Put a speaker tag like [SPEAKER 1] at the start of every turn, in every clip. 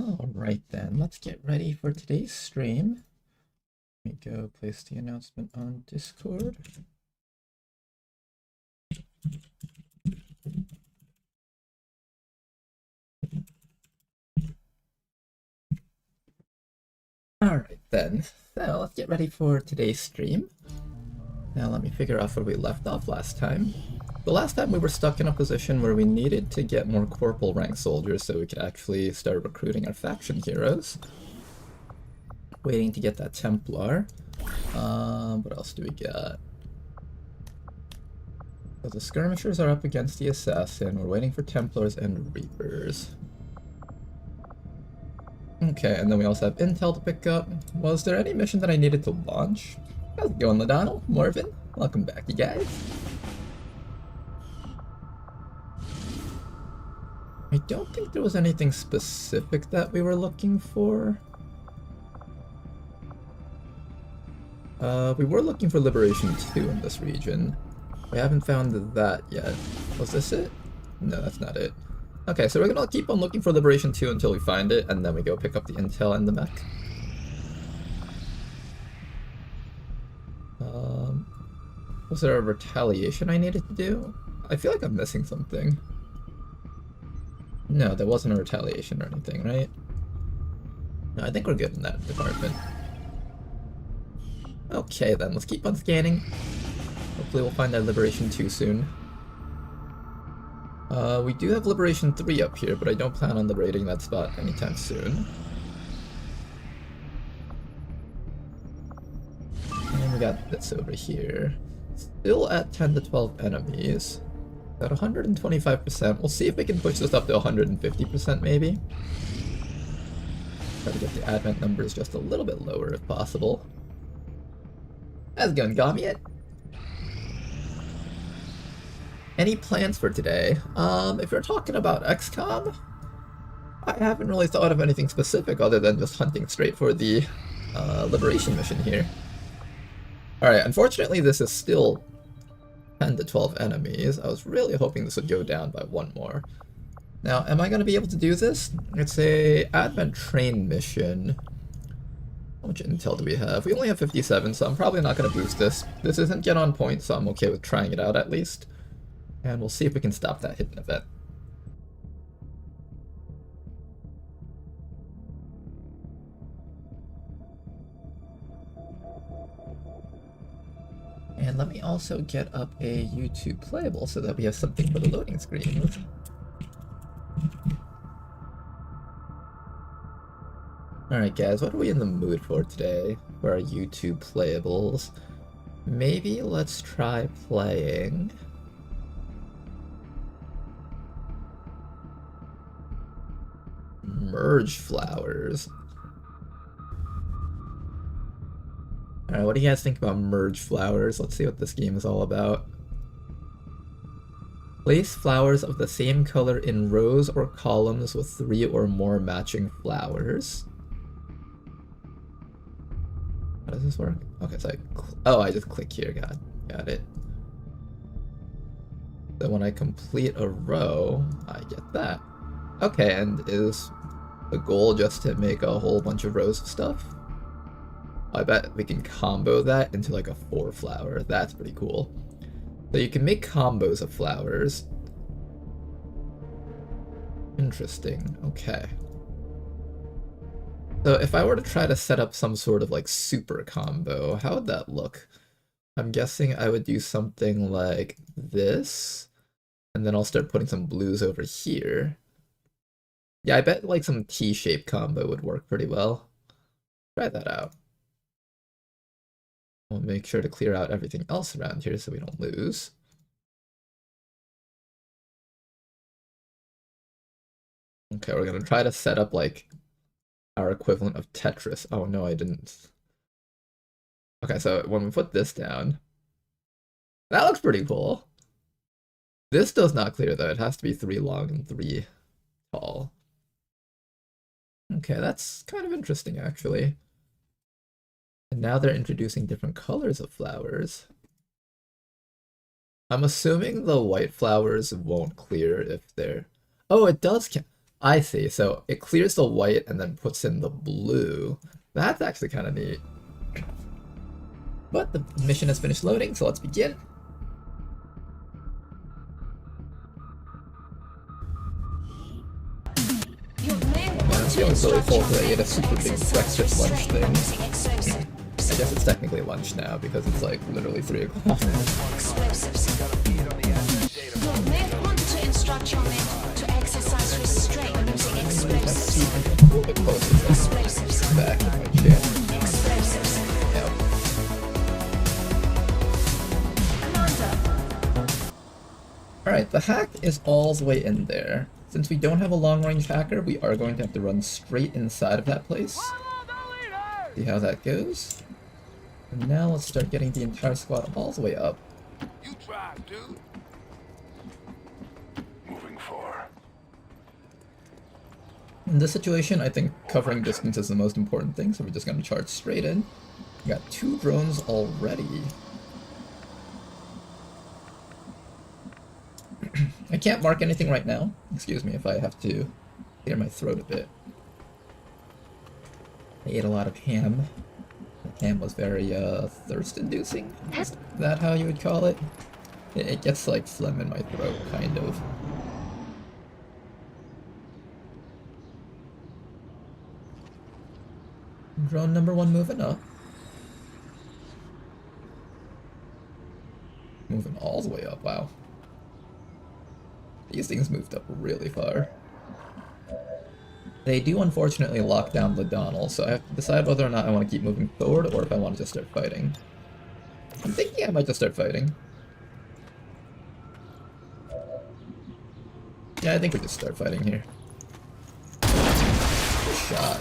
[SPEAKER 1] Alright then, let's get ready for today's stream. Let me go place the announcement on Discord. Alright then, so let's get ready for today's stream. Now let me figure out where we left off last time. The last time we were stuck in a position where we needed to get more corporal rank soldiers so we could actually start recruiting our faction heroes. Waiting to get that Templar. What else do we got? So the skirmishers are up against the assassin. We're waiting for Templars and Reapers. Okay, and then we also have intel to pick up. Was there any mission that I needed to launch? How's it going, Ladonal? Morvin? Welcome back, you guys. I don't think there was anything specific that we were looking for. We were looking for Liberation 2 in this region. We haven't found that yet. Was this it? No, that's not it. Okay, so we're gonna keep on looking for Liberation 2 until we find it, and then we go pick up the intel and the mech. Was there a retaliation I needed to do? I feel like I'm missing something. No, there wasn't a retaliation or anything, right? No, I think we're good in that department. Okay then, let's keep on scanning. Hopefully we'll find that Liberation 2 soon. We do have Liberation 3 up here, but I don't plan on liberating that spot anytime soon. And we got this over here. Still at 10 to 12 enemies. At 125%. We'll see if we can push this up to 150% maybe. Try to get the advent numbers just a little bit lower if possible. How's it going, Gamiet? Any plans for today? If you're talking about XCOM, I haven't really thought of anything specific other than just hunting straight for the liberation mission here. Alright, unfortunately this is still 10 to 12 enemies. I was really hoping this would go down by one more. Now, am I going to be able to do this? It's a Advent train mission. How much intel do we have? We only have 57, so I'm probably not going to boost this. This isn't get on point, so I'm okay with trying it out at least. And we'll see if we can stop that hidden event. And let me also get up a YouTube playable so that we have something for the loading screen. Alright guys, what are we in the mood for today for our YouTube playables? Maybe let's try playing... Merge Flowers. Alright, what do you guys think about Merge Flowers? Let's see what this game is all about. Place flowers of the same color in rows or columns with 3 or more matching flowers. How does this work? Okay, so I just click here, got it. So when I complete a row, I get that. Okay, and is the goal just to make a whole bunch of rows of stuff? I bet we can combo that into like a 4 flower. That's pretty cool. So you can make combos of flowers. Interesting, okay. So if I were to try to set up some sort of like super combo, how would that look? I'm guessing I would do something like this, and then I'll start putting some blues over here. Yeah, I bet like some T-shaped combo would work pretty well. Try that out. We'll make sure to clear out everything else around here so we don't lose. Okay, we're gonna try to set up like our equivalent of Tetris. Oh no, I didn't. Okay, so when we put this down, that looks pretty cool. This does not clear though. It has to be 3 long and 3 tall. Okay, that's kind of interesting actually. And now they're introducing different colors of flowers. I'm assuming the white flowers won't clear if they're... Oh, it does count. I see. So it clears the white and then puts in the blue. That's actually kind of neat. But the mission has finished loading, so let's begin. I'm feeling really full today. I ate a super big breakfast lunch thing. I guess it's technically lunch now because it's like literally 3 o'clock.
[SPEAKER 2] Your men wanted to instruct your men to exercise restraint using explosives.
[SPEAKER 1] A little bit closer.
[SPEAKER 2] Explosives.
[SPEAKER 1] Back in my chair.
[SPEAKER 2] Explosives.
[SPEAKER 1] Yeah.
[SPEAKER 2] Commander.
[SPEAKER 1] Alright, the hack is all the way in there. Since we don't have a long-range hacker, we are going to have to run straight inside of that place. See how that goes. And now let's start getting the entire squad all the way up.
[SPEAKER 3] You drive, dude. Moving for.
[SPEAKER 1] In this situation, I think covering distance is the most important thing, so we're just going to charge straight in. We got 2 drones already. I can't mark anything right now. Excuse me if I have to clear my throat a bit. I ate a lot of ham. The ham was very thirst-inducing. Is that how you would call it? It gets like phlegm in my throat, kind of. Drone number 1 moving up. Moving all the way up, wow. These things moved up really far. They do unfortunately lock down Ladonnell, so I have to decide whether or not I want to keep moving forward or if I want to just start fighting. I'm thinking I might just start fighting. Yeah, I think we just start fighting here. Good shot.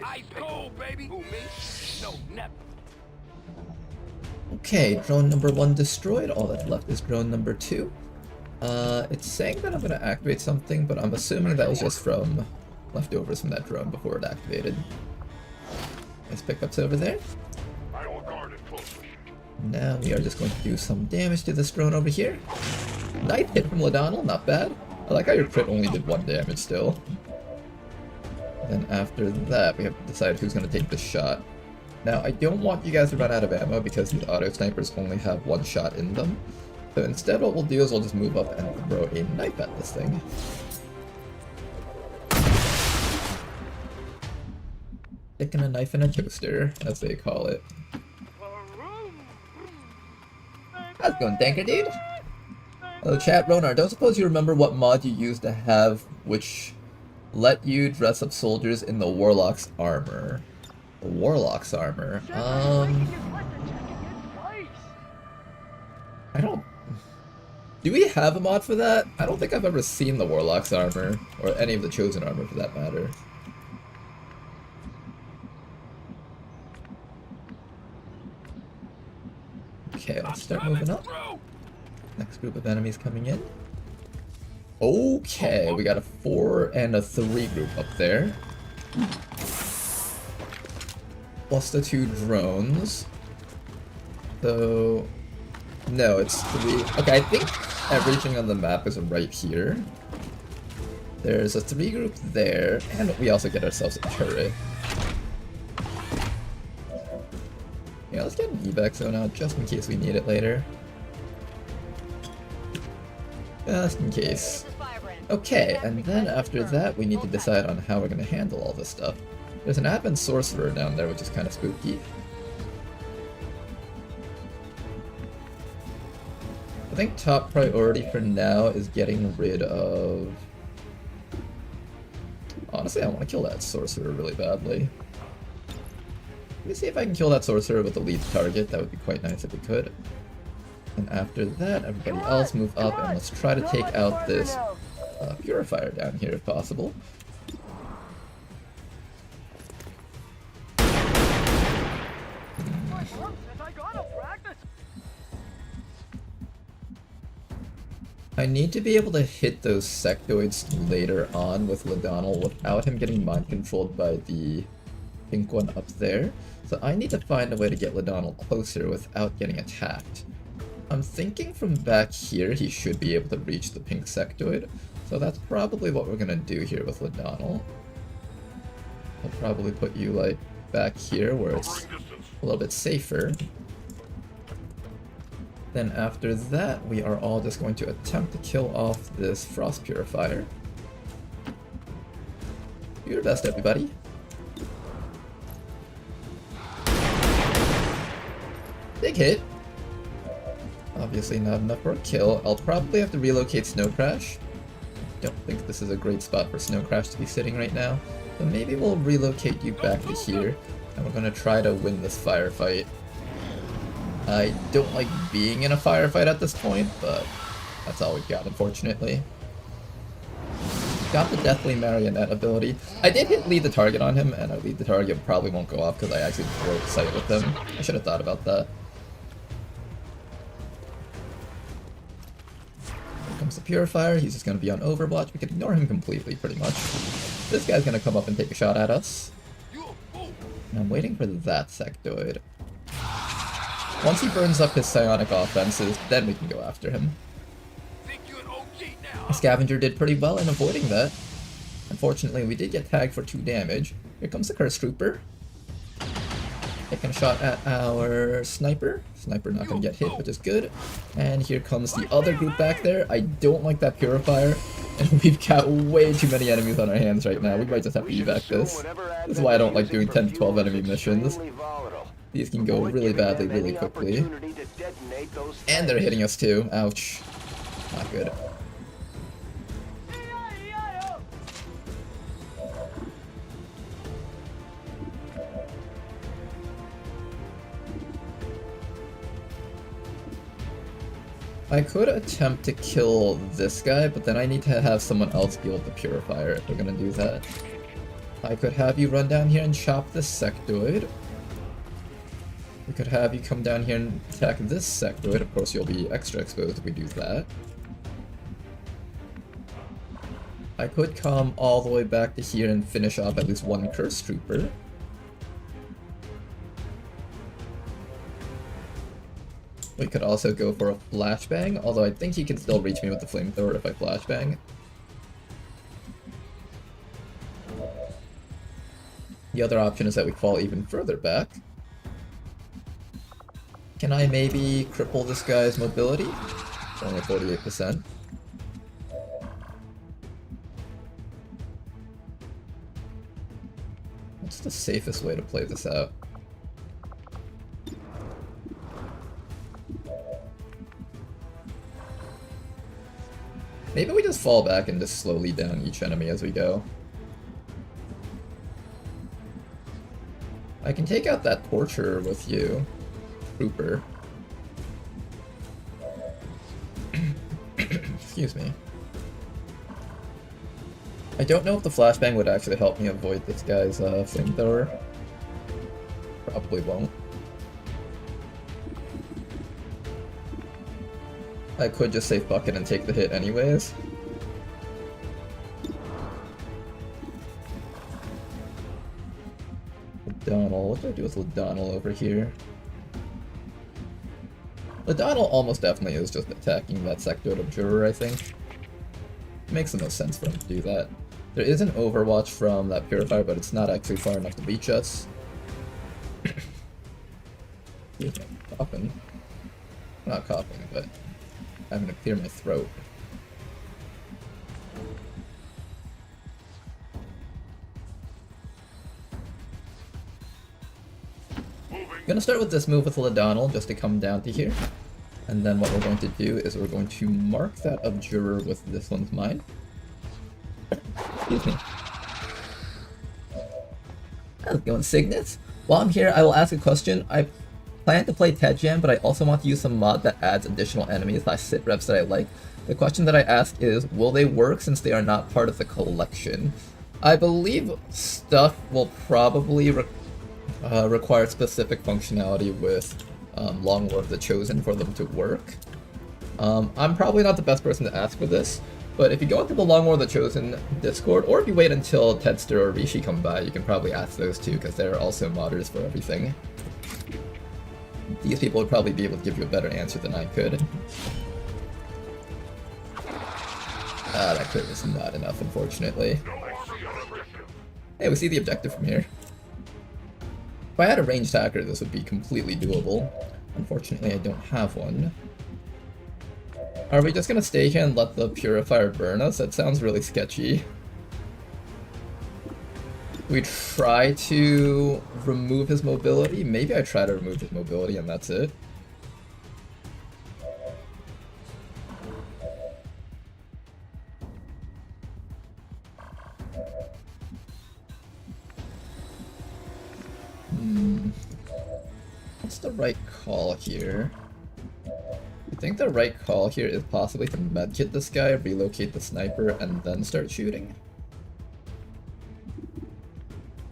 [SPEAKER 3] I go, baby. Who, me? No, never.
[SPEAKER 1] Okay, drone number 1 destroyed. All that's left is drone number 2. It's saying that I'm gonna activate something, but I'm assuming that was just from leftovers from that drone before it activated. Nice pickups over there.
[SPEAKER 3] I will guard it closely.
[SPEAKER 1] Now we are just going to do some damage to this drone over here. Nice hit from Ladonnell, not bad. I like how your crit only did 1 damage still. Then after that, we have to decide who's going to take this shot. Now, I don't want you guys to run out of ammo because these auto snipers only have 1 shot in them. So instead what we'll do is we'll just move up and throw a knife at this thing. Sticking a knife in a toaster, as they call it. How's it going, tanker dude? Hello chat, Ronar, don't suppose you remember what mod you used to have which let you dress up soldiers in the Warlock's armor? The Warlock's armor? I don't... Do we have a mod for that? I don't think I've ever seen the Warlock's armor, or any of the Chosen armor for that matter. Okay, let's start moving up. Next group of enemies coming in. Okay, we got a 4 and a 3 group up there. Plus the 2 drones. So... No, it's 3. Okay, I think everything on the map is right here. There's a 3 group there, and we also get ourselves a turret. Yeah, let's get an evac zone out just in case we need it later. Just in case. Okay, and then after that we need to decide on how we're going to handle all this stuff. There's an advent sorcerer down there, which is kind of spooky. I think top priority for now is getting rid of... Honestly, I want to kill that sorcerer really badly. Let me see if I can kill that sorcerer with the lead target. That would be quite nice if we could. And after that, everybody else move up and let's try to take out this purifier down here if possible. I need to be able to hit those sectoids later on with Ladonnell without him getting mind controlled by the pink one up there. So I need to find a way to get Ladonnell closer without getting attacked. I'm thinking from back here he should be able to reach the pink sectoid. So that's probably what we're gonna do here with Ladonnell. We'll probably put you, like, back here where it's a little bit safer. Then after that, we are all just going to attempt to kill off this Frost Purifier. Do your best, everybody. Big hit. Obviously not enough for a kill. I'll probably have to relocate Snow Crash. Don't think this is a great spot for Snow Crash to be sitting right now. But maybe we'll relocate you back to here, and we're gonna try to win this firefight. I don't like being in a firefight at this point, but that's all we've got, unfortunately. Got the Deathly Marionette ability. I did hit lead the target on him, and our lead the target probably won't go off because I actually broke sight with him. I should have thought about that. Here comes the Purifier. He's just going to be on Overwatch. We can ignore him completely, pretty much. This guy's going to come up and take a shot at us. And I'm waiting for that Sectoid. Once he burns up his psionic offenses, then we can go after him. Scavenger did pretty well in avoiding that. Unfortunately, we did get tagged for 2 damage. Here comes the Curse Trooper. Taking a shot at our Sniper. Sniper not going to get hit, which is good. And here comes the other group back there. I don't like that Purifier. And we've got way too many enemies on our hands right now. We might just have to evac this. This is why I don't like doing 10 to 12 enemy missions. These can go really badly, really quickly. And they're hitting us too. Ouch. Not good. I could attempt to kill this guy, but then I need to have someone else deal with the Purifier if we're gonna do that. I could have you run down here and chop this Sectoid. We could have you come down here and attack this Sectoid. Of course, you'll be extra exposed if we do that. I could come all the way back to here and finish off at least one Curse Trooper. We could also go for a flashbang, although I think he can still reach me with the flamethrower if I flashbang. The other option is that we fall even further back. Can I maybe cripple this guy's mobility? It's only 48%. What's the safest way to play this out? Maybe we just fall back and just slowly down each enemy as we go. I can take out that Torturer with you, Trooper. Excuse me. I don't know if the flashbang would actually help me avoid this guy's flamethrower. Probably won't. I could just save Bucket and take the hit anyways. Ladonnell, what do I do with Ladonnell over here? Ladonnell almost definitely is just attacking that Sectoid Observer, I think. It makes the most sense for him to do that. There is an Overwatch from that Purifier, but it's not actually far enough to reach us. Excuse me, I'm coughing. I'm not coughing, but I'm gonna clear my throat. I'm gonna start with this move with Ladonnell just to come down to here. And then what we're going to do is we're going to mark that Abjurer with this one's mine. Excuse me. How's it going, Cygnus? While I'm here, I will ask a question. I plan to play Tedjam, but I also want to use some mod that adds additional enemies / sit reps that I like. The question that I ask is, will they work since they are not part of the collection? I believe stuff will probably require specific functionality with Long War of the Chosen for them to work. I'm probably not the best person to ask for this, but if you go into the Long War of the Chosen Discord, or if you wait until Tedster or Rishi come by, you can probably ask those too, because they're also modders for everything. These people would probably be able to give you a better answer than I could. Ah, that crit was not enough, unfortunately. Hey, we see the objective from here. If I had a ranged hacker, this would be completely doable. Unfortunately, I don't have one. Are we just gonna stay here and let the purifier burn us? That sounds really sketchy. We try to remove his mobility? Maybe I try to remove his mobility and that's it. What's the right call here? I think the right call here is possibly to medkit this guy, relocate the sniper, and then start shooting.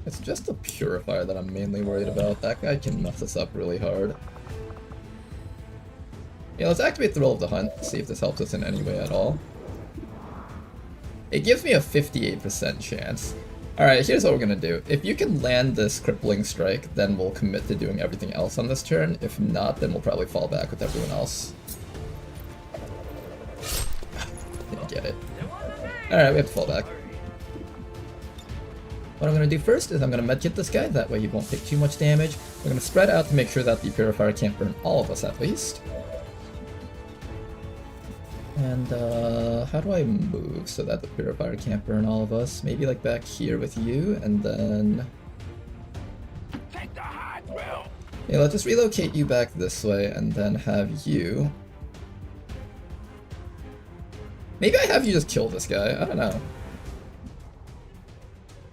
[SPEAKER 1] It's just the purifier that I'm mainly worried about. That guy can mess us up really hard. Yeah, let's activate Thrill of the Hunt, see if this helps us in any way at all. It gives me a 58% chance. Alright, here's what we're gonna do. If you can land this crippling strike, then we'll commit to doing everything else on this turn. If not, then we'll probably fall back with everyone else. Didn't get it. Alright, we have to fall back. What I'm gonna do first is I'm gonna medkit this guy, that way he won't take too much damage. We're gonna spread out to make sure that the purifier can't burn all of us at least. And how do I move so that the purifier can't burn all of us? Maybe like back here with you, and then...
[SPEAKER 3] Take the high ground.
[SPEAKER 1] Yeah, let's just relocate you back this way, and then have you... Maybe I have you just kill this guy, I don't know.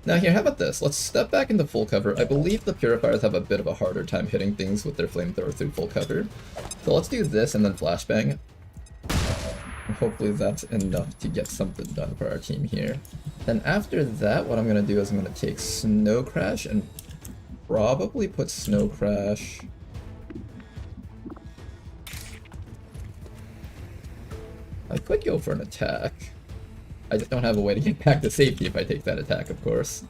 [SPEAKER 1] Now here, how about this? Let's step back into full cover. I believe the purifiers have a bit of a harder time hitting things with their flamethrower through full cover. So let's do this and then flashbang. Hopefully that's enough to get something done for our team here. Then after that, what I'm going to do is I'm going to take Snow Crash and probably put Snow Crash... I could go for an attack. I just don't have a way to get back to safety if I take that attack, of course.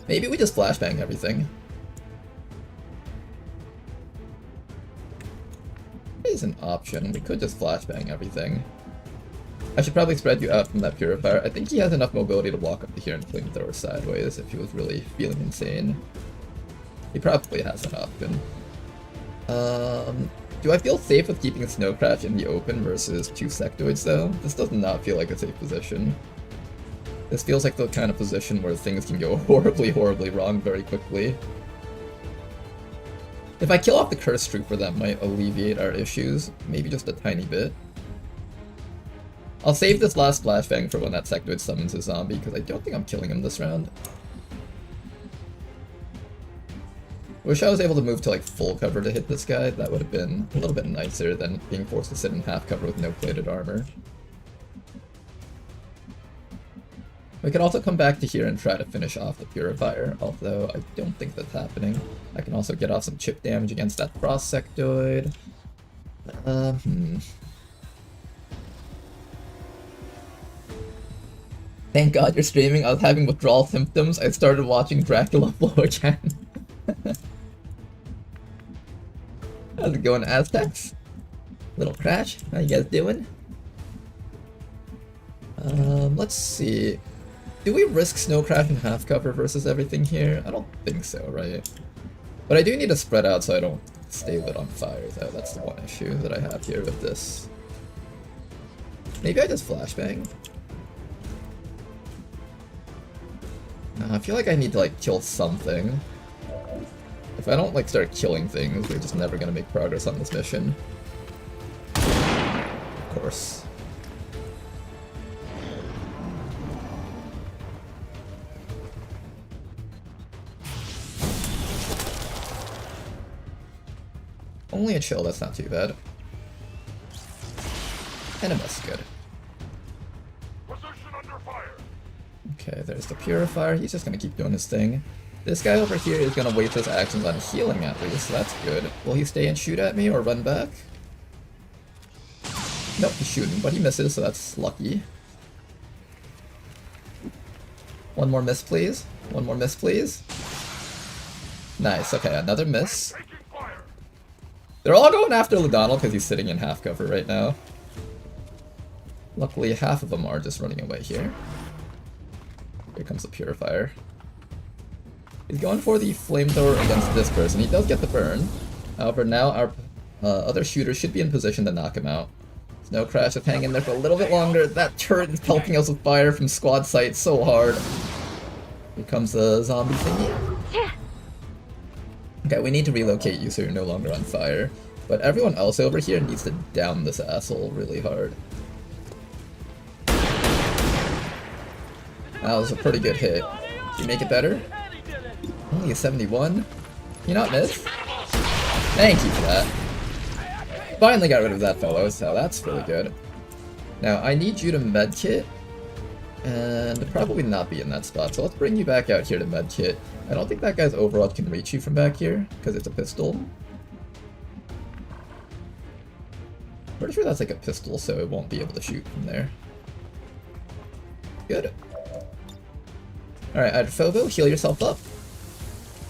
[SPEAKER 1] Maybe we just flashbang everything. Is an option. We could just flashbang everything. I should probably spread you out from that purifier. I think he has enough mobility to walk up to here and flamethrower sideways if he was really feeling insane. He probably has that option. Do I feel safe with keeping Snow Crash in the open versus 2 sectoids though? This does not feel like a safe position. This feels like the kind of position where things can go horribly, horribly wrong very quickly. If I kill off the Curse Trooper, that might alleviate our issues, maybe just a tiny bit. I'll save this last flashbang for when that sectoid summons a zombie, because I don't think I'm killing him this round. Wish I was able to move to like full cover to hit this guy. That would have been a little bit nicer than being forced to sit in half cover with no plated armor. We could also come back to here and try to finish off the purifier, although I don't think that's happening. I can also get off some chip damage against that frost sectoid. Thank God you're streaming. I was having withdrawal symptoms. I started watching Dracula Flow again. How's it going, Aztecs? Little Crash, how you guys doing? Let's see. Do we risk Snow Crash in half cover versus everything here? I don't think so, right? But I do need to spread out so I don't stay lit on fire, though. That's the one issue that I have here with this. Maybe I just flashbang? I feel like I need to, like, kill something. If I don't, like, start killing things, we're just never gonna make progress on this mission. Of course. Only a chill, that's not too bad. And a miss, good.
[SPEAKER 3] Position under fire.
[SPEAKER 1] Okay, there's the purifier. He's just gonna keep doing his thing. This guy over here is gonna waste his actions on healing at least, so that's good. Will he stay and shoot at me or run back? Nope, he's shooting, but he misses, so that's lucky. One more miss, please. One more miss, please. Nice, okay, another miss.
[SPEAKER 3] Taking fire.
[SPEAKER 1] They're all going after O'Donnell because he's sitting in half cover right now. Luckily, half of them are just running away here. Here comes the Purifier. He's going for the Flamethrower against this person. He does get the burn. However, now our other shooter should be in position to knock him out. Snow Crash is hanging there for a little bit longer. That turret is pelting us with fire from squad sight so hard. Here comes the zombie thingy. Okay, we need to relocate you so you're no longer on fire. But everyone else over here needs to down this asshole really hard. That was a pretty good hit. Did you make it better? Only a 71? Can you not miss? Thank you for that. Finally got rid of that fellow, so that's really good. Now, I need you to medkit, and probably not be in that spot, so let's bring you back out here to medkit. I don't think that guy's Overwatch can reach you from back here, because it's a pistol. Pretty sure that's like a pistol, so it won't be able to shoot from there. Good. Alright, Adphobo, heal yourself up.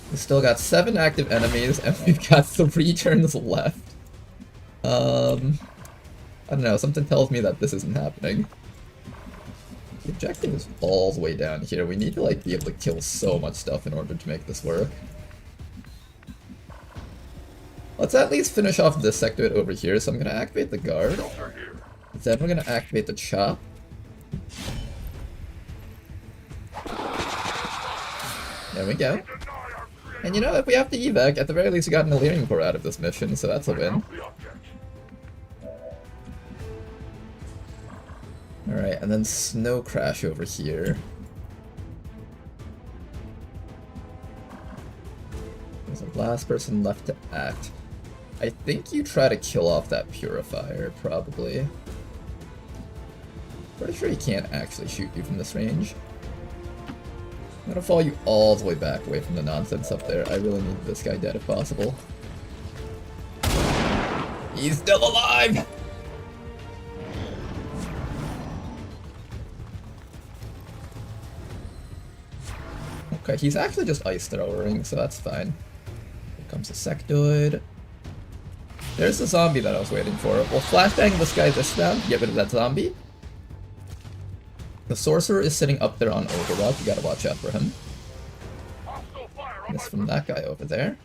[SPEAKER 1] We've still got 7 active enemies, and we've got 3 turns left. I don't know, something tells me that this isn't happening. The objective is all the way down here. We need to like be able to kill so much stuff in order to make this work. Let's at least finish off this sector over here, so I'm gonna activate the guard. Then we're gonna activate the chop. There we go. And you know, if we have to evac, at the very least we got an Illyrian core out of this mission, so that's a win. Alright, and then Snow Crash over here. There's a last person left to act. I think you try to kill off that Purifier, probably. Pretty sure he can't actually shoot you from this range. I'm gonna follow you all the way back away from the nonsense up there. I really need this guy dead if possible. He's still alive! Okay, he's actually just ice throwing, so that's fine. Here comes the sectoid. There's the zombie that I was waiting for. We'll flashbang this guy this round, get rid of that zombie. The sorcerer is sitting up there on Overwatch, you gotta watch out for him. Miss from that guy over there.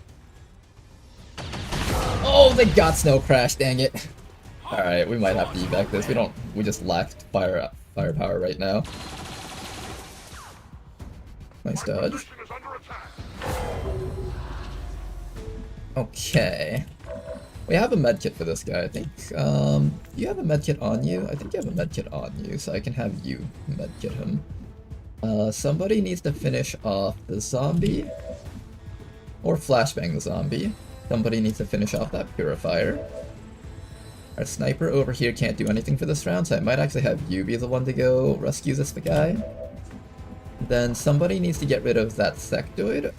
[SPEAKER 1] Oh, they got Snow Crash, dang it. Alright, we might have to evac this. We just lacked firepower right now. Nice dodge. Okay. We have a medkit for this guy, I think. You have a medkit on you? I think you have a medkit on you, so I can have you medkit him. Somebody needs to finish off the zombie. Or flashbang the zombie. Somebody needs to finish off that Purifier. Our sniper over here can't do anything for this round, so I might actually have you be the one to go rescue this guy. Then somebody needs to get rid of that sectoid.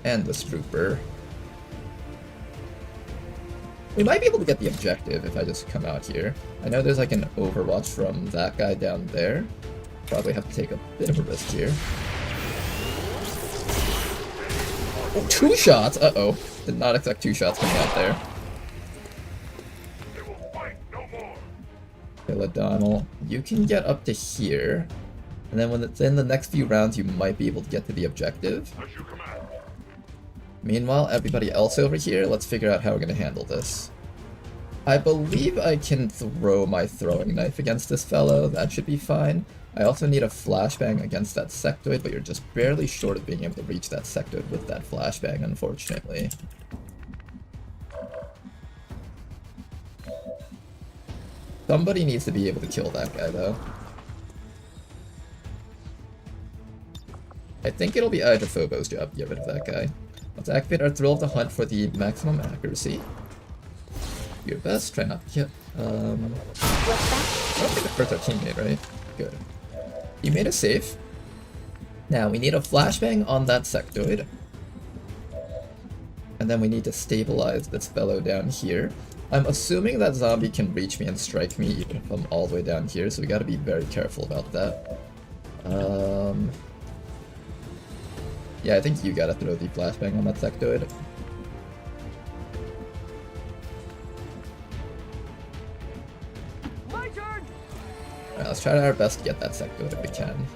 [SPEAKER 1] And this trooper. We might be able to get the objective if I just come out here. I know there's like an overwatch from that guy down there. Probably have to take a bit of a risk here. Oh, 2 shots! Uh-oh. Did not expect 2 shots coming out there. Okay, Ladonnell, you can get up to here. And then when it's in the next few rounds, you might be able to get to the objective. Meanwhile, everybody else over here, let's figure out how we're going to handle this. I believe I can throw my throwing knife against this fellow. That should be fine. I also need a flashbang against that sectoid, but you're just barely short of being able to reach that sectoid with that flashbang, unfortunately. Somebody needs to be able to kill that guy, though. I think it'll be Hydrophobo's job to get rid of that guy. Let's activate our Thrill of the Hunt for the maximum accuracy. Do your best, try not to get, I don't think it hurts our teammate, right? Good. You made a safe. Now, we need a flashbang on that sectoid. And then we need to stabilize this fellow down here. I'm assuming that zombie can reach me and strike me even if I'm all the way down here, so we gotta be very careful about that. Yeah, I think you gotta throw the flashbang on that sectoid. let's try our best to get that sectoid if we can.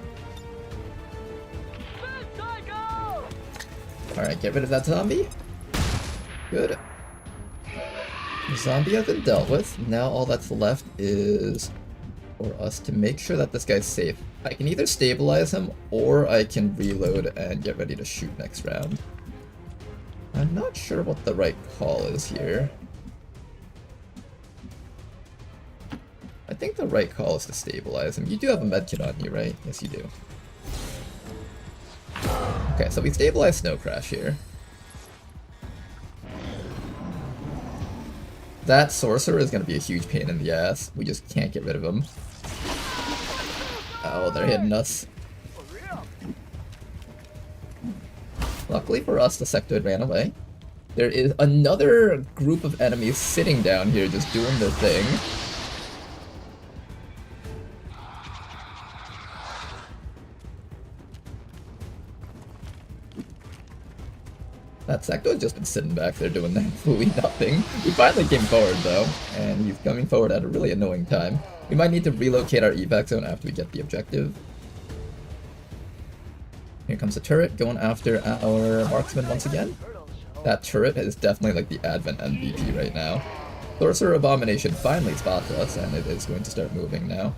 [SPEAKER 1] Alright, get rid of that zombie. Good. The zombie has been dealt with. Now all that's left is for us to make sure that this guy's safe. I can either stabilize him, or I can reload and get ready to shoot next round. I'm not sure what the right call is here. I think the right call is to stabilize him. You do have a medkit on you, right? Yes, you do. Okay, so we stabilize Snow Crash here. That sorcerer is going to be a huge pain in the ass. We just can't get rid of him. Oh, they're hitting us. Luckily for us, the sectoid ran away. There is another group of enemies sitting down here just doing their thing. That sectoid's just been sitting back there doing absolutely nothing. We finally came forward though, and he's coming forward at a really annoying time. We might need to relocate our evac zone after we get the objective. Here comes the turret going after our marksman once again. That turret is definitely like the Advent MVP right now. Sorcerer Abomination finally spots us, and it is going to start moving now.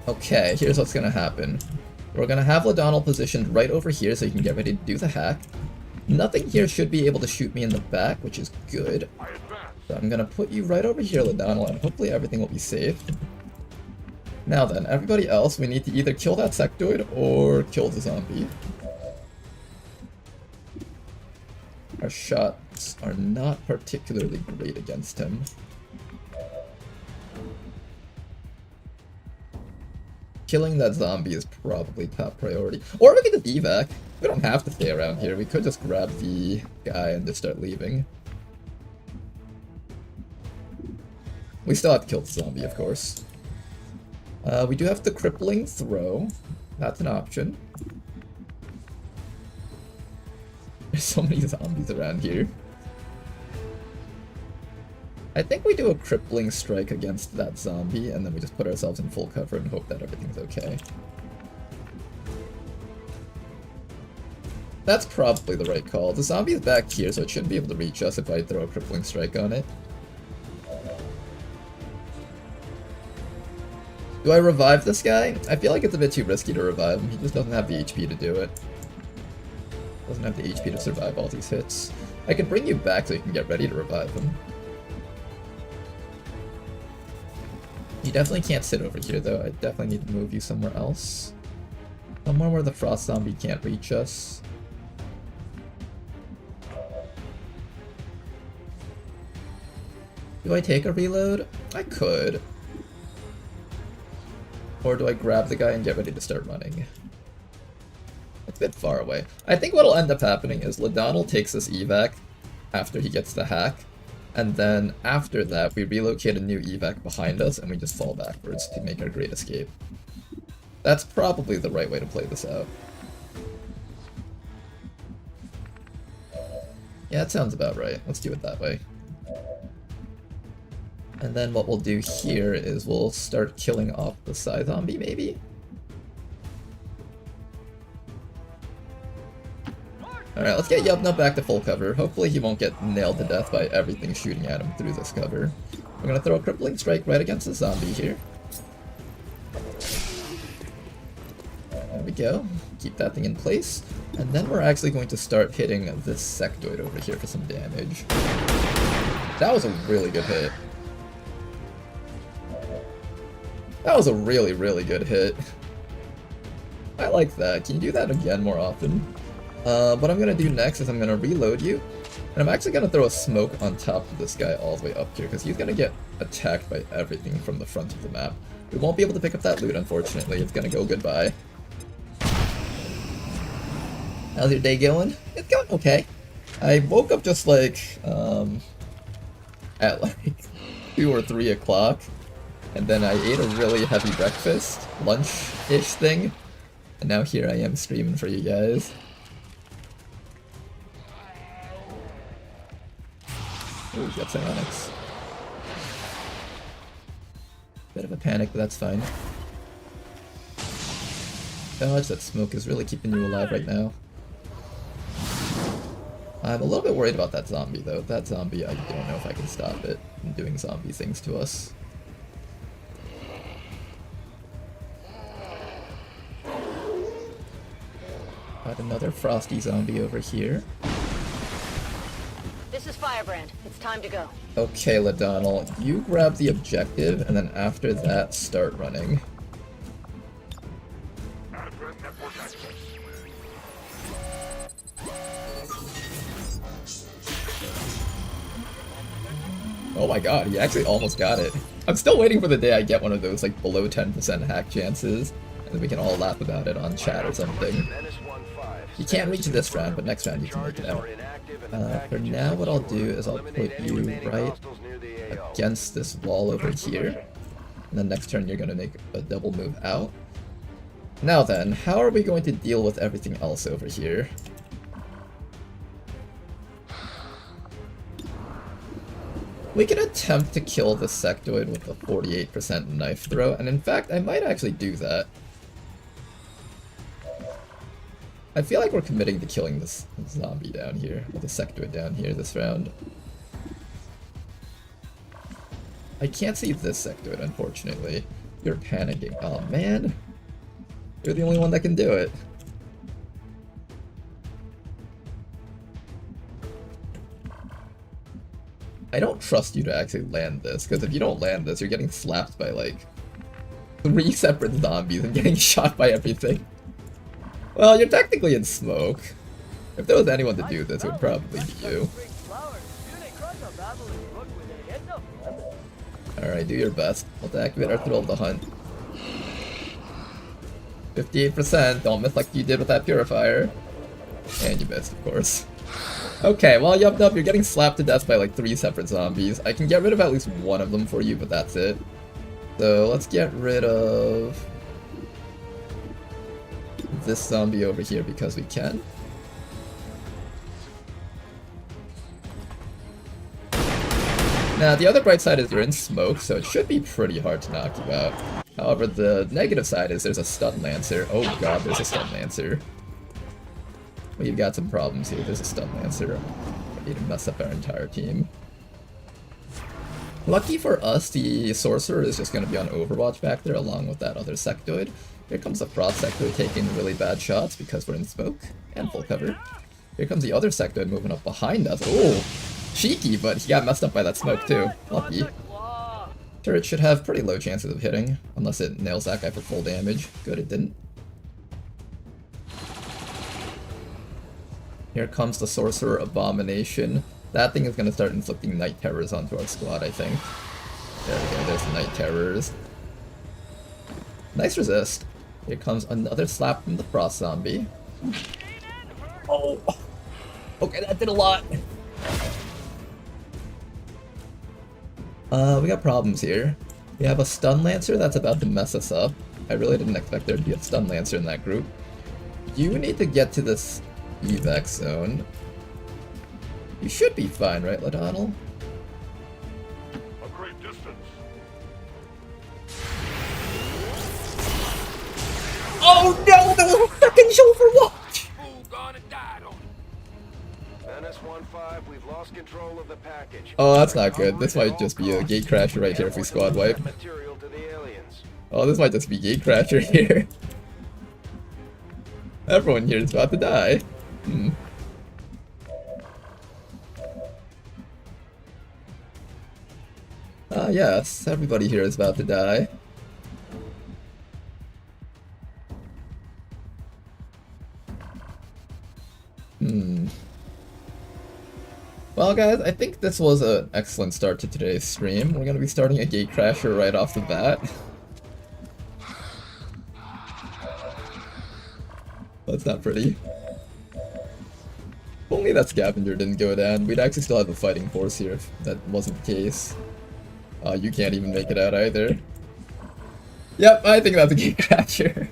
[SPEAKER 1] Okay, here's what's gonna happen. We're gonna have Ladonal positioned right over here so he can get ready to do the hack. Nothing here should be able to shoot me in the back, which is good. So I'm gonna put you right over here, Ladonal, and hopefully everything will be safe. Now then, everybody else, we need to either kill that sectoid or kill the zombie. Our shots are not particularly great against him. Killing that zombie is probably top priority. Or we could just evac. We don't have to stay around here. We could just grab the guy and just start leaving. We still have to kill the zombie, of course. We do have the crippling throw. That's an option. There's so many zombies around here. I think we do a crippling strike against that zombie, and then we just put ourselves in full cover and hope that everything's okay. That's probably the right call. The zombie is back here, so it shouldn't be able to reach us if I throw a crippling strike on it. Do I revive this guy? I feel like it's a bit too risky to revive him. He just doesn't have the HP to do it. Doesn't have the HP to survive all these hits. I can bring you back so you can get ready to revive him. You definitely can't sit over here though. I definitely need to move you somewhere else. Somewhere where the frost zombie can't reach us. Do I take a reload? I could. Or do I grab the guy and get ready to start running? It's a bit far away. I think what'll end up happening is Ladonal takes this evac after he gets the hack. And then after that, we relocate a new evac behind us and we just fall backwards to make our great escape. That's probably the right way to play this out. Yeah, that sounds about right. Let's do it that way. And then what we'll do here is we'll start killing off the Psy zombie, maybe? Alright, let's get Yubnut back to full cover. Hopefully he won't get nailed to death by everything shooting at him through this cover. We're gonna throw a crippling strike right against the zombie here. There we go. Keep that thing in place. And then we're actually going to start hitting this sectoid over here for some damage. That was a really good hit. That was a really, really good hit. I like that. Can you do that again more often? What I'm gonna do next is I'm gonna reload you, and I'm actually gonna throw a smoke on top of this guy all the way up here, because he's gonna get attacked by everything from the front of the map. We won't be able to pick up that loot, unfortunately. It's gonna go goodbye. How's your day going? It's going okay. I woke up just like, at like 2 or 3 o'clock, and then I ate a really heavy breakfast, lunch-ish thing, and now here I am streaming for you guys. Ooh, we got psionics. Bit of a panic, but that's fine. Dodge, that smoke is really keeping you alive right now. I'm a little bit worried about that zombie, though. That zombie, I don't know if I can stop it from doing zombie things to us. Got another frosty zombie over here.
[SPEAKER 4] This is Firebrand. It's time to go.
[SPEAKER 1] Okay, Ladonnell, you grab the objective, and then after that, start running. Oh my god, he actually almost got it. I'm still waiting for the day I get one of those, like, below 10% hack chances, and then we can all laugh about it on chat or something. You can't reach this round, but next round you can make it out. For now, what I'll do is I'll put you right against this wall over here, and then next turn you're going to make a double move out. Now then, how are we going to deal with everything else over here? We can attempt to kill the sectoid with a 48% knife throw, and in fact, I might actually do that. I feel like we're committing to killing this zombie down here, or the sectoid down here this round. I can't see this sectoid, unfortunately. You're panicking. Oh man! You're the only one that can do it. I don't trust you to actually land this, because if you don't land this, you're getting slapped by like 3 separate zombies and getting shot by everything. Well, you're technically in smoke. If there was anyone to do this, it would probably be you. Alright, do your best. We'll have to activate our thrill of the hunt. 58%, don't miss like you did with that purifier. And you missed, of course. Okay, well, yup, you're getting slapped to death by like 3 separate zombies. I can get rid of at least one of them for you, but that's it. So let's get rid of this zombie over here because we can. Now, the other bright side is you're in smoke, so it should be pretty hard to knock you out. However, the negative side is there's a stun lancer. Oh god, there's a stun lancer. We've got some problems here. There's a stun lancer. Ready to mess up our entire team. Lucky for us, the sorcerer is just going to be on Overwatch back there along with that other sectoid. Here comes the frost sectoid taking really bad shots because we're in smoke and full cover. Here comes the other sectoid moving up behind us. Oh, cheeky, but he got messed up by that smoke too. Lucky. Turret should have pretty low chances of hitting unless it nails that guy for full damage. Good, it didn't. Here comes the Sorcerer Abomination. That thing is going to start inflicting night terrors onto our squad, I think. There we go, there's the night terrors. Nice resist. Here comes another slap from the Frost Zombie. Oh! Okay, that did a lot. We got problems here. We have a Stun Lancer that's about to mess us up. I really didn't expect there to be a Stun Lancer in that group. You need to get to this evac zone. You should be fine, right, Ladonnell?
[SPEAKER 3] A great distance.
[SPEAKER 1] Oh no, that was a freaking Overwatch!
[SPEAKER 3] Fool gone and died on it.
[SPEAKER 5] NS-15, we've lost control of the package.
[SPEAKER 1] Oh, that's not good. This might just be a gate crasher right here if we squad wipe.
[SPEAKER 5] Material to the aliens.
[SPEAKER 1] Oh, this might just be gate crasher here. Everyone here is about to die. Yes, everybody here is about to die. Well guys, I think this was an excellent start to today's stream. We're gonna be starting a gate crasher right off the bat. That's not pretty. If only that scavenger didn't go down, we'd actually still have a fighting force here if that wasn't the case. You can't even make it out either. Yep, I think that's a gate crasher.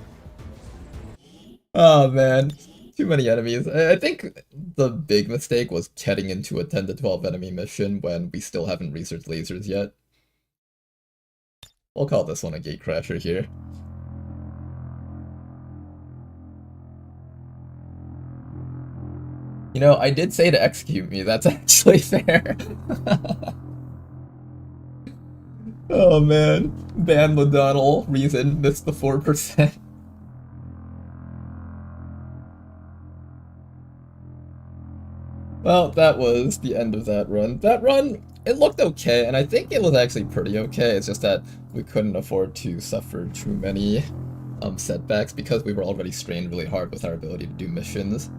[SPEAKER 1] Oh man, too many enemies. I think the big mistake was getting into a 10 to 12 enemy mission when we still haven't researched lasers yet. We'll call this one a gatecrasher here. You know, I did say to execute me, that's actually fair. Oh man, Ban McDonald, reason, missed the 4%. Well, that was the end of that run. That run, it looked okay, and I think it was actually pretty okay. It's just that we couldn't afford to suffer too many setbacks because we were already strained really hard with our ability to do missions.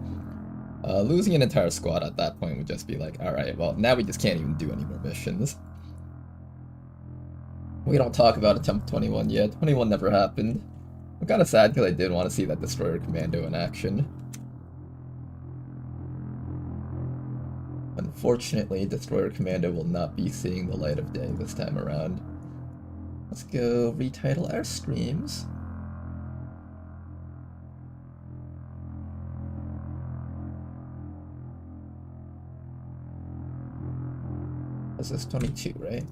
[SPEAKER 1] Losing an entire squad at that point would just be like, alright, well, now we just can't even do any more missions. We don't talk about Attempt 21 yet. 21 never happened. I'm kind of sad because I did want to see that Destroyer Commando in action. Unfortunately, Destroyer Commando will not be seeing the light of day this time around. Let's go retitle our streams. This is 22, right?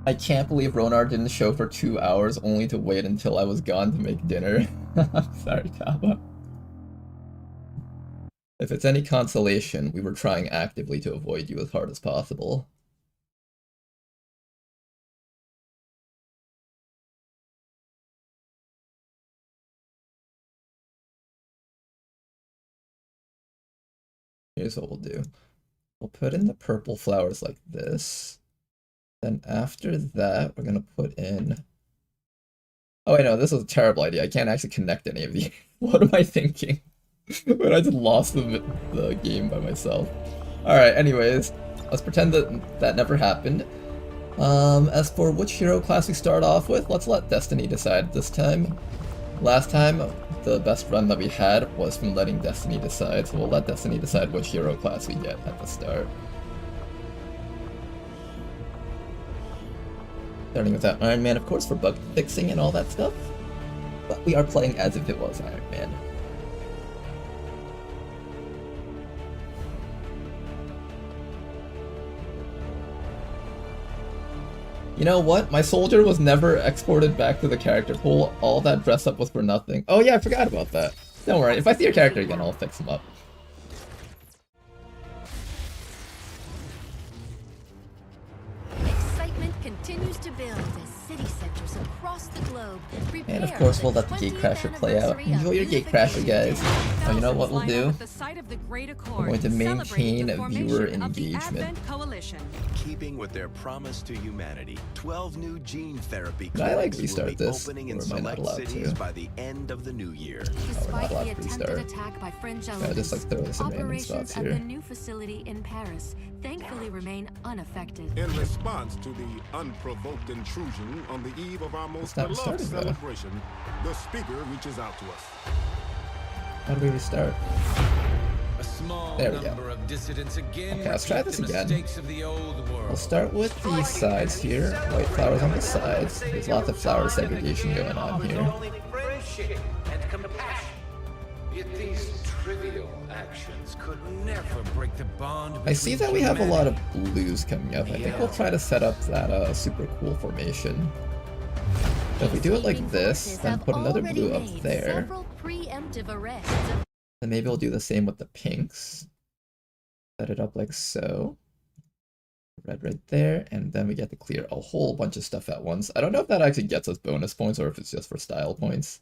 [SPEAKER 1] I can't believe Ronar didn't show for 2 hours only to wait until I was gone to make dinner. I'm sorry, Kaba. If it's any consolation, we were trying actively to avoid you as hard as possible. Here's what we'll do. We'll put in the purple flowers like this. Then after that, we're gonna put in... Oh wait, no, this is a terrible idea. I can't actually connect any of these. What am I thinking? But I just lost the game by myself. Alright, anyways, let's pretend that that never happened. As for which hero class we start off with, let's let Destiny decide this time. Last time, the best run that we had was from letting Destiny decide, so we'll let Destiny decide which hero class we get at the start. Starting with that Iron Man, of course, for bug fixing and all that stuff. But we are playing as if it was Iron Man. You know what? My soldier was never exported back to the character pool. All that dress up was for nothing. Oh yeah, I forgot about that. Don't worry, if I see your character again, I'll fix him up.
[SPEAKER 6] Continues to build as city centers across the globe.
[SPEAKER 1] And of course, we'll let the gatecrasher play out. Enjoy your gatecrasher, guys. Oh, you know what we'll do? We're going to maintain viewer engagement.
[SPEAKER 7] Keeping with their promise to humanity, 12 new gene therapy
[SPEAKER 1] Can I, like,
[SPEAKER 7] clinics
[SPEAKER 1] restart
[SPEAKER 7] will be
[SPEAKER 1] this?
[SPEAKER 7] opening
[SPEAKER 1] Or
[SPEAKER 7] in
[SPEAKER 1] am I not
[SPEAKER 7] select
[SPEAKER 1] allowed
[SPEAKER 7] cities
[SPEAKER 1] to?
[SPEAKER 7] by the end of the new year.
[SPEAKER 6] Despite
[SPEAKER 1] allowed
[SPEAKER 6] the
[SPEAKER 1] to
[SPEAKER 6] attempted
[SPEAKER 1] restart.
[SPEAKER 6] attack by French
[SPEAKER 1] Yeah,
[SPEAKER 6] elements,
[SPEAKER 1] just like throw this in random
[SPEAKER 6] operations
[SPEAKER 1] spots
[SPEAKER 6] at the
[SPEAKER 1] here.
[SPEAKER 6] new facility in Paris thankfully remain unaffected.
[SPEAKER 8] In response to the unprovoked intrusion on the eve of our most
[SPEAKER 1] not
[SPEAKER 8] beloved
[SPEAKER 1] restarting, though.
[SPEAKER 8] celebration, the speaker reaches out to us.
[SPEAKER 1] How do we restart?
[SPEAKER 3] A small
[SPEAKER 1] There we go.
[SPEAKER 3] number of dissidents again
[SPEAKER 1] Okay, let's try
[SPEAKER 3] repeat
[SPEAKER 1] this
[SPEAKER 3] the
[SPEAKER 1] again.
[SPEAKER 3] mistakes of the old world.
[SPEAKER 1] We'll start with the sides here. White flowers on the sides. There's lots of flower segregation going on here.
[SPEAKER 3] Friendship and compassion. Yet these trivial actions could never break the bond between
[SPEAKER 1] I see that we have a lot
[SPEAKER 3] humanity.
[SPEAKER 1] of blues coming up. I think we'll try to set up that super cool formation. So if we do it like this, then put another blue up there.
[SPEAKER 6] Several preemptive arrests.
[SPEAKER 1] Then maybe we'll do the same with the pinks. Set it up like so. Red right there, and then we get to clear a whole bunch of stuff at once. I don't know if that actually gets us bonus points or if it's just for style points.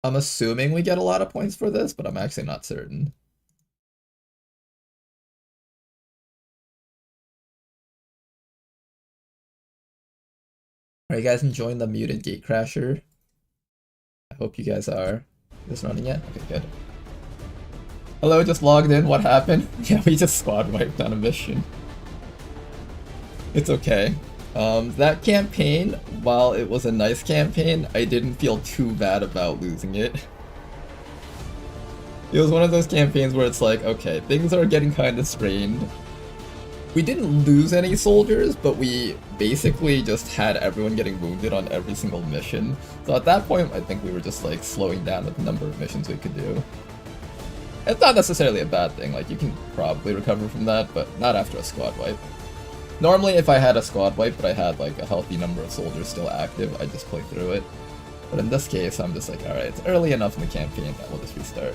[SPEAKER 1] I'm assuming we get a lot of points for this, but I'm actually not certain. Are you guys enjoying the muted gatecrasher? I hope you guys are. Is this running yet? Okay, good. Hello, just logged in. What happened? Yeah, we just squad wiped on a mission. It's okay. That campaign, while it was a nice campaign, I didn't feel too bad about losing it. It was one of those campaigns where it's like, okay, things are getting kind of strained. we didn't lose any soldiers, but we basically just had everyone getting wounded on every single mission. So at that point, I think we were just like slowing down the number of missions we could do. It's not necessarily a bad thing, like you can probably recover from that, but not after a squad wipe. Normally if I had a squad wipe but I had like a healthy number of soldiers still active, I'd just play through it. But in this case, I'm just like, alright, it's early enough in the campaign that we'll just restart.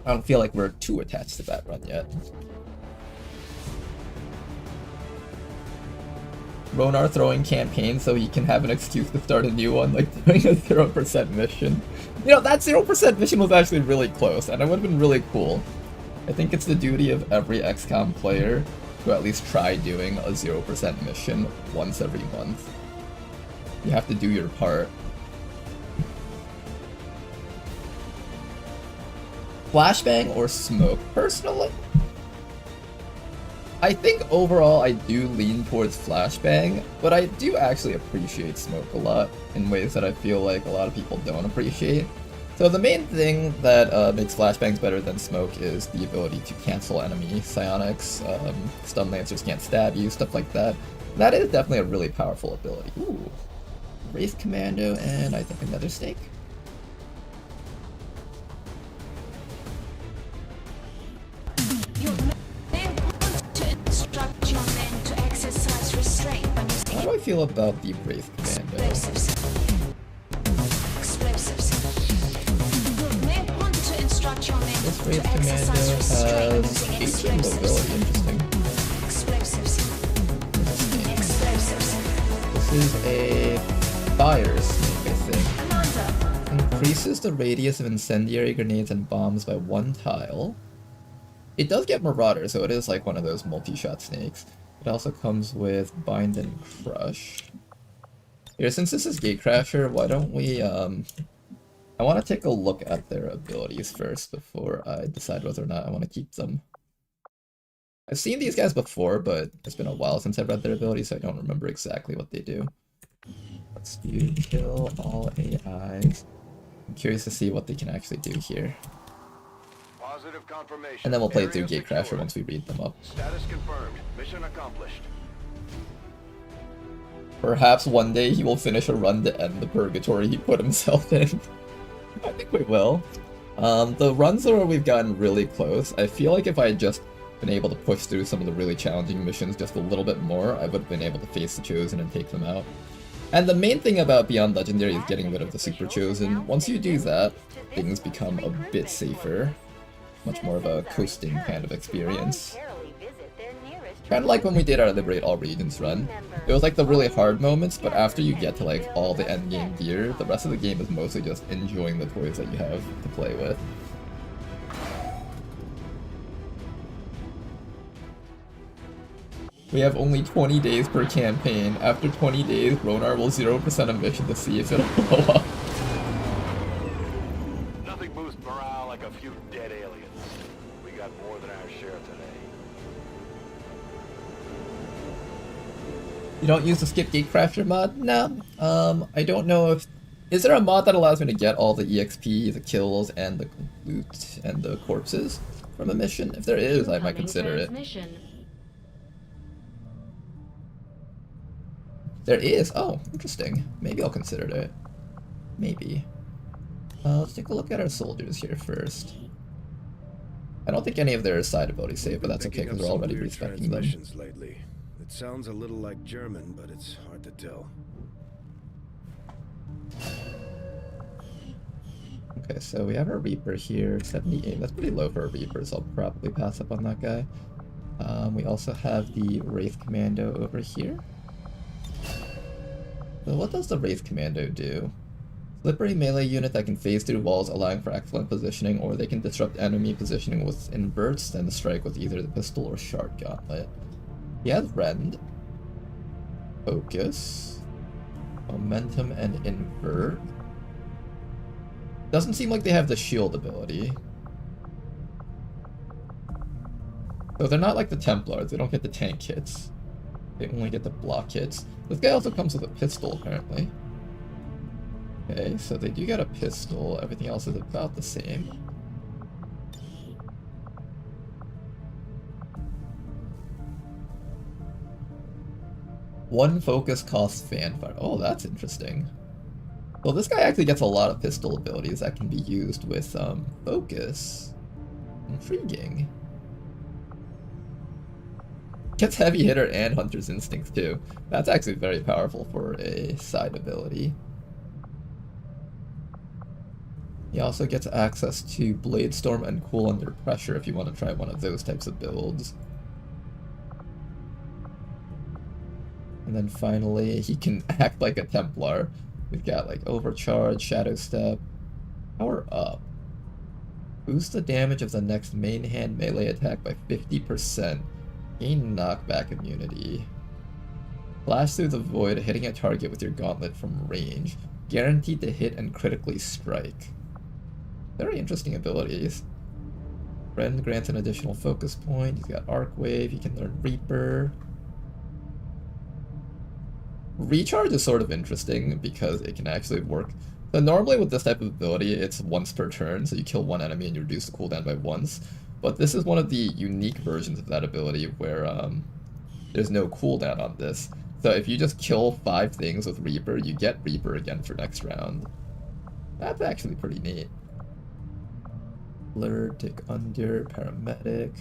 [SPEAKER 1] I don't feel like we're too attached to that run yet. Ronar throwing campaign so he can have an excuse to start a new one, like doing a 0% mission. You know, that 0% mission was actually really close, and it would have been really cool. I think it's the duty of every XCOM player to at least try doing a 0% mission once every month. You have to do your part. Flashbang or smoke? Personally, I think overall I do lean towards flashbang, but I do actually appreciate smoke a lot in ways that I feel like a lot of people don't appreciate. So the main thing that makes flashbangs better than smoke is the ability to cancel enemy psionics, stun lancers can't stab you, stuff like that. That is definitely a really powerful ability. Ooh, Wraith Commando and I think another stake. How do I feel about the Wraith Commando? This Wraith Commando has 18 mobility, interesting. This is a fire snake, I think. Increases the radius of incendiary grenades and bombs by 1 tile. It does get Marauder, so it is like one of those multi-shot snakes. It also comes with Bind and Crush. Here, since this is Gatecrasher, why don't we, I want to take a look at their abilities first before I decide whether or not I want to keep them. I've seen these guys before, but it's been a while since I've read their abilities, so I don't remember exactly what they do. Let's do kill all AIs. I'm curious to see what they can actually do here.
[SPEAKER 5] Positive confirmation.
[SPEAKER 1] And then we'll play through
[SPEAKER 5] Area
[SPEAKER 1] Gatecrasher
[SPEAKER 5] secured.
[SPEAKER 1] once we read them up.
[SPEAKER 5] Status confirmed. Mission accomplished.
[SPEAKER 1] Perhaps one day he will finish a run to end the purgatory he put himself in. I think we will. The runs where we've gotten really close, I feel like if I had just been able to push through some of the really challenging missions just a little bit more, I would have been able to face the Chosen and take them out. And the main thing about Beyond Legendary is getting rid of the Super Chosen. Once you do that, things become a bit safer. Much more of a coasting kind of experience. Kind of like when we did our Liberate All Regions run. It was like the really hard moments, but after you get to like all the endgame gear, the rest of the game is mostly just enjoying the toys that you have to play with. We have only 20 days per campaign. After 20 days, Ronar will 0% a mission to see if it'll blow up.
[SPEAKER 5] Nothing boosts morale like a few dead aliens. We got more than our share today.
[SPEAKER 1] You don't use the Skip Gatecrasher mod? No. I don't know if... Is there a mod that allows me to get all the EXP, the kills, and the loot, and the corpses from a mission? If there is, I might consider it. There is? Oh, interesting. Maybe I'll consider it. Maybe. Let's take a look at our soldiers here first. I don't think any of their side abilities save, but that's okay because we're already respecting them.
[SPEAKER 8] Lately. It sounds a little like German, but it's hard to tell.
[SPEAKER 1] Okay, so we have our Reaper here, 78. That's pretty low for a Reaper, so I'll probably pass up on that guy. We also have the Wraith Commando over here. So what does the Wraith Commando do? Slippery melee unit that can phase through walls, allowing for excellent positioning, or they can disrupt enemy positioning with inverts, then strike with either the pistol or shard gauntlet. He has Rend, Focus, Momentum, and Invert. Doesn't seem like they have the shield ability. So they're not like the Templars, they don't get the tank hits. They only get the block hits. This guy also comes with a pistol, apparently. Okay, so they do get a pistol, everything else is about the same. 1 focus costs fanfire. Oh, that's interesting. Well, this guy actually gets a lot of pistol abilities that can be used with focus. Intriguing. Gets heavy hitter and hunter's instinct too. That's actually very powerful for a side ability. He also gets access to Blade Storm and Cool Under Pressure if you want to try one of those types of builds. And then finally, he can act like a Templar. We've got like Overcharge, Shadow Step, Power Up. Boost the damage of the next main hand melee attack by 50%. Gain knockback immunity. Flash through the void, hitting a target with your gauntlet from range. Guaranteed to hit and critically strike. Very interesting abilities. Friend grants an additional focus point. He's got Arc Wave. He can learn Reaper. Recharge is sort of interesting because it can actually work. So normally with this type of ability, it's once per turn, so you kill one enemy and you reduce the cooldown by once. But this is one of the unique versions of that ability where there's no cooldown on this. So if you just kill 5 things with Reaper, you get Reaper again for next round. That's actually pretty neat. Blur, Take Under, Paramedic.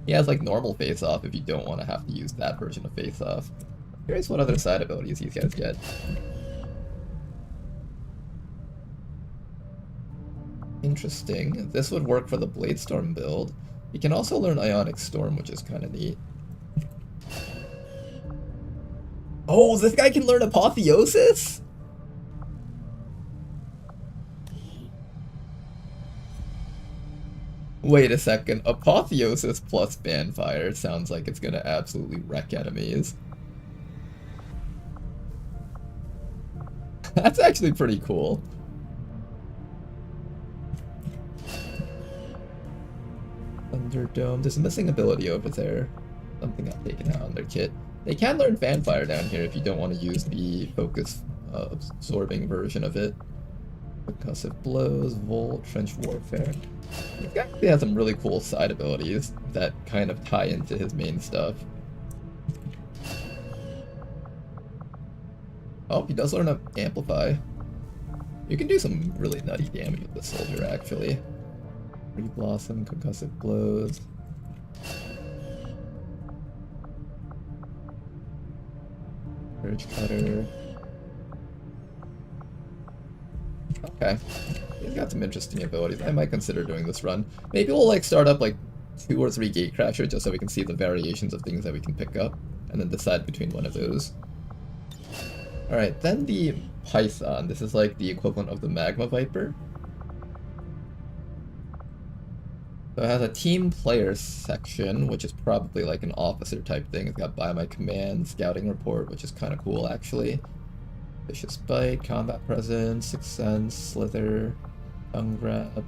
[SPEAKER 1] He has like normal face-off if you don't want to have to use that version of face-off. Curious what other side abilities these guys get. Interesting. This would work for the Blade Storm build. You can also learn Ionic Storm, which is kind of neat. Oh, this guy can learn Apotheosis? Wait a second. Apotheosis plus Banfire sounds like it's gonna absolutely wreck enemies. That's actually pretty cool. Thunderdome. There's a missing ability over there. Something got taken out on their kit. They can learn Fanfire down here if you don't want to use the focus absorbing version of it. Percussive Blows, Volt, Trench Warfare. This guy actually has some really cool side abilities that kind of tie into his main stuff. Oh, he does learn to Amplify. You can do some really nutty damage with this soldier, actually. Blossom, Concussive Blows. Urge Cutter. Okay. He's got some interesting abilities. I might consider doing this run. Maybe we'll like start up like 2 or 3 Gatecrashers just so we can see the variations of things that we can pick up, and then decide between one of those. Alright, then the Python. This is like the equivalent of the Magma Viper. So it has a team player section, which is probably like an officer type thing. It's got By My Command, Scouting Report, which is kind of cool actually. Vicious Bite, Combat Presence, Sixth Sense, Slither, Tongue Grab.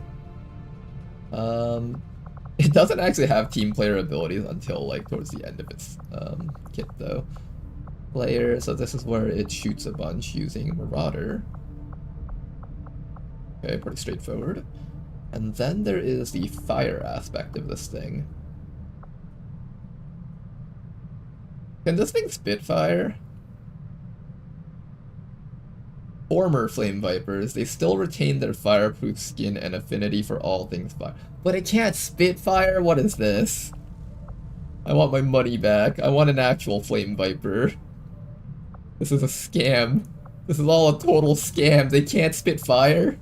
[SPEAKER 1] It doesn't actually have team player abilities until like towards the end of its kit though. Player, so this is where it shoots a bunch using Marauder. Okay, pretty straightforward. And then there is the fire aspect of this thing. Can this thing spit fire? Former Flame Vipers, they still retain their fireproof skin and affinity for all things fire. But it can't spit fire? What is this? I want my money back. I want an actual Flame Viper. This is a scam. This is all a total scam. They can't spit fire?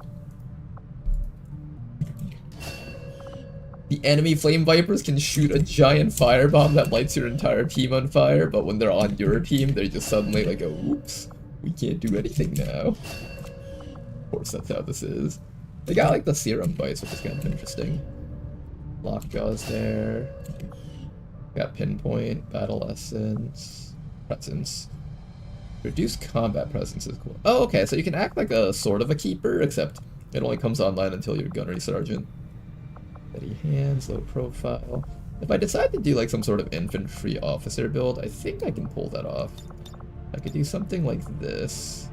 [SPEAKER 1] The enemy Flame Vipers can shoot a giant firebomb that lights your entire team on fire, but when they're on your team, they just suddenly like go, oops, we can't do anything now. Of course, that's how this is. They got like the Serum Bites, which is kind of interesting. Lockjaw's there. Got Pinpoint, Battle Essence, Presence. Reduced combat presence is cool. Oh, okay, so you can act like a sort of a keeper, except it only comes online until you're Gunnery Sergeant. Steady hands, low profile. If I decide to do like some sort of infantry officer build, I think I can pull that off. I could do something like this.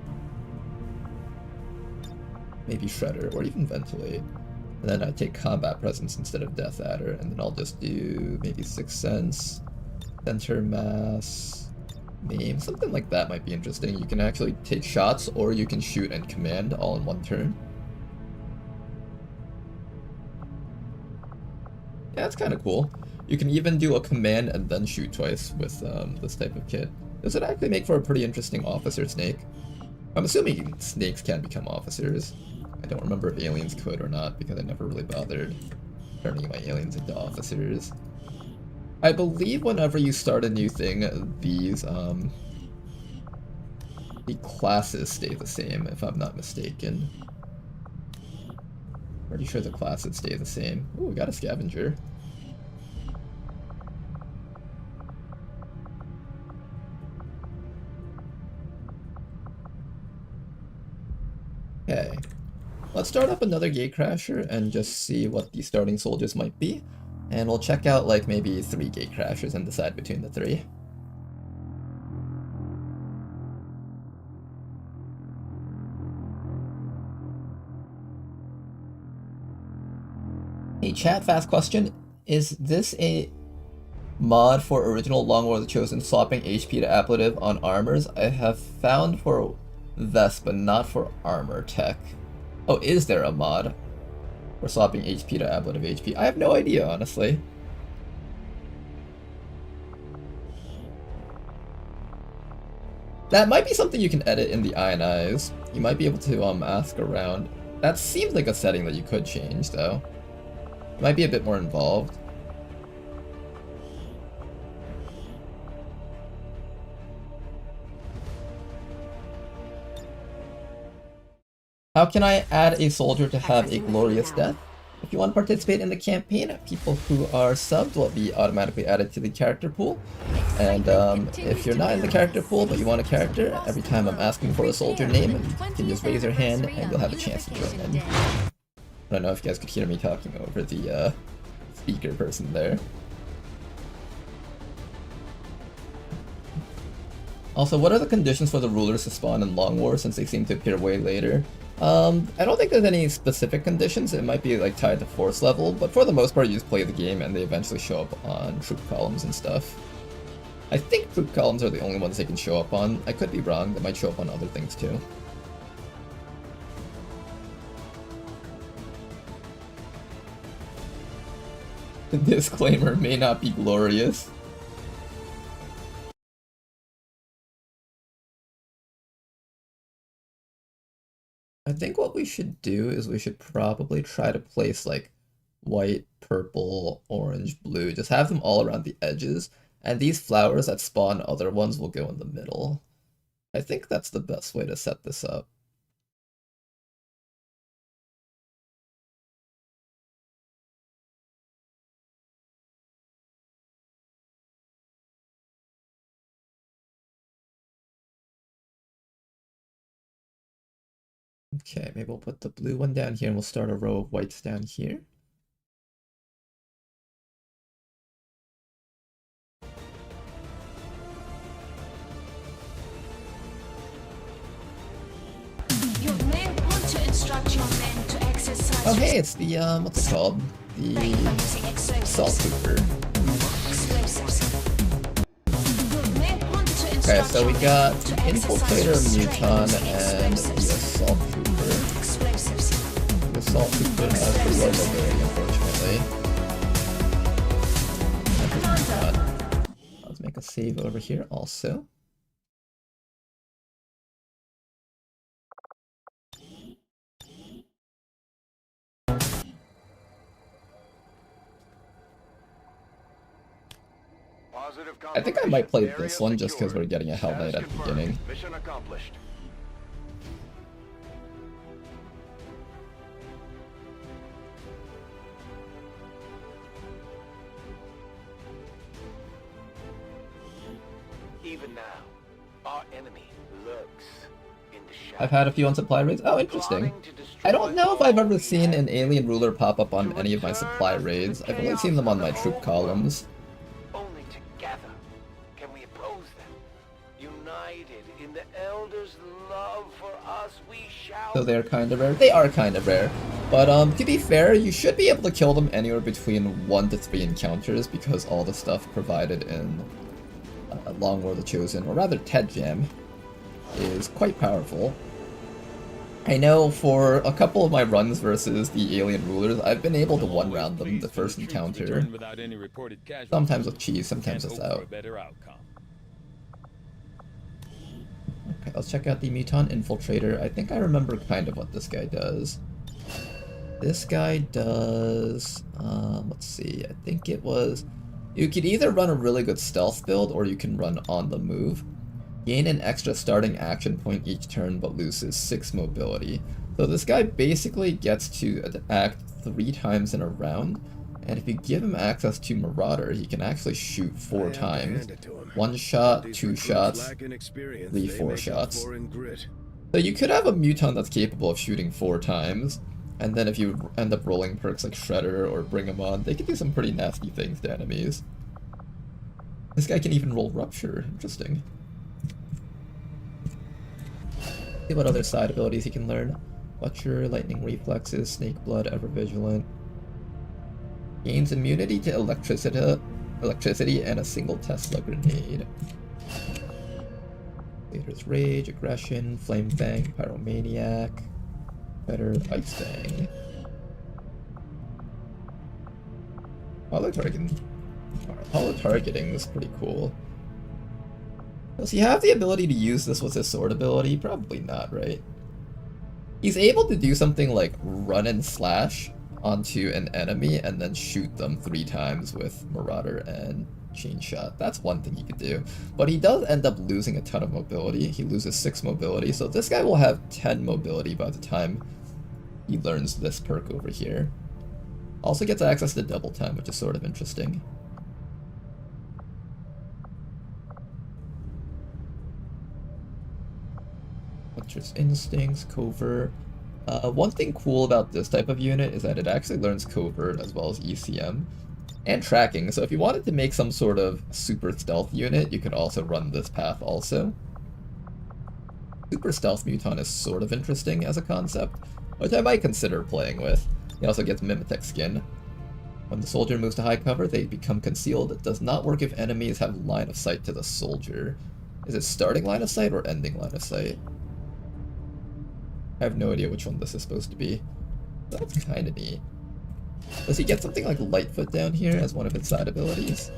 [SPEAKER 1] Maybe Shredder, or even Ventilate. And then I take Combat Presence instead of Death Adder, and then I'll just do maybe Sixth Sense, Center mass name, something like that might be interesting. You can actually take shots, or you can shoot and command all in one turn. Yeah, that's kind of cool. You can even do a command and then shoot twice with this type of kit. This would actually make for a pretty interesting officer snake. I'm assuming snakes can become officers. I don't remember if aliens could or not, because I never really bothered turning my aliens into officers. I believe whenever you start a new thing, these the classes stay the same, if I'm not mistaken. Pretty sure the classes stay the same. Ooh, we got a scavenger. Okay, let's start up another gatecrasher and just see what the starting soldiers might be. And we'll check out like maybe 3 gatecrashers and decide between the 3. Hey chat, fast question. Is this a mod for original Long War of the Chosen swapping HP to ablative on armors? I have found for vest, but not for armor tech. Oh, is there a mod for swapping HP to ablative HP? I have no idea, honestly. That might be something you can edit in the INIs. You might be able to ask around. That seems like a setting that you could change, though. It might be a bit more involved. How can I add a soldier to have a glorious death? If you want to participate in the campaign, people who are subbed will be automatically added to the character pool. And if you're not in the character pool but you want a character, every time I'm asking for a soldier name, you can just raise your hand and you'll have a chance to join in. I don't know if you guys could hear me talking over the speaker person there. Also, what are the conditions for the rulers to spawn in Long War, since they seem to appear way later? I don't think there's any specific conditions. It might be like tied to force level, but for the most part you just play the game and they eventually show up on troop columns and stuff. I think troop columns are the only ones they can show up on. I could be wrong, they might show up on other things too. The disclaimer may not be glorious. I think what we should do is we should probably try to place like white, purple, orange, blue, just have them all around the edges, and these flowers that spawn other ones will go in the middle. I think that's the best way to set this up. Okay, maybe we'll put the blue one down here and we'll start a row of whites down here.
[SPEAKER 2] You may want to instruct your men to exercise.
[SPEAKER 1] Oh hey, it's the what's it called? The Salt Trooper. Okay, so we got the Infiltrator, Muton, and the Assault Trooper. The Assault Trooper has the logo bearing, unfortunately. Let's make a save over here also. I think I might play this one just because we're getting a Hell Knight at the beginning.
[SPEAKER 5] Mission accomplished. Even now, our enemy lurks in the shadows.
[SPEAKER 1] I've had a few on supply raids. Oh, interesting. I don't know if I've ever seen an alien ruler pop up on any of my supply raids. I've only seen them on my troop columns.
[SPEAKER 5] Only together can we oppose them. United in the Elders' love for us, we shall.
[SPEAKER 1] So they're kind of rare. They are kind of rare. But to be fair, you should be able to kill them anywhere between 1 to 3 encounters because all the stuff provided in Long War the Chosen, or rather Ted Jam, is quite powerful. I know for a couple of my runs versus the alien rulers, I've been able to one-round them the first encounter. Sometimes with cheese, sometimes without. Okay, let's check out the Mutant Infiltrator. I think I remember kind of what this guy does. This guy does... let's see, I think it was... You could either run a really good stealth build, or you can run on the move. Gain an extra starting action point each turn, but loses 6 mobility. So this guy basically gets to act 3 times in a round, and if you give him access to Marauder, he can actually shoot 4 times. 1 shot, 2 shots, 3, 4 shots. So you could have a Mutant that's capable of shooting 4 times, and then if you end up rolling perks like Shredder or Bring 'em On, they can do some pretty nasty things to enemies. This guy can even roll Rupture. Interesting. See what other side abilities he can learn. Butcher, Lightning Reflexes, Snake Blood, Ever Vigilant. Gains immunity to electricity and a single Tesla grenade. Leader's Rage, Aggression, Flame Fang, Pyromaniac. Better Ice Fang. Hollow targeting is pretty cool. Does he have the ability to use this with his sword ability? Probably not, right? He's able to do something like run and slash onto an enemy and then shoot them 3 times with Marauder and Chain Shot. That's one thing he could do. But he does end up losing a ton of mobility. He loses 6 mobility, so this guy will have 10 mobility by the time he learns this perk over here. Also gets access to double time, which is sort of interesting. Hunter's Instincts, Covert. One thing cool about this type of unit is that it actually learns Covert as well as ECM and Tracking, so if you wanted to make some sort of super stealth unit, you could also run this path also. Super Stealth Mutant is sort of interesting as a concept, which I might consider playing with. He also gets Mimetic Skin. When the soldier moves to high cover, they become concealed. It does not work if enemies have line of sight to the soldier. Is it starting line of sight or ending line of sight? I have no idea which one this is supposed to be. That's kind of neat. Does he get something like Lightfoot down here as one of its side abilities?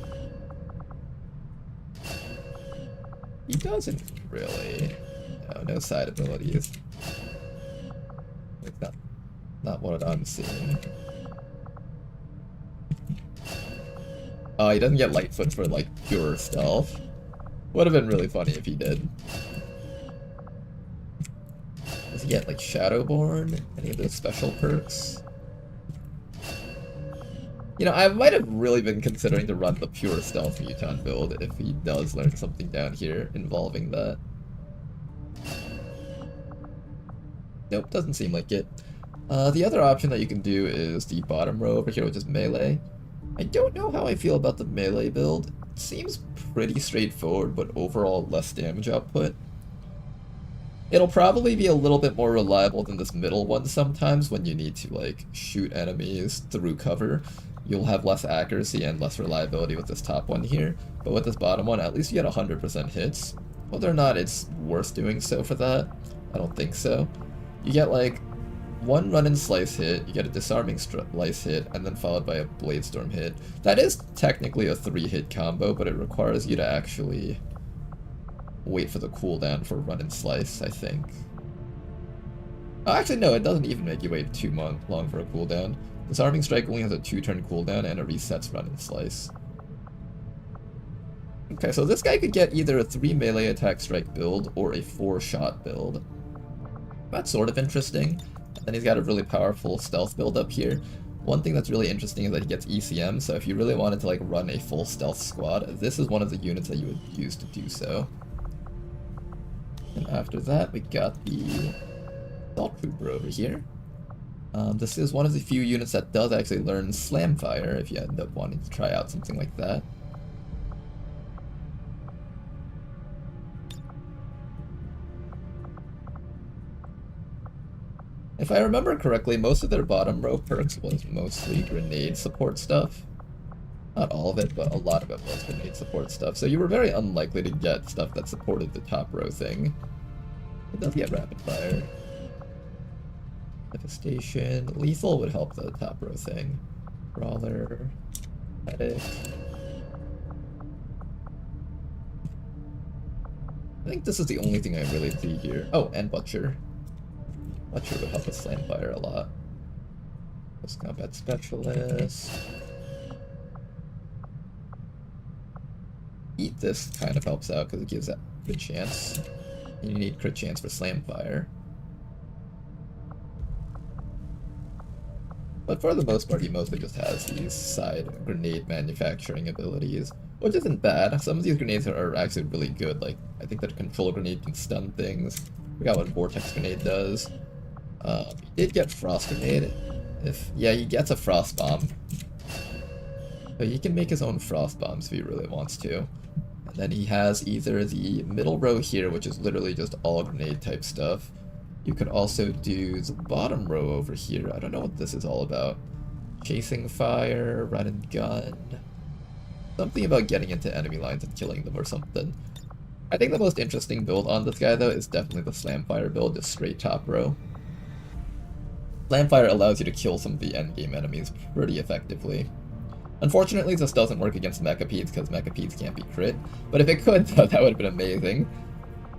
[SPEAKER 1] He doesn't really. No side abilities. It's not what I'm seeing. Oh, he doesn't get Lightfoot for like pure stealth. Would have been really funny if he did. Does he get like Shadowborn? Any of those special perks? You know, I might have really been considering to run the pure stealth Mutant build if he does learn something down here involving that. Nope, doesn't seem like it. The other option that you can do is the bottom row over here, which is melee. I don't know how I feel about the melee build. It seems pretty straightforward, but overall less damage output. It'll probably be a little bit more reliable than this middle one sometimes when you need to like shoot enemies through cover. You'll have less accuracy and less reliability with this top one here, but with this bottom one, at least you get 100% hits. Whether or not it's worth doing so for that, I don't think so. You get like 1 run and slice hit, you get a disarming slice hit, and then followed by a blade storm hit. That is technically a 3-hit combo, but it requires you to actually wait for the cooldown for run and slice, I think. Oh, actually no, it doesn't even make you wait too long for a cooldown. Disarming Strike only has a 2-turn cooldown and it resets run and slice. Okay, so this guy could get either a 3 melee attack strike build or a 4-shot build. That's sort of interesting. And then he's got a really powerful stealth build up here. One thing that's really interesting is that he gets ECM, so if you really wanted to like run a full stealth squad, this is one of the units that you would use to do so. And after that, we got the Assault Trooper over here. This is one of the few units that does actually learn Slam Fire if you end up wanting to try out something like that. If I remember correctly, most of their bottom row perks was mostly grenade support stuff. Not all of it, but a lot of it was grenade support stuff. So you were very unlikely to get stuff that supported the top row thing. It does get rapid fire. Devastation. Lethal would help the top row thing. Brawler. Medic. I think this is the only thing I really see here. Oh, and Butcher. Butcher would help with slam fire a lot. Post combat specialist. Eat this kind of helps out because it gives that good chance. And you need crit chance for slam fire. But for the most part, he mostly just has these side grenade manufacturing abilities, which isn't bad. Some of these grenades are actually really good. Like, I think that a control grenade can stun things. We got what Vortex Grenade does. He did get Frost Grenade. Yeah, he gets a Frost Bomb. So he can make his own Frost Bombs if he really wants to. And then he has either the middle row here, which is literally just all grenade type stuff. You could also do the bottom row over here. I don't know what this is all about. Chasing fire, run and gun. Something about getting into enemy lines and killing them or something. I think the most interesting build on this guy though is definitely the slam fire build, just straight top row. Slam fire allows you to kill some of the endgame enemies pretty effectively. Unfortunately, this doesn't work against Mechapedes because Mechapedes can't be crit, but if it could, though, that would have been amazing.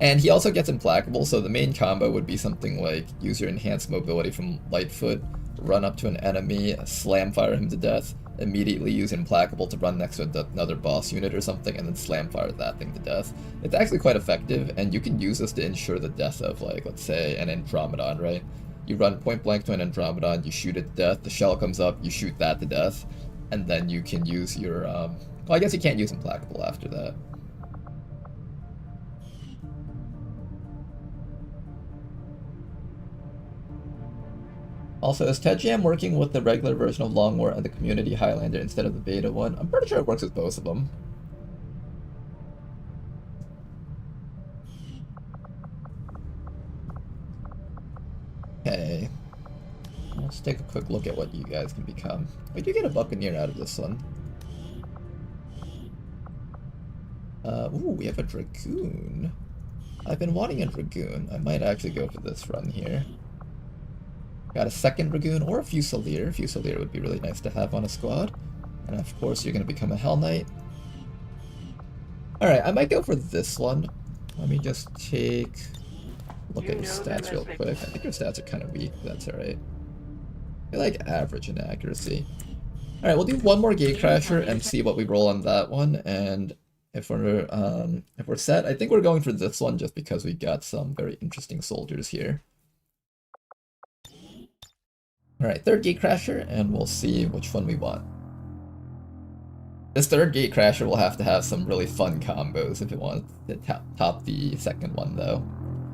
[SPEAKER 1] And he also gets Implacable, so the main combo would be something like use your enhanced mobility from Lightfoot, run up to an enemy, slam fire him to death, immediately use Implacable to run next to another boss unit or something, and then slam fire that thing to death. It's actually quite effective, and you can use this to ensure the death of, like, let's say, an Andromedon, right? You run point blank to an Andromedon, you shoot it to death, the shell comes up, you shoot that to death, and then you can use your, well, I guess you can't use Implacable after that. Also, is TEDjam working with the regular version of Long War and the Community Highlander instead of the beta one? I'm pretty sure it works with both of them. Okay. Let's take a quick look at what you guys can become. We do get a Buccaneer out of this one. Ooh, we have a Dragoon. I've been wanting a Dragoon. I might actually go for this run here. Got a second Dragoon or a Fusilier. Fusilier would be really nice to have on a squad. And of course, you're going to become a Hell Knight. Alright, I might go for this one. Let me just take a look at your stats real quick. I think your stats are kind of weak, but that's alright. You're like average in accuracy. Alright, we'll do one more Gatecrasher and see what we roll on that one. And if we're set, I think we're going for this one just because we got some very interesting soldiers here. Alright, third Gatecrasher, and we'll see which one we want. This third Gatecrasher will have to have some really fun combos if it wants to top the second one, though.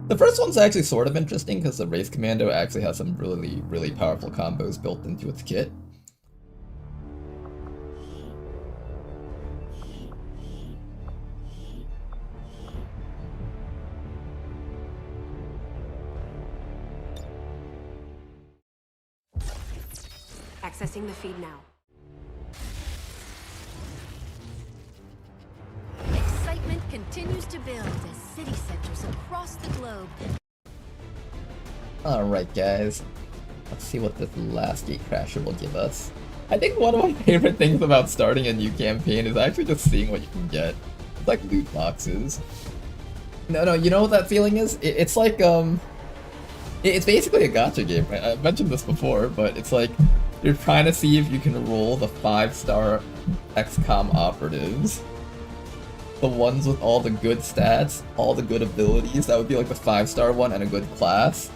[SPEAKER 1] The first one's actually sort of interesting because the Wraith Commando actually has some really, really powerful combos built into its kit.
[SPEAKER 6] Accessing the feed now. Excitement continues to build as city centers across the globe.
[SPEAKER 1] Alright guys, let's see what this last Gatecrasher will give us. I think one of my favorite things about starting a new campaign is actually just seeing what you can get. It's like loot boxes. No, you know what that feeling is? It's like, it's basically a gacha game, right? I've mentioned this before, but it's like, you're trying to see if you can roll the 5-star XCOM operatives. The ones with all the good stats, all the good abilities, that would be like the 5-star one and a good class.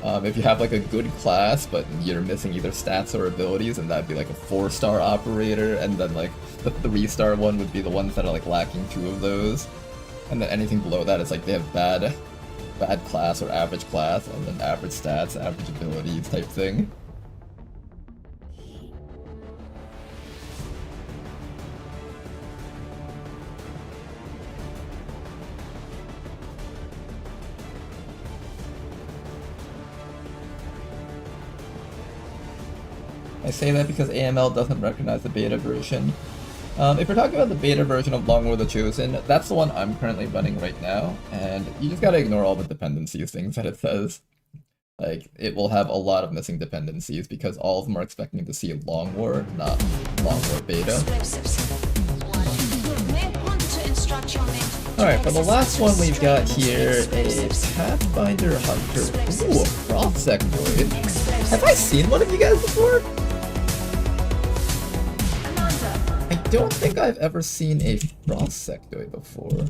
[SPEAKER 1] If you have like a good class, but you're missing either stats or abilities, and that'd be like a 4-star operator, and then like the 3-star one would be the ones that are like lacking 2 of those. And then anything below that is like they have bad class or average class, and then average stats, average abilities type thing. I say that because AML doesn't recognize the beta version. If we're talking about the beta version of Long War the Chosen, that's the one I'm currently running right now, and you just gotta ignore all the dependencies things that it says. Like, it will have a lot of missing dependencies because all of them are expecting to see Long War, not Long War beta.
[SPEAKER 2] Explosives. You may want to instruct your men to
[SPEAKER 1] Alright, for the last one we've got
[SPEAKER 2] execute
[SPEAKER 1] here a
[SPEAKER 2] explosives.
[SPEAKER 1] Pathfinder Hunter. Ooh, a Frost Sectoid. Have I seen one of you guys before? I don't think I've ever seen a Frost Sectoid before.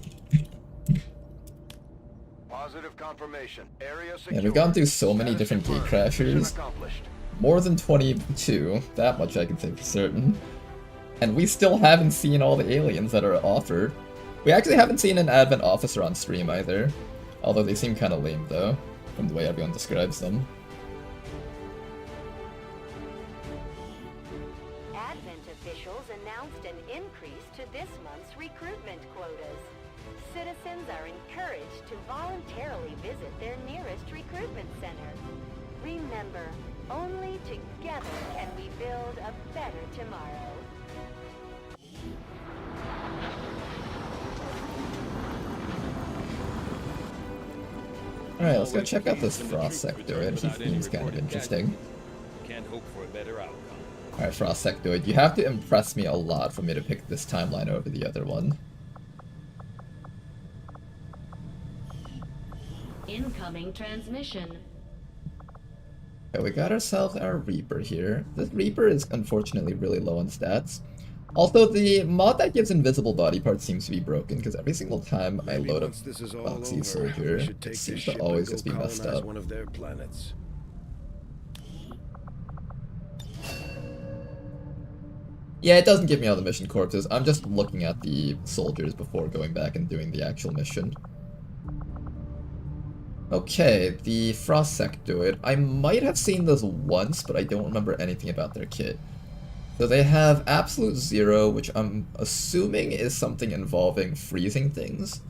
[SPEAKER 5] Positive confirmation. Area
[SPEAKER 1] Yeah,
[SPEAKER 5] secure.
[SPEAKER 1] we've gone through so many
[SPEAKER 5] Status
[SPEAKER 1] different gate
[SPEAKER 5] confirmed. Mission
[SPEAKER 1] crashers.
[SPEAKER 5] accomplished.
[SPEAKER 1] More than 22, that much I can say for certain. And we still haven't seen all the aliens that are offered. We actually haven't seen an Advent officer on stream either. Although they seem kinda lame though, from the way everyone describes them.
[SPEAKER 4] Advent officials announced an increase to this month's recruitment quotas. Citizens are encouraged to voluntarily visit their nearest recruitment center. Remember, only together can we build a better tomorrow.
[SPEAKER 1] Alright, let's go check out this Frost Sectoid. He seems kind of interesting.
[SPEAKER 9] Can't hope for a better outcome.
[SPEAKER 1] Alright, Frost Sectoid, you have to impress me a lot for me to pick this timeline over the other one.
[SPEAKER 6] Incoming transmission.
[SPEAKER 1] Okay, we got ourselves our Reaper here. This Reaper is unfortunately really low on stats. Also, the mod that gives invisible body parts seems to be broken, because every single time I
[SPEAKER 8] Maybe
[SPEAKER 1] load up
[SPEAKER 8] once this is all
[SPEAKER 1] Boxy
[SPEAKER 8] over,
[SPEAKER 1] Soldier,
[SPEAKER 8] we should
[SPEAKER 1] it
[SPEAKER 8] take this
[SPEAKER 1] seems
[SPEAKER 8] ship
[SPEAKER 1] to
[SPEAKER 8] and
[SPEAKER 1] always
[SPEAKER 8] go
[SPEAKER 1] just be messed
[SPEAKER 8] colonize
[SPEAKER 1] up.
[SPEAKER 8] one of their planets.
[SPEAKER 1] Yeah, it doesn't give me all the mission corpses. I'm just looking at the soldiers before going back and doing the actual mission. Okay, the Frost Sectoid. I might have seen this once, but I don't remember anything about their kit. So they have Absolute Zero, which I'm assuming is something involving freezing things.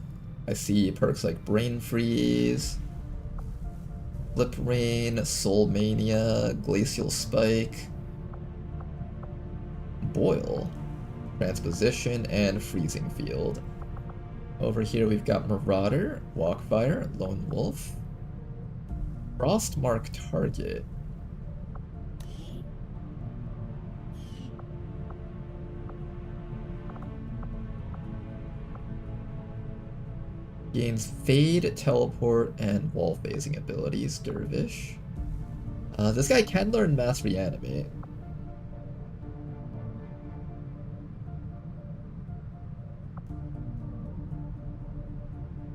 [SPEAKER 1] I see perks like Brain Freeze, Lip Rain, Soul Mania, Glacial Spike, Boil, Transposition, and Freezing Field. Over here we've got Marauder, Walkfire, Lone Wolf, Frostmark Target. Gains Fade, Teleport, and Wall Phasing abilities, Dervish. This guy can learn Mass Reanimate.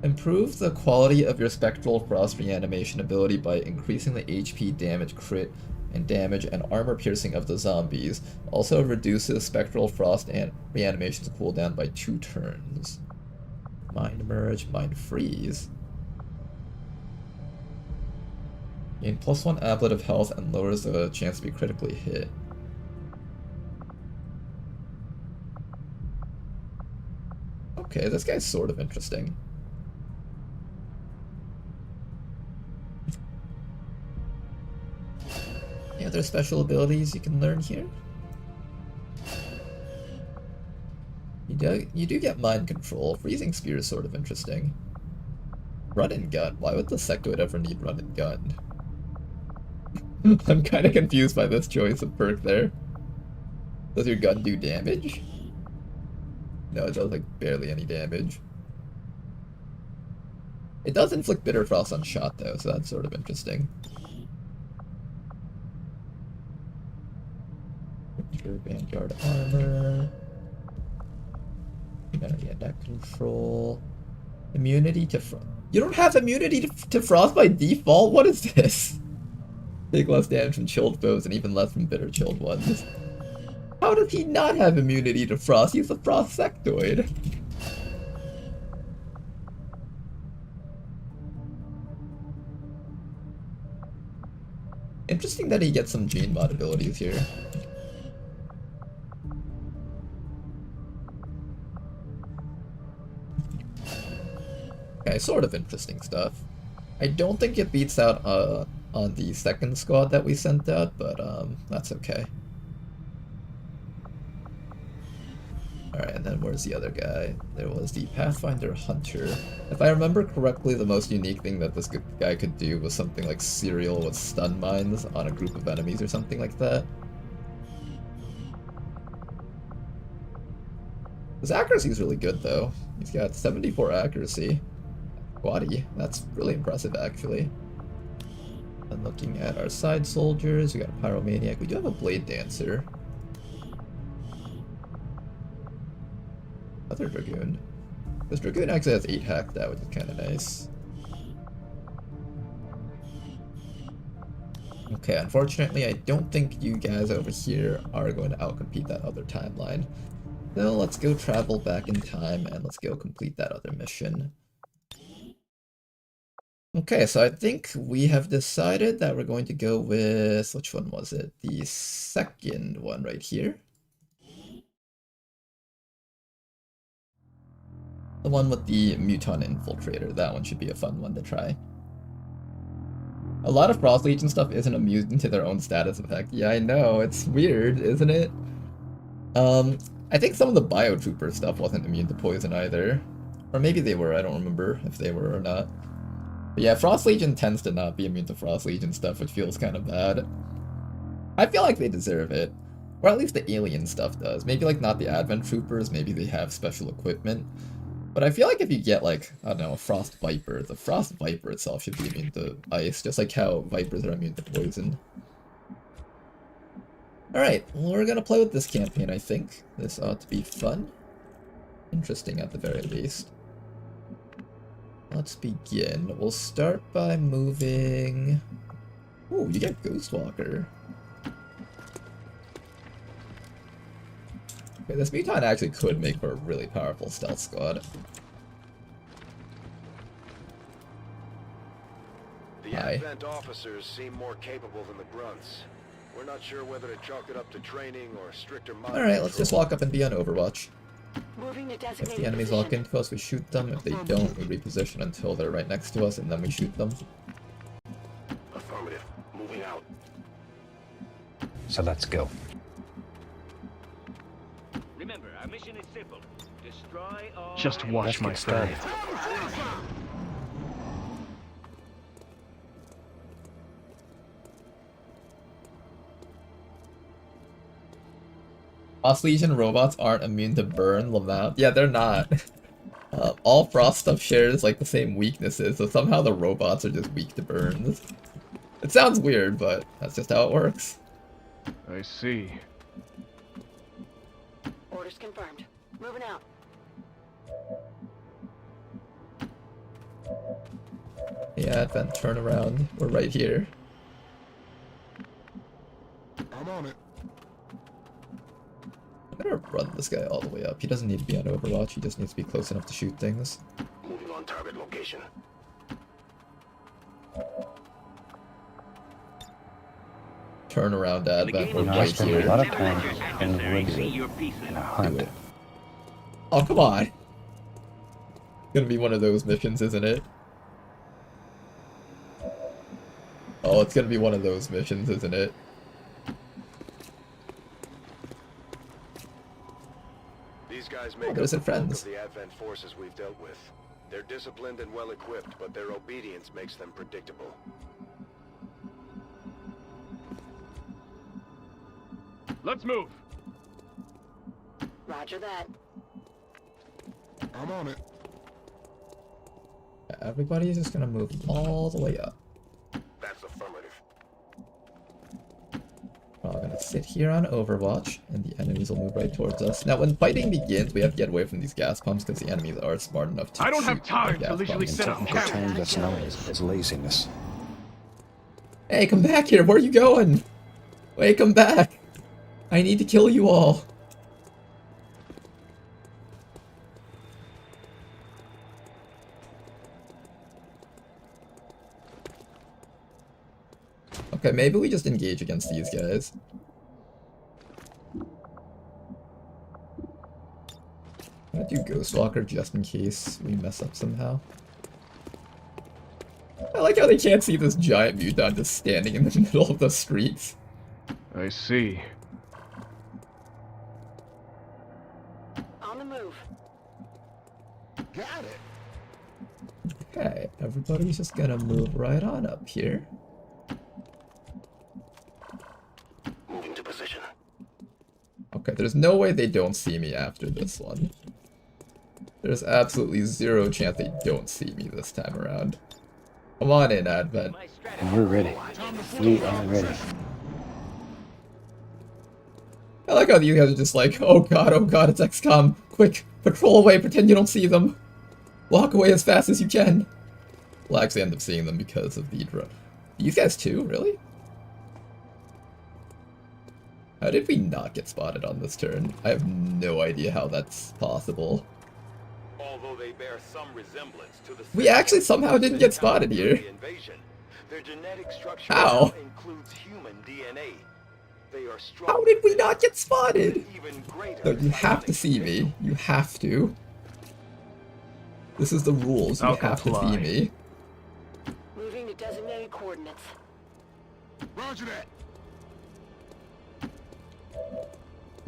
[SPEAKER 1] Improve the quality of your Spectral Frost Reanimation ability by increasing the HP, damage, crit, and damage and armor piercing of the zombies. Also reduces Spectral Frost and Reanimation's cooldown by 2 turns. Mind Merge, Mind Freeze. Gain +1 Applet of health and lowers the chance to be critically hit. Okay, this guy's sort of interesting. Any other special abilities you can learn here? You do get Mind Control. Freezing Spear is sort of interesting. Run and Gun. Why would the Sectoid ever need Run and Gun? I'm kind of confused by this choice of perk there. Does your gun do damage? No, it does like barely any damage. It does inflict Bitter Frost on shot though, so that's sort of interesting. Vanguard armor. Marionette control. Immunity to frost. You don't have immunity to frost by default? What is this? Take less damage from chilled foes and even less from bitter chilled ones. How does he not have immunity to frost? He's a frost sectoid. Interesting that he gets some gene mod abilities here. Okay, sort of interesting stuff. I don't think it beats out on the second squad that we sent out, but that's okay. Alright, and then where's the other guy? There was the Pathfinder Hunter. If I remember correctly, the most unique thing that this guy could do was something like serial with stun mines on a group of enemies or something like that. His accuracy is really good though. He's got 74 accuracy. Quaddy. That's really impressive actually. And looking at our side soldiers, we got a Pyromaniac. We do have a Blade Dancer. Other Dragoon. This Dragoon actually has 8 hack that, which is kind of nice. Okay, unfortunately, I don't think you guys over here are going to outcompete that other timeline. So let's go travel back in time and let's go complete that other mission. Okay, so I think we have decided that we're going to go with, which one was it? The second one right here. The one with the Muton Infiltrator. That one should be a fun one to try. A lot of Frost Legion stuff isn't immune to their own status effect. Yeah, I know, it's weird, isn't it? I think some of the Biotrooper stuff wasn't immune to poison either. Or maybe they were, I don't remember if they were or not. But yeah, Frost Legion tends to not be immune to Frost Legion stuff, which feels kind of bad. I feel like they deserve it. Or at least the alien stuff does. Maybe like not the Advent Troopers, maybe they have special equipment. But I feel like if you get like, I don't know, a Frost Viper, the Frost Viper itself should be immune to ice, just like how Vipers are immune to poison. Alright, well, we're gonna play with this campaign, I think. This ought to be fun. Interesting at the very least. Let's begin. We'll start by moving... Ooh, you get Ghostwalker. Okay, this Muton actually could make for a really powerful stealth squad.
[SPEAKER 5] The Advent officers seem more capable than the grunts. We're not sure whether to chalk it up to training or stricter mind.
[SPEAKER 1] Alright, let's just walk up and be on Overwatch.
[SPEAKER 2] Moving to
[SPEAKER 1] If
[SPEAKER 2] designated
[SPEAKER 1] the enemies
[SPEAKER 2] position.
[SPEAKER 1] walk into us, we shoot them. If they don't, we reposition until they're right next to us, and then we shoot them.
[SPEAKER 5] Affirmative. Moving out.
[SPEAKER 10] So let's go.
[SPEAKER 9] Remember, our mission is simple. Destroy all...
[SPEAKER 10] Just watch my step.
[SPEAKER 1] Frost Legion robots aren't immune to burn, Lamount. Yeah, they're not. All Frost stuff shares like the same weaknesses, so somehow the robots are just weak to burns. It sounds weird, but that's just how it works.
[SPEAKER 10] I see.
[SPEAKER 2] Orders confirmed. Moving out.
[SPEAKER 1] Yeah, Advent turnaround. We're right here.
[SPEAKER 8] I'm on it.
[SPEAKER 1] I'm gonna run this guy all the way up. He doesn't need to be on Overwatch, he just needs to be close enough to shoot things.
[SPEAKER 5] Moving on target location.
[SPEAKER 1] Turn around, Advent. We're
[SPEAKER 10] You know, I
[SPEAKER 1] right
[SPEAKER 10] spend
[SPEAKER 1] here.
[SPEAKER 10] a lot of time in the woods in a
[SPEAKER 1] Do
[SPEAKER 10] hunt.
[SPEAKER 1] it. Oh, come on! Gonna be one of those missions, isn't it? Oh, it's gonna be one of those missions, isn't it?
[SPEAKER 5] These guys make
[SPEAKER 1] there's
[SPEAKER 5] up
[SPEAKER 1] their
[SPEAKER 5] the bulk
[SPEAKER 1] friends.
[SPEAKER 5] of the Advent forces we've dealt with. They're disciplined and well equipped, but their obedience makes them predictable.
[SPEAKER 10] Let's move.
[SPEAKER 2] Roger that.
[SPEAKER 8] I'm on it.
[SPEAKER 1] Everybody's just gonna move all the way up.
[SPEAKER 5] That's affirmative.
[SPEAKER 1] We're gonna sit here on Overwatch, and the enemies will move right towards us. Now, when fighting begins, we have to get away from these gas pumps because the enemies are smart enough to
[SPEAKER 10] I don't
[SPEAKER 1] shoot
[SPEAKER 10] have time
[SPEAKER 1] the gas
[SPEAKER 10] to leisurely
[SPEAKER 1] pumps.
[SPEAKER 10] sit up.
[SPEAKER 11] Technical term that's known as laziness.
[SPEAKER 1] Hey, come back here! Where are you going? Wait, come back! I need to kill you all! Okay, maybe we just engage against these guys. I'm gonna do Ghostwalker just in case we mess up somehow. I like how they can't see this giant mutant just standing in the middle of the streets.
[SPEAKER 10] I see.
[SPEAKER 2] On On the move.
[SPEAKER 8] Got it.
[SPEAKER 1] Okay, everybody's just gonna move right on up here.
[SPEAKER 5] Moving to position.
[SPEAKER 1] Okay, there's no way they don't see me after this one. There's absolutely zero chance they don't see me this time around. Come on in, Advent.
[SPEAKER 11] And we're ready. We are ready.
[SPEAKER 1] I like how you guys are just like, oh god, it's XCOM. Quick, patrol away, pretend you don't see them. Walk away as fast as you can. We'll actually end up seeing them because of the drone. You guys too, really? How did we not get spotted on this turn? I have no idea how that's possible.
[SPEAKER 5] Although they bear some resemblance to the
[SPEAKER 1] We actually somehow didn't get spotted here.
[SPEAKER 5] invasion, their genetic structure
[SPEAKER 1] How?
[SPEAKER 5] now includes human DNA. They are strong.
[SPEAKER 1] How did we not get spotted?
[SPEAKER 5] Even greater.
[SPEAKER 1] No, you have to see me. You have to. This is the rules. You
[SPEAKER 10] I'll
[SPEAKER 1] have to see
[SPEAKER 10] comply.
[SPEAKER 1] me.
[SPEAKER 2] Moving to designated coordinates.
[SPEAKER 8] Roger that.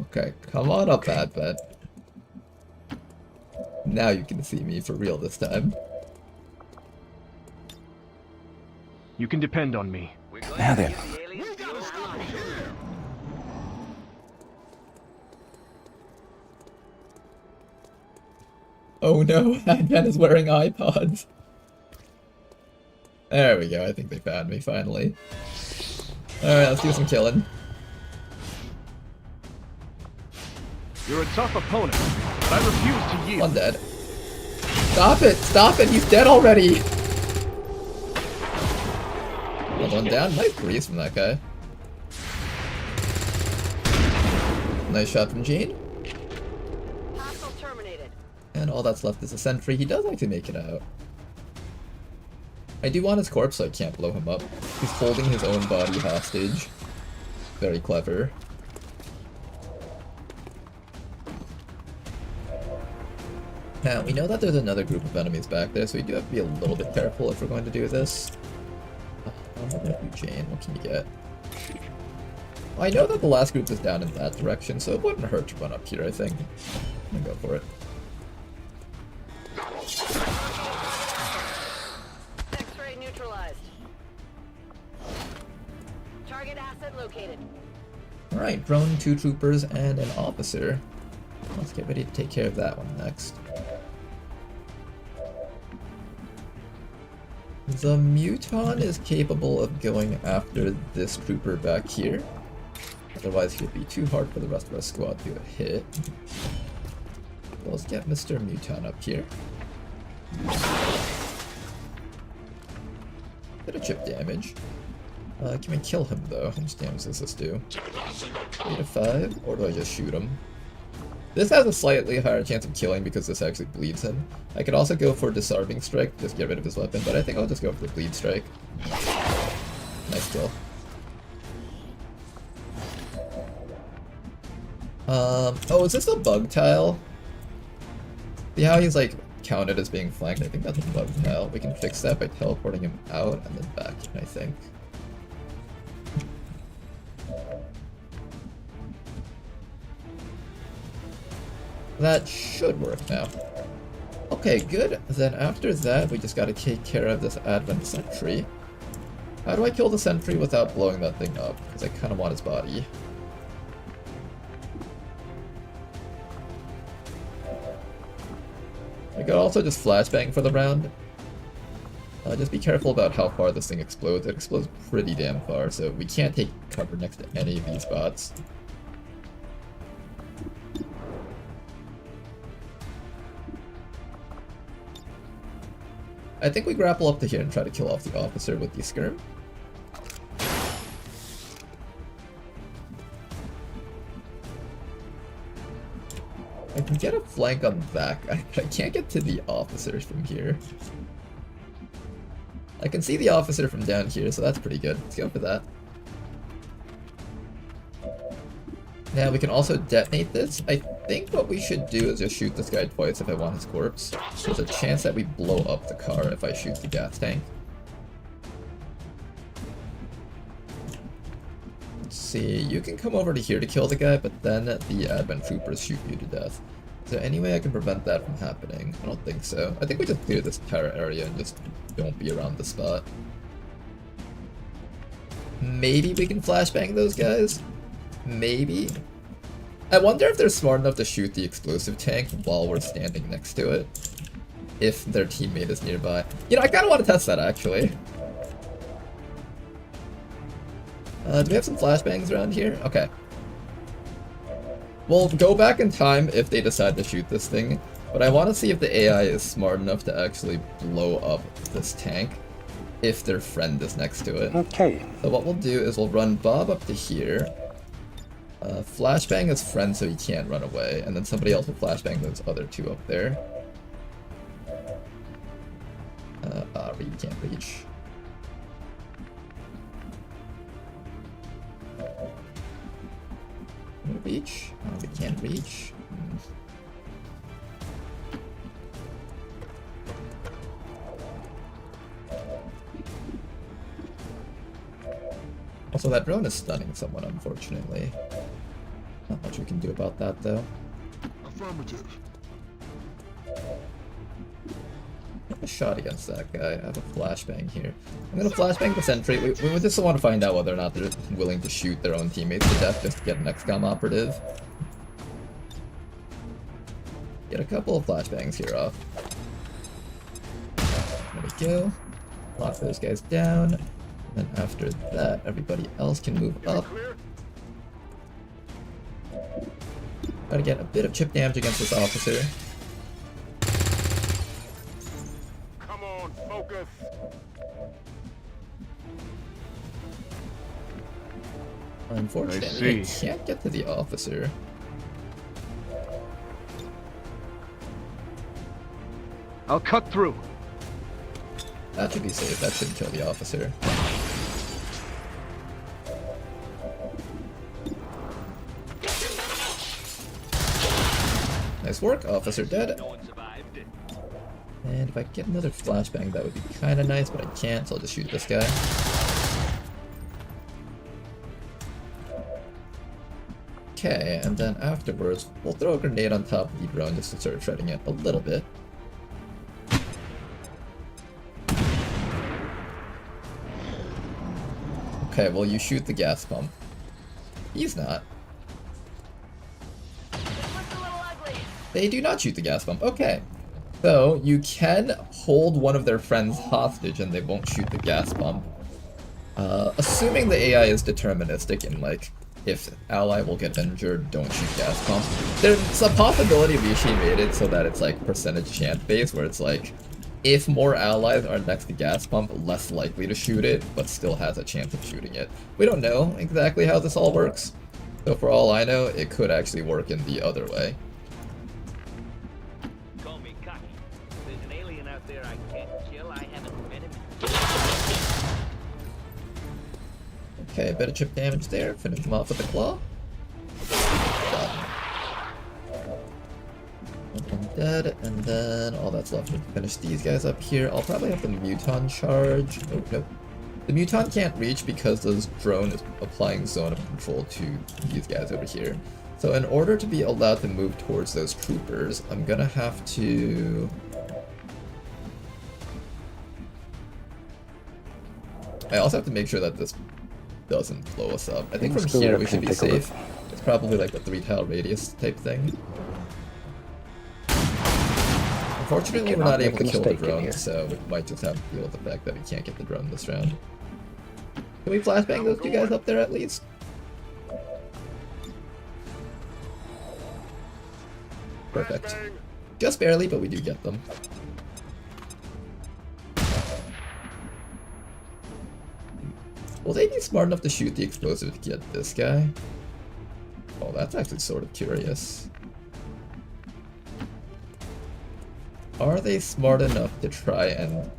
[SPEAKER 1] Okay, come on up, Advent. Now you can see me for real this time.
[SPEAKER 10] You can depend on me.
[SPEAKER 11] Now then.
[SPEAKER 1] Oh no, Advent is wearing iPods. There we go, I think they found me finally. Alright, let's do some killing.
[SPEAKER 10] You're a tough opponent, but I refuse to yield.
[SPEAKER 1] One dead. Stop it, he's dead already! Another one down, nice breeze from that guy. Nice shot from Gene.
[SPEAKER 2] Hostile terminated.
[SPEAKER 1] And all that's left is a sentry. He does like to make it out. I do want his corpse so I can't blow him up. He's holding his own body hostage. Very clever. Now, we know that there's another group of enemies back there, so we do have to be a little bit careful if we're going to do this. I'm gonna do Jane. What can you get? I know that the last group is down in that direction, so it wouldn't hurt to run up here, I think. I'm gonna go for it.
[SPEAKER 2] X-ray neutralized. Target asset located.
[SPEAKER 1] Alright, drone, 2 troopers, and an officer. Let's get ready to take care of that one next. The Muton is capable of going after this trooper back here. Otherwise, it would be too hard for the rest of our squad to hit. So let's get Mr. Muton up here. Bit of chip damage. Can we kill him though? How much damage does this do? 3 to 5, or do I just shoot him? This has a slightly higher chance of killing because this actually bleeds him. I could also go for Disarming Strike, just get rid of his weapon, but I think I'll just go for the Bleed Strike. Nice kill. Oh, is this a bug tile? See how he's like counted as being flanked? I think that's a bug tile. We can fix that by teleporting him out and then back in, I think. That should work now. Okay, good. Then after that, we just gotta take care of this Advent sentry. How do I kill the sentry without blowing that thing up? Because I kind of want his body. I could also just flashbang for the round. Just be careful about how far this thing explodes. It explodes pretty damn far, so we can't take cover next to any of these spots. I think we grapple up to here and try to kill off the officer with the skirm. I can get a flank on that guy, but I can't get to the officers from here. I can see the officer from down here, so that's pretty good. Let's go for that. Now we can also detonate this. I think what we should do is just shoot this guy twice if I want his corpse. There's a chance that we blow up the car if I shoot the gas tank. Let's see, you can come over to here to kill the guy, but then the Advent troopers shoot you to death. Is there any way I can prevent that from happening? I don't think so. I think we just clear this entire area and just don't be around the spot. Maybe we can flashbang those guys? Maybe? I wonder if they're smart enough to shoot the explosive tank while we're standing next to it. If their teammate is nearby. You know, I kinda want to test that actually. Do we have some flashbangs around here? Okay. We'll go back in time if they decide to shoot this thing, but I want to see if the AI is smart enough to actually blow up this tank if their friend is next to it.
[SPEAKER 11] Okay.
[SPEAKER 1] So what we'll do is we'll run Bob up to here, flashbang his friend so he can't run away, and then somebody else will flashbang those other two up there. We can't reach. Can we reach? Oh, we can't reach. Also, that drone is stunning someone, unfortunately. Not much we can do about that, though.
[SPEAKER 8] Affirmative.
[SPEAKER 1] I have a shot against that guy. I have a flashbang here. I'm gonna flashbang the sentry. We just want to find out whether or not they're willing to shoot their own teammates to death just to get an XCOM operative. Get a couple of flashbangs here off. There we go. Lock those guys down. And then after that, everybody else can move up. Gotta get a bit of chip damage against this officer.
[SPEAKER 8] Come on, focus.
[SPEAKER 1] Unfortunately, I can't get to the officer.
[SPEAKER 10] I'll cut through.
[SPEAKER 1] That should be safe. That shouldn't kill the officer. Nice work, officer dead. And if I could get another flashbang, that would be kind of nice, but I can't, so I'll just shoot this guy. Okay, and then afterwards, we'll throw a grenade on top of the drone just to start shredding it a little bit. Okay, well, you shoot the gas pump. He's not. They do not shoot the gas pump. Okay. So, you can hold one of their friends hostage and they won't shoot the gas pump. Assuming the AI is deterministic and, like, if ally will get injured, don't shoot gas pump. There's a possibility Rishi made it so that it's, like, percentage chance based, where it's like, if more allies are next to gas pump, less likely to shoot it, but still has a chance of shooting it. We don't know exactly how this all works. So for all I know, it could actually work in the other way.
[SPEAKER 9] Call me cocky. There's an alien out there I can't kill. I haven't met him.
[SPEAKER 1] Okay, a bit of chip damage there. Finish him off with the claw. One dead, and then all that's left to finish these guys up here. I'll probably have the Muton charge. Oh, nope. The Muton can't reach because this drone is applying zone of control to these guys over here. So in order to be allowed to move towards those troopers, I'm gonna have to... I also have to make sure that this doesn't blow us up. I think from here we should be safe. It's probably like a 3-tile radius type thing. Unfortunately, we're not able to kill the drone, so we might just have to deal with the fact that we can't get the drone this round. Can we flashbang those two guys up there at least? Perfect. Just barely, but we do get them. Will they be smart enough to shoot the explosive to get this guy? Oh, that's actually sort of curious. Are they smart enough to try and...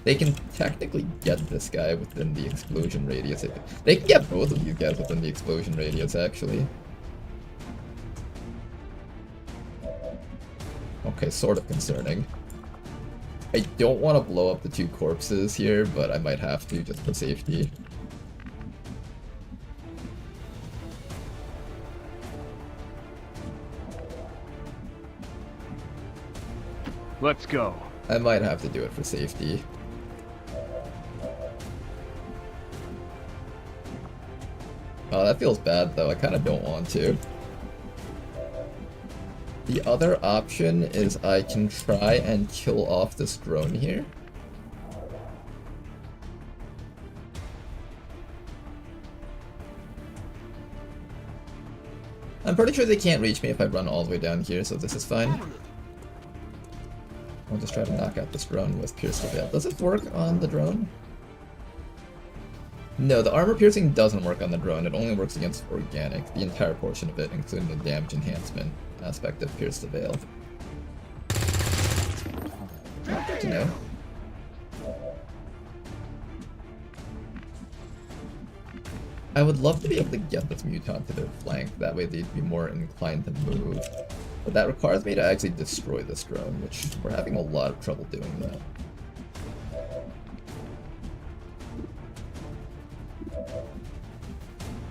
[SPEAKER 1] They can technically get this guy within the explosion radius. They can get both of these guys within the explosion radius, actually. Okay, sort of concerning. I don't want to blow up the two corpses here, but I might have to just for safety.
[SPEAKER 10] Let's go.
[SPEAKER 1] I might have to do it for safety. Oh, that feels bad though. I kind of don't want to. The other option is I can try and kill off this drone here. I'm pretty sure they can't reach me if I run all the way down here, so this is fine. I'll just try to knock out this drone with Pierce the Veil. Does it work on the drone? No, the armor piercing doesn't work on the drone. It only works against organic, the entire portion of it, including the damage enhancement aspect of Pierce the Veil. Good to know. I would love to be able to get this mutant to their flank, that way they'd be more inclined to move. But that requires me to actually destroy this drone, which we're having a lot of trouble doing that.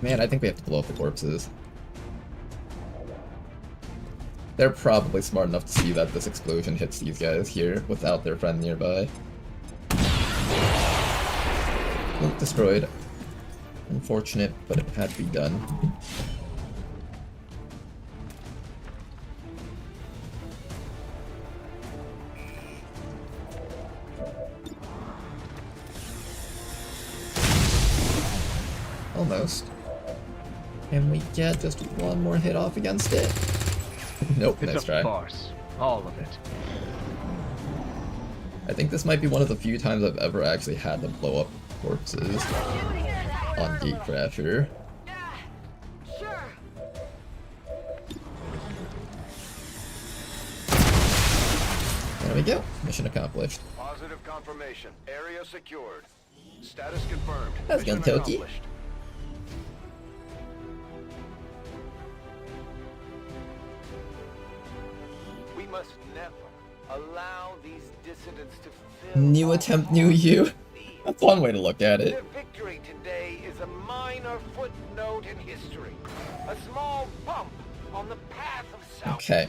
[SPEAKER 1] Man, I think we have to blow up the corpses. They're probably smart enough to see that this explosion hits these guys here without their friend nearby. Loot destroyed. Unfortunate, but it had to be done. Almost. Can we get just one more hit off against it? Nope,
[SPEAKER 10] It's
[SPEAKER 1] nice
[SPEAKER 10] a
[SPEAKER 1] try.
[SPEAKER 10] farce. All of it.
[SPEAKER 1] I think this might be one of the few times I've ever actually had to blow up corpses on Gatecrasher. There we go. Mission accomplished.
[SPEAKER 5] Positive confirmation. Area secured. Status confirmed.
[SPEAKER 1] That's
[SPEAKER 5] Mission
[SPEAKER 1] Guntoki.
[SPEAKER 5] accomplished. We must never allow these dissidents to fill
[SPEAKER 1] New
[SPEAKER 5] our
[SPEAKER 1] attempt, new you.
[SPEAKER 5] hearts.
[SPEAKER 1] That's one way to look at
[SPEAKER 5] Their
[SPEAKER 1] it.
[SPEAKER 5] victory today is a minor footnote in history. A small bump on the path of south.
[SPEAKER 1] Okay.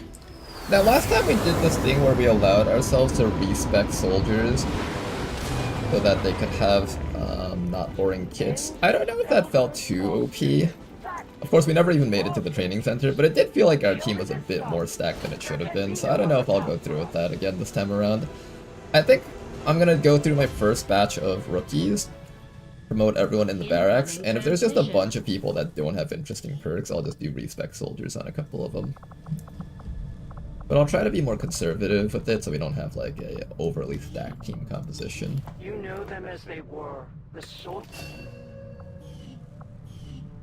[SPEAKER 1] Now, last time we did this thing where we allowed ourselves to respec soldiers so that they could have not boring kits. I don't know if that felt too OP. Of course, we never even made it to the training center, but it did feel like our team was a bit more stacked than it should have been, so I don't know if I'll go through with that again this time around. I think I'm gonna go through my first batch of rookies, promote everyone in the barracks, and if there's just a bunch of people that don't have interesting perks, I'll just do respec soldiers on a couple of them. But I'll try to be more conservative with it so we don't have like a overly stacked team composition.
[SPEAKER 12] You know them as they were. The sort.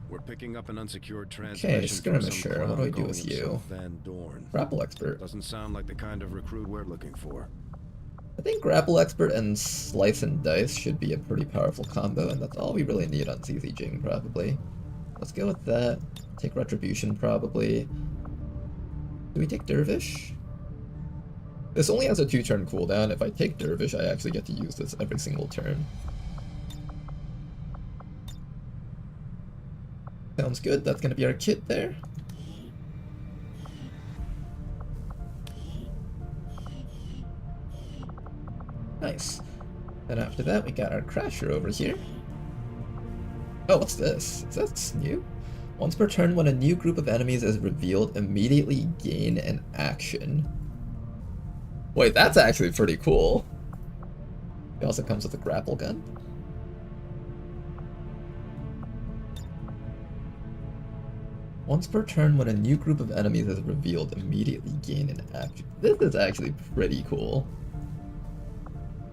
[SPEAKER 7] We're picking up an unsecured transmission.
[SPEAKER 1] Okay, skirmisher, what do I do with you?
[SPEAKER 7] Van Dorn.
[SPEAKER 1] Grapple expert.
[SPEAKER 7] Doesn't sound like the kind of recruit we're looking for.
[SPEAKER 1] I think grapple expert and slice and dice should be a pretty powerful combo, and that's all we really need on CZ Jing probably. Let's go with that. Take retribution probably. Do we take Dervish? This only has a 2-turn cooldown. If I take Dervish, I actually get to use this every single turn. Sounds good. That's gonna be our kit there. Nice. Then after that, we got our Crasher over here. Oh, what's this? Is that new? Once per turn, when a new group of enemies is revealed, immediately gain an action. Wait, that's actually pretty cool. It also comes with a grapple gun. Once per turn, when a new group of enemies is revealed, immediately gain an action. This is actually pretty cool.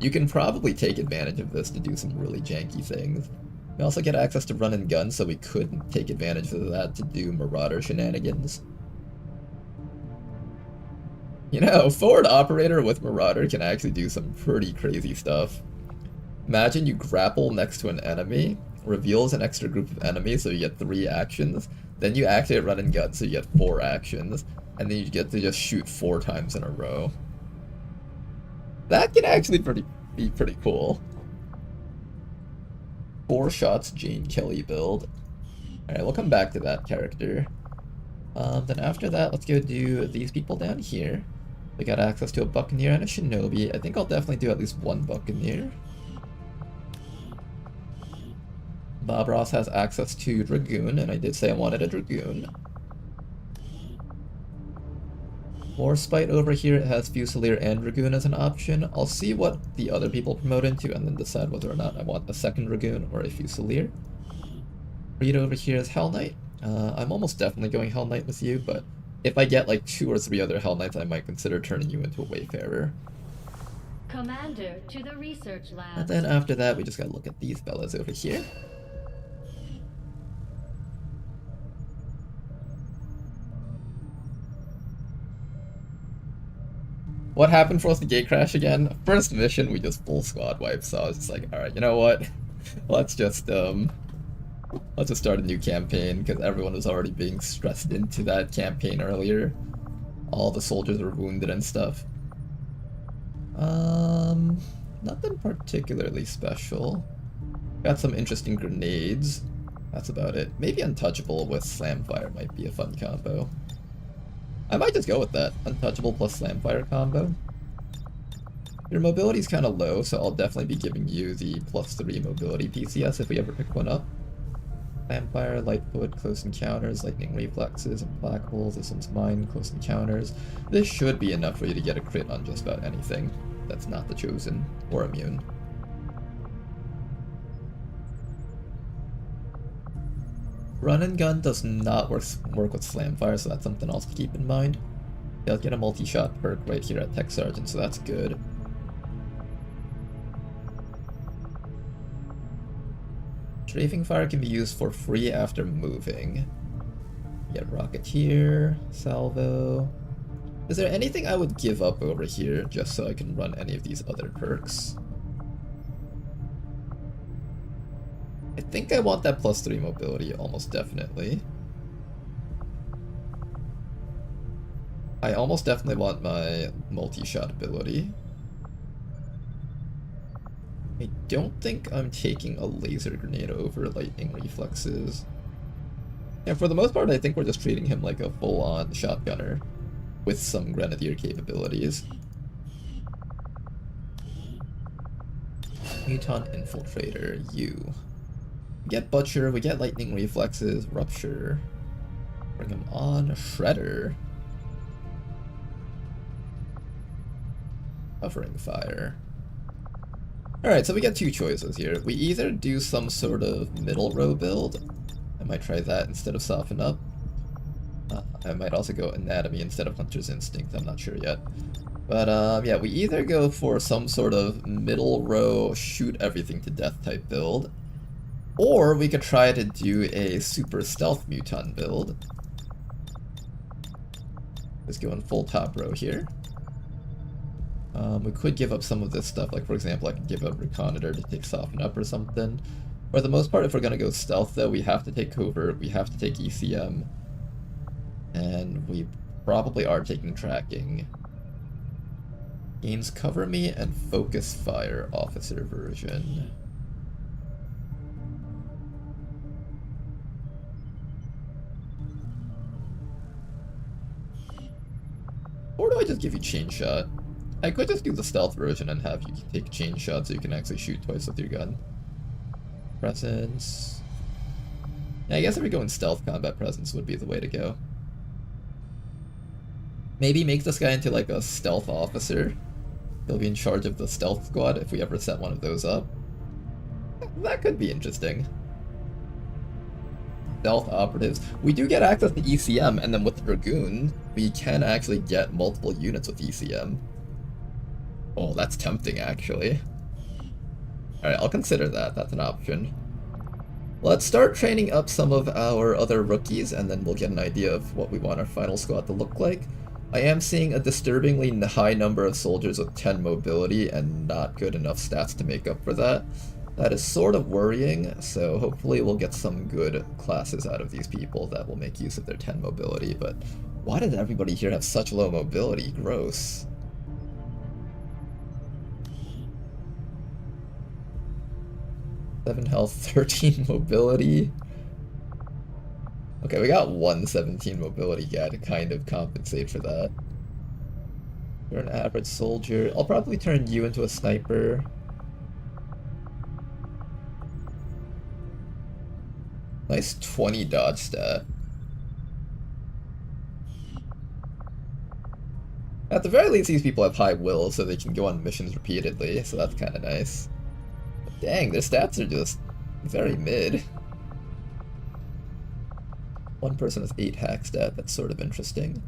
[SPEAKER 1] You can probably take advantage of this to do some really janky things. We also get access to run and gun, so we could take advantage of that to do Marauder shenanigans. You know, forward operator with Marauder can actually do some pretty crazy stuff. Imagine you grapple next to an enemy, reveals an extra group of enemies, so you get 3 actions, then you activate run and gun, so you get 4 actions, and then you get to just shoot 4 times in a row. That can actually be pretty cool. 4 shots Jane Kelly build. Alright, we'll come back to that character. Then after that, let's go do these people down here. We got access to a Buccaneer and a Shinobi. I think I'll definitely do at least one Buccaneer. Bob Ross has access to Dragoon, and I did say I wanted a Dragoon. Warspite over here, it has Fusilier and Dragoon as an option. I'll see what the other people promote into and then decide whether or not I want a second Dragoon or a Fusilier. Reed over here is Hell Knight. I'm almost definitely going Hell Knight with you, but if I get like 2 or 3 other Hell Knights, I might consider turning you into a Wayfarer.
[SPEAKER 4] Commander to the research lab.
[SPEAKER 1] And then after that, we just gotta look at these Bellas over here. What happened for us the gate crash again? First mission, we just full squad wipe, so I was just like, alright, you know what? Let's just start a new campaign, because everyone was already being stressed into that campaign earlier. All the soldiers were wounded and stuff. Nothing particularly special. Got some interesting grenades. That's about it. Maybe Untouchable with Slamfire might be a fun combo. I might just go with that. Untouchable plus Slamfire combo. Your mobility is kind of low, so I'll definitely be giving you the +3 mobility PCS if we ever pick one up. Slamfire, Lightfoot, Close Encounters, Lightning Reflexes, Implacables, this one's mine, Close Encounters. This should be enough for you to get a crit on just about anything that's not the Chosen or Immune. Run and Gun does not work with Slamfire, so that's something else to keep in mind. You'll get a multi-shot perk right here at Tech Sergeant, so that's good. Strafing Fire can be used for free after moving. You get Rocketeer, Salvo. Is there anything I would give up over here just so I can run any of these other perks? I think I want that +3 mobility, almost definitely. I almost definitely want my multi-shot ability. I don't think I'm taking a laser grenade over Lightning Reflexes. Yeah, for the most part, I think we're just treating him like a full-on shotgunner with some Grenadier capabilities. Muton Infiltrator, you. We get Butcher, we get Lightning Reflexes, Rupture. Bring him on, Shredder. Covering Fire. Alright, so we get 2 choices here. We either do some sort of middle row build. I might try that instead of Soften Up. I might also go Anatomy instead of Hunter's Instinct, I'm not sure yet. But yeah, we either go for some sort of middle row, shoot everything to death type build, or we could try to do a super stealth Muton build. Let's go in full top row here. We could give up some of this stuff, like for example, I could give up Reconnoiter to take Soften Up or something. For the most part, if we're going to go stealth though, we have to take Covert, we have to take ECM, and we probably are taking Tracking. Gains Cover Me and Focus Fire Officer version. Or do I just give you Chain Shot? I could just do the stealth version and have you take Chain Shot so you can actually shoot twice with your gun. Presence. Yeah, I guess if we go in stealth, combat presence would be the way to go. Maybe make this guy into like a stealth officer. He'll be in charge of the stealth squad if we ever set one of those up. That could be interesting. Stealth operatives. We do get access to ECM, and then with Dragoon, we can actually get multiple units with ECM. Oh, that's tempting, actually. Alright, I'll consider that. That's an option. Let's start training up some of our other rookies, and then we'll get an idea of what we want our final squad to look like. I am seeing a disturbingly high number of soldiers with 10 mobility and not good enough stats to make up for that. That is sort of worrying, so hopefully we'll get some good classes out of these people that will make use of their 10 mobility, but why did everybody here have such low mobility? Gross. Seven health, 13 mobility. Okay, we got one 17 mobility guy to kind of compensate for that. You're an average soldier. I'll probably turn you into a sniper. Nice 20 dodge stat. At the very least, these people have high will, so they can go on missions repeatedly, so that's kind of nice. But dang, their stats are just very mid. One person has 8 hack stat, that's sort of interesting.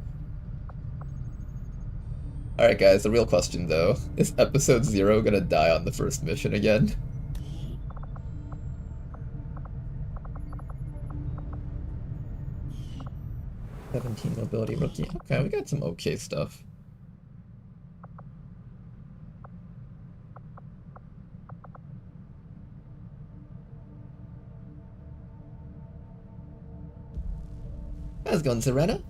[SPEAKER 1] Alright guys, the real question though, is episode 0 gonna die on the first mission again? "17 mobility rookie." Okay, we got some okay stuff. How's it going, Serena?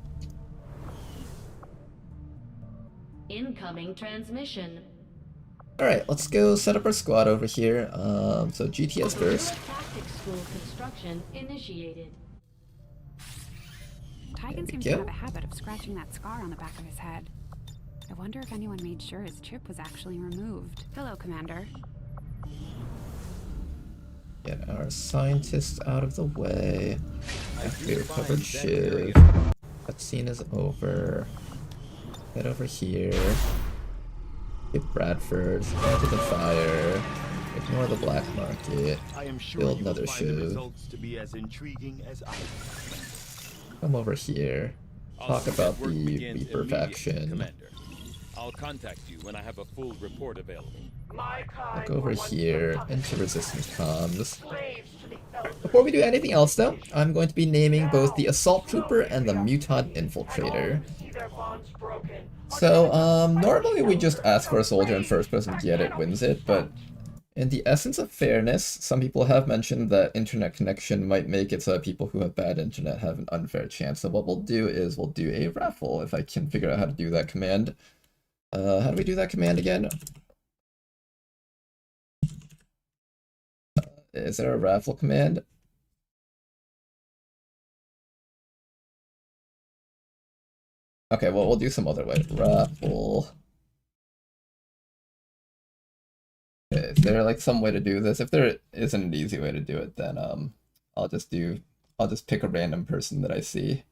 [SPEAKER 13] Incoming transmission.
[SPEAKER 1] Alright, let's go set up our squad over here. So GTS first.
[SPEAKER 13] Tactics school construction initiated.
[SPEAKER 14] Tygan seems to have a habit of scratching that scar on the back of his head. I wonder if anyone made sure his chip was actually removed. Hello, Commander.
[SPEAKER 1] Get our scientists out of the way. After we recovered Shiv. Cutscene is over. Head over here. Get Bradford into the fire. Ignore the black market. Build another Shiv. Come over here. Talk about the Reaper faction.
[SPEAKER 15] Commander. I'll contact you when I have a full report available.
[SPEAKER 1] Look over here into resistance comms. Before we do anything else though, I'm going to be naming both the Assault Trooper and the Mutant Infiltrator. So, normally we just ask for a soldier and first person to get it wins it, but in the essence of fairness, some people have mentioned that internet connection might make it so that people who have bad internet have an unfair chance. So what we'll do is we'll do a raffle, if I can figure out how to do that command. How do we do that command again? Is there a raffle command? Okay, well, we'll do some other way. Raffle. Okay, is there like some way to do this? If there isn't an easy way to do it, then I'll just pick a random person that I see.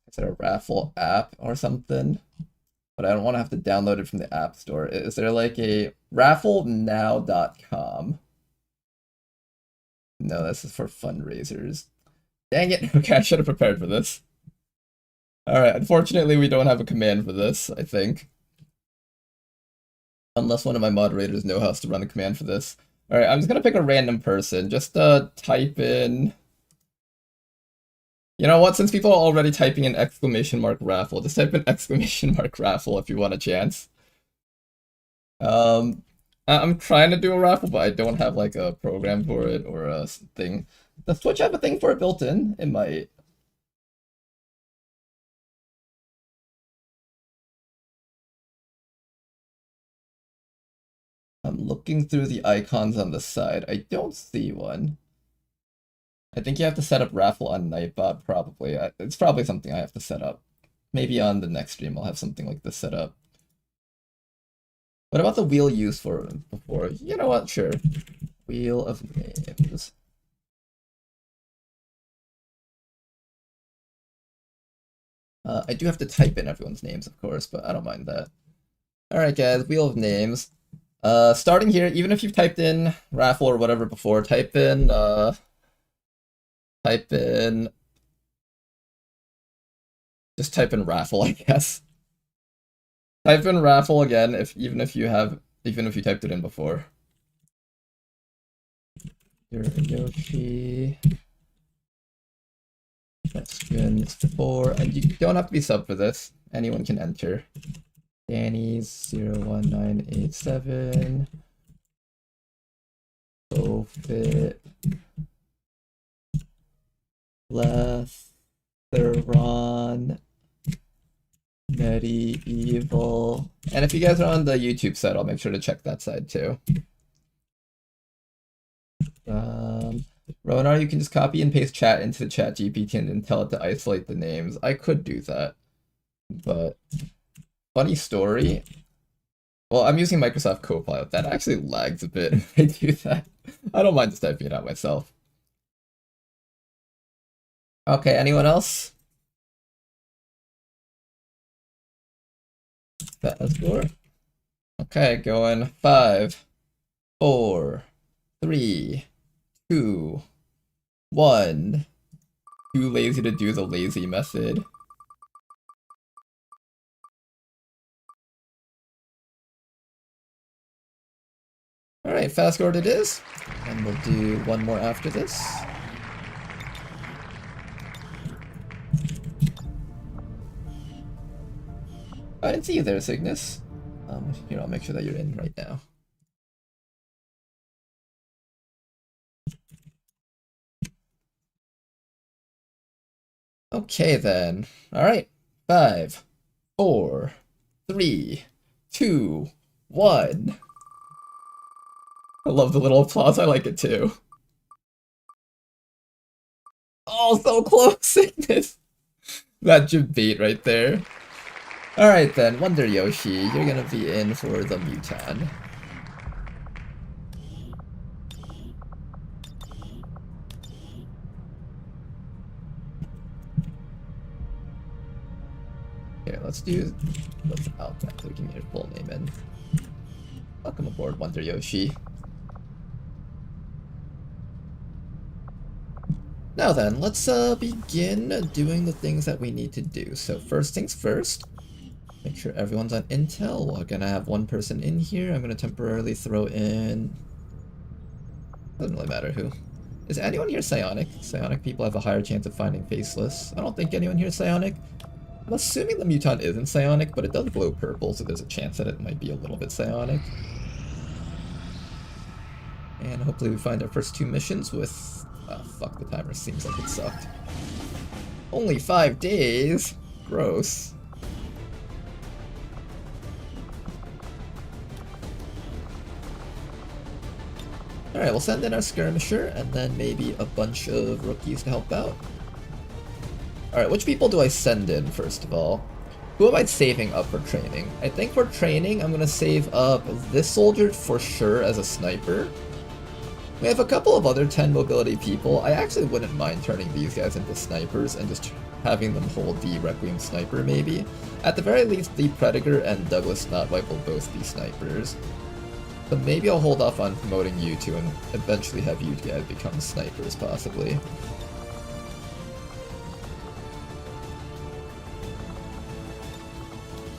[SPEAKER 1] Is there a raffle app or something? But I don't want to have to download it from the App Store. Is there like a rafflenow.com? No, this is for fundraisers. Dang it. Okay, I should have prepared for this. Alright, unfortunately we don't have a command for this, I think. Unless one of my moderators knows how to run a command for this. Alright, I'm just gonna pick a random person. Just type in... You know what, since people are already typing in !raffle, just type in !raffle if you want a chance. I'm trying to do a raffle, but I don't have like a program for it or a thing. Does Twitch have a thing for it built in? It might. I'm looking through the icons on the side. I don't see one. I think you have to set up raffle on Nightbot, probably. It's probably something I have to set up. Maybe on the next stream I'll have something like this set up. What about the wheel used for before? You know what? Sure. Wheel of names. I do have to type in everyone's names, of course, but I don't mind that. Alright guys, wheel of names. Starting here, even if you've typed in raffle or whatever before, type in just type in raffle, I guess. Type in raffle again even if you typed it in before. You're Yoshi. Questions 4, and you don't have to be sub for this. Anyone can enter. Danny's 01987. Bofit. Letheron. Medieval. And if you guys are on the YouTube side, I'll make sure to check that side too. Ronar, you can just copy and paste chat into the chat GPT and then tell it to isolate the names. I could do that. But funny story. Well, I'm using Microsoft Copilot. That actually lags a bit if I do that. I don't mind just typing it out myself. Okay, anyone else? That is 4. Okay, going 5, 4, 3, 2, 1. Too lazy to do the lazy method. Alright, fast forward it is. And we'll do one more after this. I didn't see you there, Cygnus. Here, I'll make sure that you're in right now. Okay then. Alright. 5, 4, 3, 2, 1. I love the little applause, I like it too. Oh, so close, Cygnus! That debate right there. Alright then, Wonder Yoshi, you're gonna be in for the Muton. Here, let's do without that so we can get your full name in. Welcome aboard, Wonder Yoshi. Now then, let's begin doing the things that we need to do. So first things first, make sure everyone's on intel. We're gonna have one person in here. I'm gonna temporarily throw in... doesn't really matter who. Is anyone here psionic? Psionic people have a higher chance of finding faceless. I don't think anyone here is psionic. I'm assuming the Muton isn't psionic, but it does glow purple, so there's a chance that it might be a little bit psionic. And hopefully we find our first 2 missions with... fuck, the timer seems like it sucked. Only 5 days? Gross. Alright, we'll send in our skirmisher, and then maybe a bunch of rookies to help out. Alright, which people do I send in, first of all? Who am I saving up for training? I think for training, I'm gonna save up this soldier for sure as a sniper. We have a couple of other 10 mobility people. I actually wouldn't mind turning these guys into snipers and just having them hold the Requiem sniper, maybe. At the very least, the Predator and Douglas Snotwipe will both be snipers. So maybe I'll hold off on promoting you two and eventually have you guys become snipers, possibly.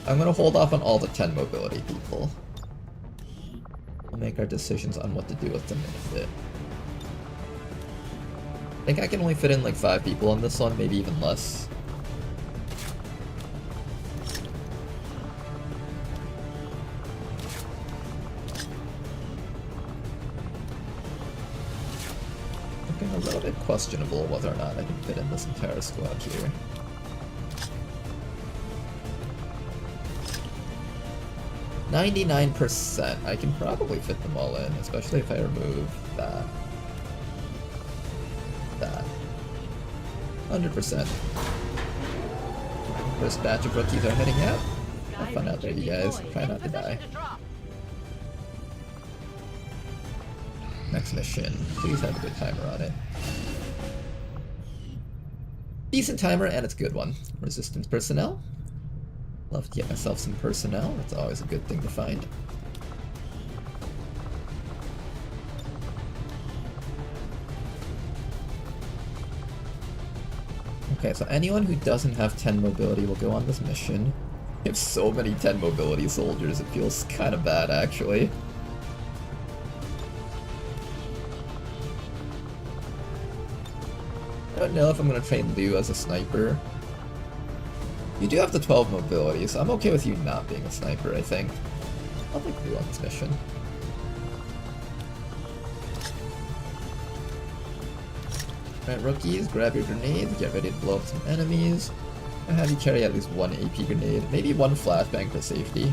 [SPEAKER 1] I'm gonna hold off on all the 10 mobility people. We'll make our decisions on what to do with them in a bit. I think I can only fit in like 5 people on this one, maybe even less. Looking a little bit questionable whether or not I can fit in this entire squad here. %. I can probably fit them all in, especially if I remove that. That. 100%. First batch of rookies are heading out. Have fun out there, you guys. Try not to die. Next mission. Please have a good timer on it. Decent timer, and it's a good one. Resistance personnel. Love to get myself some personnel. That's always a good thing to find. Okay, so anyone who doesn't have 10 mobility will go on this mission. We have so many 10 mobility soldiers, it feels kind of bad, actually. I don't know if I'm going to train Liu as a sniper. You do have the 12 mobility, so I'm okay with you not being a sniper, I think. I'll take Liu on this mission. Alright, rookies, grab your grenades, get ready to blow up some enemies. I'll have you carry at least 1 AP grenade, maybe 1 flashbang for safety.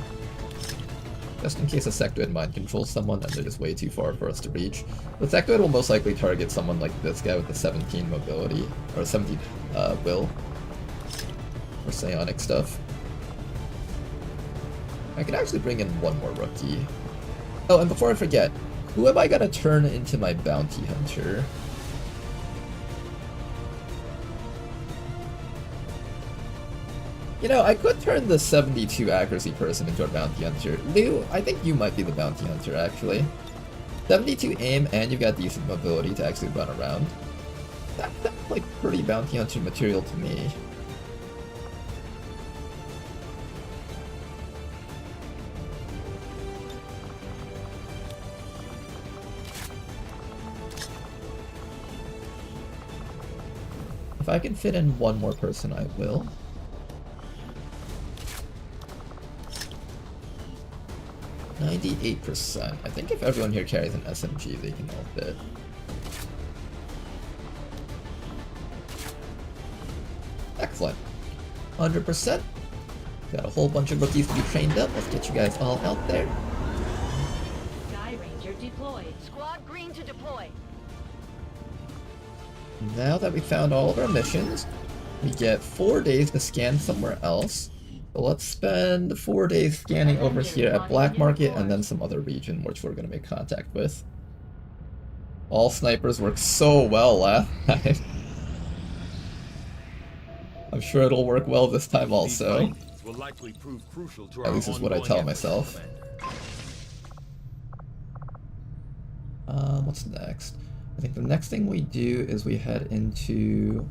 [SPEAKER 1] just in case a sectoid mind controls someone and they're just way too far for us to reach. The sectoid will most likely target someone like this guy with the 17 mobility, or 17 will, or psionic stuff. I could actually bring in one more rookie. Oh, and before I forget, who am I gonna turn into my bounty hunter? You know, I could turn the 72 accuracy person into a bounty hunter. Lou, I think you might be the bounty hunter, actually. 72 aim, and you've got decent mobility to actually run around. That's like pretty bounty hunter material to me. If I can fit in one more person, I will. %. I think if everyone here carries an SMG, they can all fit. Excellent. 100%. Got a whole bunch of rookies to be trained up. Let's get you guys all out there.
[SPEAKER 13] Sky Ranger deployed.
[SPEAKER 4] Squad green to deploy.
[SPEAKER 1] Now that we found all of our missions, we get 4 days to scan somewhere else. So let's spend 4 days scanning over here at Black Market and then some other region which we're going to make contact with. All snipers work so well last time. I'm sure it'll work well this time also.
[SPEAKER 15] Will likely prove crucial to
[SPEAKER 1] At least is what I tell myself. What's next? I think the next thing we do is we head into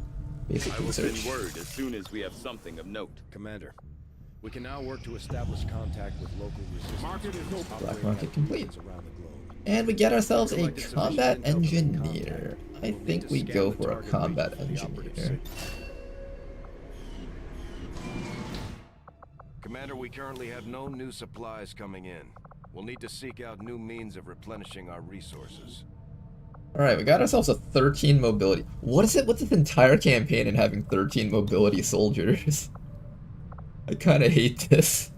[SPEAKER 1] basic research.
[SPEAKER 15] I will send word as soon as we have something of note.
[SPEAKER 3] Commander, we can now work to establish contact with local resistance.
[SPEAKER 1] Black Market complete. And we get ourselves a combat engineer. I think we go for a combat engineer.
[SPEAKER 5] Commander, we currently have no new supplies coming in. We'll need to seek out new means of replenishing our resources.
[SPEAKER 1] Alright, we got ourselves a 13 mobility. What is it with this entire campaign and having 13 mobility soldiers? I kinda hate this.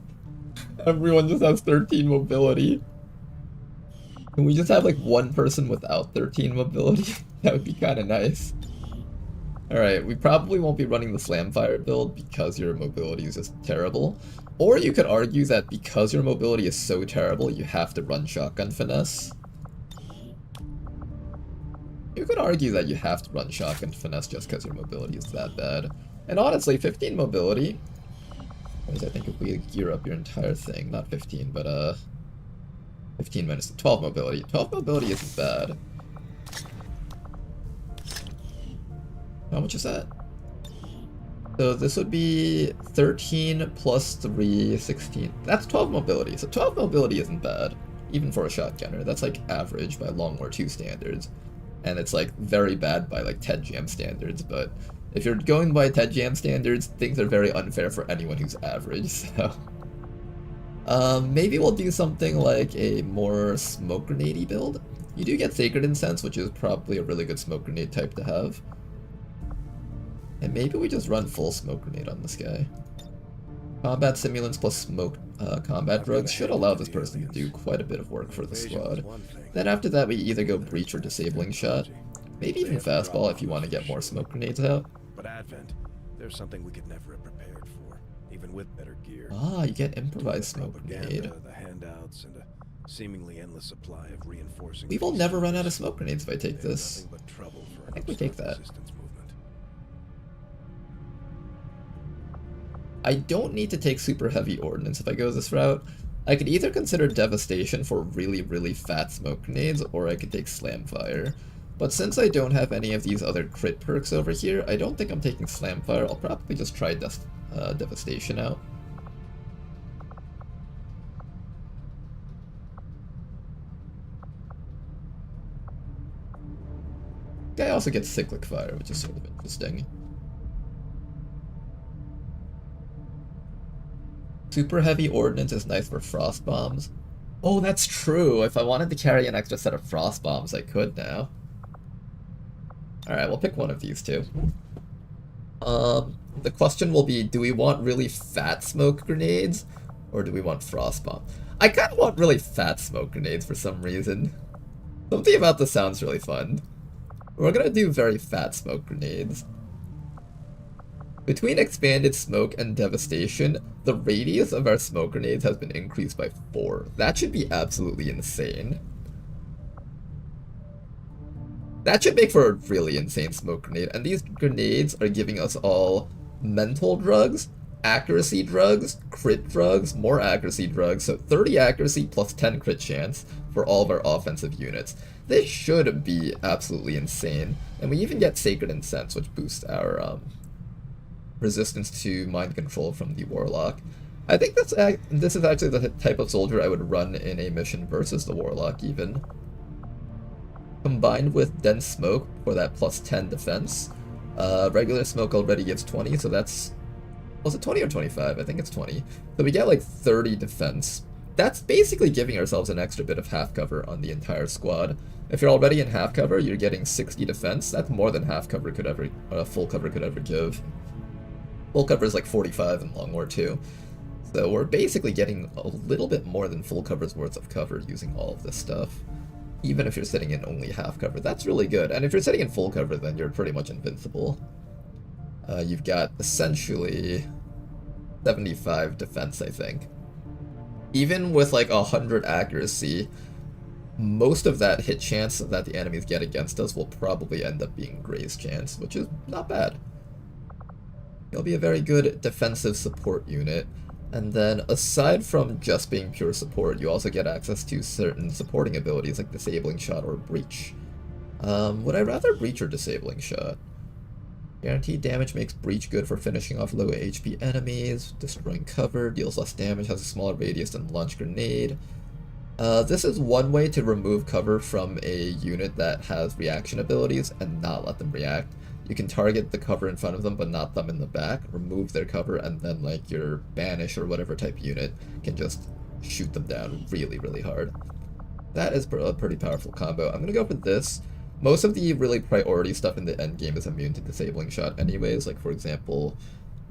[SPEAKER 1] Everyone just has 13 mobility. Can we just have like one person without 13 mobility? That would be kinda nice. Alright, we probably won't be running the Slamfire build because your mobility is just terrible. Or you could argue that because your mobility is so terrible, you have to run Shotgun Finesse. You could argue that you have to run Shotgun Finesse just because your mobility is that bad. And honestly, 15 mobility, because I think if we gear up your entire thing, not 15, but 15 minus 12 mobility. 12 mobility isn't bad. How much is that? So this would be 13 plus 3, 16. That's 12 mobility. So 12 mobility isn't bad, even for a shotgunner. That's like average by Long War 2 standards. And it's like very bad by like Ted Jam standards, but if you're going by Ted Jam standards, things are very unfair for anyone who's average, so... maybe we'll do something like a more smoke grenade-y build. You do get Sacred Incense, which is probably a really good smoke grenade type to have. And maybe we just run full smoke grenade on this guy. Combat simulants plus smoke combat drugs should allow this person to do quite a bit of work for the squad. Then after that we either go breach or disabling shot. Maybe even fastball if you want to get more smoke grenades out.
[SPEAKER 5] But Advent, there's something we could never have prepared for, even with better gear.
[SPEAKER 1] Ah, you get improvised smoke grenade.
[SPEAKER 5] The handouts and a seemingly endless supply of reinforcing.
[SPEAKER 1] We will never run out of smoke grenades if I take this. I think we take that. I don't need to take super heavy ordnance if I go this route. I could either consider Devastation for really, really fat smoke grenades, or I could take Slamfire. But since I don't have any of these other crit perks over here, I don't think I'm taking Slamfire. I'll probably just try Devastation out. Guy also gets Cyclic Fire, which is sort of interesting. Super heavy ordnance is nice for frost bombs. Oh, that's true. If I wanted to carry an extra set of frost bombs, I could now. Alright, we'll pick one of these two. The question will be, do we want really fat smoke grenades, or do we want frost bomb? I kind of want really fat smoke grenades for some reason. Something about this sounds really fun. We're gonna do very fat smoke grenades. Between expanded smoke and devastation, the radius of our smoke grenades has been increased by 4. That should be absolutely insane. That should make for a really insane smoke grenade, and these grenades are giving us all mental drugs, accuracy drugs, crit drugs, more accuracy drugs, so 30 accuracy plus 10 crit chance for all of our offensive units. This should be absolutely insane, and we even get Sacred Incense, which boosts our resistance to mind control from the Warlock. I think this is actually the type of soldier I would run in a mission versus the Warlock even. Combined with Dense Smoke for that plus 10 defense. Regular Smoke already gives 20, so that's... Was it 20 or 25? I think it's 20. So we get like 30 defense. That's basically giving ourselves an extra bit of half cover on the entire squad. If you're already in half cover, you're getting 60 defense. That's more than half cover could ever, full cover could ever give. Full cover is like 45 in Long War 2. So we're basically getting a little bit more than full cover's worth of cover using all of this stuff. Even if you're sitting in only half cover, that's really good. And if you're sitting in full cover, then you're pretty much invincible. You've got essentially 75 defense, I think. Even with like 100 accuracy, most of that hit chance that the enemies get against us will probably end up being Graze chance, which is not bad. You'll be a very good defensive support unit. And then, aside from just being pure support, you also get access to certain supporting abilities like Disabling Shot or Breach. Would I rather Breach or Disabling Shot? Guaranteed damage makes Breach good for finishing off low HP enemies. Destroying cover, deals less damage, has a smaller radius than Launch Grenade. This is one way to remove cover from a unit that has reaction abilities and not let them react. You can target the cover in front of them, but not them in the back, remove their cover, and then like your Banish or whatever type unit can just shoot them down really, really hard. That is a pretty powerful combo. I'm gonna go for this. Most of the really priority stuff in the end game is immune to Disabling Shot anyways, like for example,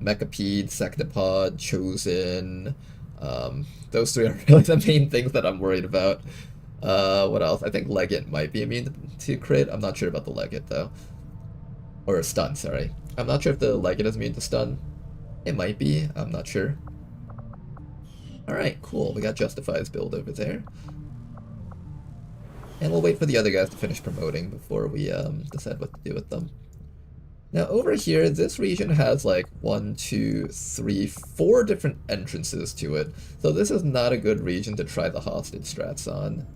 [SPEAKER 1] Mechapede, Sectopod, Chosen. Those three are really the main things that I'm worried about. What else? I think Legate might be immune to crit. I'm not sure about the Legate though. Or stun, sorry. I'm not sure if the Legate is immune to stun. It might be, I'm not sure. Alright, cool. We got Justify's build over there. And we'll wait for the other guys to finish promoting before we decide what to do with them. Now over here, this region has like 1, 2, 3, 4 different entrances to it. So this is not a good region to try the hostage strats on.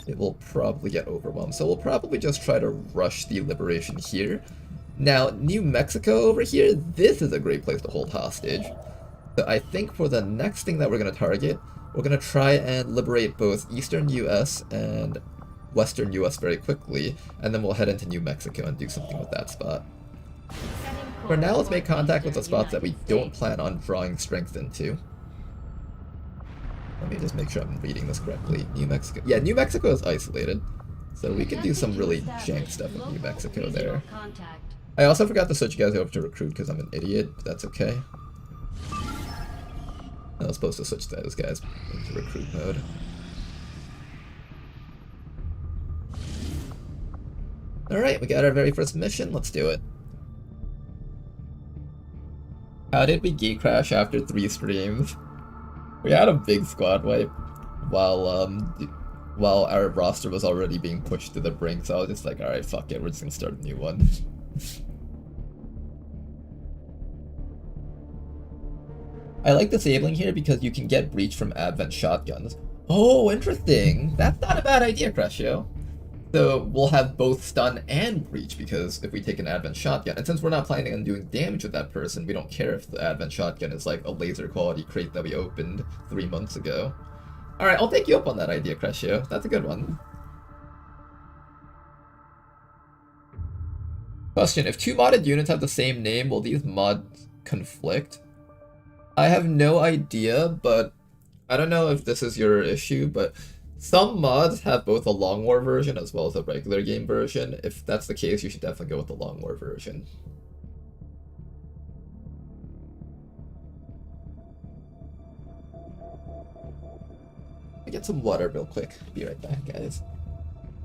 [SPEAKER 1] It will probably get overwhelmed. So we'll probably just try to rush the liberation here. Now, New Mexico over here, this is a great place to hold hostage. So I think for the next thing that we're going to target, we're going to try and liberate both Eastern US and Western US very quickly, and then we'll head into New Mexico and do something with that spot. For now, let's make contact with the spots that we don't plan on drawing strength into. Let me just make sure I'm reading this correctly. New Mexico. Yeah, New Mexico is isolated, so we can do some really jank stuff in New Mexico there. I also forgot to switch you guys over to recruit because I'm an idiot, but that's okay. I was supposed to switch those guys into recruit mode. Alright, we got our very first mission, let's do it. How did we gate crash after 3 streams? We had a big squad wipe while our roster was already being pushed to the brink, so I was just like, alright, fuck it, we're just gonna start a new one. I like disabling here because you can get breach from Advent shotguns. Oh, interesting! That's not a bad idea, Crescio. So we'll have both stun and breach because if we take an Advent shotgun, and since we're not planning on doing damage with that person, we don't care if the Advent shotgun is like a laser quality crate that we opened 3 months ago. Alright, I'll take you up on that idea, Crescio. That's a good one. Question, if 2 modded units have the same name, will these mods conflict? I have no idea, but I don't know if this is your issue, but some mods have both a Long War version as well as a regular game version. If that's the case, you should definitely go with the Long War version. get some water real quick. Be right back, guys.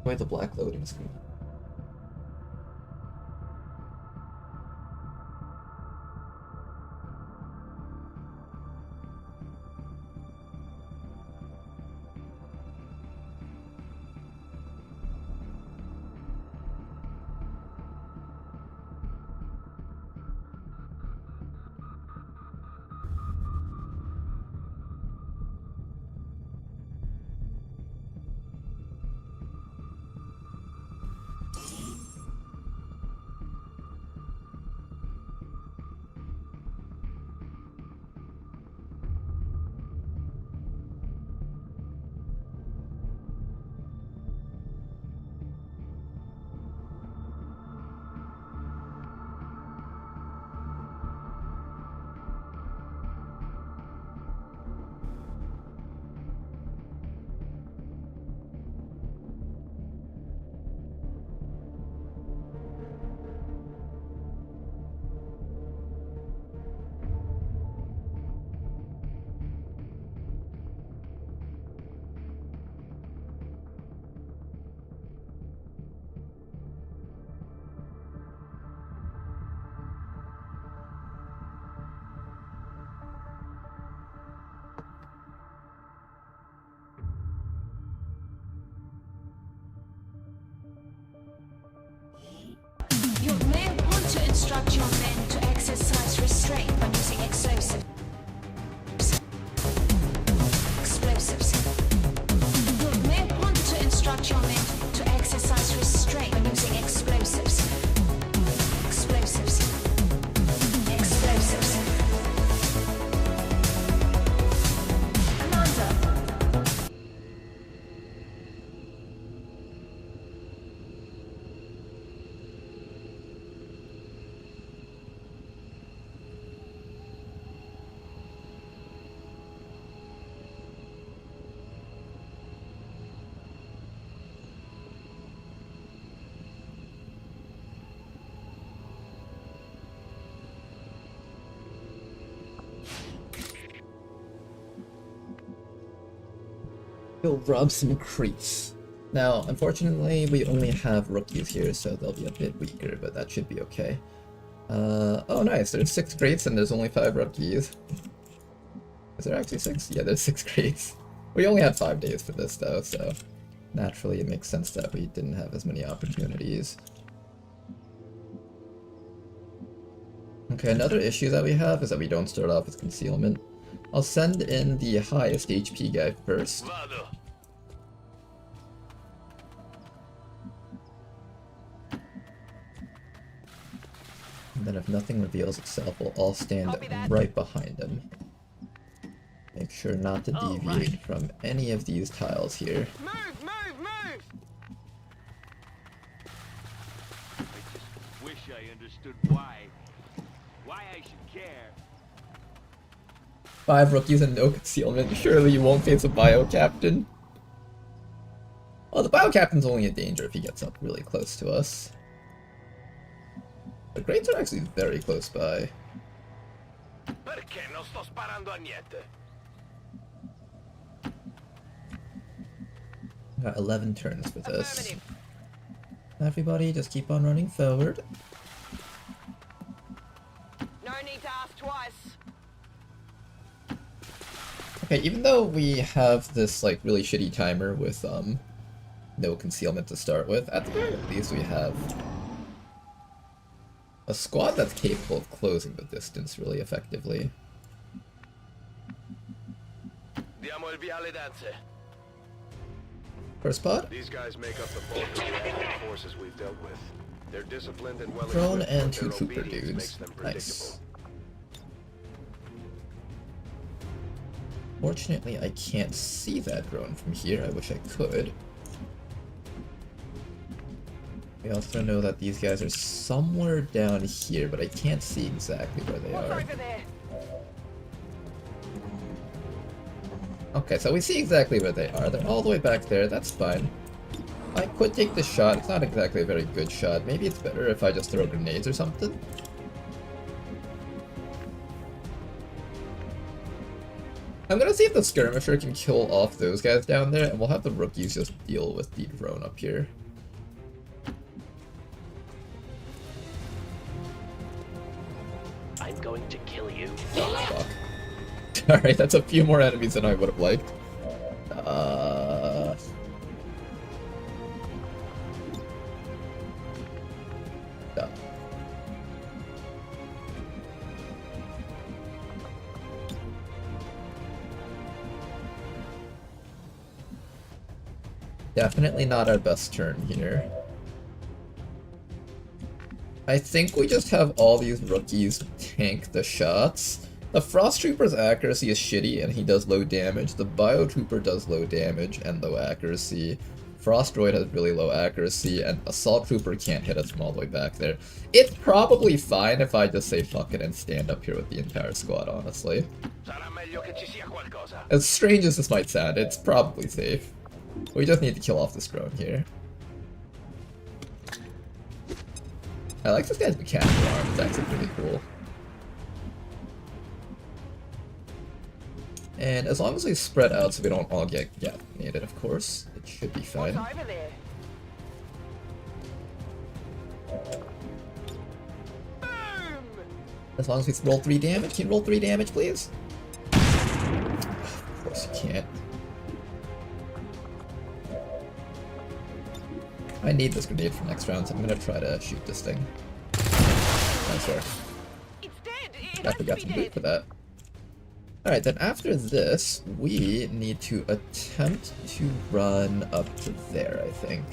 [SPEAKER 1] Why the black loading screen?
[SPEAKER 2] You may want to instruct your men to exercise restraint when using explosives. You may want to instruct your men to exercise restraint when using explosives. Explosives. Explosives. Commander.
[SPEAKER 1] We'll rob some crates. Now, unfortunately, we only have rookies here, so they'll be a bit weaker, but that should be okay. Oh nice, there's 6 crates and there's only 5 rookies. Is there actually 6? Yeah, there's 6 crates. We only had 5 days for this though, so naturally it makes sense that we didn't have as many opportunities. Okay, another issue that we have is that we don't start off with concealment. I'll send in the highest HP guy first. And then if nothing reveals itself, we'll all stand right behind him. Make sure not to deviate from any of these tiles here.
[SPEAKER 5] Move! Move! Move!
[SPEAKER 9] I just wish I understood why I should care.
[SPEAKER 1] 5 rookies and no concealment. Surely you won't face a bio captain. Well, the bio captain's only a danger if he gets up really close to us. The crates are actually very close by.
[SPEAKER 5] Perché non sto sparando a niente?
[SPEAKER 1] Got 11 turns for this. Everybody just keep on running forward.
[SPEAKER 5] No need to ask twice.
[SPEAKER 1] Okay, even though we have this like really shitty timer with no concealment to start with, at the very least we have a squad that's capable of closing the distance really effectively.
[SPEAKER 5] Diamo il via alle danze.
[SPEAKER 1] First spot.
[SPEAKER 8] These guys make up the bulk of the active forces we've dealt with. They're disciplined and well
[SPEAKER 1] Drone
[SPEAKER 8] equipped,
[SPEAKER 1] and
[SPEAKER 8] but
[SPEAKER 1] 2
[SPEAKER 8] their
[SPEAKER 1] trooper
[SPEAKER 8] obedience
[SPEAKER 1] dudes.
[SPEAKER 8] makes them predictable.
[SPEAKER 1] Nice. Fortunately, I can't see that drone from here. I wish I could. We also know that these guys are somewhere down here, but I can't see exactly where they are. Okay, so we see exactly where they are. They're all the way back there. That's fine. I could take the shot. It's not exactly a very good shot. Maybe it's better if I just throw grenades or something. I'm gonna see if the skirmisher can kill off those guys down there, and we'll have the rookies just deal with the drone up here.
[SPEAKER 12] I'm going to kill you.
[SPEAKER 1] Oh, fuck. Alright, that's a few more enemies than I would have liked. Yeah. Definitely not our best turn here. I think we just have all these rookies tank the shots. The Frost Trooper's accuracy is shitty and he does low damage. The Bio Trooper does low damage and low accuracy. Frost Droid has really low accuracy, and Assault Trooper can't hit us from all the way back there. It's probably fine if I just say fuck it and stand up here with the entire squad, honestly. As strange as this might sound, it's probably safe. We just need to kill off this drone here. I like this guy's mechanical arm, it's actually really cool. And as long as we spread out so we don't all get nated, of course, it should be fine. As long as we roll 3 damage. Can you roll 3 damage, please? Of course you can't. I need this grenade for next round, so I'm gonna try to shoot this thing. Nice work. I forgot to wait for that. Alright, then after this, we need to attempt to run up to there, I think.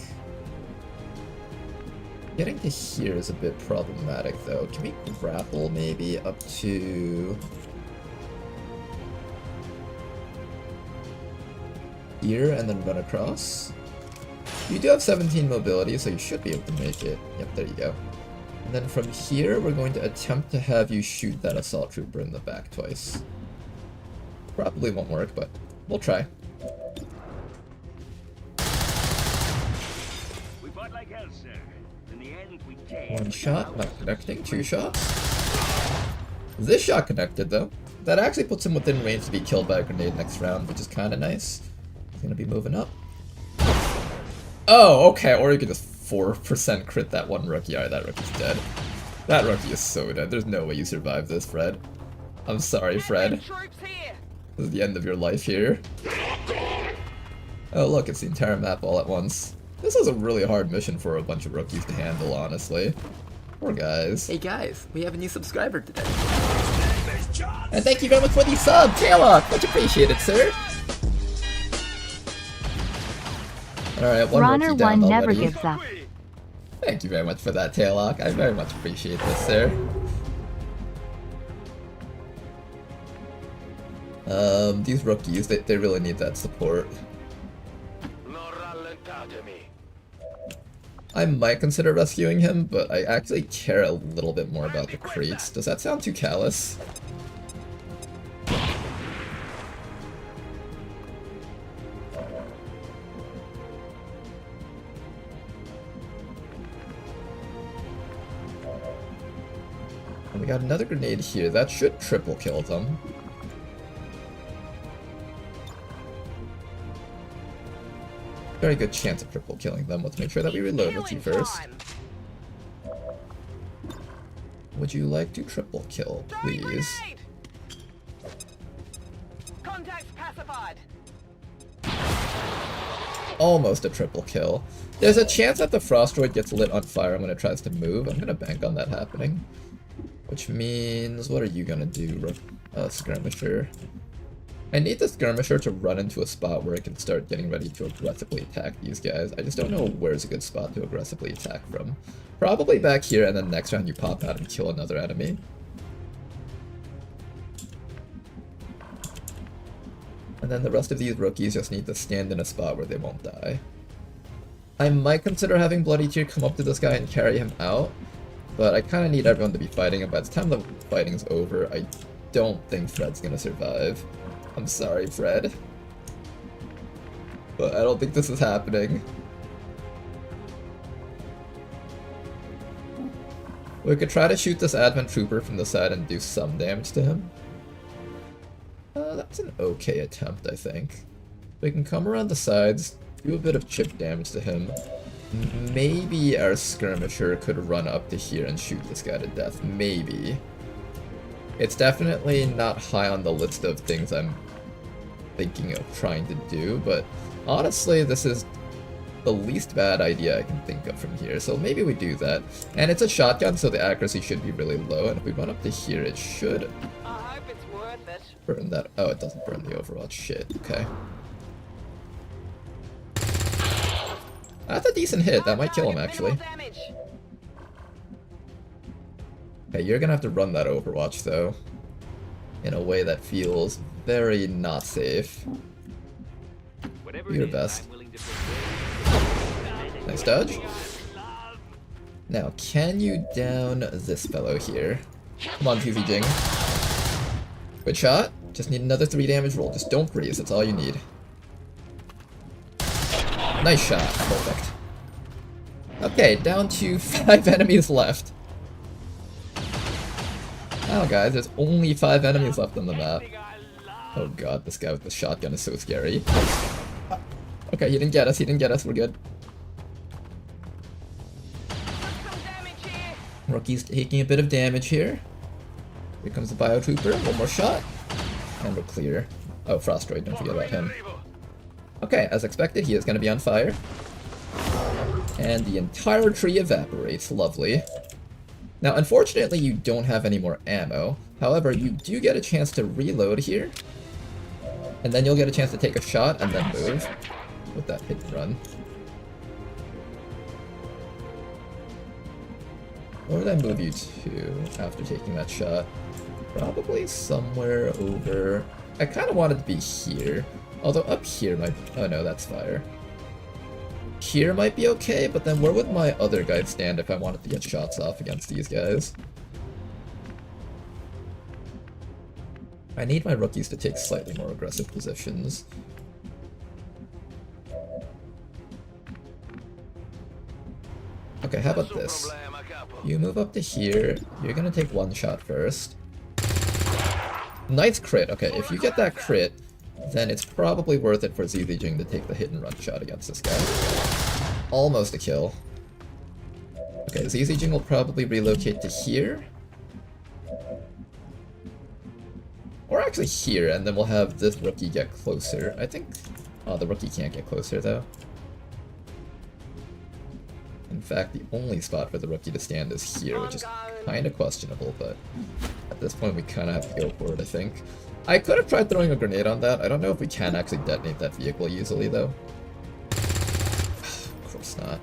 [SPEAKER 1] Getting to here is a bit problematic, though. Can we grapple, maybe, up to... here, and then run across? You do have 17 mobility, so you should be able to make it. Yep, there you go. And then from here, we're going to attempt to have you shoot that Assault Trooper in the back twice. Probably won't work, but we'll try.
[SPEAKER 9] We fought like hell, sir. In the end, we came.
[SPEAKER 1] 1 shot, not connecting. 2 shots. This shot connected, though. That actually puts him within range to be killed by a grenade next round, which is kind of nice. He's gonna be moving up. Oh, okay, or you could just 4% crit that one rookie. Alright, that rookie's dead. That rookie is so dead. There's no way you survive this, Fred. I'm sorry, Fred. This is the end of your life here. Oh, look, it's the entire map all at once. This was a really hard mission for a bunch of rookies to handle, honestly. Poor guys. Hey guys, we have a new subscriber today. And thank you very much for the sub, Taylor! Much appreciated, sir. Alright, one
[SPEAKER 16] Runner
[SPEAKER 1] rookie down
[SPEAKER 16] one never
[SPEAKER 1] already.
[SPEAKER 16] gives up.
[SPEAKER 1] Thank you very much for that, Taylor. I very much appreciate this, sir. These rookies, they really need that support. I might consider rescuing him, but I actually care a little bit more about the crates. Does that sound too callous? And we got another grenade here. That should triple kill them. Very good chance of triple killing them. Let's make sure that we reload with you first. Would you like to triple kill, please? Almost a triple kill. There's a chance that the Frost Droid gets lit on fire when it tries to move. I'm gonna bank on that happening. Which means, what are you gonna do, Skirmisher? I need the Skirmisher to run into a spot where I can start getting ready to aggressively attack these guys. I just don't know where's a good spot to aggressively attack from. Probably back here, and then next round you pop out and kill another enemy. And then the rest of these rookies just need to stand in a spot where they won't die. I might consider having Bloody Tear come up to this guy and carry him out, but I kind of need everyone to be fighting him. By the time the fighting's over, I don't think Fred's gonna survive. I'm sorry, Fred. But I don't think this is happening. We could try to shoot this Advent Trooper from the side and do some damage to him. That's an okay attempt, I think. We can come around the sides, do a bit of chip damage to him. Maybe our skirmisher could run up to here and shoot this guy to death. Maybe. It's definitely not high on the list of things I'm thinking of trying to do, but honestly, this is the least bad idea I can think of from here, so maybe we do that. And it's a shotgun, so the accuracy should be really low, and if we run up to here, it should burn that. Oh, it doesn't burn the Overwatch. Shit, okay. That's a decent hit. That might kill him, actually. Okay, you're gonna have to run that Overwatch, though, in a way that feels very not safe. Do your best. Nice dodge. Now, can you down this fellow here? Come on, ZZ Jing. Good shot. Just need another 3 damage roll. Just don't freeze. That's all you need. Nice shot. Perfect. Okay, down to 5 enemies left. Wow, guys, there's only 5 enemies left on the map. Oh god, this guy with the shotgun is so scary. Okay, he didn't get us, we're good. Rookie's taking a bit of damage here. Here comes the Biotrooper, one more shot. And we're clear. Oh, Frostroid, don't forget about him. Okay, as expected, he is going to be on fire. And the entire tree evaporates, lovely. Now, unfortunately, you don't have any more ammo. However, you do get a chance to reload here. And then you'll get a chance to take a shot and then move with that hit and run. Where would I move you to after taking that shot? Probably somewhere over... I kind of wanted to be here. Although up here might... Oh no, that's fire. Here might be okay, but then where would my other guy stand if I wanted to get shots off against these guys? I need my rookies to take slightly more aggressive positions. Okay, how about this? You move up to here, you're gonna take 1 shot first. Nice crit. Okay, if you get that crit, then it's probably worth it for ZZ Jing to take the hit and run shot against this guy. Almost a kill. Okay, ZZ Jing will probably relocate to here. Or actually here, and then we'll have this rookie get closer. I think... Oh, the rookie can't get closer, though. In fact, the only spot for the rookie to stand is here, which is kind of questionable, but at this point we kind of have to go for it, I think. I could have tried throwing a grenade on that. I don't know if we can actually detonate that vehicle easily, though. Of course not.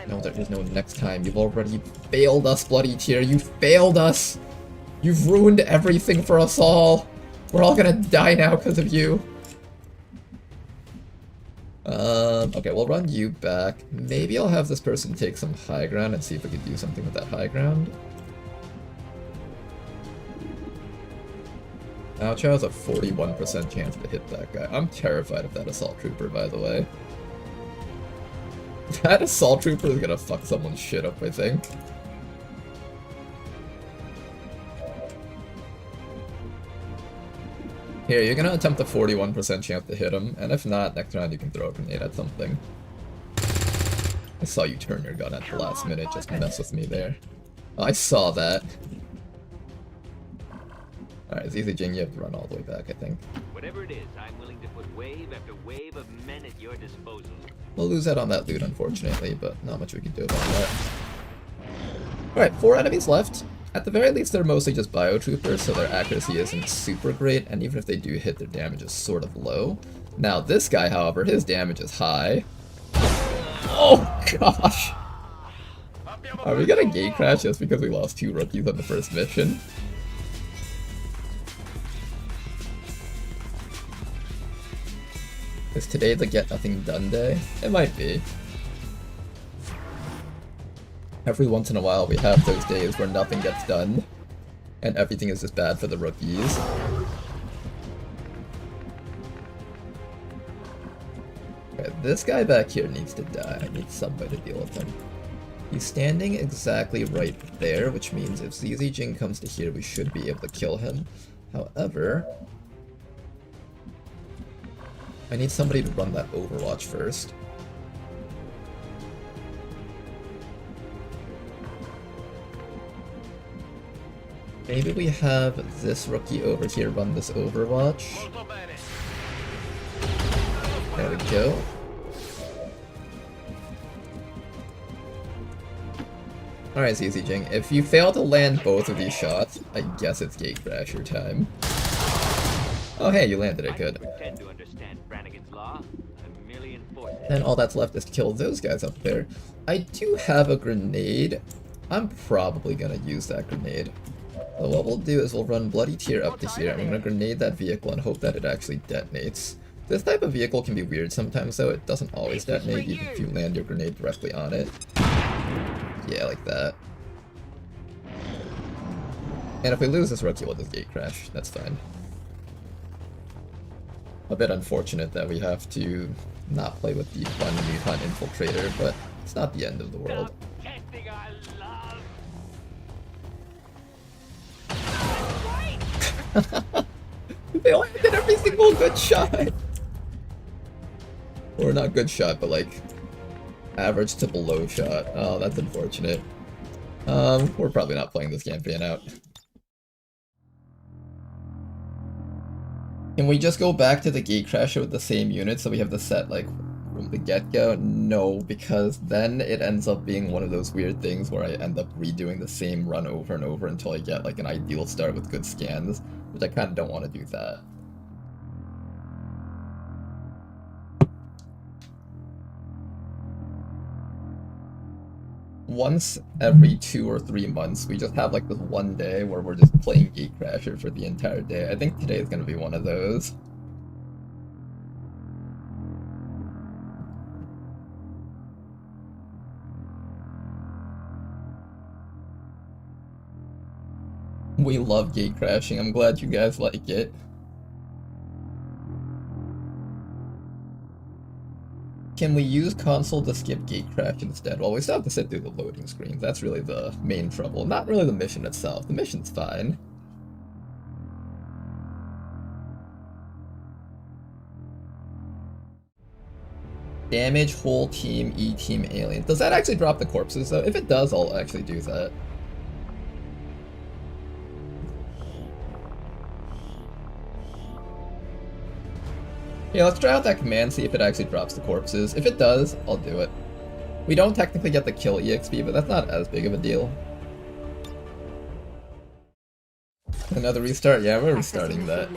[SPEAKER 1] No, there is no next time. You've already failed us, Bloody Tear. You failed us! You've ruined everything for us all! We're all gonna die now because of you. Okay, we'll run you back. Maybe I'll have this person take some high ground and see if we can do something with that high ground. Now Chow has a 41% chance to hit that guy. I'm terrified of that assault trooper, by the way. That assault trooper is gonna fuck someone's shit up, I think. Here, you're gonna attempt a 41% chance to hit him, and if not, next round you can throw a grenade at something. I saw you turn your gun at the last minute just to mess with me there. I saw that. Alright, ZZ Jing, you have to run all the way back, I think.
[SPEAKER 9] Whatever it is, I'm willing to put wave after wave of men at your disposal.
[SPEAKER 1] We'll lose out on that loot, unfortunately, but not much we can do about that. Alright, 4 enemies left. At the very least, they're mostly just biotroopers, so their accuracy isn't super great, and even if they do hit, their damage is sort of low. Now, this guy, however, his damage is high. Oh, gosh! Are we gonna gate crash just because we lost 2 rookies on the first mission? Is today the get nothing done day? It might be. Every once in a while we have those days where nothing gets done, and everything is just bad for the rookies. Okay, this guy back here needs to die. I need somebody to deal with him. He's standing exactly right there, which means if ZZ Jing comes to here, we should be able to kill him. However, I need somebody to run that Overwatch first. Maybe we have this rookie over here run this Overwatch. There we go. Alright, ZZ Jing, if you fail to land both of these shots, I guess it's Gatecrasher time. Oh hey, you landed it, good. And all that's left is to kill those guys up there. I do have a grenade. I'm probably gonna use that grenade. So what we'll do is we'll run Bloody Tear up to here. I'm gonna grenade that vehicle and hope that it actually detonates. This type of vehicle can be weird sometimes, though. It doesn't always detonate, even if you land your grenade directly on it. Yeah, like that. And if we lose this rookie, we'll just gate crash. That's fine. A bit unfortunate that we have to not play with the fun Mutant Infiltrator, but it's not the end of the world. They only did every single good shot! Or not good shot, but like average to below shot. Oh, that's unfortunate. We're probably not playing this campaign out. Can we just go back to the Gatecrasher with the same unit so we have the set like from the get-go? No, because then it ends up being one of those weird things where I end up redoing the same run over and over until I get like an ideal start with good scans, which I kind of don't want to do that. Once every 2 or 3 months, we just have like this one day where we're just playing Gatecrasher for the entire day. I think today is going to be one of those. We love Gatecrashing. I'm glad you guys like it. Can we use console to skip Gatecrash instead? Well, we still have to sit through the loading screens. That's really the main trouble. Not really the mission itself. The mission's fine. Damage whole team, E-team alien. Does that actually drop the corpses though? If it does, I'll actually do that. Yeah, let's try out that command, see if it actually drops the corpses. If it does, I'll do it. We don't technically get the kill EXP, but that's not as big of a deal. Another restart? Yeah, we're restarting that.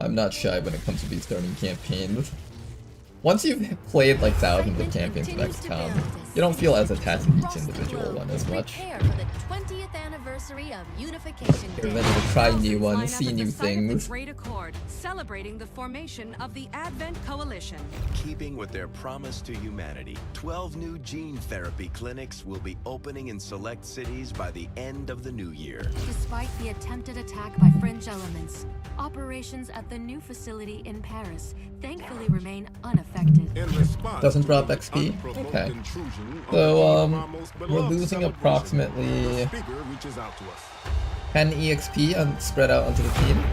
[SPEAKER 1] I'm not shy when it comes to restarting campaigns. Once you've played like thousands of campaigns of XCOM, you don't feel as attached to each individual one as much. You're ready to try new ones, see new things.
[SPEAKER 16] Great Accord, celebrating the formation of the Advent Coalition.
[SPEAKER 7] Keeping with their promise to humanity, 12 new gene therapy clinics will be opening in select cities by the end of the new year.
[SPEAKER 6] Despite the attempted attack by fringe elements, operations at the new facility in Paris thankfully remain unaffected.
[SPEAKER 1] Doesn't drop XP? Okay. So, we're losing approximately 10 EXP spread out onto the team.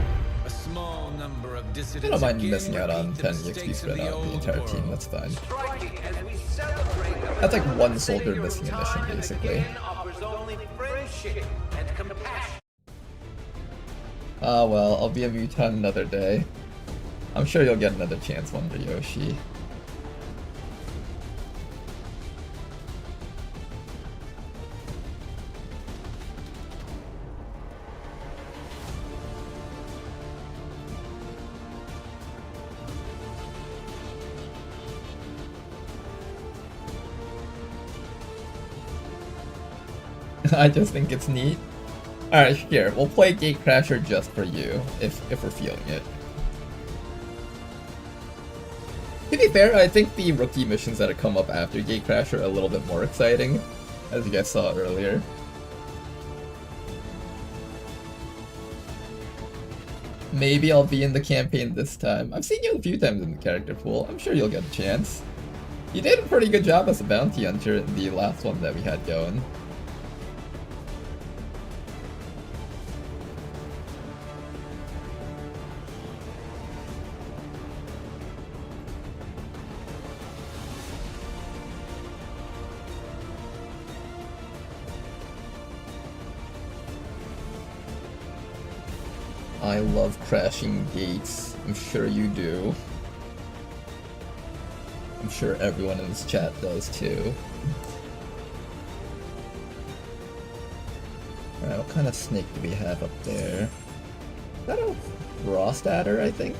[SPEAKER 3] A small number of
[SPEAKER 1] I don't mind missing out on 10 EXP spread out on the entire team, that's fine. That's like one soldier missing a mission, basically. Ah well, I'll be a mutant another day. I'm sure you'll get another chance, Wonder Yoshi. I just think it's neat. Alright, here, we'll play Gatecrasher just for you, if we're feeling it. To be fair, I think the rookie missions that come up after Gatecrasher are a little bit more exciting, as you guys saw earlier. Maybe I'll be in the campaign this time. I've seen you a few times in the character pool. I'm sure you'll get a chance. You did a pretty good job as a bounty hunter in the last one that we had going. I love crashing gates. I'm sure you do. I'm sure everyone in this chat does too. Alright, what kind of snake do we have up there? Is that a frost adder, I think?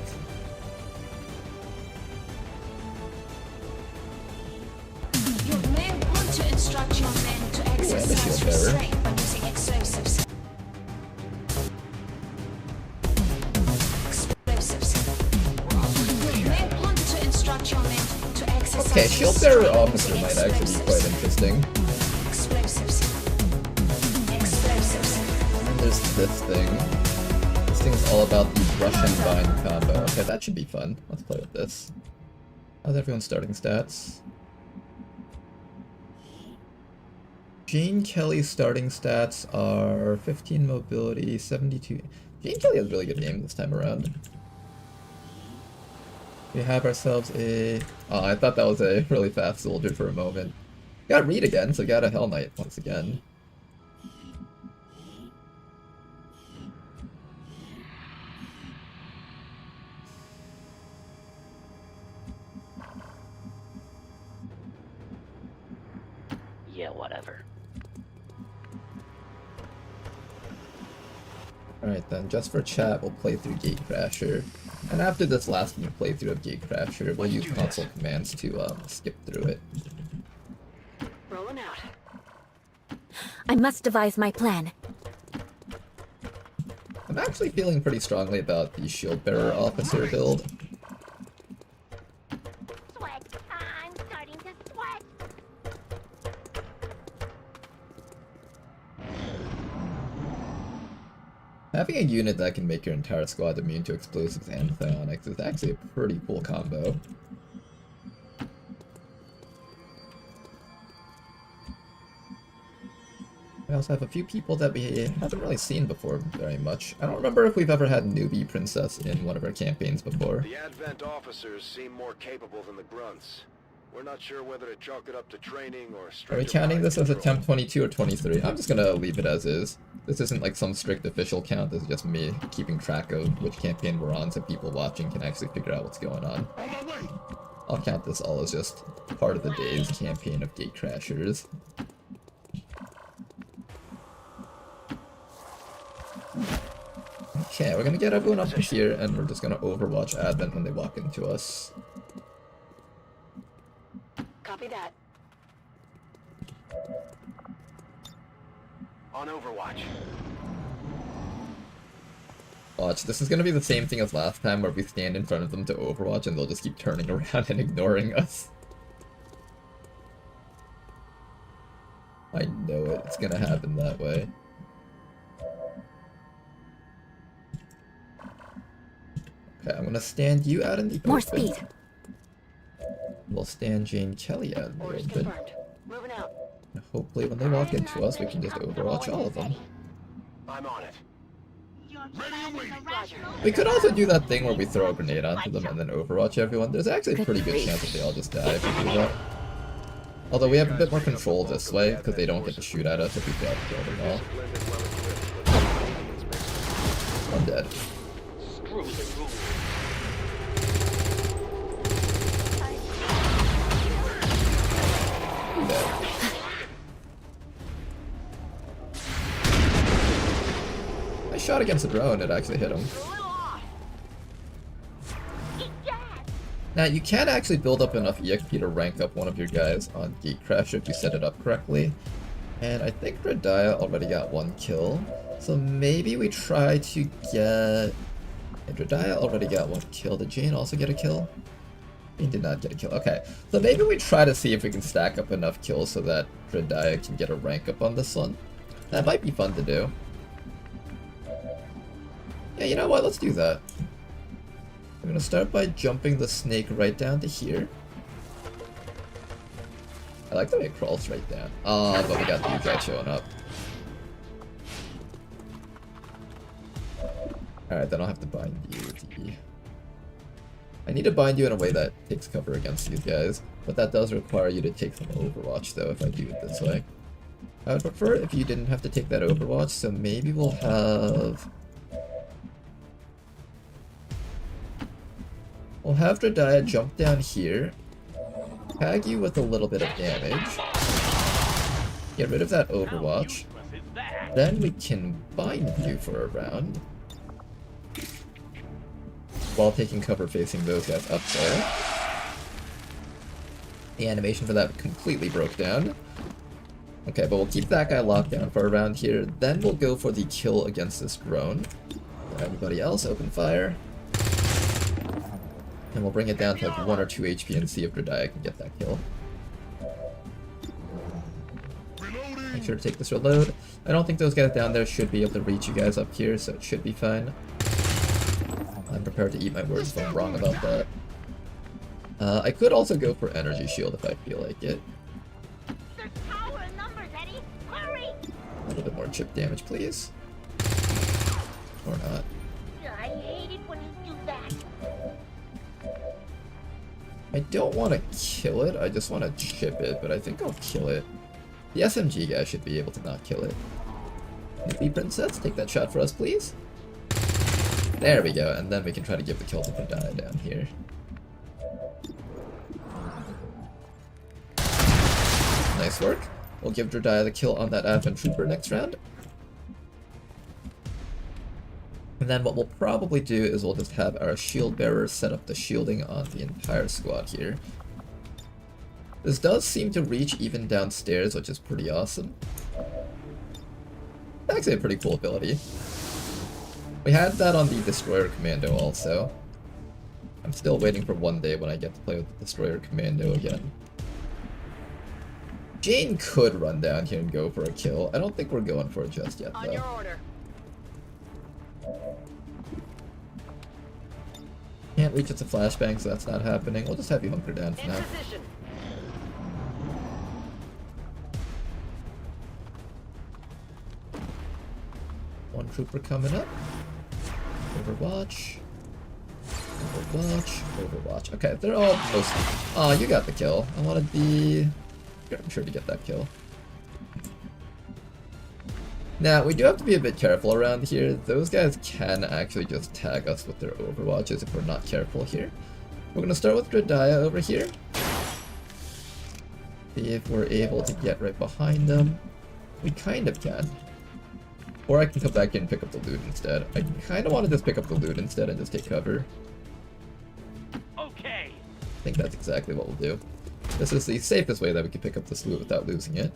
[SPEAKER 2] You may want to instruct your men to exercise restraint when using explosives. You may want to instruct your men to exercise
[SPEAKER 1] Okay, shield bearer
[SPEAKER 2] restraint when
[SPEAKER 1] officer
[SPEAKER 2] using
[SPEAKER 1] might actually be quite interesting.
[SPEAKER 2] Explosives. Explosives.
[SPEAKER 1] And there's this thing. This thing's all about the Russian bind combo. Okay, that should be fun. Let's play with this. How's everyone's starting stats? Jane Kelly's starting stats are 15 mobility, 72. Jane Kelly has a really good game this time around. We have ourselves a... Oh, I thought that was a really fast soldier for a moment. Got Reed again, so got a Hell Knight once again.
[SPEAKER 12] Yeah, whatever.
[SPEAKER 1] Alright then, just for chat, we'll play through Gatecrasher. And after this last new playthrough of Gatecrasher, we'll use console commands to skip through it.
[SPEAKER 4] Rolling out. I must devise my plan.
[SPEAKER 1] I'm actually feeling pretty strongly about the Shield Bearer Officer build.
[SPEAKER 4] Sweat. I'm starting to sweat.
[SPEAKER 1] Having a unit that can make your entire squad immune to explosives and psionics is actually a pretty cool combo. We also have a few people that we haven't really seen before very much. I don't remember if we've ever had Newbie Princess in one of our campaigns before.
[SPEAKER 5] The Advent officers seem more capable than the grunts. We're not sure whether to chalk it up to training or
[SPEAKER 1] Are we counting this as attempt 22 or 23? I'm just gonna leave it as is. This isn't like some strict official count, this is just me keeping track of which campaign we're on so people watching can actually figure out what's going on. I'll count this all as just part of the day's campaign of Gatecrashers. Okay, we're gonna get everyone up here and we're just gonna overwatch Advent when they walk into us.
[SPEAKER 4] Copy that.
[SPEAKER 5] On Overwatch.
[SPEAKER 1] Watch, this is gonna be the same thing as last time where we stand in front of them to overwatch and they'll just keep turning around and ignoring us. I know it, it's gonna happen that way. Okay, I'm gonna stand you out in the
[SPEAKER 4] More
[SPEAKER 1] open.
[SPEAKER 4] speed.
[SPEAKER 1] We'll stand Jane Kelly out in the
[SPEAKER 4] Orders
[SPEAKER 1] open.
[SPEAKER 4] confirmed. Moving out.
[SPEAKER 1] And hopefully when they walk into us, we can just overwatch all of them.
[SPEAKER 5] I'm on it.
[SPEAKER 1] We could also do that thing where we throw a grenade onto them and then overwatch everyone. There's actually a pretty good chance that they all just die if we do that. Although we have a bit more control this way, because they don't get to shoot at us if we fail to kill them all. I'm dead.
[SPEAKER 12] Screw the rules.
[SPEAKER 1] Dead. I shot against the drone, it actually hit him. Now, you can actually build up enough EXP to rank up one of your guys on Gatecrasher if you set it up correctly. And I think Radiah already got one kill. So maybe we try to get... And Radiah already got one kill. Did Jane also get a kill? Jane did not get a kill. Okay, so maybe we try to see if we can stack up enough kills so that Radiah can get a rank up on this one. That might be fun to do. Yeah, you know what? Let's do that. I'm gonna start by jumping the snake right down to here. I like the way it crawls right down. Ah, but we got these guys showing up. Alright, then I'll have to bind you. I need to bind you in a way that takes cover against these guys, but that does require you to take some Overwatch though if I do it this way. I would prefer if you didn't have to take that Overwatch, so maybe we'll have... We'll have Dredaya jump down here, tag you with a little bit of damage, get rid of that Overwatch, then we can bind you for a round, while taking cover facing those guys up there. The animation for that completely broke down. Okay, but we'll keep that guy locked down for a round here, then we'll go for the kill against this drone. Everybody else, open fire. And we'll bring it down to like 1 or 2 HP and see if Dredaya can get that kill. Make sure to take this reload. I don't think those guys down there should be able to reach you guys up here, so it should be fine. I'm prepared to eat my words if I'm wrong about that. I could also go for energy shield if I feel like it.
[SPEAKER 4] There's power in numbers, Eddie. Hurry!
[SPEAKER 1] A little bit more chip damage, please. Or not.
[SPEAKER 4] I hate it when you do that.
[SPEAKER 1] I don't want to kill it, I just want to chip it, but I think I'll kill it. The SMG guy should be able to not kill it. Maybe Princess, take that shot for us, please. There we go, and then we can try to give the kill to Dredaya down here. Nice work. We'll give Dredaya the kill on that Advent Trooper next round. And then what we'll probably do is we'll just have our shield bearer set up the shielding on the entire squad here. This does seem to reach even downstairs, which is pretty awesome. Actually a pretty cool ability. We had that on the Destroyer Commando also. I'm still waiting for one day when I get to play with the Destroyer Commando again. Jane could run down here and go for a kill. I don't think we're going for it just yet, though.
[SPEAKER 16] On your order.
[SPEAKER 1] Can't reach it to flashbang, so that's not happening. We'll just have you hunker down for now.
[SPEAKER 16] Position.
[SPEAKER 1] One trooper coming up. Overwatch. Overwatch. Overwatch. Okay, they're all mostly... Aw, you got the kill. I wanted the... I'm sure to get that kill. Now, we do have to be a bit careful around here. Those guys can actually just tag us with their Overwatches if we're not careful here. We're gonna start with Dredaya over here. See if we're able to get right behind them. We kind of can. Or I can come back in and pick up the loot instead. I kind of want to just pick up the loot instead and just take cover.
[SPEAKER 9] Okay.
[SPEAKER 1] I think that's exactly what we'll do. This is the safest way that we can pick up this loot without losing it.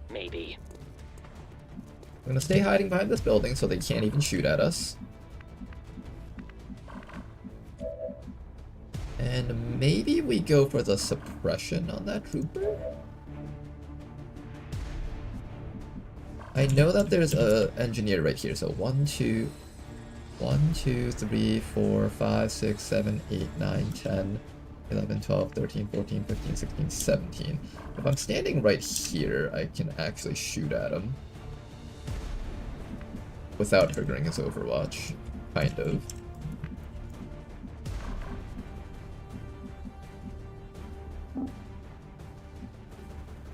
[SPEAKER 12] Maybe.
[SPEAKER 1] I'm gonna stay hiding behind this building so they can't even shoot at us. And maybe we go for the suppression on that trooper? I know that there's a engineer right here, so 1, 2, 3, 4, 5, 6, 7, 8, 9, 10, 11, 12, 13, 14, 15, 16, 17. If I'm standing right here, I can actually shoot at him. Without triggering his Overwatch. Kind of.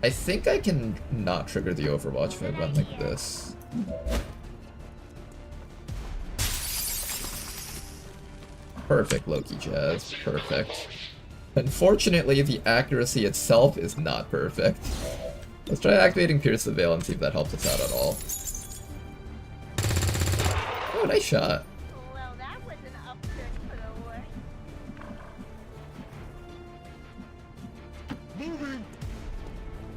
[SPEAKER 1] I think I can not trigger the Overwatch if I run like this. Perfect, Loki Jazz. Perfect. Unfortunately, the accuracy itself is not perfect. Let's try activating Pierce the Veil and see if that helps us out at all. Oh, nice shot.
[SPEAKER 4] Well, that was an upturn for the worse.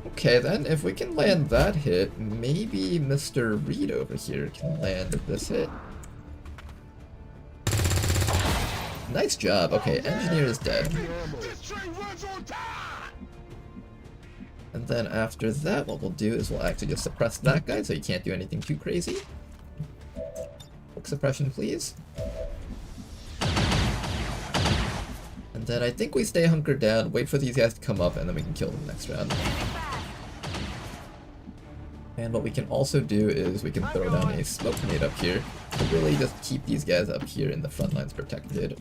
[SPEAKER 1] Okay then, if we can land that hit, maybe Mr. Reed over here can land this hit. Nice job. Okay, Engineer is dead. And then after that, what we'll do is we'll actually just suppress that guy so he can't do anything too crazy. Quick suppression, please. And then I think we stay hunkered down, wait for these guys to come up, and then we can kill them next round. And what we can also do is we can throw down a smoke grenade up here to really just keep these guys up here in the front lines protected.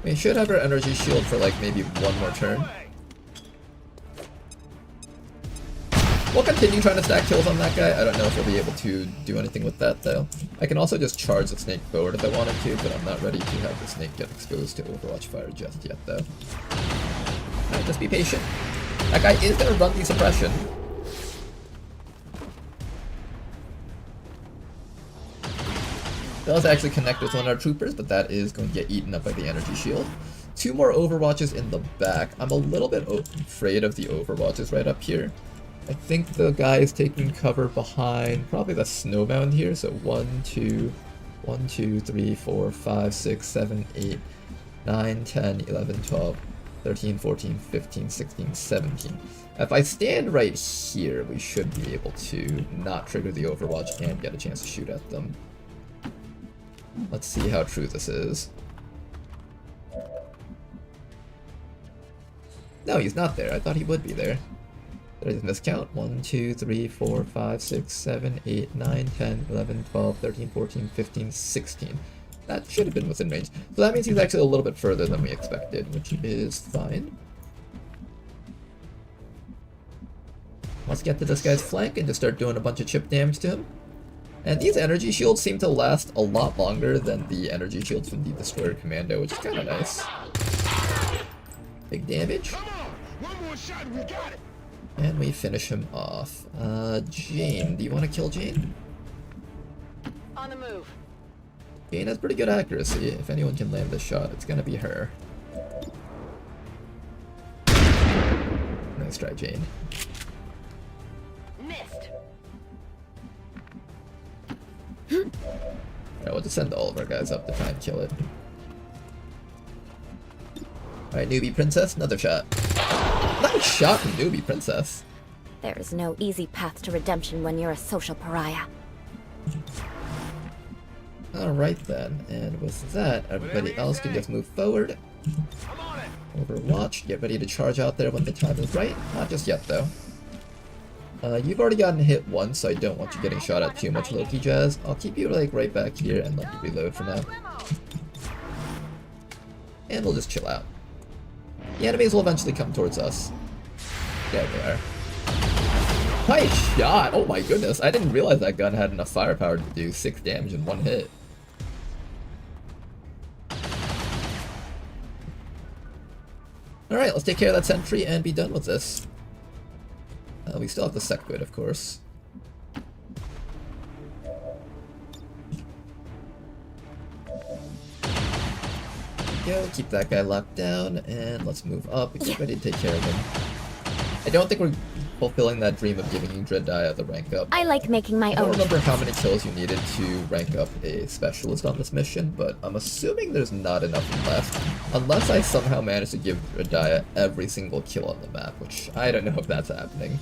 [SPEAKER 1] We should have our energy shield for like maybe one more turn. We'll continue trying to stack kills on that guy. I don't know if we'll be able to do anything with that though. I can also just charge the snake forward if I wanted to, but I'm not ready to have the snake get exposed to Overwatch fire just yet though. Alright, just be patient. That guy is gonna run the suppression. Does actually connect with one of our troopers, but that is going to get eaten up by the energy shield. 2 more Overwatches in the back. I'm a little bit afraid of the Overwatches right up here. I think the guy is taking cover behind probably the snowbound here. So 1, 2, 3, 4, 5, 6, 7, 8, 9, 10, 11, 12, 13, 14, 15, 16, 17. If I stand right here, we should be able to not trigger the Overwatch and get a chance to shoot at them. Let's see how true this is. No, he's not there. I thought he would be there. Did I miscount? 1, 2, 3, 4, 5, 6, 7, 8, 9, 10, 11, 12, 13, 14, 15, 16. That should have been within range. So that means he's actually a little bit further than we expected, which is fine. Let's get to this guy's flank and just start doing a bunch of chip damage to him. And these energy shields seem to last a lot longer than the energy shields from the Destroyer Commando, which is kind of nice. Big damage. And we finish him off. Jane, do you want to kill Jane?
[SPEAKER 4] On the move.
[SPEAKER 1] Jane has pretty good accuracy. If anyone can land this shot, it's gonna be her. Nice try, Jane.
[SPEAKER 4] Missed.
[SPEAKER 1] Alright, we'll just send all of our guys up to try and kill it. Alright, newbie princess, another shot. Nice shot from newbie princess.
[SPEAKER 17] There is no easy path to redemption when you're a social pariah.
[SPEAKER 1] Alright then, and with that, everybody else can just move forward. Overwatch, get ready to charge out there when the time is right. Not just yet though. You've already gotten hit once, so I don't want you getting shot at too much, Loki Jazz. I'll keep you like right back here and let you reload for now. And we'll just chill out. The enemies will eventually come towards us. There they are. Nice shot! Oh my goodness, I didn't realize that gun had enough firepower to do 6 damage in 1 hit. Alright, let's take care of that sentry and be done with this. We still have the sectoid, of course. Go, keep that guy locked down, and let's move up and get ready to take care of him. I don't think we're fulfilling that dream of giving Dreadiah the rank up.
[SPEAKER 17] I like making my
[SPEAKER 1] I don't
[SPEAKER 17] own.
[SPEAKER 1] remember how many kills you needed to rank up a specialist on this mission, but I'm assuming there's not enough left. Unless I somehow manage to give Dreadiah every single kill on the map, which I don't know if that's happening.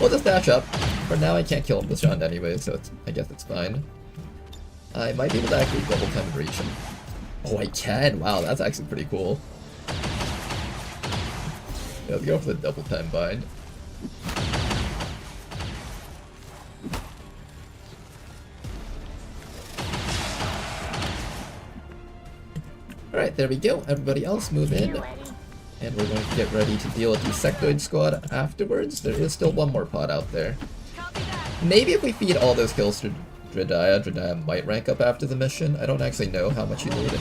[SPEAKER 1] We'll just dash up. For now I can't kill him this round anyway, so I guess it's fine. I might be able to actually double time and reach him. Oh, I can! Wow, that's actually pretty cool. Yeah, let's go for the double time bind. Alright, there we go. Everybody else move in. And we're going to get ready to deal with the sectoid squad afterwards. There is still one more pod out there. Maybe if we feed all those kills to Dreadiah might rank up after the mission. I don't actually know how much you need.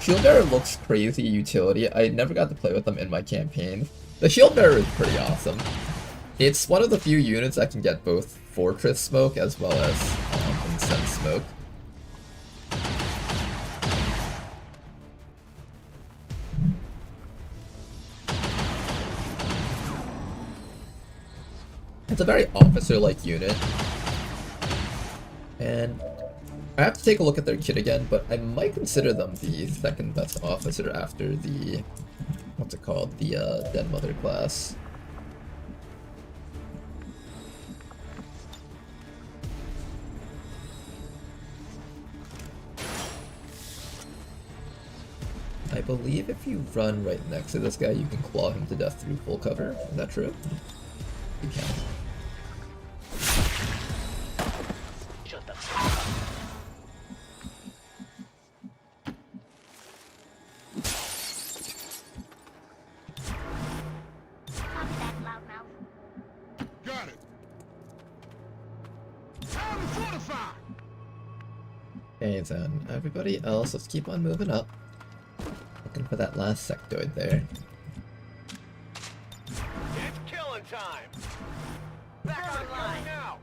[SPEAKER 1] Shield Bearer looks crazy utility. I never got to play with them in my campaign. The Shield Bearer is pretty awesome. It's one of the few units that can get both Fortress Smoke as well as Incense Smoke. It's a very officer-like unit, and I have to take a look at their kit again, but I might consider them the second best officer after the, what's it called, the Dead Mother class. I believe if you run right next to this guy, you can claw him to death through full cover. Is that true? You can. Okay, then. Everybody else, let's keep on moving up. Looking for that last sectoid there.
[SPEAKER 5] It's killing time! Back online now!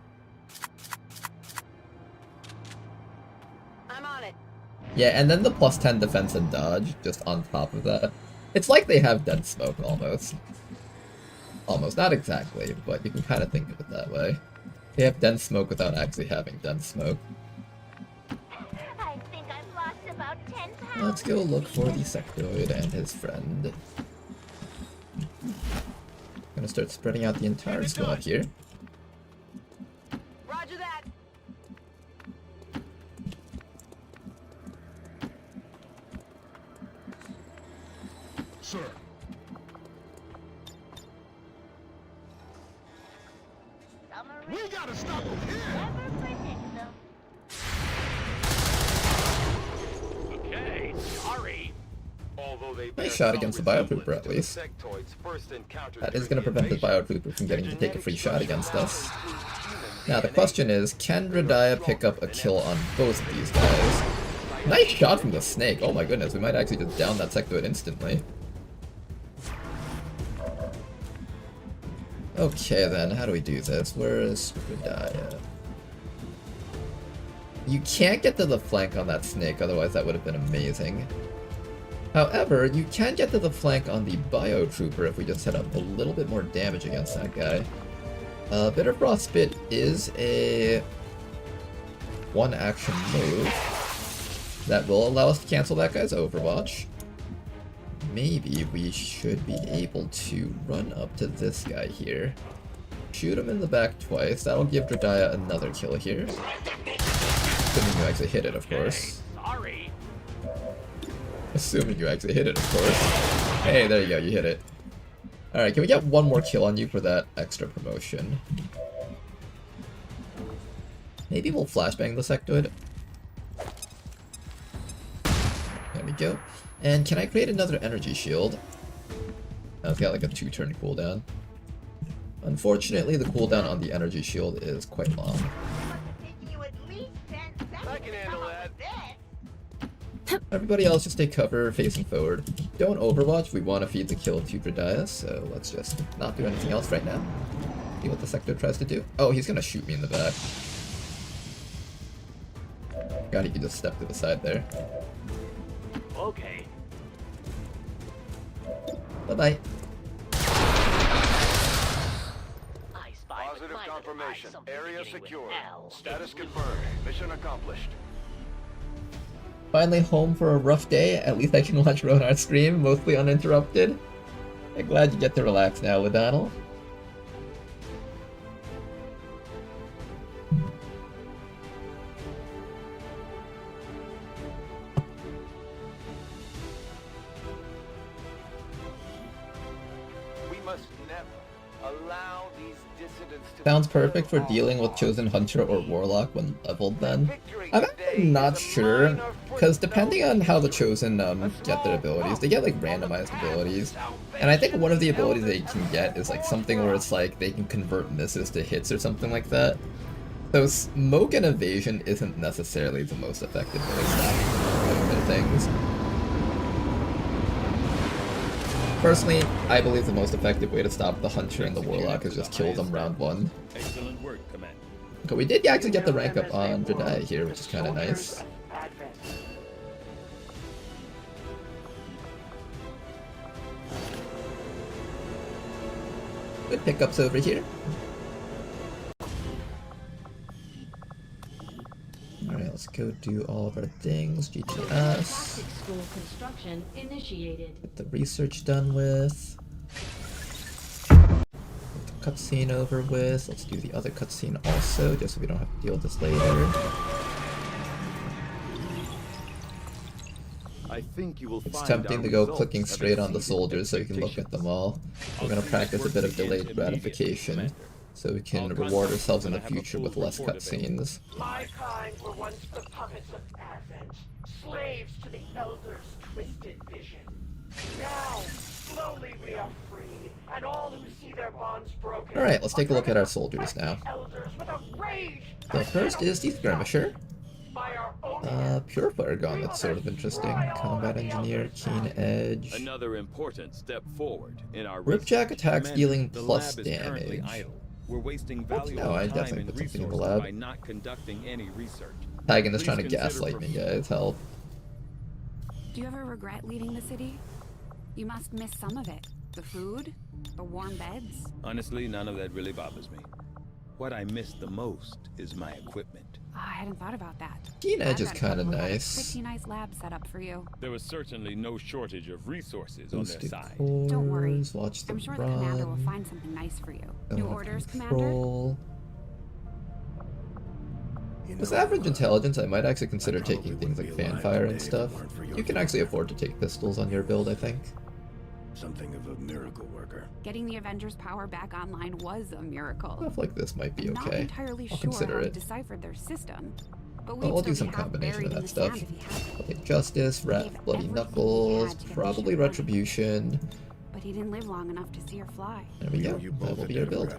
[SPEAKER 4] I'm on it.
[SPEAKER 1] Yeah, and then the plus 10 defense and dodge, just on top of that. It's like they have dead smoke, almost. Almost, not exactly, but you can kind of think of it that way. They have dense smoke without actually having dense smoke.
[SPEAKER 4] I think I've lost about 10 pounds.
[SPEAKER 1] Let's go look for the sectoid and his friend. Gonna start spreading out the entire squad here.
[SPEAKER 4] Roger that.
[SPEAKER 8] Sir. We gotta stop him here!
[SPEAKER 3] Okay, sorry.
[SPEAKER 1] Nice shot against the Biotrooper, at least. That is going to prevent the Biotrooper from getting to take a free shot against us. Now, the question is, can Dredaya pick up a kill on both of these guys? Nice shot from the snake. Oh my goodness, we might actually just down that sectoid instantly. Okay then, how do we do this? Where is Dredaya? You can't get to the flank on that snake, otherwise that would have been amazing. However, you can get to the flank on the Biotrooper if we just set up a little bit more damage against that guy. Bitter Frostbit is a one-action move that will allow us to cancel that guy's Overwatch. Maybe we should be able to run up to this guy here. Shoot him in the back twice. That'll give Dredaya another kill here. Assuming you actually hit it, of course.
[SPEAKER 3] Sorry.
[SPEAKER 1] Assuming you actually hit it, of course. Hey, there you go, you hit it. Alright, can we get one more kill on you for that extra promotion? Maybe we'll flashbang the sectoid. There we go. And can I create another energy shield? Oh, it's got like a 2-turn cooldown. Unfortunately, the cooldown on the energy shield is quite long.
[SPEAKER 5] I can handle that.
[SPEAKER 1] Everybody else just take cover, facing forward. Don't overwatch, we want to feed the kill to Dredaya, so let's just not do anything else right now. See what the sector tries to do. Oh, he's gonna shoot me in the back. God, he could just step to the side there.
[SPEAKER 3] Okay.
[SPEAKER 1] Bye-bye.
[SPEAKER 5] Positive confirmation. Area secure. Status confirmed. Mission accomplished.
[SPEAKER 1] Finally home for a rough day. At least I can watch Ronar stream, mostly uninterrupted. I'm glad you get to relax now, O'Donnell.
[SPEAKER 5] We must never allow these dissidents to
[SPEAKER 1] Sounds perfect for dealing with Chosen Hunter or Warlock when leveled then. I'm actually not sure, because depending on how the Chosen get their abilities, they get like randomized abilities. And I think one of the abilities they can get is like something where it's like they can convert misses to hits or something like that. So Smoke and Evasion isn't necessarily the most effective way to stop their things. Personally, I believe the most effective way to stop the Hunter and the Warlock is just kill them round 1.
[SPEAKER 15] Excellent work, Command.
[SPEAKER 1] Okay, we did actually get the rank up on Dredaya here, which is kind of nice. Good pickups over here. Alright, let's go do all of our things. GTS.
[SPEAKER 13] School construction initiated.
[SPEAKER 1] Get the research done with. Get the cutscene over with. Let's do the other cutscene also, just so we don't have to deal with this later.
[SPEAKER 10] I think you will
[SPEAKER 1] It's
[SPEAKER 10] find
[SPEAKER 1] tempting
[SPEAKER 10] our
[SPEAKER 1] to go
[SPEAKER 10] results
[SPEAKER 1] clicking
[SPEAKER 10] have
[SPEAKER 1] straight on the
[SPEAKER 10] exceeded
[SPEAKER 1] soldiers so you can look at them all. We're going to practice a bit of delayed gratification, so we can reward ourselves in the future with less cutscenes.
[SPEAKER 5] My kind were once the puppets of Advent, slaves to the Elders' twisted vision. Now, slowly we are free, and all who see their bonds broken.
[SPEAKER 1] Alright, let's take a look at our soldiers now.
[SPEAKER 5] Elders with a rage
[SPEAKER 1] So first is the Skirmisher.
[SPEAKER 5] by our own
[SPEAKER 1] Purifier gun, that's sort of interesting. Combat Engineer, Keen Edge.
[SPEAKER 15] Another important step forward in our
[SPEAKER 1] Ripjack attacks
[SPEAKER 15] Commander,
[SPEAKER 1] dealing
[SPEAKER 15] the
[SPEAKER 1] plus
[SPEAKER 15] lab is currently
[SPEAKER 1] damage.
[SPEAKER 15] idle. We're wasting
[SPEAKER 1] Well,
[SPEAKER 15] valuable
[SPEAKER 1] no, I
[SPEAKER 15] time
[SPEAKER 1] definitely
[SPEAKER 15] and
[SPEAKER 1] put something in the
[SPEAKER 15] resources
[SPEAKER 1] lab.
[SPEAKER 15] by not conducting any research.
[SPEAKER 1] Hagen is
[SPEAKER 15] Please
[SPEAKER 1] trying to
[SPEAKER 15] consider
[SPEAKER 1] gaslight me, guys. Help.
[SPEAKER 14] Do you ever regret leaving the city? You must miss some of it. The food, the warm beds.
[SPEAKER 15] Honestly, none of that really bothers me. What I miss the most is my equipment.
[SPEAKER 14] Oh, I hadn't thought about that.
[SPEAKER 1] Keen Edge is
[SPEAKER 14] I've got
[SPEAKER 1] kind of
[SPEAKER 14] Purple had a
[SPEAKER 1] nice.
[SPEAKER 14] Pretty nice lab set up for you.
[SPEAKER 15] There was certainly no shortage of resources on their
[SPEAKER 1] Boosted
[SPEAKER 15] side.
[SPEAKER 14] Don't worry.
[SPEAKER 1] cores, watch the
[SPEAKER 14] I'm sure
[SPEAKER 1] run.
[SPEAKER 14] the commander will find something nice for you. New
[SPEAKER 1] Zone of
[SPEAKER 14] orders,
[SPEAKER 1] control.
[SPEAKER 14] Commander?
[SPEAKER 1] With average intelligence, I might actually consider taking things like fanfire and stuff. You can actually afford to take pistols on your build, I think.
[SPEAKER 18] Something of a miracle worker.
[SPEAKER 14] Getting the Avengers' power back online was a miracle.
[SPEAKER 1] Stuff like this might be
[SPEAKER 14] I'm not
[SPEAKER 1] okay.
[SPEAKER 14] entirely
[SPEAKER 1] I'll
[SPEAKER 14] sure
[SPEAKER 1] consider
[SPEAKER 14] how he
[SPEAKER 1] it.
[SPEAKER 14] deciphered their system, but
[SPEAKER 1] Well,
[SPEAKER 14] we'd
[SPEAKER 1] I'll do
[SPEAKER 14] still
[SPEAKER 1] some
[SPEAKER 14] be half
[SPEAKER 1] combination
[SPEAKER 14] buried
[SPEAKER 1] of
[SPEAKER 14] in
[SPEAKER 1] that
[SPEAKER 14] the
[SPEAKER 1] stuff.
[SPEAKER 14] sand if he hadn't.
[SPEAKER 1] I'll take Justice, Rat, Bloody Knuckles, probably Retribution.
[SPEAKER 14] But he didn't live long enough to see her fly.
[SPEAKER 1] There we go. That will be your build.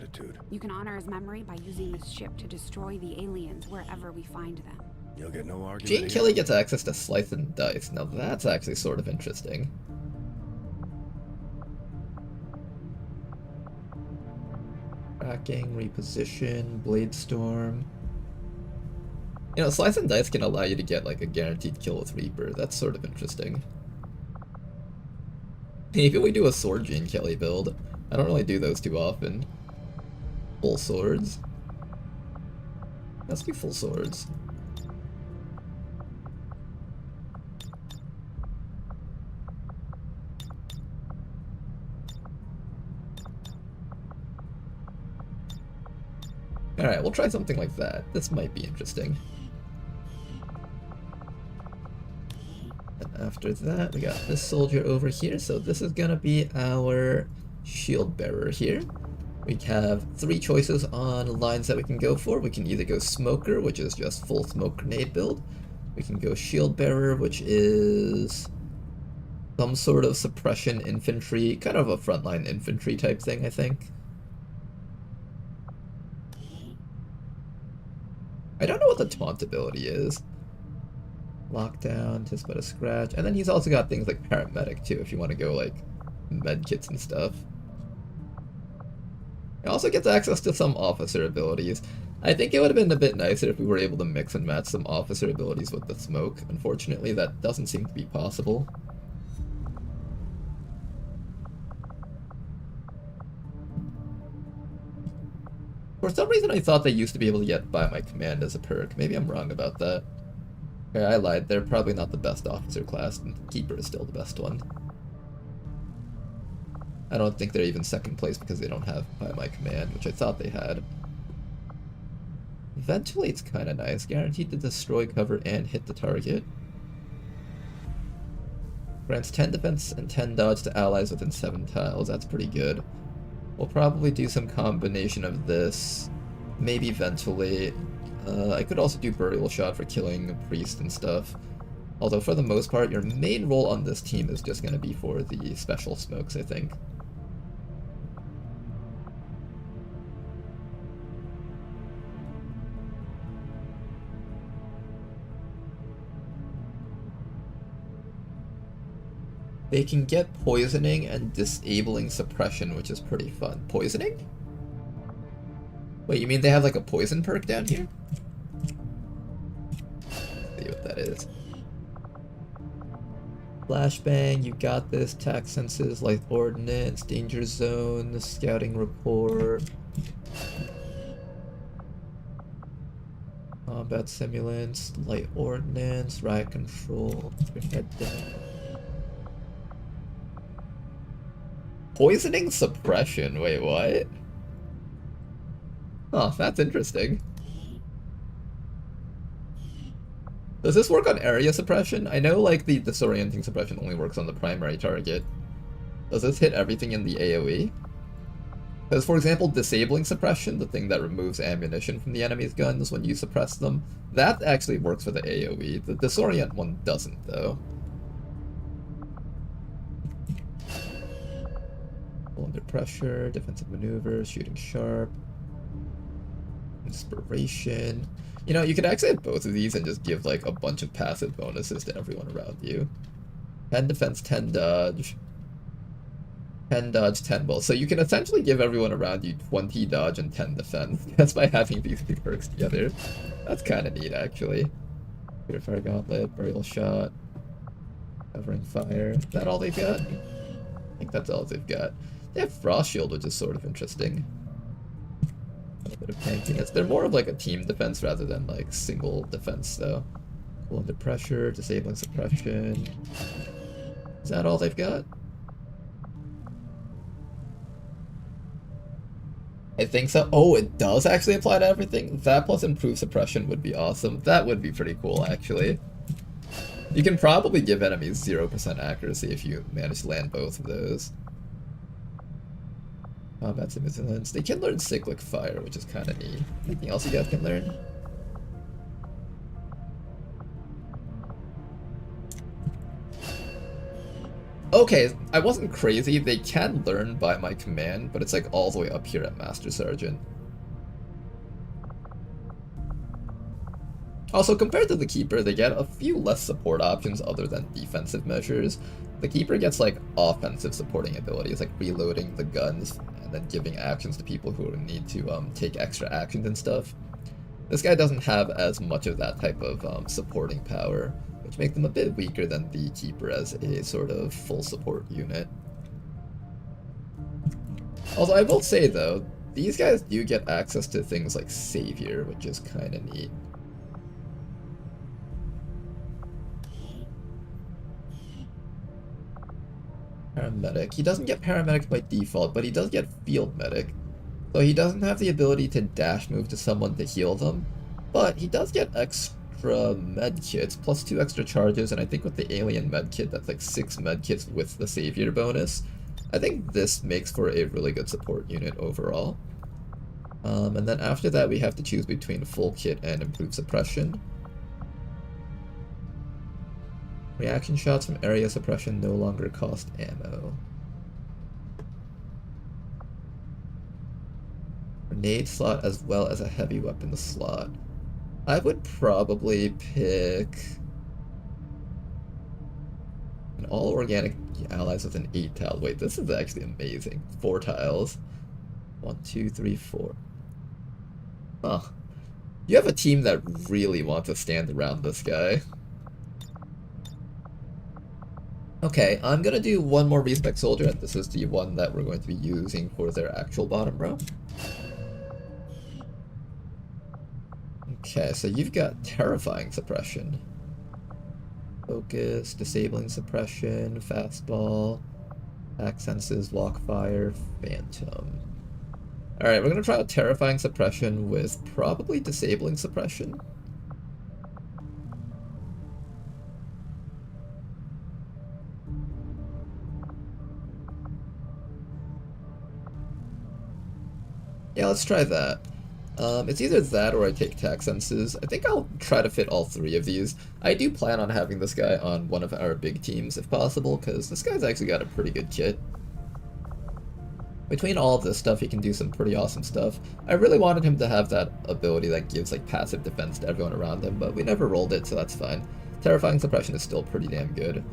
[SPEAKER 14] You can honor his memory by using this ship to destroy the aliens wherever we find them.
[SPEAKER 18] You'll get no argument.
[SPEAKER 1] Gene Kelly gets access to Slice and Dice. Now that's actually sort of interesting. Tracking, reposition, Blade Storm. You know, Slice and Dice can allow you to get like a guaranteed kill with Reaper. That's sort of interesting. Maybe we do a Sword Gene Kelly build. I don't really do those too often. Full swords. Let's be full swords. Alright, we'll try something like that. This might be interesting. And after that, we got this soldier over here. So this is gonna be our shield bearer here. We have 3 choices on lines that we can go for. We can either go smoker, which is just full smoke grenade build. We can go shield bearer, which is some sort of suppression infantry, kind of a frontline infantry type thing, I think. I don't know what the taunt ability is. Lockdown, just but a scratch. And then he's also got things like paramedic too, if you want to go like med kits and stuff. He also gets access to some officer abilities. I think it would have been a bit nicer if we were able to mix and match some officer abilities with the smoke. Unfortunately, that doesn't seem to be possible. For some reason, I thought they used to be able to get by my command as a perk. Maybe I'm wrong about that. Okay, I lied. They're probably not the best officer class, and Keeper is still the best one. I don't think they're even second place because they don't have by my command, which I thought they had. Ventilate's kind of nice. Guaranteed to destroy cover and hit the target. Grants 10 defense and 10 dodge to allies within 7 tiles. That's pretty good. We'll probably do some combination of this. Maybe Ventilate. I could also do Burial Shot for killing a priest and stuff. Although for the most part, your main role on this team is just going to be for the special smokes, I think. They can get poisoning and disabling suppression, which is pretty fun. Poisoning? Wait, you mean they have like a poison perk down here? Let's see what that is. Flashbang, you got this. Tac senses, light ordnance, danger zone, scouting report. Combat simulants, light ordnance, riot control, head down. Poisoning suppression, wait, what? Oh, that's interesting. Does this work on area suppression? I know, like, the disorienting suppression only works on the primary target. Does this hit everything in the AoE? Because, for example, disabling suppression, the thing that removes ammunition from the enemy's guns when you suppress them, that actually works for the AoE. The disorient one doesn't, though. Under pressure, defensive maneuvers, shooting sharp. Inspiration. You know, you could actually have both of these and just give like a bunch of passive bonuses to everyone around you. 10 defense, 10 dodge. 10 dodge, 10 bull. So you can essentially give everyone around you 20 dodge and 10 defense just by having these two perks together. That's kind of neat, actually. Purifier Gauntlet, Burial Shot, Covering Fire. Is that all they've got? I think that's all they've got. They have Frost Shield, which is sort of interesting. A little bit of tankiness. They're more of like a team defense rather than like single defense, though. Cool under pressure, disabling suppression. Is that all they've got? I think so. Oh, it does actually apply to everything? That plus improved suppression would be awesome. That would be pretty cool, actually. You can probably give enemies 0% accuracy if you manage to land both of those. Combat Simulants. They can learn Cyclic Fire, which is kind of neat. Anything else you guys can learn? Okay, I wasn't crazy. They can learn by my command, but it's like all the way up here at Master Sergeant. Also, compared to the Keeper, they get a few less support options other than defensive measures. The Keeper gets like offensive supporting abilities, like reloading the guns and then giving actions to people who need to take extra actions and stuff. This guy doesn't have as much of that type of supporting power, which makes them a bit weaker than the Keeper as a sort of full support unit. Although I will say though, these guys do get access to things like Savior, which is kind of neat. Paramedic. He doesn't get Paramedic by default, but he does get Field Medic. So he doesn't have the ability to dash move to someone to heal them, but he does get extra med kits, plus 2 extra charges, and I think with the alien med kit, that's like 6 med kits with the Savior bonus. I think this makes for a really good support unit overall. And then after that, we have to choose between full kit and improved suppression. Reaction shots from area suppression no longer cost ammo. Grenade slot as well as a heavy weapon slot. I would probably pick an all-organic allies with an 8 tile. Wait, this is actually amazing. 4 tiles. 1, 2, 3, 4. Huh. You have a team that really wants to stand around this guy. Okay, I'm gonna do one more respec soldier, and this is the one that we're going to be using for their actual bottom row. Okay, so you've got terrifying suppression. Focus, disabling suppression, fastball, attack senses, walk fire, phantom. Alright, we're gonna try out terrifying suppression with probably disabling suppression. Yeah, let's try that. It's either that or I take attack senses. I think I'll try to fit all 3 of these. I do plan on having this guy on one of our big teams if possible, because this guy's actually got a pretty good kit. Between all of this stuff, he can do some pretty awesome stuff. I really wanted him to have that ability that gives like passive defense to everyone around him, but we never rolled it, so that's fine. Terrifying suppression is still pretty damn good.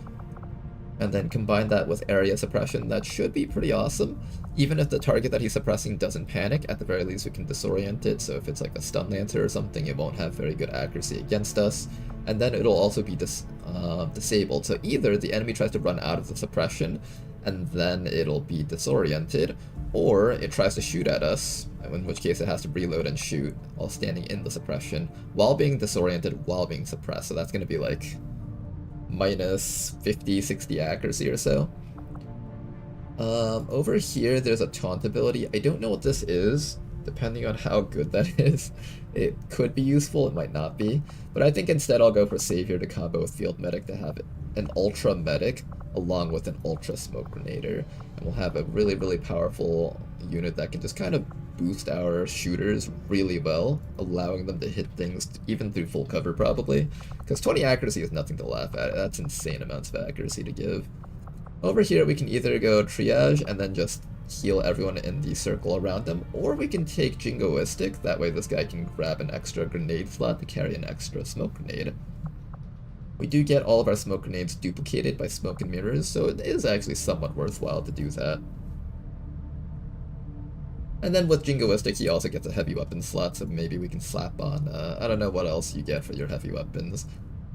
[SPEAKER 1] And then combine that with area suppression, that should be pretty awesome. Even if the target that he's suppressing doesn't panic, at the very least we can disorient it, so if it's like a stun lancer or something, it won't have very good accuracy against us. And then it'll also be disabled, so either the enemy tries to run out of the suppression, and then it'll be disoriented, or it tries to shoot at us, in which case it has to reload and shoot while standing in the suppression, while being disoriented, while being suppressed, so that's going to be like minus 50, 60 accuracy or so. Over here, there's a taunt ability. I don't know what this is, depending on how good that is. It could be useful, it might not be, but I think instead I'll go for Savior to combo with Field Medic to have it an Ultra Medic along with an Ultra Smoke Grenader, and we'll have a really, really powerful unit that can just kind of boost our shooters really well, allowing them to hit things even through full cover probably, because 20 accuracy is nothing to laugh at. That's insane amounts of accuracy to give. Over here we can either go Triage and then just heal everyone in the circle around him, or we can take Jingoistic, that way this guy can grab an extra grenade slot to carry an extra smoke grenade. We do get all of our smoke grenades duplicated by smoke and mirrors, so it is actually somewhat worthwhile to do that. And then with Jingoistic, he also gets a heavy weapon slot, so maybe we can slap on, I don't know what else you get for your heavy weapons.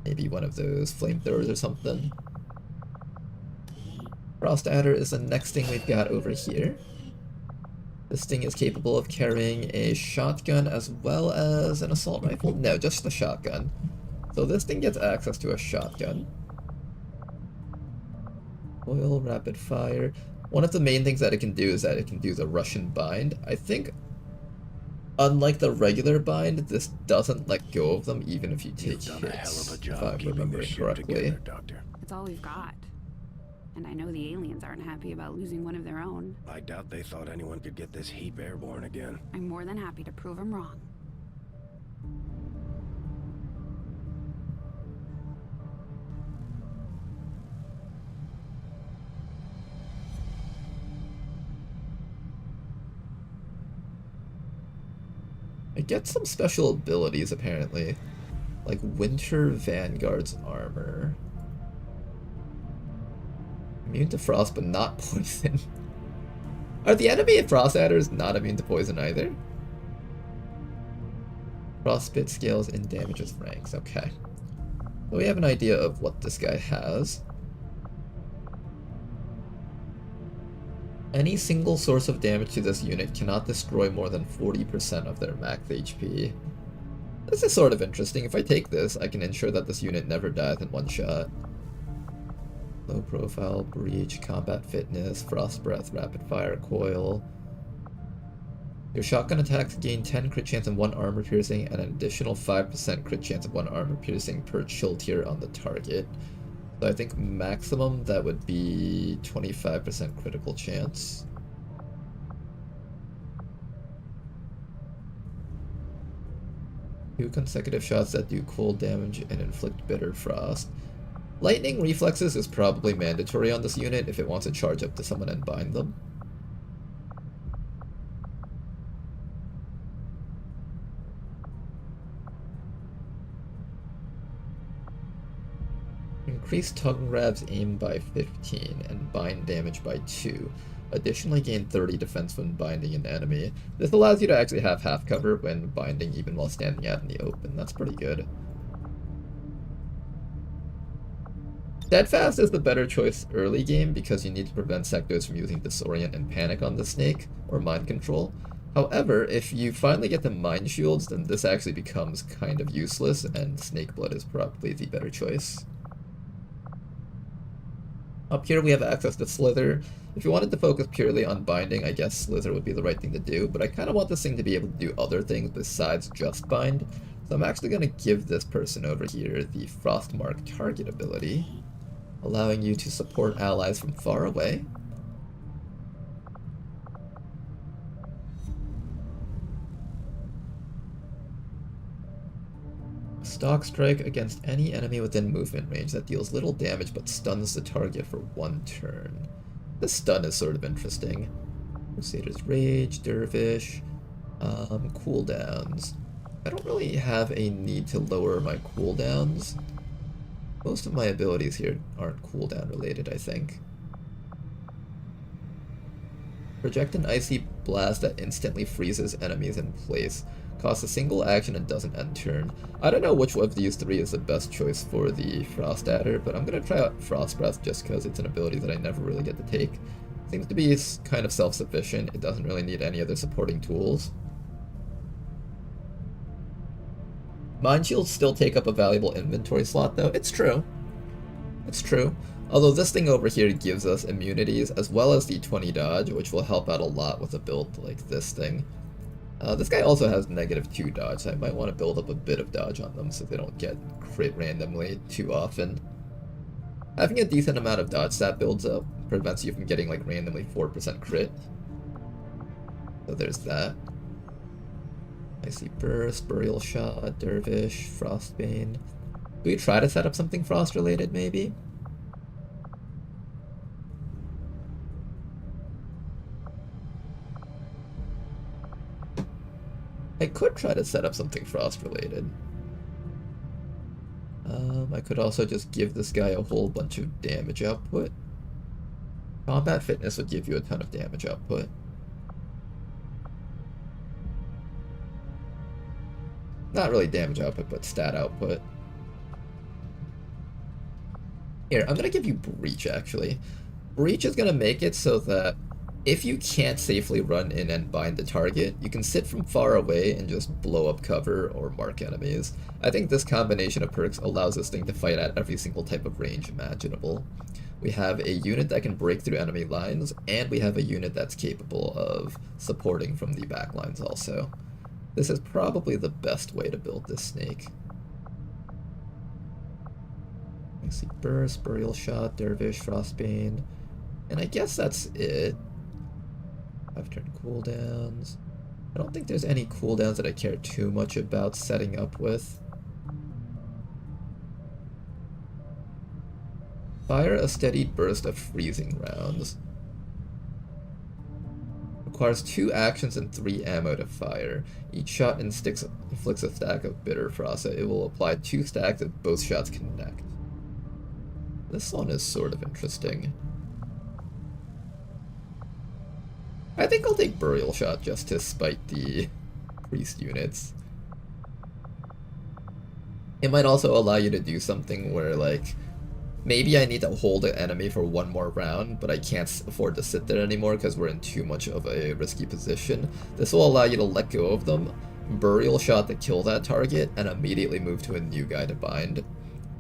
[SPEAKER 1] Maybe one of those flamethrowers or something. Frost Adder is the next thing we've got over here. This thing is capable of carrying a shotgun as well as an assault rifle. No, just the shotgun. So this thing gets access to a shotgun. Oil, rapid fire. One of the main things that it can do is that it can do the Russian bind. I think, unlike the regular bind, this doesn't let go of them even if you take hits, if I'm remembering correctly.
[SPEAKER 14] It's all we've got. And I know the aliens aren't happy about losing one of their own.
[SPEAKER 18] I doubt they thought anyone could get this heap airborne again.
[SPEAKER 14] I'm more than happy to prove them wrong.
[SPEAKER 1] I get some special abilities apparently, like Winter Vanguard's armor. Immune to frost, but not poison. Are the enemy frost adders not immune to poison either? Frostbite scales in damages ranks. Okay. So we have an idea of what this guy has. Any single source of damage to this unit cannot destroy more than 40% of their max HP. This is sort of interesting. If I take this, I can ensure that this unit never dies in one shot. Low profile, breach, combat fitness, frost breath, rapid fire, coil. Your shotgun attacks gain 10 crit chance and 1 armor piercing and an additional 5% crit chance of 1 armor piercing per chill tier on the target. So I think maximum that would be 25% critical chance. Two consecutive shots that do cold damage and inflict bitter frost. Lightning reflexes is probably mandatory on this unit if it wants to charge up to someone and bind them. Increase tongue grabs aim by 15 and bind damage by 2. Additionally gain 30 defense when binding an enemy. This allows you to actually have half cover when binding even while standing out in the open. That's pretty good. Steadfast is the better choice early game because you need to prevent sectors from using Disorient and Panic on the snake, or Mind Control. However, if you finally get the Mind Shields, then this actually becomes kind of useless, and Snake Blood is probably the better choice. Up here we have access to Slither. If you wanted to focus purely on binding, I guess Slither would be the right thing to do, but I kind of want this thing to be able to do other things besides just bind. So I'm actually going to give this person over here the Frostmark target ability, allowing you to support allies from far away. Stock strike against any enemy within movement range that deals little damage but stuns the target for 1 turn. This stun is sort of interesting. Crusader's Rage, Dervish, cooldowns. I don't really have a need to lower my cooldowns. Most of my abilities here aren't cooldown related, I think. Project an icy blast that instantly freezes enemies in place. Costs a single action and doesn't end turn. I don't know which of these 3 is the best choice for the Frost Adder, but I'm going to try out Frost Breath just because it's an ability that I never really get to take. Seems to be kind of self-sufficient. It doesn't really need any other supporting tools. Mind Shields still take up a valuable inventory slot though. It's true. It's true. Although this thing over here gives us immunities as well as the 20 dodge, which will help out a lot with a build like this thing. This guy also has -2 dodge, so I might want to build up a bit of dodge on them so they don't get crit randomly too often. Having a decent amount of dodge stat builds up prevents you from getting like randomly 4% crit. So there's that. Icy Burst, Burial Shot, Dervish, Frostbane. Do we try to set up something Frost related maybe? I could try to set up something frost related. I could also just give this guy a whole bunch of damage output. Combat fitness would give you a ton of damage output. Not really damage output, but stat output. Here, I'm gonna give you Breach, actually. Breach is gonna make it so that if you can't safely run in and bind the target, you can sit from far away and just blow up cover or mark enemies. I think this combination of perks allows this thing to fight at every single type of range imaginable. We have a unit that can break through enemy lines, and we have a unit that's capable of supporting from the back lines also. This is probably the best way to build this snake. I see Burst, Burial Shot, Dervish, Frostbane, and I guess that's it. 5-turn cooldowns. I don't think there's any cooldowns that I care too much about setting up with. Fire a steady burst of freezing rounds. Requires 2 actions and 3 ammo to fire. Each shot inflicts a stack of bitter frost. It will apply 2 stacks if both shots connect. This one is sort of interesting. I think I'll take Burial Shot just to spite the priest units. It might also allow you to do something where, like, maybe I need to hold an enemy for one more round, but I can't afford to sit there anymore because we're in too much of a risky position. This will allow you to let go of them, Burial Shot to kill that target, and immediately move to a new guy to bind.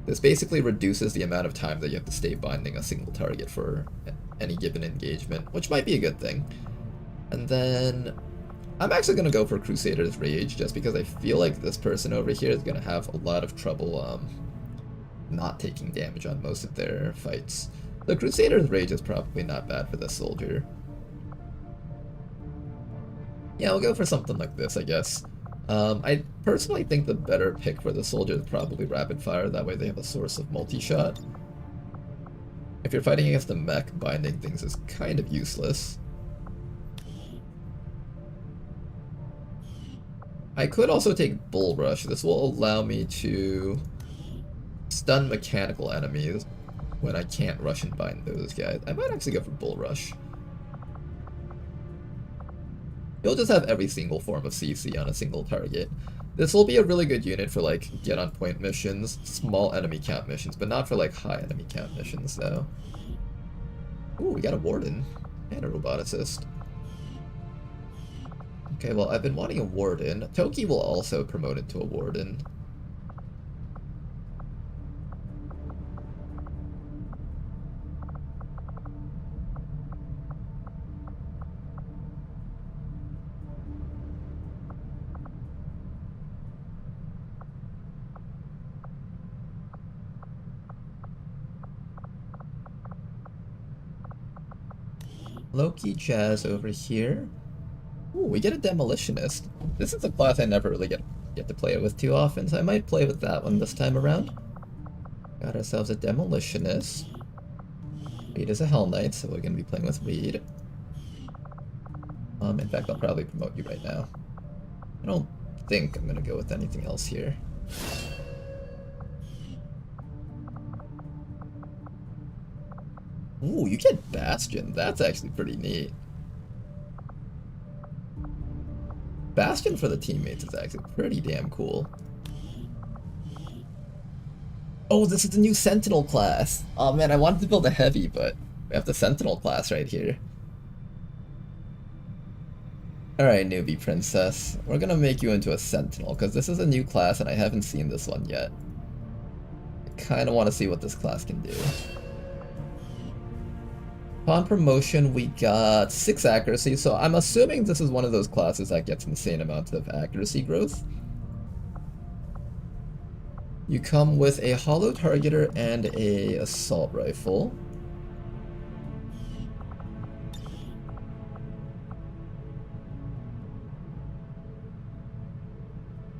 [SPEAKER 1] This basically reduces the amount of time that you have to stay binding a single target for any given engagement, which might be a good thing. And then I'm actually going to go for Crusader's Rage, just because I feel like this person over here is going to have a lot of trouble not taking damage on most of their fights. The Crusader's Rage is probably not bad for this soldier. Yeah, I'll go for something like this, I guess. I personally think the better pick for the soldier is probably Rapid Fire, that way they have a source of multi-shot. If you're fighting against a mech, binding things is kind of useless. I could also take Bull Rush. This will allow me to stun mechanical enemies when I can't rush and bind those guys. I might actually go for Bull Rush. You'll just have every single form of CC on a single target. This will be a really good unit for, like, get on point missions, small enemy count missions, but not for, like, high enemy count missions, though. Ooh, we got a Warden and a Roboticist. Okay, well, I've been wanting a Warden. Toki will also promote into a Warden. Loki Jazz over here. Ooh, we get a Demolitionist. This is a class I never really get to play with too often, so I might play with that one this time around. Got ourselves a Demolitionist. Reed is a Hell Knight, so we're going to be playing with Reed. In fact, I'll probably promote you right now. I don't think I'm going to go with anything else here. Ooh, you get Bastion. That's actually pretty neat. Bastion for the teammates is actually pretty damn cool. Oh, this is the new Sentinel class. Oh man, I wanted to build a heavy, but we have the Sentinel class right here. Alright, newbie princess. We're gonna make you into a Sentinel, because this is a new class and I haven't seen this one yet. I kinda want to see what this class can do. Upon promotion, we got 6 accuracy, so I'm assuming this is one of those classes that gets insane amounts of accuracy growth. You come with a hollow targeter and a assault rifle.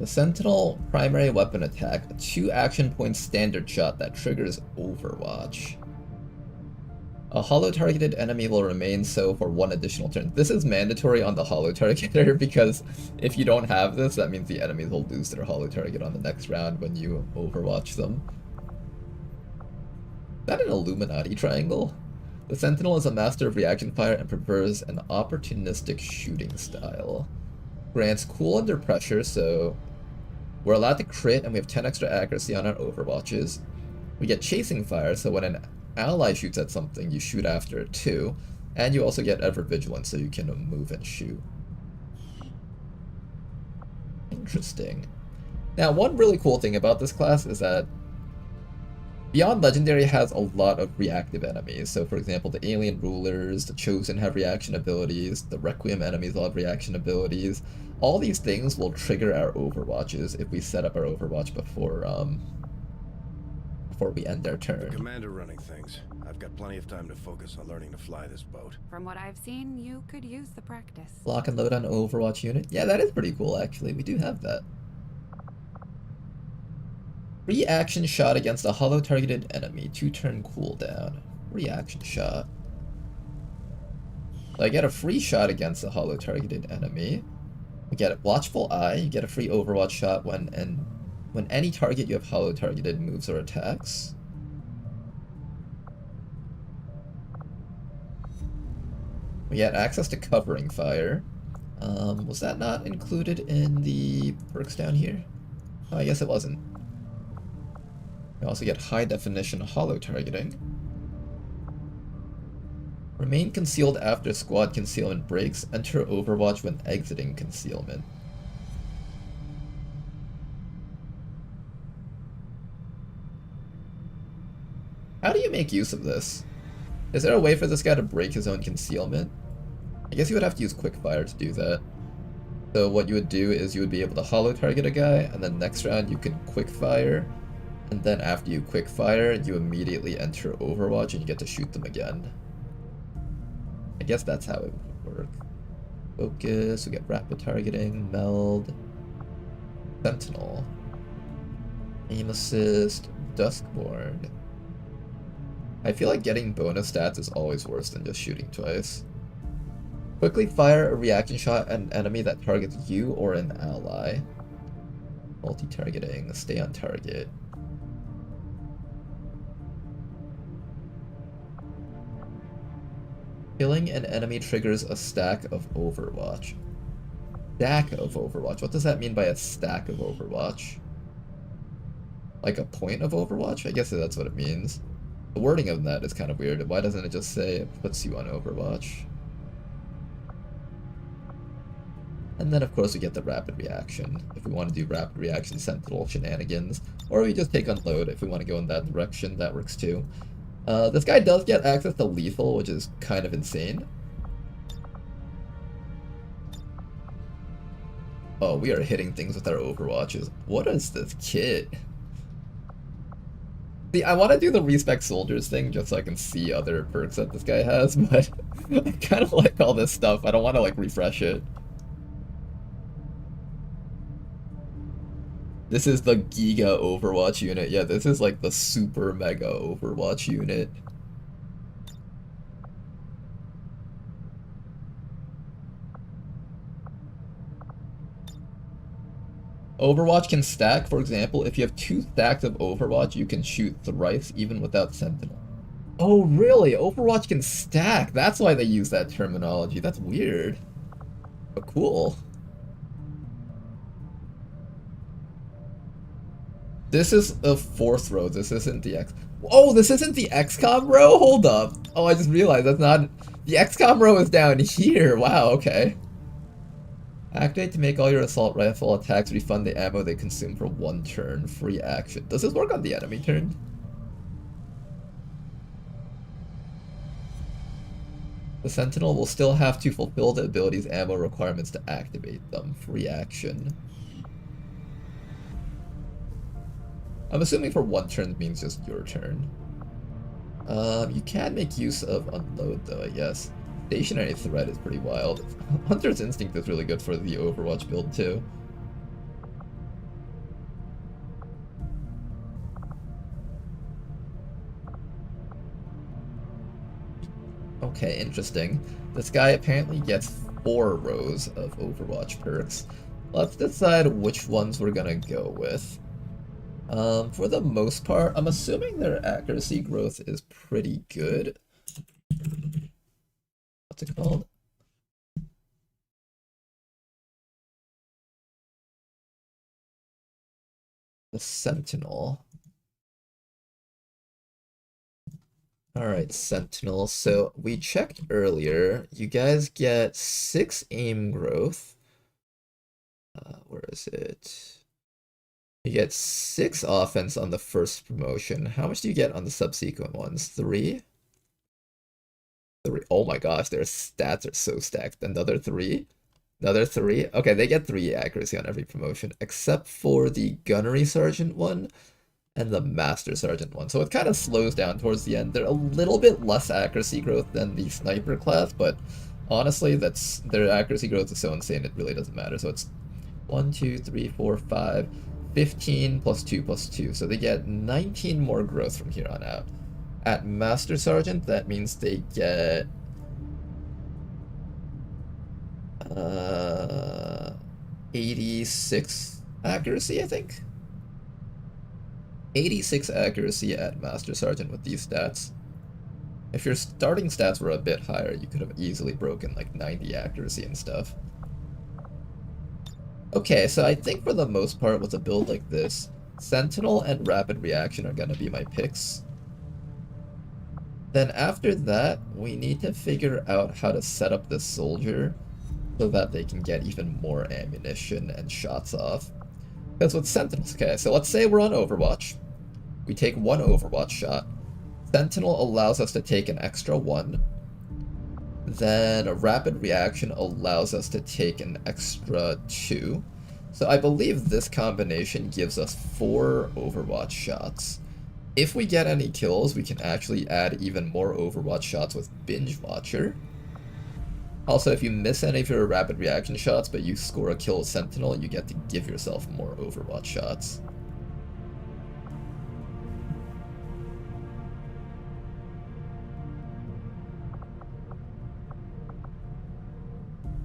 [SPEAKER 1] The Sentinel primary weapon attack, a 2 action point standard shot that triggers Overwatch. A holo-targeted enemy will remain so for 1 additional turn. This is mandatory on the holo-targeter because if you don't have this, that means the enemies will lose their holo-target on the next round when you overwatch them. Is that an Illuminati triangle? The Sentinel is a master of reaction fire and prefers an opportunistic shooting style. Grants cool under pressure, so we're allowed to crit and we have 10 extra accuracy on our overwatches. We get chasing fire, so when an ally shoots at something, you shoot after it too. And you also get ever vigilant, so you can move and shoot. Interesting. Now, one really cool thing about this class is that Beyond Legendary has a lot of reactive enemies. So for example, the Alien Rulers, the Chosen have reaction abilities, the Requiem enemies will have reaction abilities. All these things will trigger our overwatches if we set up our overwatch before we end our turn.
[SPEAKER 18] The commander running things. I've got plenty of time to focus on learning to fly this boat.
[SPEAKER 14] From what I've seen, you could use the practice.
[SPEAKER 1] Lock and load on Overwatch unit. Yeah, that is pretty cool actually. We do have that. Reaction shot against a holo targeted enemy. 2-turn cooldown. Reaction shot. So I get a free shot against a holo targeted enemy. We get a watchful eye. You get a free Overwatch shot when any target you have holo targeted moves or attacks. We get access to covering fire. Was that not included in the perks down here? Oh, I guess it wasn't. We also get high definition holo targeting. Remain concealed after squad concealment breaks. Enter Overwatch when exiting concealment. How do you make use of this? Is there a way for this guy to break his own concealment? I guess you would have to use quickfire to do that. So what you would do is you would be able to holo target a guy, and then next round you can quickfire, and then after you quickfire, you immediately enter Overwatch and you get to shoot them again. I guess that's how it would work. Focus, we get rapid targeting, meld, sentinel, aim assist, duskborn. I feel like getting bonus stats is always worse than just shooting twice. Quickly fire a reaction shot at an enemy that targets you or an ally. Multi-targeting, stay on target. Killing an enemy triggers a stack of Overwatch. Stack of Overwatch? What does that mean by a stack of Overwatch? Like a point of Overwatch? I guess that's what it means. The wording of that is kind of weird. Why doesn't it just say it puts you on Overwatch? And then of course we get the rapid reaction, if we want to do rapid reaction sentinel shenanigans, or we just take unload if we want to go in that direction, that works too. This guy does get access to lethal, which is kind of insane. Oh, we are hitting things with our Overwatches. What is this kit? See, I want to do the respect soldiers thing just so I can see other perks that this guy has, but I kind of like all this stuff. I don't want to like refresh it. This is the Giga Overwatch unit. Yeah, this is like the super mega Overwatch unit. Overwatch can stack. For example, if you have 2 stacks of Overwatch, you can shoot thrice even without Sentinel. Oh, really? Overwatch can stack. That's why they use that terminology. That's weird. But cool. This is a 4th row. This isn't the X. Oh, this isn't the XCOM row? Hold up. Oh, I just realized that's not. The XCOM row is down here. Wow, okay. Activate to make all your assault rifle attacks refund the ammo they consume for 1 turn. Free action. Does this work on the enemy turn? The Sentinel will still have to fulfill the ability's ammo requirements to activate them. Free action. I'm assuming for 1 turn means just your turn. You can make use of unload though, I guess. Stationary threat is pretty wild. Hunter's Instinct is really good for the Overwatch build too. Okay, interesting. This guy apparently gets 4 rows of Overwatch perks. Let's decide which ones we're gonna go with. For the most part, I'm assuming their accuracy growth is pretty good. What's it called? The Sentinel. Alright, Sentinel. So we checked earlier. You guys get 6 aim growth. Where is it? You get 6 offense on the first promotion. How much do you get on the subsequent ones? 3? 3. Oh my gosh, their stats are so stacked. Another 3? Another 3? Okay, they get 3 accuracy on every promotion, except for the Gunnery Sergeant one and the Master Sergeant one. So it kind of slows down towards the end. They're a little bit less accuracy growth than the Sniper class, but honestly, their accuracy growth is so insane it really doesn't matter. So it's 1, 2, 3, 4, 5, 15 plus 2 plus 2. So they get 19 more growth from here on out. At Master Sergeant, that means they get 86 accuracy, I think. 86 accuracy at Master Sergeant with these stats. If your starting stats were a bit higher, you could have easily broken like 90 accuracy and stuff. Okay, so I think for the most part with a build like this, Sentinel and Rapid Reaction are gonna be my picks. Then after that, we need to figure out how to set up this soldier so that they can get even more ammunition and shots off. Because with Sentinels, okay, so let's say we're on Overwatch. We take 1 Overwatch shot. Sentinel allows us to take an extra 1. Then a Rapid Reaction allows us to take an extra 2. So I believe this combination gives us 4 Overwatch shots. If we get any kills, we can actually add even more Overwatch shots with Binge Watcher. Also, if you miss any of your Rapid Reaction shots, but you score a kill with Sentinel, you get to give yourself more Overwatch shots.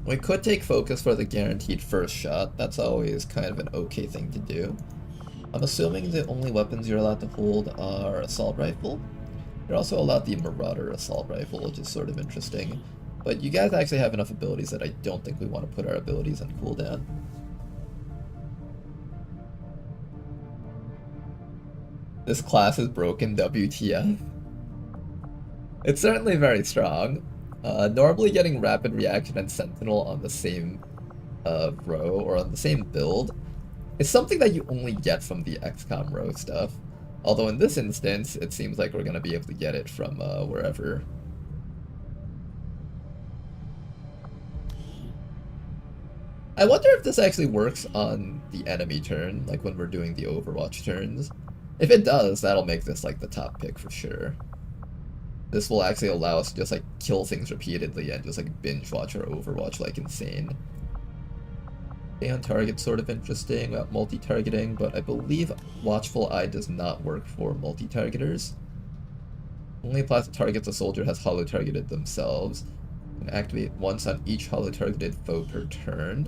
[SPEAKER 1] We could take Focus for the guaranteed first shot. That's always kind of an okay thing to do. I'm assuming the only weapons you're allowed to hold are Assault Rifle. You're also allowed the Marauder Assault Rifle, which is sort of interesting. But you guys actually have enough abilities that I don't think we want to put our abilities on cooldown. This class is broken, WTF. It's certainly very strong. Normally getting Rapid Reaction and Sentinel on the same row or on the same build is something that you only get from the XCOM row stuff. Although in this instance, it seems like we're going to be able to get it from wherever. I wonder if this actually works on the enemy turn, like when we're doing the Overwatch turns. If it does, that'll make this like the top pick for sure. This will actually allow us to just like kill things repeatedly and just like binge watch or Overwatch like insane. Stay on target, sort of interesting about multi-targeting, but I believe Watchful Eye does not work for multi-targeters. Only applies to targets a soldier has holo-targeted themselves. Can activate once on each holo-targeted foe per turn.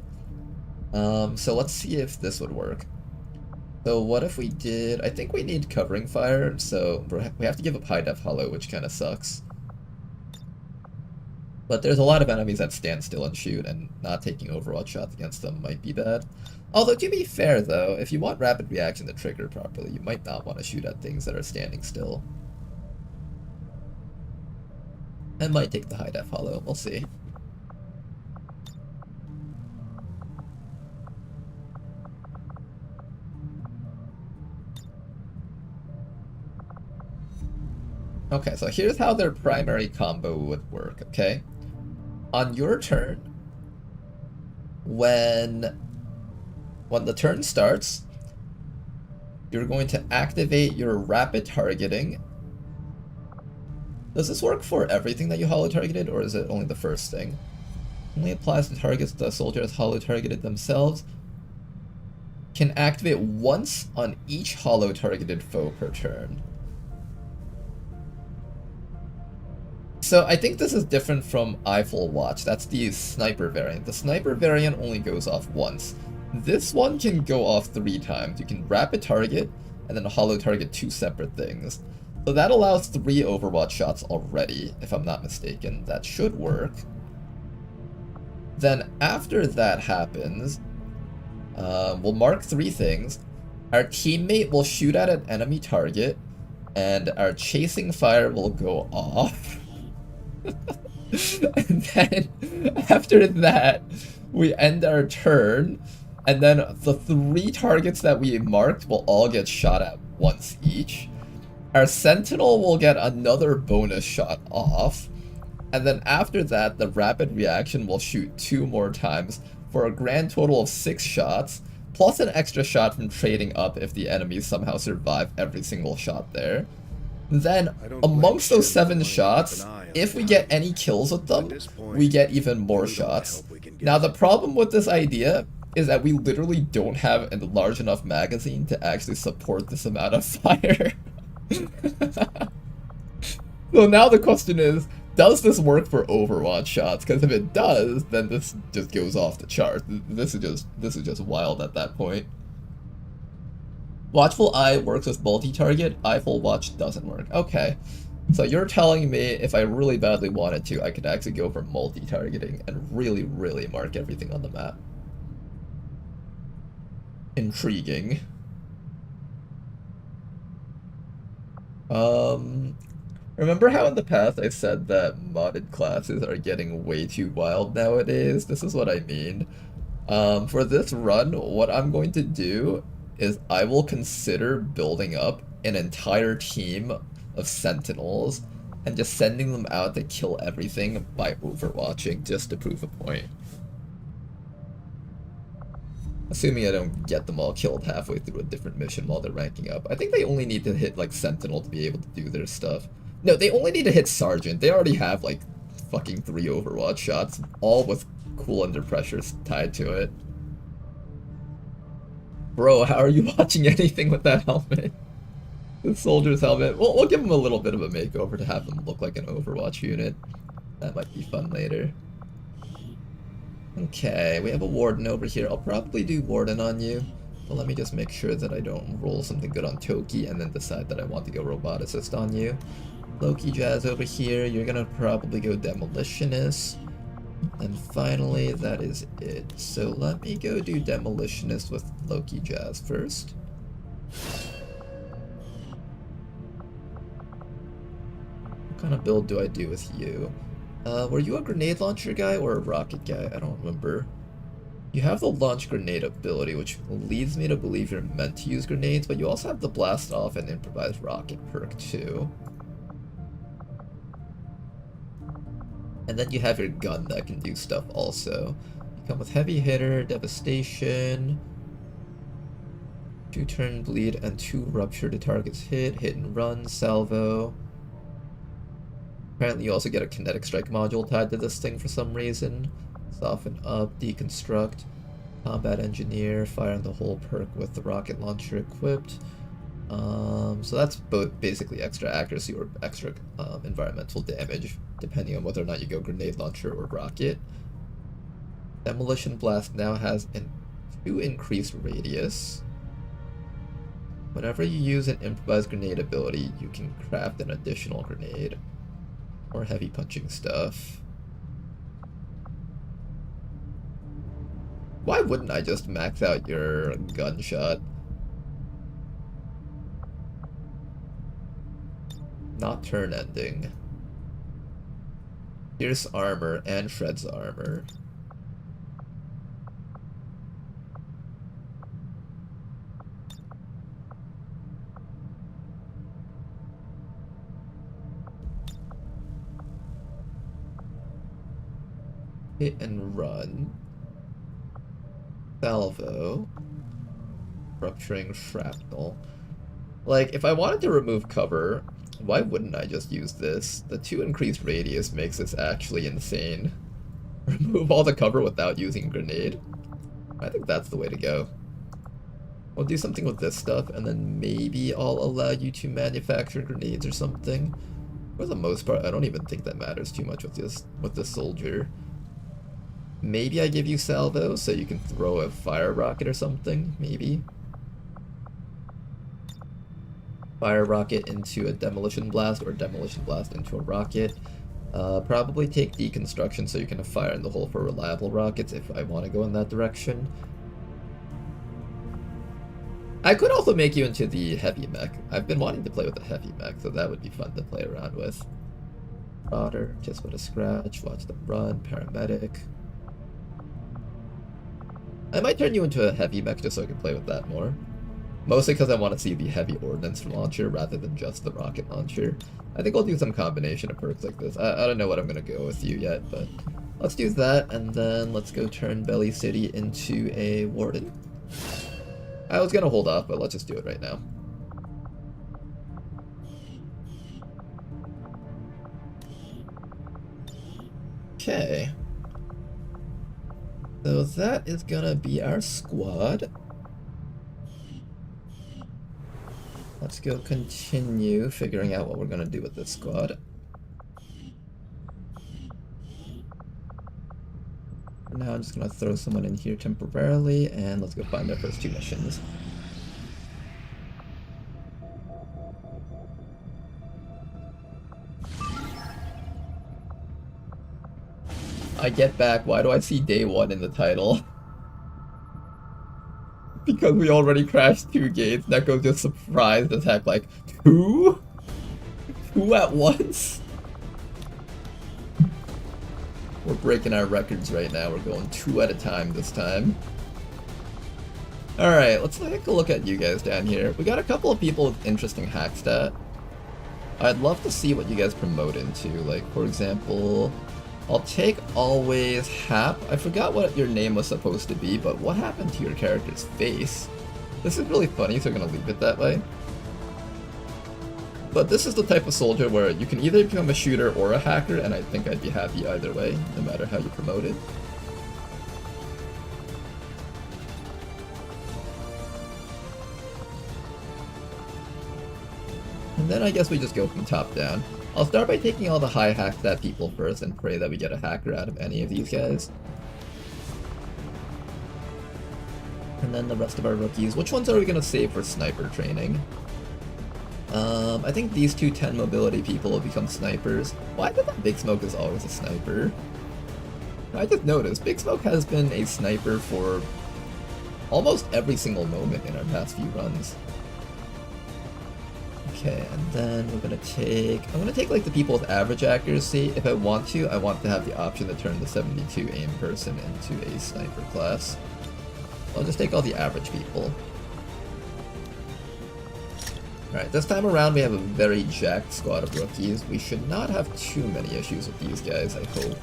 [SPEAKER 1] So let's see if this would work. So what if we did... I think we need covering fire, so we have to give up high def holo, which kind of sucks. But there's a lot of enemies that stand still and shoot, and not taking Overwatch shots against them might be bad. Although, to be fair though, if you want Rapid Reaction to trigger properly, you might not want to shoot at things that are standing still. I might take the high def holo, we'll see. Okay, so here's how their primary combo would work, okay? On your turn, when the turn starts, you're going to activate your rapid targeting. Does this work for everything that you holo-targeted, or is it only the first thing? Only applies to targets the soldier has holo-targeted themselves. Can activate once on each holo-targeted foe per turn. So I think this is different from Eiffel Watch. That's the sniper variant. The sniper variant only goes off once. This one can go off 3 times. You can rapid target and then hollow target 2 separate things. So that allows 3 Overwatch shots already, if I'm not mistaken. That should work. Then after that happens, we'll mark 3 things. Our teammate will shoot at an enemy target, and our chasing fire will go off. And then after that, we end our turn, and then the 3 targets that we marked will all get shot at once each. Our sentinel will get another bonus shot off, and then after that, the rapid reaction will shoot 2 more times for a grand total of 6 shots, plus an extra shot from trading up if the enemies somehow survive every single shot there. Then, amongst those 7 shots, if we get any kills with them, we get even more shots. Now, the problem with this idea is that we literally don't have a large enough magazine to actually support this amount of fire. So now the question is, does this work for Overwatch shots? Because if it does, then this just goes off the chart. This is just wild at that point. Watchful Eye works with multi-target, Eiffel Watch doesn't work. Okay, so you're telling me if I really badly wanted to, I could actually go for multi-targeting and really, really mark everything on the map. Intriguing. Remember how in the past I said that modded classes are getting way too wild nowadays? This is what I mean. For this run, what I'm going to do is I will consider building up an entire team of sentinels and just sending them out to kill everything by overwatching just to prove a point. Assuming I don't get them all killed halfway through a different mission while they're ranking up. I think they only need to hit like Sentinel to be able to do their stuff. No, they only need to hit Sergeant. They already have like fucking 3 Overwatch shots, all with cool under pressures tied to it. Bro, how are you watching anything with that helmet? The soldier's helmet. We'll give him a little bit of a makeover to have him look like an Overwatch unit. That might be fun later. Okay, we have a Warden over here. I'll probably do Warden on you. But let me just make sure that I don't roll something good on Toki and then decide that I want to go Roboticist on you. Loki Jazz over here. You're gonna probably go Demolitionist. And finally, that is it. So let me go do Demolitionist with Loki Jazz first. What kind of build do I do with you? Were you a grenade launcher guy or a rocket guy? I don't remember. You have the launch grenade ability, which leads me to believe you're meant to use grenades, but you also have the blast off and improvised rocket perk too. And then you have your gun that can do stuff also. You come with heavy hitter, devastation, 2 turn bleed, and 2 rupture to targets hit and run, salvo. Apparently you also get a kinetic strike module tied to this thing for some reason. Soften up, deconstruct, combat engineer, fire in the hole perk with the rocket launcher equipped. So that's both basically extra accuracy or extra environmental damage, depending on whether or not you go grenade launcher or rocket. Demolition Blast now has a 2 increased radius. Whenever you use an improvised grenade ability, you can craft an additional grenade. Or heavy punching stuff. Why wouldn't I just max out your gunshot? Not turn ending. Pierce armor and shreds armor. Hit and run. Salvo. Rupturing shrapnel. Like, if I wanted to remove cover, why wouldn't I just use this? The 2 increased radius makes this actually insane. Remove all the cover without using grenade. I think that's the way to go. We'll do something with this stuff, and then maybe I'll allow you to manufacture grenades or something. For the most part, I don't even think that matters too much with this soldier. Maybe I give you salvo so you can throw a fire rocket or something, maybe. Fire rocket into a demolition blast or demolition blast into a rocket. Probably take deconstruction so you can have fire in the hole for reliable rockets if I want to go in that direction. I could also make you into the heavy mech. I've been wanting to play with the heavy mech, so that would be fun to play around with. Rotter, just with a scratch, watch them run, paramedic. I might turn you into a heavy mech just so I can play with that more. Mostly because I want to see the heavy ordnance launcher rather than just the rocket launcher. I think I'll do some combination of perks like this. I don't know what I'm going to go with you yet, but let's do that, and then let's go turn Belly City into a warden. I was going to hold off, but let's just do it right now. Okay. So that is going to be our squad. Let's go continue figuring out what we're going to do with this squad. For now, I'm just going to throw someone in here temporarily, and let's go find our first 2 missions. I get back. Why do I see day 1 in the title? Because we already crashed 2 gates. Neko just surprised attack like 2? 2 at once? We're breaking our records right now. We're going 2 at a time this time. Alright, let's take a look at you guys down here. We got a couple of people with interesting hack stat. I'd love to see what you guys promote into. Like, for example, I'll take always Hap. I forgot what your name was supposed to be, but what happened to your character's face? This is really funny, so I'm gonna leave it that way. But this is the type of soldier where you can either become a shooter or a hacker, and I think I'd be happy either way, no matter how you promote it. And then I guess we just go from top down. I'll start by taking all the high hack stat people first and pray that we get a hacker out of any of these guys. And then the rest of our rookies. Which ones are we going to save for sniper training? I think these 2 10 mobility people will become snipers. Why did that Big Smoke is always a sniper? I just noticed, Big Smoke has been a sniper for almost every single moment in our past few runs. Okay, and then I'm gonna take like the people with average accuracy. If I want to have the option to turn the 72 aim person into a sniper class. I'll just take all the average people. Alright, this time around we have a very jacked squad of rookies. We should not have too many issues with these guys, I hope.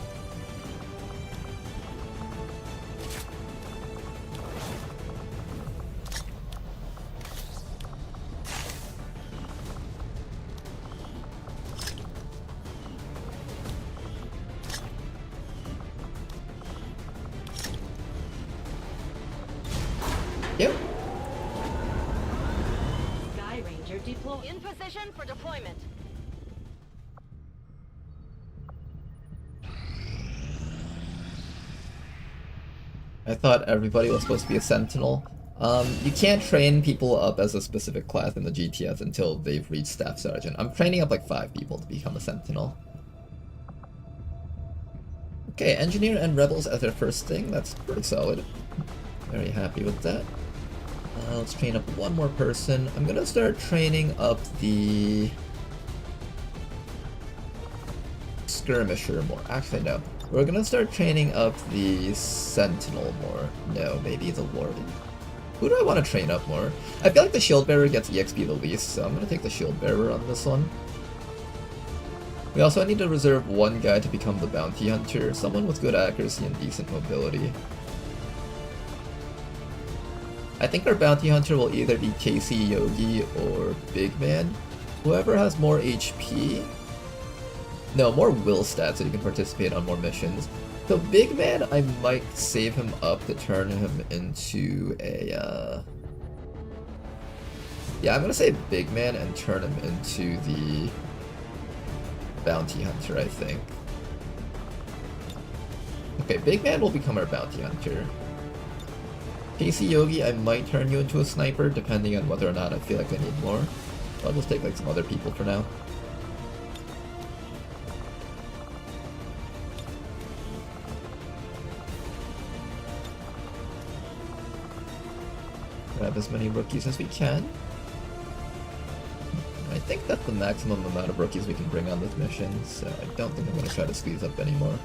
[SPEAKER 1] Yep.
[SPEAKER 13] Sky Ranger deploy.
[SPEAKER 4] In position for deployment.
[SPEAKER 1] I thought everybody was supposed to be a sentinel. You can't train people up as a specific class in the GTS until they've reached Staff Sergeant. I'm training up like 5 people to become a sentinel. Okay, Engineer and Rebels as their first thing. That's pretty solid. Very happy with that. Let's train up 1 more person. I'm gonna start training up the Skirmisher more. Actually, no. We're gonna start training up the Sentinel more. No, maybe the Warden. Who do I want to train up more? I feel like the Shield Bearer gets EXP the least, so I'm gonna take the Shield Bearer on this one. We also need to reserve 1 guy to become the Bounty Hunter, someone with good accuracy and decent mobility. I think our Bounty Hunter will either be Casey, Yogi, or Big Man. Whoever has more HP... No, more will stats so you can participate on more missions. So Big Man, I might save him up to turn him into a... Yeah, I'm gonna say Big Man and turn him into the... bounty hunter, I think. Okay, Big Man will become our bounty hunter. Casey Yogi, I might turn you into a sniper, depending on whether or not I feel like I need more. I'll just take like some other people for now. Grab as many rookies as we can. I think that's the maximum amount of rookies we can bring on this mission, so I don't think I'm going to try to squeeze up anymore.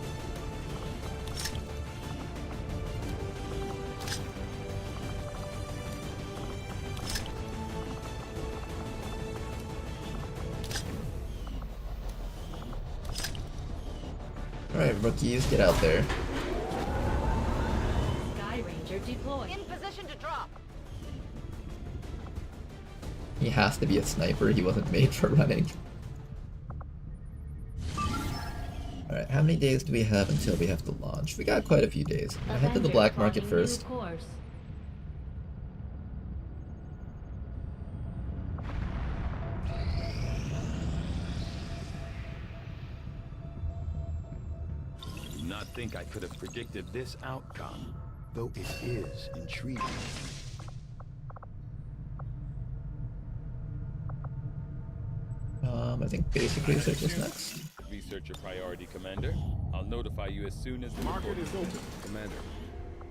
[SPEAKER 1] Alright, rookies, get out there.
[SPEAKER 13] Sky Ranger deployed.
[SPEAKER 2] In position to drop.
[SPEAKER 1] He has to be a sniper, he wasn't made for running. Alright, how many days do we have until we have to launch? We got quite a few days. I'm gonna head to the black market first.
[SPEAKER 15] Do not think I could have predicted this outcome, though it is intriguing.
[SPEAKER 1] I think basic research is next.
[SPEAKER 15] Researcher priority, Commander. I'll notify you as soon as the
[SPEAKER 8] Market is open.
[SPEAKER 18] Commander,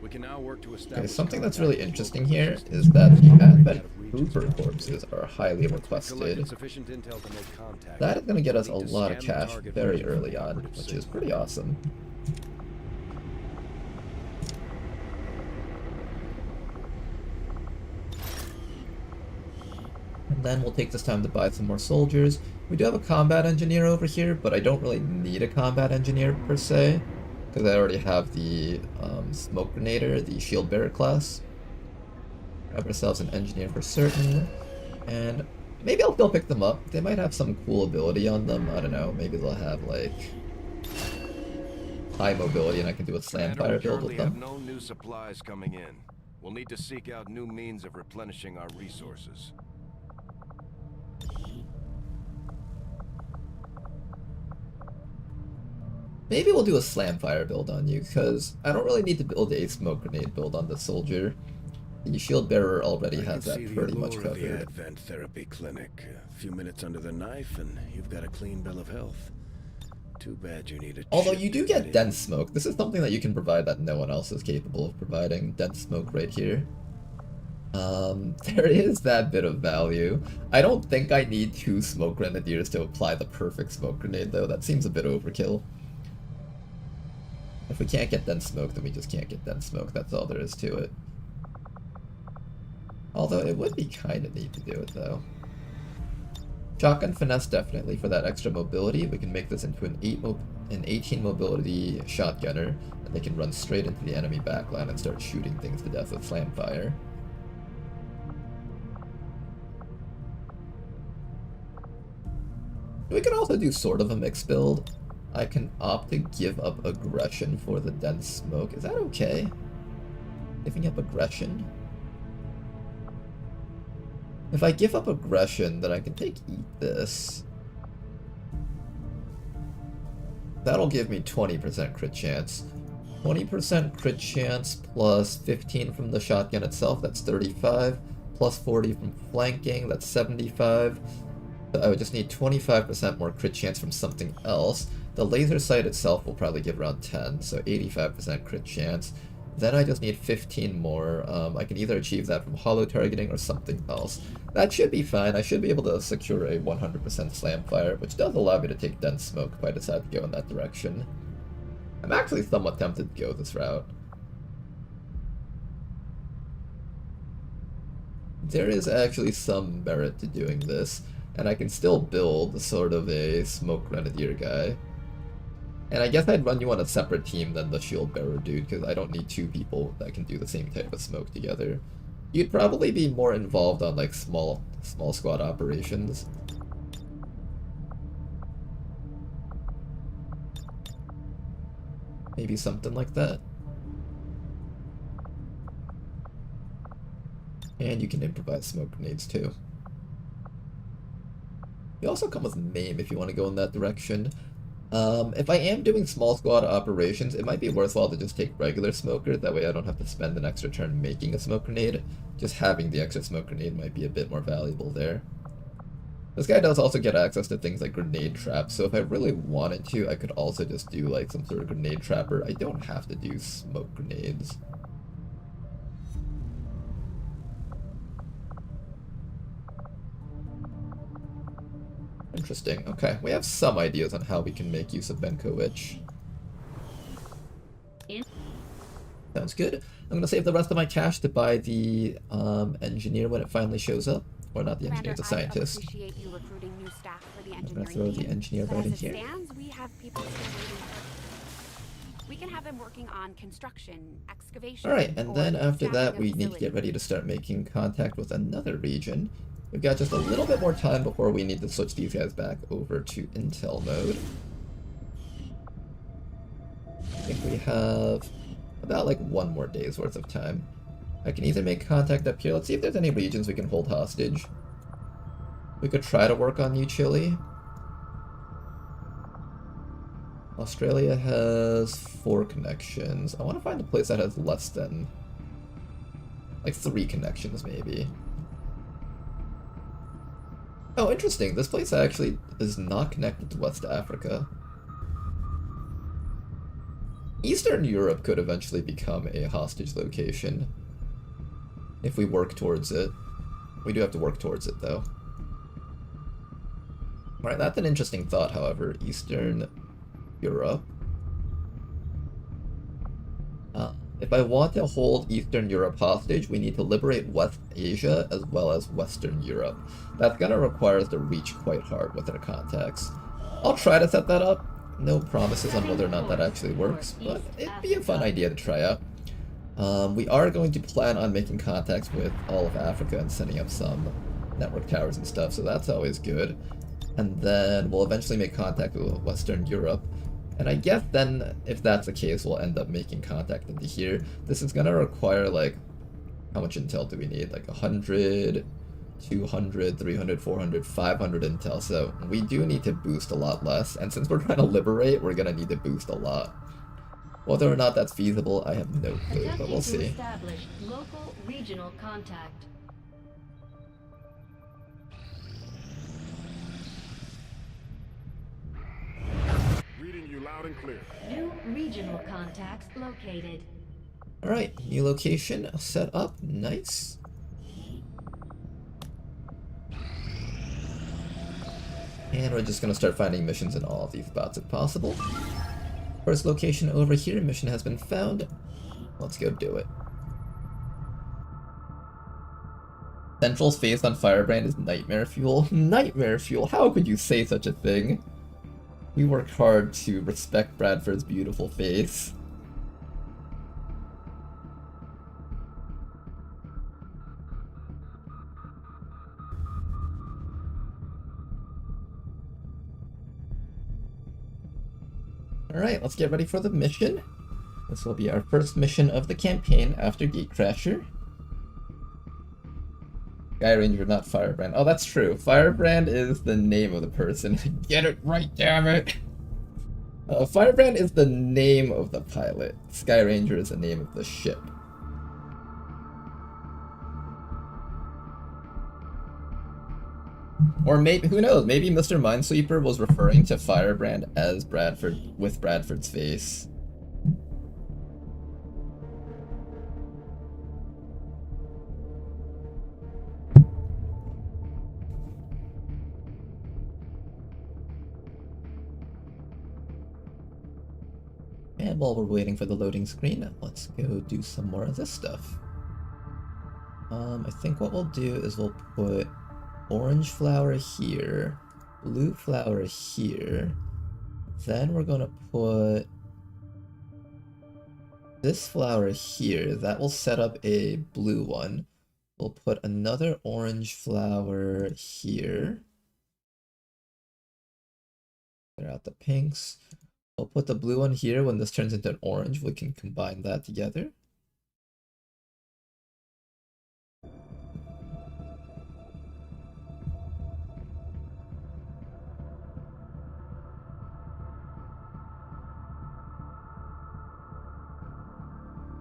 [SPEAKER 18] we can now work to
[SPEAKER 1] Okay,
[SPEAKER 18] establish...
[SPEAKER 1] something that's really interesting here is that the Advent Trooper corpses are highly requested. That is going to get us a lot of cash very early on, which is pretty awesome. And then we'll take this time to buy some more soldiers. We do have a combat engineer over here, but I don't really need a combat engineer per se, because I already have the smoke grenader, the shield bearer class. Grab ourselves an engineer for certain, and maybe I'll still pick them up. They might have some cool ability on them. I don't know. Maybe they'll have like high mobility, and I can do a slam fire build with them.
[SPEAKER 18] We have no new supplies coming in. We'll need to seek out new means of replenishing our resources.
[SPEAKER 1] Maybe we'll do a slam fire build on you, because I don't really need to build a smoke grenade build on the soldier. The shield bearer already has that pretty much covered.
[SPEAKER 18] The Advent Therapy Clinic. A few minutes under the knife, and you've got a clean bill of health. Too bad you need a.
[SPEAKER 1] Although you do get dense smoke. This is something that you can provide that no one else is capable of providing. Dense smoke right here. There is that bit of value. I don't think I need 2 smoke grenadiers to apply the perfect smoke grenade, though. That seems a bit overkill. If we can't get dense smoke, then we just can't get dense smoke. That's all there is to it. Although it would be kind of neat to do it, though. Shotgun finesse definitely for that extra mobility. We can make this into an 18 mobility shotgunner, and they can run straight into the enemy backline and start shooting things to death with slam fire. We can also do sort of a mixed build. I can opt to give up aggression for the dense smoke. Is that okay? Giving up aggression? If I give up aggression, then I can eat this. That'll give me 20% crit chance. 20% crit chance plus 15 from the shotgun itself, that's 35. Plus 40 from flanking, that's 75. So I would just need 25% more crit chance from something else. The laser sight itself will probably give around 10, so 85% crit chance. Then I just need 15 more. I can either achieve that from hollow targeting or something else. That should be fine. I should be able to secure a 100% slam fire, which does allow me to take dense smoke if I decide to go in that direction. I'm actually somewhat tempted to go this route. There is actually some merit to doing this, and I can still build sort of a smoke grenadier guy. And I guess I'd run you on a separate team than the shield bearer dude, because I don't need 2 people that can do the same type of smoke together. You'd probably be more involved on like small squad operations. Maybe something like that. And you can improvise smoke grenades too. They also come with name if you want to go in that direction. If I am doing small squad operations, it might be worthwhile to just take regular smoker, that way I don't have to spend an extra turn making a smoke grenade. Just having the extra smoke grenade might be a bit more valuable there. This guy does also get access to things like grenade traps, so if I really wanted to, I could also just do like some sort of grenade trapper. I don't have to do smoke grenades. Interesting. Okay, we have some ideas on how we can make use of Benkovich. Sounds good. I'm gonna save the rest of my cash to buy the engineer when it finally shows up. Or not the engineer, the scientist.
[SPEAKER 14] I appreciate you recruiting new staff for the
[SPEAKER 1] I'm gonna
[SPEAKER 14] engineering
[SPEAKER 1] throw the engineer
[SPEAKER 14] but
[SPEAKER 1] right in
[SPEAKER 14] as it
[SPEAKER 1] here.
[SPEAKER 14] stands, we have people still waiting. We can have them working on construction, excavation.
[SPEAKER 1] Alright, and then after that we need to
[SPEAKER 14] facility.
[SPEAKER 1] get ready to start making contact with another region. We've got just a little bit more time before we need to switch these guys back over to Intel mode. I think we have about like one more day's worth of time. I can either make contact up here. Let's see if there's any regions we can hold hostage. We could try to work on New Chile. Australia has 4 connections. I want to find a place that has less than like 3 connections maybe. Oh, interesting. This place actually is not connected to West Africa. Eastern Europe could eventually become a hostage location if we work towards it. We do have to work towards it, though. Alright, that's an interesting thought, however. Eastern Europe. If I want to hold Eastern Europe hostage, we need to liberate West Asia as well as Western Europe. That's going to require us to reach quite hard with our contacts. I'll try to set that up. No promises on whether or not that actually works, but it'd be a fun idea to try out. We are going to plan on making contacts with all of Africa and setting up some network towers and stuff, so that's always good. And then we'll eventually make contact with Western Europe. And I guess then, if that's the case, we'll end up making contact into here. This is gonna require, like, how much intel do we need? Like 100, 200, 300, 400, 500 intel, so we do need to boost a lot less. And since we're trying to liberate, we're gonna need to boost a lot. Whether or not that's feasible, I have no clue, but we'll see.
[SPEAKER 13] Establish local regional contact.
[SPEAKER 8] Reading you loud and clear.
[SPEAKER 13] New regional contacts located.
[SPEAKER 1] Alright, new location set up. Nice. And we're just gonna start finding missions in all of these spots if possible. First location over here, mission has been found. Let's go do it. Central's face on Firebrand is nightmare fuel. Nightmare fuel? How could you say such a thing? We worked hard to respect Bradford's beautiful face. Alright, let's get ready for the mission. This will be our first mission of the campaign after Gatecrasher. Guy Ranger, not Firebrand. Oh, that's true. Firebrand is the name of the person. Get it right, damn it! Firebrand is the name of the pilot. Sky Ranger is the name of the ship. Or maybe, who knows, maybe Mr. Minesweeper was referring to Firebrand as Bradford, with Bradford's face. And while we're waiting for the loading screen, let's go do some more of this stuff. I think what we'll do is we'll put orange flower here, blue flower here, then we're gonna put this flower here. That will set up a blue one. We'll put another orange flower here. Clear out the pinks. We'll put the blue one here. When this turns into an orange, we can combine that together.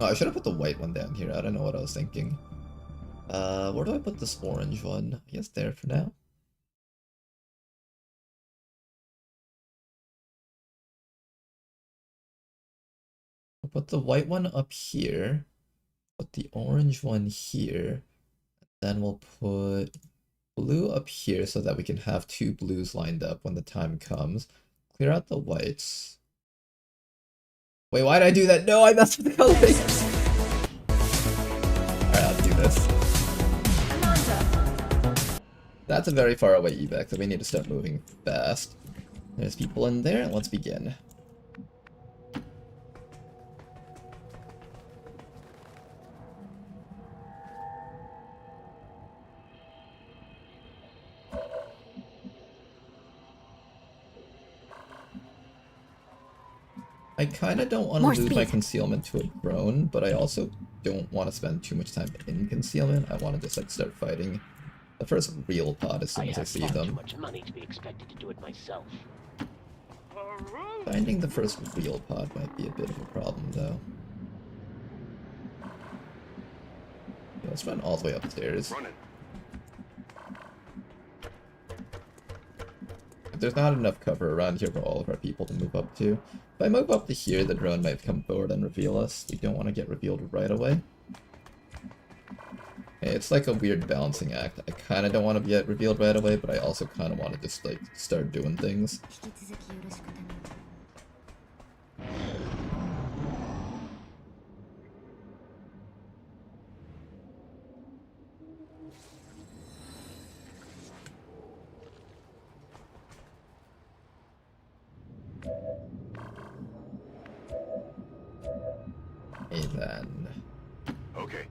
[SPEAKER 1] Oh, I should have put the white one down here. I don't know what I was thinking. Where do I put this orange one? I guess there for now. I'll put the white one up here. Put the orange one here. Then we'll put blue up here so that we can have two blues lined up when the time comes. Clear out the whites. Wait, why did I do that? No, I messed with the coloring! Alright, I'll do this. That's a very far away evac, so we need to start moving fast. There's people in there, let's begin. I kind of don't want to lose my concealment to a drone, but I also don't want to spend too much time in concealment. I want to just like start fighting the first real pod as soon as I see them.
[SPEAKER 12] Too much money to be expected to do it myself.
[SPEAKER 1] Finding the first real pod might be a bit of a problem, though. Yeah, let's run all the way upstairs. There's not enough cover around here for all of our people to move up to. If I move up to here, the drone might come forward and reveal us. We don't want to get revealed right away. It's like a weird balancing act. I kind of don't want to get revealed right away, but I also kind of want to just like start doing things. And then...
[SPEAKER 8] Okay.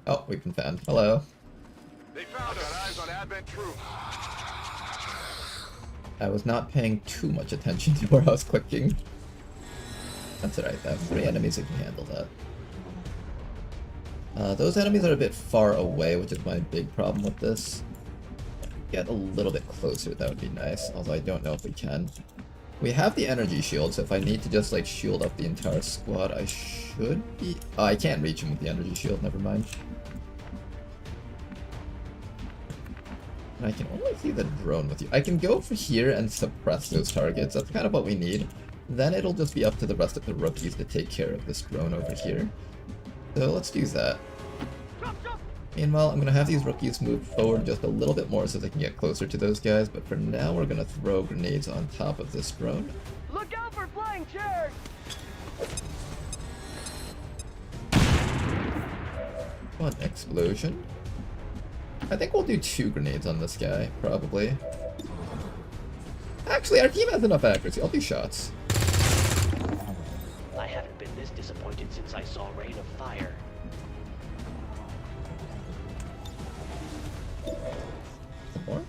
[SPEAKER 1] Oh, we've been found. Hello.
[SPEAKER 8] They found us. Got eyes on Advent troops.
[SPEAKER 1] I was not paying too much attention to where I was clicking. That's alright, I have 3 enemies that can handle that. Those enemies are a bit far away, which is my big problem with this. Get a little bit closer, that would be nice, although I don't know if we can. We have the energy shield, so if I need to just like shield up the entire squad, I should be... Oh, I can't reach him with the energy shield, never mind. And I can only see the drone with you. I can go over here and suppress those targets, that's kind of what we need. Then it'll just be up to the rest of the rookies to take care of this drone over here. So let's do that. Meanwhile, I'm going to have these rookies move forward just a little bit more so they can get closer to those guys, but for now we're going to throw grenades on top of this drone.
[SPEAKER 5] Look out for flying chairs!
[SPEAKER 1] One explosion. I think we'll do 2 grenades on this guy, probably. Actually, our team has enough accuracy. I'll do shots.
[SPEAKER 12] I haven't been this disappointed since I saw Rain of Fire.
[SPEAKER 1] Some more?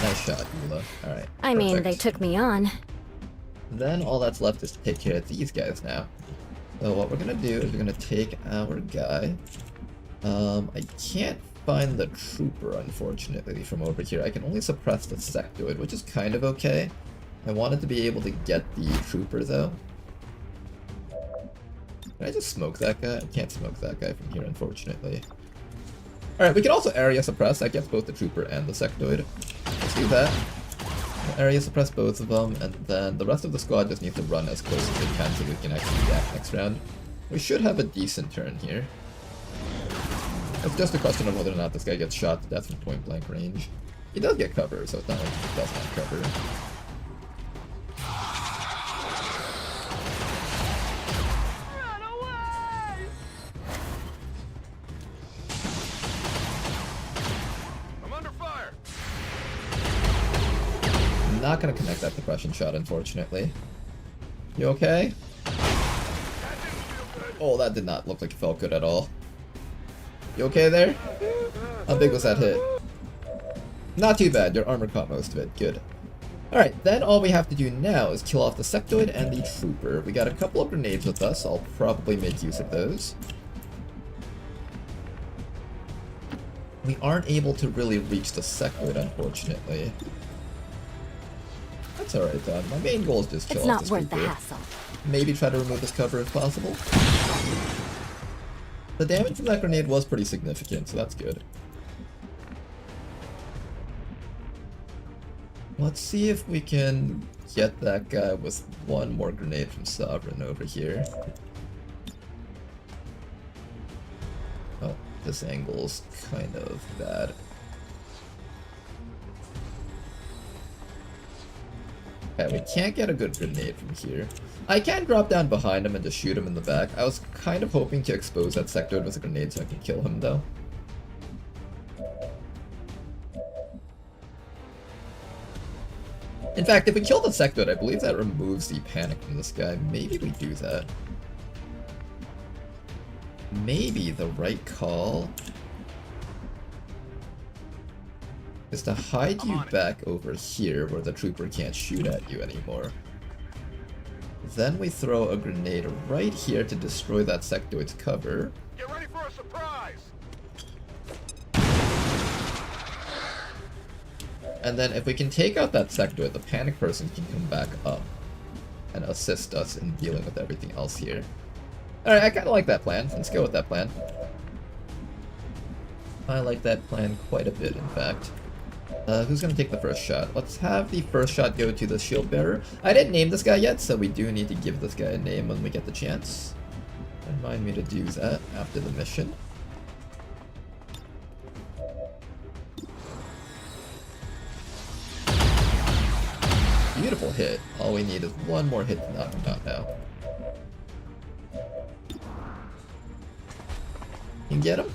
[SPEAKER 1] Nice shot, Mila. Alright.
[SPEAKER 17] I mean, they took me on.
[SPEAKER 1] Then all that's left is to take care of these guys now. So what we're gonna do is we're gonna take our guy. I can't find the trooper, unfortunately, from over here. I can only suppress the sectoid, which is kind of okay. I wanted to be able to get the trooper, though. Can I just smoke that guy? I can't smoke that guy from here, unfortunately. Alright, we can also area suppress. That gets both the trooper and the sectoid. Let's do that. We'll area suppress both of them, and then the rest of the squad just needs to run as close as they can so we can actually react next round. We should have a decent turn here. It's just a question of whether or not this guy gets shot to death from point blank range. He does get cover, so it's not like he does not cover. Not gonna connect that depression shot, unfortunately. You okay? Oh, that did not look like it felt good at all. You okay there? How big was that hit? Not too bad, your armor caught most of it, good. Alright, then all we have to do now is kill off the sectoid and the trooper. We got a couple of grenades with us, I'll probably make use of those. We aren't able to really reach the sectoid, unfortunately. That's alright, though. My main goal is just chill
[SPEAKER 17] It's
[SPEAKER 1] off
[SPEAKER 17] not worth the
[SPEAKER 1] creeper.
[SPEAKER 17] hassle.
[SPEAKER 1] Maybe try to remove this cover if possible. The damage from that grenade was pretty significant, so that's good. Let's see if we can get that guy with one more grenade from Sovereign over here. Oh, this angle's kind of bad. Okay, we can't get a good grenade from here. I can drop down behind him and just shoot him in the back. I was kind of hoping to expose that sectoid with a grenade so I can kill him, though. In fact, if we kill the sectoid, I believe that removes the panic from this guy. Maybe we do that. Maybe the right call is to hide you back over here where the trooper can't shoot at you anymore. Then we throw a grenade right here to destroy that sectoid's cover.
[SPEAKER 8] Get ready for a surprise!
[SPEAKER 1] And then if we can take out that sectoid, the panic person can come back up and assist us in dealing with everything else here. Alright, I kind of like that plan. Let's go with that plan. I like that plan quite a bit, in fact. Who's gonna take the first shot? Let's have the first shot go to the shield bearer. I didn't name this guy yet, so we do need to give this guy a name when we get the chance. Remind me to do that after the mission. Beautiful hit. All we need is one more hit to knock him out now. You can get him?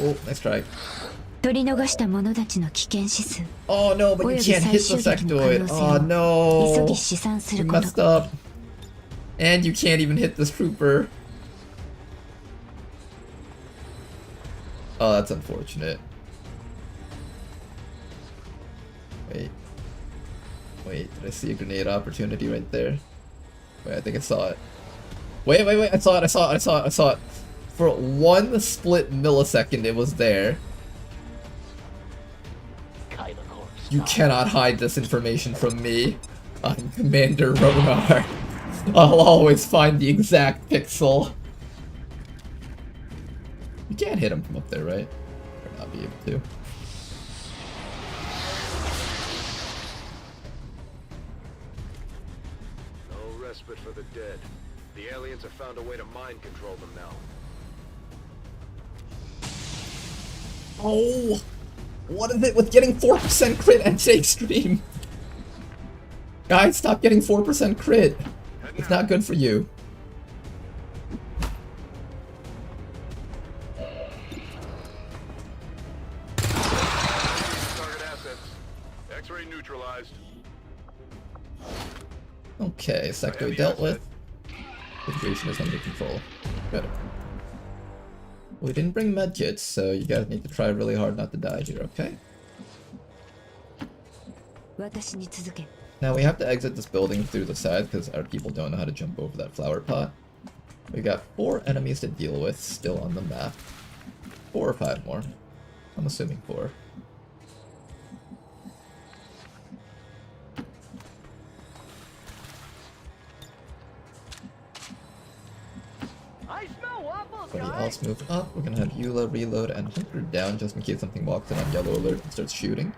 [SPEAKER 1] Oh, nice try. Oh no, but you can't hit the sectoid. Oh no! You messed up. And you can't even hit this trooper. Oh, that's unfortunate. Wait. Wait, did I see a grenade opportunity right there? Wait, I think I saw it. Wait, I saw it. For 1 split millisecond, it was there. You cannot hide this information from me. I'm Commander Ronar. I'll always find the exact pixel. You can't hit him from up there, right? Or not be able to.
[SPEAKER 15] No respite for the dead. The aliens have found a way to mind control them now.
[SPEAKER 1] Oh! What is it with getting 4% crit and take stream? Guys, stop getting 4% crit. It's not good for you.
[SPEAKER 15] Target assets. X-ray neutralized.
[SPEAKER 1] Okay, sectoid dealt with. Situation is under control. Good. We didn't bring medkits, so you guys need to try really hard not to die here, okay? Now we have to exit this building through the side because our people don't know how to jump over that flower pot. We got 4 enemies to deal with still on the map. 4 or 5 more. I'm assuming 4. Everybody else move up. We're gonna have Eula reload and hunker down just in case something walks in on yellow alert and starts shooting.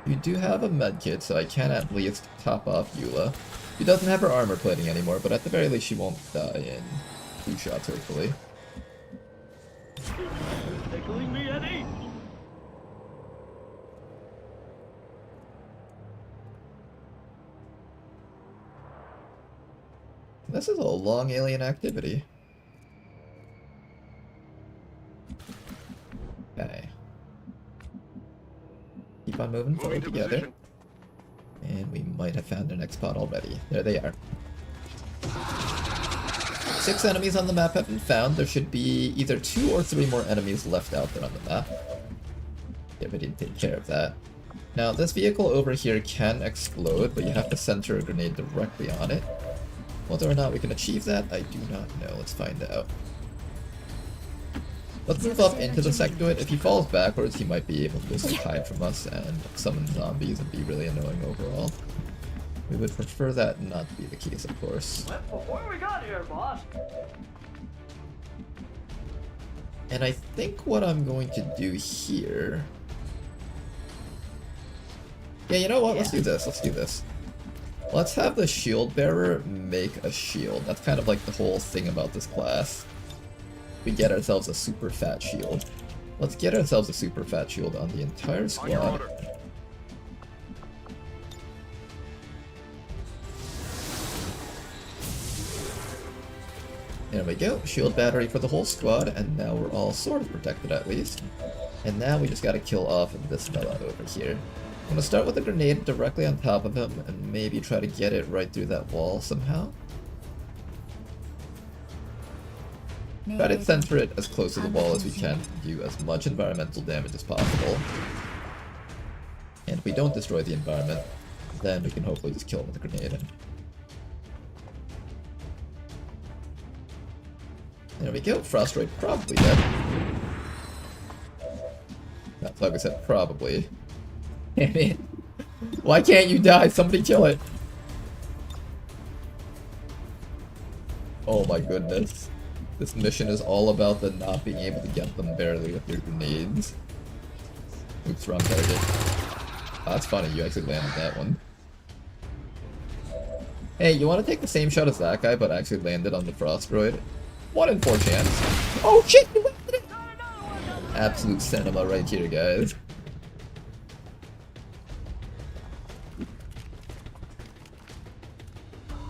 [SPEAKER 1] You do have a medkit, so I can at least top off Eula. She doesn't have her armor plating anymore, but at the very least she won't die in 2 shots, hopefully.
[SPEAKER 9] Tickling me, Eddie?
[SPEAKER 1] This is a long alien activity. Okay. Keep on moving forward together. And we might have found the next spot already. There they are. 6 enemies on the map have been found. There should be either 2 or 3 more enemies left out there on the map. Yeah, we didn't take care of that. Now, this vehicle over here can explode, but you have to center a grenade directly on it. Whether or not we can achieve that, I do not know. Let's find out. Let's move up into the sectoid. If he falls backwards, he might be able to just hide from us and summon zombies and be really annoying overall. We would prefer that not to be the case, of course.
[SPEAKER 5] What do we got here, boss?
[SPEAKER 1] And I think what I'm going to do here... Yeah, you know what? Let's do this. Let's do this. Let's have the shield bearer make a shield. That's kind of like the whole thing about this class. We get ourselves a super fat shield. Let's get ourselves a super fat shield on the entire squad. There we go, shield battery for the whole squad, and now we're all sort of protected at least. And now we just gotta kill off this fella over here. I'm gonna start with a grenade directly on top of him, and maybe try to get it right through that wall somehow. Try to center it as close to the wall as we can to do as much environmental damage as possible. And if we don't destroy the environment, then we can hopefully just kill him with a grenade. There we go, Frostroid probably dead. That's like I said, probably. Damn it. Why can't you die? Somebody kill it. Oh my goodness. This mission is all about the not being able to get them barely with your grenades. Oops, wrong target. Oh, that's funny, you actually landed that one. Hey, you want to take the same shot as that guy, but actually landed on the Frostroid? 1 in 4 chance. Oh shit, you landed it! Absolute cinema right here, guys.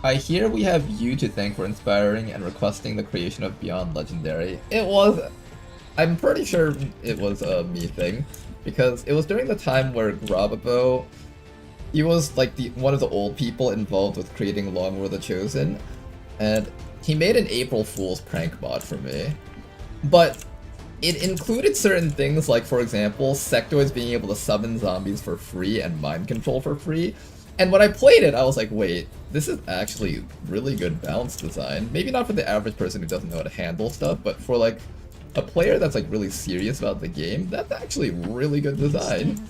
[SPEAKER 1] I hear we have you to thank for inspiring and requesting the creation of Beyond Legendary. It was... I'm pretty sure it was a me thing, because it was during the time where Grababo, he was like one of the old people involved with creating Long War the Chosen, and he made an April Fool's prank mod for me. But it included certain things like, for example, sectoids being able to summon zombies for free and mind control for free. And when I played it, I was like, wait, this is actually really good balance design. Maybe not for the average person who doesn't know how to handle stuff, but for like a player that's like really serious about the game, that's actually really good design.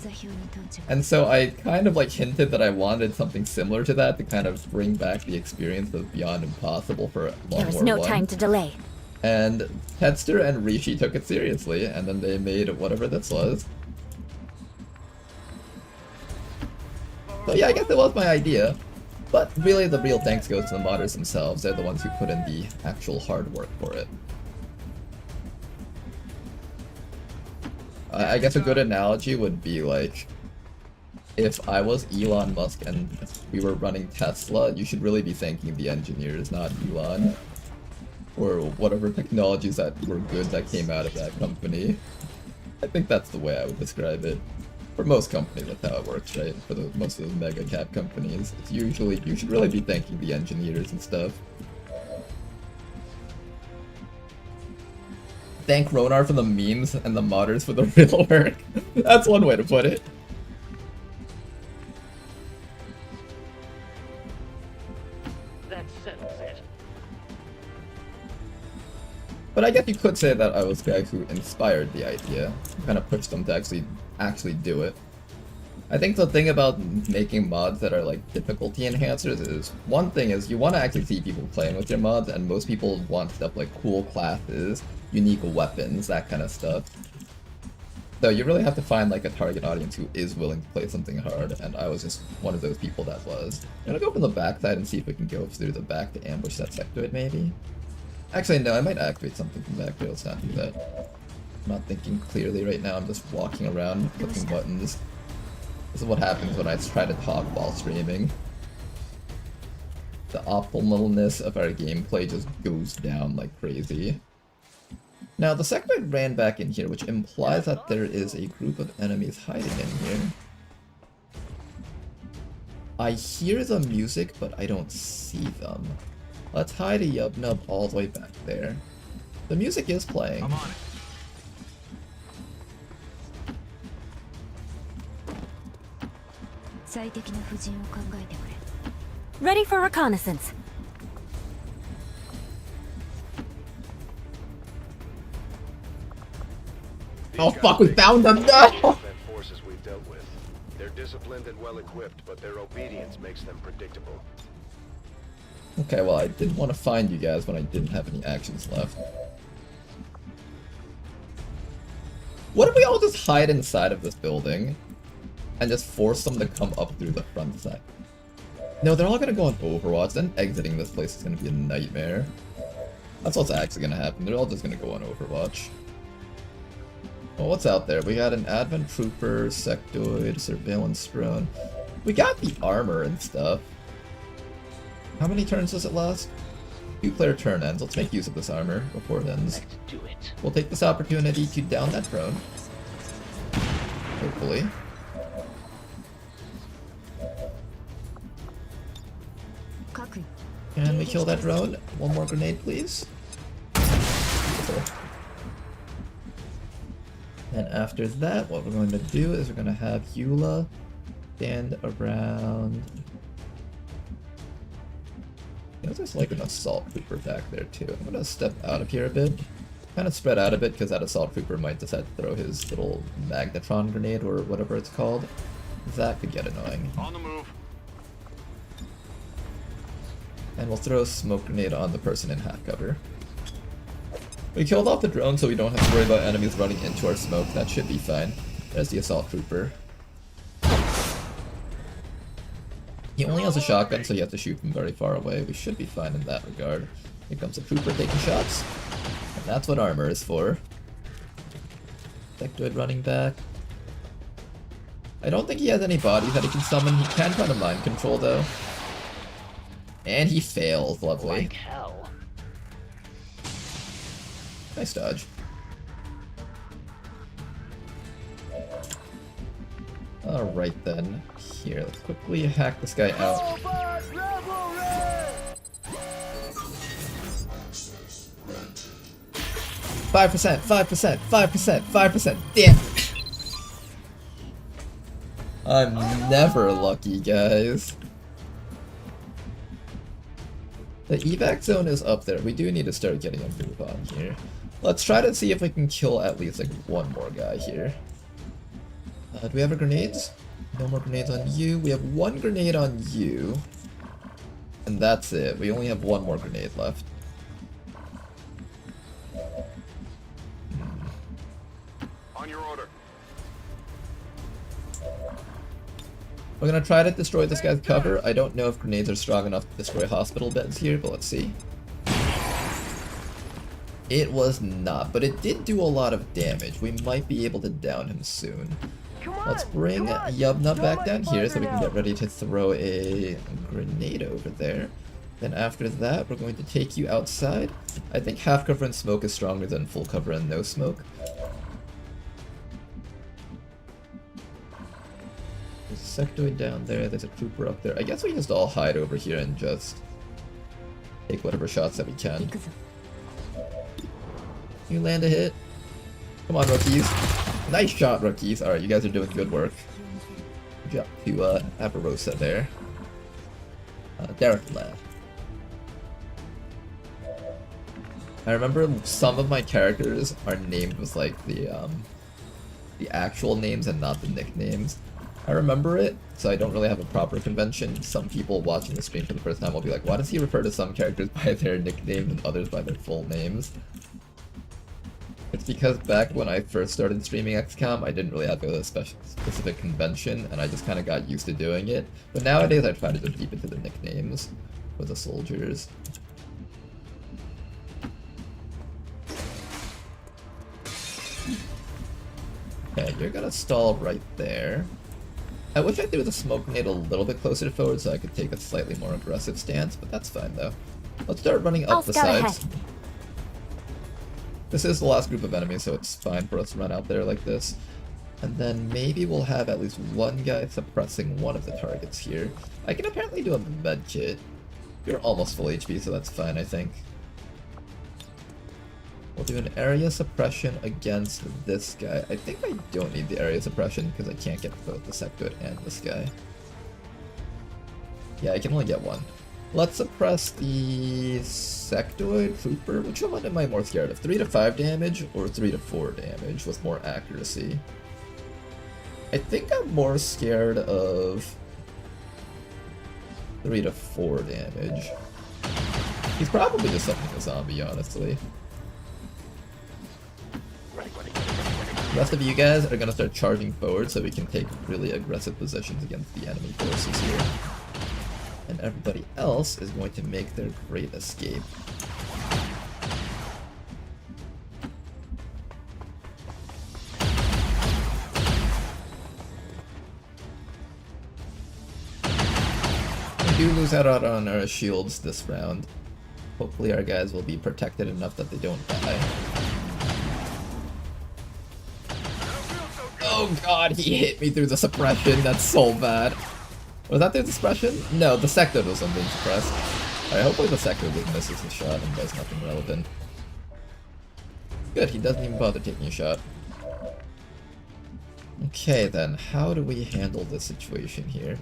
[SPEAKER 1] And so I kind of like hinted that I wanted something similar to that to kind of bring back the experience of Beyond Impossible for Long War 1.
[SPEAKER 17] There is no time to delay.
[SPEAKER 1] And Tetster and Rishi took it seriously, and then they made whatever this was. So yeah, I guess it was my idea. But really the real thanks goes to the modders themselves. They're the ones who put in the actual hard work for it. I guess a good analogy would be like, if I was Elon Musk and we were running Tesla, you should really be thanking the engineers, not Elon. Or whatever technologies that were good that came out of that company. I think that's the way I would describe it. For most companies, that's how it works, right? For most of those mega cap companies, it's usually, you should really be thanking the engineers and stuff. Thank Ronar for the memes and the modders for the real work. That's one way to put it.
[SPEAKER 12] That settles it.
[SPEAKER 1] But I guess you could say that I was the guy who inspired the idea, kind of pushed them to actually do it. I think the thing about making mods that are like difficulty enhancers is, one thing is you want to actually see people playing with your mods, and most people want stuff like cool classes, unique weapons, that kind of stuff. So you really have to find like a target audience who is willing to play something hard, and I was just one of those people that was. I'm gonna go from the backside and see if we can go through the back to ambush that sectoid maybe. Actually no, I might activate something from back there, let's not do that. I'm not thinking clearly right now, I'm just walking around clicking buttons. This is what happens when I try to talk while streaming. The optimalness of our gameplay just goes down like crazy. Now the sectoid ran back in here, which implies that there is a group of enemies hiding in here. I hear the music, but I don't see them. Let's hide a Yub Nub all the way back there. The music is playing. I'm on it.
[SPEAKER 17] Ready for reconnaissance.
[SPEAKER 1] Oh fuck, we found them! No!
[SPEAKER 18] Forces we've dealt with. They're disciplined and well equipped, but their obedience makes them predictable.
[SPEAKER 1] Okay, well, I didn't want to find you guys when I didn't have any actions left. What if we all just hide inside of this building and just force them to come up through the front side? No, they're all gonna go on Overwatch, then exiting this place is gonna be a nightmare. That's what's actually gonna happen, they're all just gonna go on Overwatch. Well, what's out there? We got an Advent Trooper, Sectoid, Surveillance Drone. We got the armor and stuff. How many turns does it last? 2-player turn ends. Let's make use of this armor before it ends.
[SPEAKER 12] Let's do it.
[SPEAKER 1] We'll take this opportunity to down that drone. Hopefully. Can we kill that drone? One more grenade, please. Beautiful. And after that, what we're going to do is we're going to have Eula stand around. There's like an assault trooper back there too. I'm gonna step out of here a bit. Kind of spread out a bit because that assault trooper might decide to throw his little magnetron grenade or whatever it's called. That could get annoying.
[SPEAKER 10] On the move.
[SPEAKER 1] And we'll throw a smoke grenade on the person in half cover. We killed off the drone so we don't have to worry about enemies running into our smoke. That should be fine. There's the assault trooper. He only has a shotgun, so you have to shoot from very far away. We should be fine in that regard. Here comes a trooper taking shots. And that's what armor is for. Sectoid running back. I don't think he has any bodies that he can summon. He can kind of mind control, though. And he fails. Lovely.
[SPEAKER 12] Like hell.
[SPEAKER 1] Nice dodge. Alright then. Here, let's quickly hack this guy out. 5%, 5%, 5%, 5%. Damn it. I'm never lucky, guys. The evac zone is up there. We do need to start getting a move on here. Let's try to see if we can kill at least like one more guy here. Do we have our grenades? No more grenades on you. We have one grenade on you. And that's it. We only have one more grenade left.
[SPEAKER 10] On your order.
[SPEAKER 1] We're gonna try to destroy this guy's cover. I don't know if grenades are strong enough to destroy hospital beds here, but let's see. It was not, but it did do a lot of damage. We might be able to down him soon. Let's bring Yubna back down here so we can get ready to throw a grenade over there. Then after that, we're going to take you outside. I think half cover and smoke is stronger than full cover and no smoke. There's a sectoid down there, there's a trooper up there. I guess we just all hide over here and just take whatever shots that we can. You land a hit. Come on, rookies. Nice shot, rookies. Alright, you guys are doing good work. Good job to Aparosa there. Derek left. I remember some of my characters are named with like the actual names and not the nicknames. I remember it, so I don't really have a proper convention. Some people watching the stream for the first time will be like, why does he refer to some characters by their nicknames and others by their full names? It's because back when I first started streaming XCOM, I didn't really have a specific convention, and I just kind of got used to doing it. But nowadays I try to just keep it to the nicknames for the soldiers. Okay, you're gonna stall right there. I wish I threw the smoke grenade a little bit closer forward so I could take a slightly more aggressive stance, but that's fine though. Let's start running up the sides. This is the last group of enemies, so it's fine for us to run out there like this. And then maybe we'll have at least one guy suppressing one of the targets here. I can apparently do a med kit. You're almost full HP, so that's fine, I think. We'll do an area suppression against this guy. I think I don't need the area suppression because I can't get both the Sectoid and this guy. Yeah, I can only get one. Let's suppress the sectoid trooper. Which one am I more scared of? 3 to 5 damage or 3 to 4 damage with more accuracy? I think I'm more scared of 3 to 4 damage. He's probably just something a zombie, honestly. The rest of you guys are gonna start charging forward so we can take really aggressive positions against the enemy forces here. And everybody else is going to make their great escape. We do lose out on our shields this round. Hopefully our guys will be protected enough that they don't die. Oh god, he hit me through the suppression, that's so bad. Was that the suppression? No, the sectoid was being suppressed. Alright, hopefully the sectoid just misses the shot and does nothing relevant. Good, he doesn't even bother taking a shot. Okay then, how do we handle this situation here?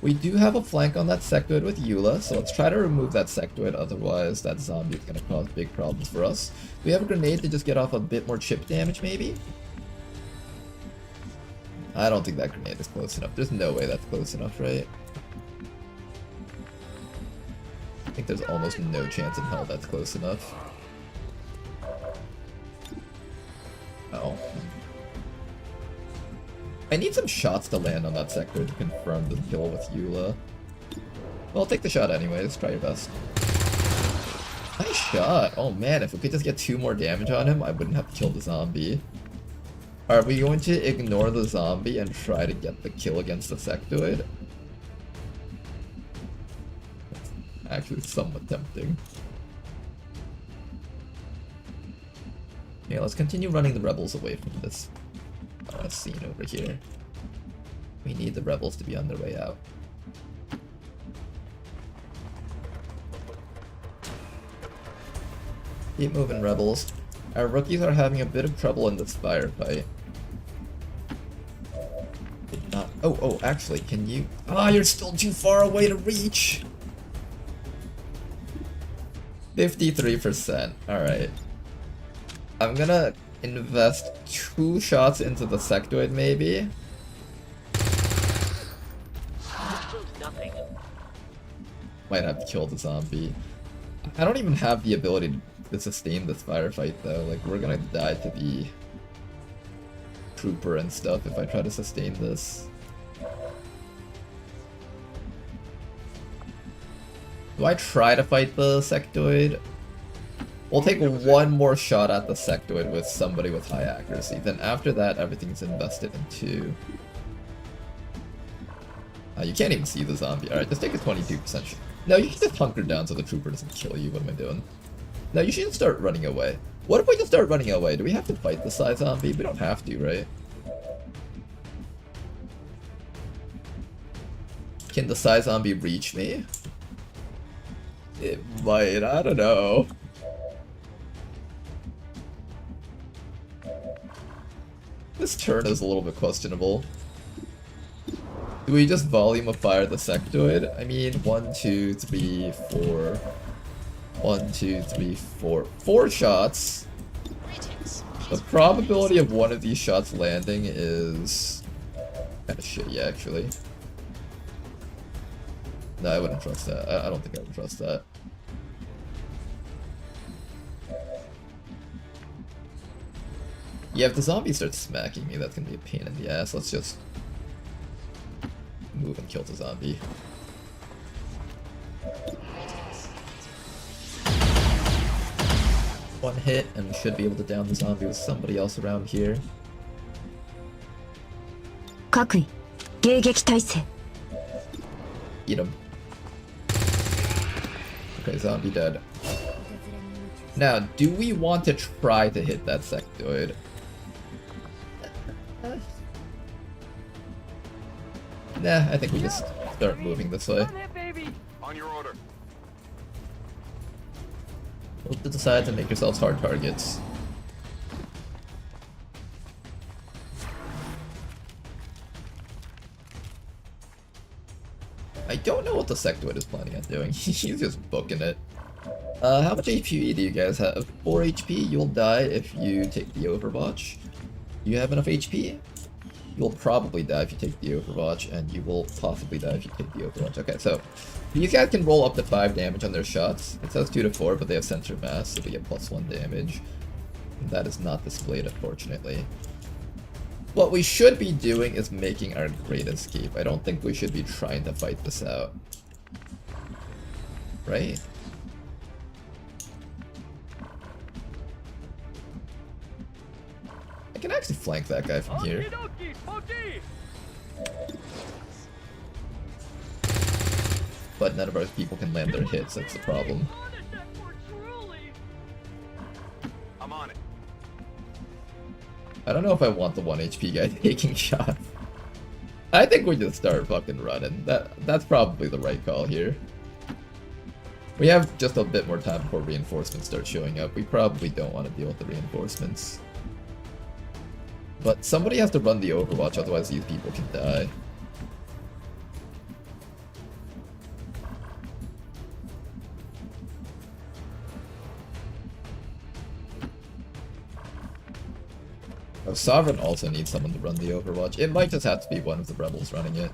[SPEAKER 1] We do have a flank on that sectoid with Eula, so let's try to remove that sectoid, otherwise that zombie is going to cause big problems for us. Do we have a grenade to just get off a bit more chip damage, maybe? I don't think that grenade is close enough. There's no way that's close enough, right? I think there's almost no chance in hell that's close enough. Oh. I need some shots to land on that sector to confirm the kill with Eula. Well, I'll take the shot anyways. Try your best. Nice shot! Oh man, if we could just get 2 more damage on him, I wouldn't have to kill the zombie. Are we going to ignore the zombie and try to get the kill against the sectoid? That's actually somewhat tempting. Okay, let's continue running the rebels away from this scene over here. We need the rebels to be on their way out. Keep moving, rebels. Our rookies are having a bit of trouble in this firefight. Oh, actually, can you... Ah, you're still too far away to reach! 53%. Alright. I'm gonna invest 2 shots into the sectoid, maybe? Might have to kill the zombie. I don't even have the ability to sustain this firefight, though. Like, we're gonna die to the trooper and stuff if I try to sustain this. Do I try to fight the sectoid? We'll take 1 more shot at the sectoid with somebody with high accuracy. Then after that, everything's invested in 2. You can't even see the zombie. Alright, just take a 22% shot. No, you can just hunker down so the trooper doesn't kill you. What am I doing? No, you should start running away. What if we just start running away? Do we have to fight the Psy zombie? We don't have to, right? Can the Psy zombie reach me? It might, I don't know. This turn is a little bit questionable. Do we just volume of fire the sectoid? I mean, 1, 2, 3, 4. 1, 2, 3, 4. 4 shots. The probability of one of these shots landing is kind of shitty, actually. No, I wouldn't trust that. I don't think I would trust that. Yeah, if the zombie starts smacking me, that's gonna be a pain in the ass. Let's just move and kill the zombie. One hit, and we should be able to down the zombie with somebody else around here. Eat him. Okay, zombie dead. Now, do we want to try to hit that sectoid? Nah, I think we just start moving this way.
[SPEAKER 3] On your order.
[SPEAKER 1] We'll decide to make yourselves hard targets. I don't know what the sectoid is planning on doing. He's just booking it. How much HP do you guys have? 4 HP, you'll die if you take the Overwatch. You have enough HP? You'll probably die if you take the Overwatch, and you will possibly die if you take the Overwatch. Okay, so these guys can roll up to 5 damage on their shots. It says 2 to 4, but they have sensor mass, so they get +1 damage. And that is not displayed, unfortunately. What we should be doing is making our great escape. I don't think we should be trying to fight this out. Right? I can actually flank that guy from here. But none of our people can land their hits, that's the problem.
[SPEAKER 15] I'm on it.
[SPEAKER 1] I don't know if I want the 1 HP guy taking shots. I think we just start fucking running. That's probably the right call here. We have just a bit more time before reinforcements start showing up. We probably don't want to deal with the reinforcements. But somebody has to run the Overwatch, otherwise these people can die. Oh, Sovereign also needs someone to run the Overwatch. It might just have to be one of the rebels running it.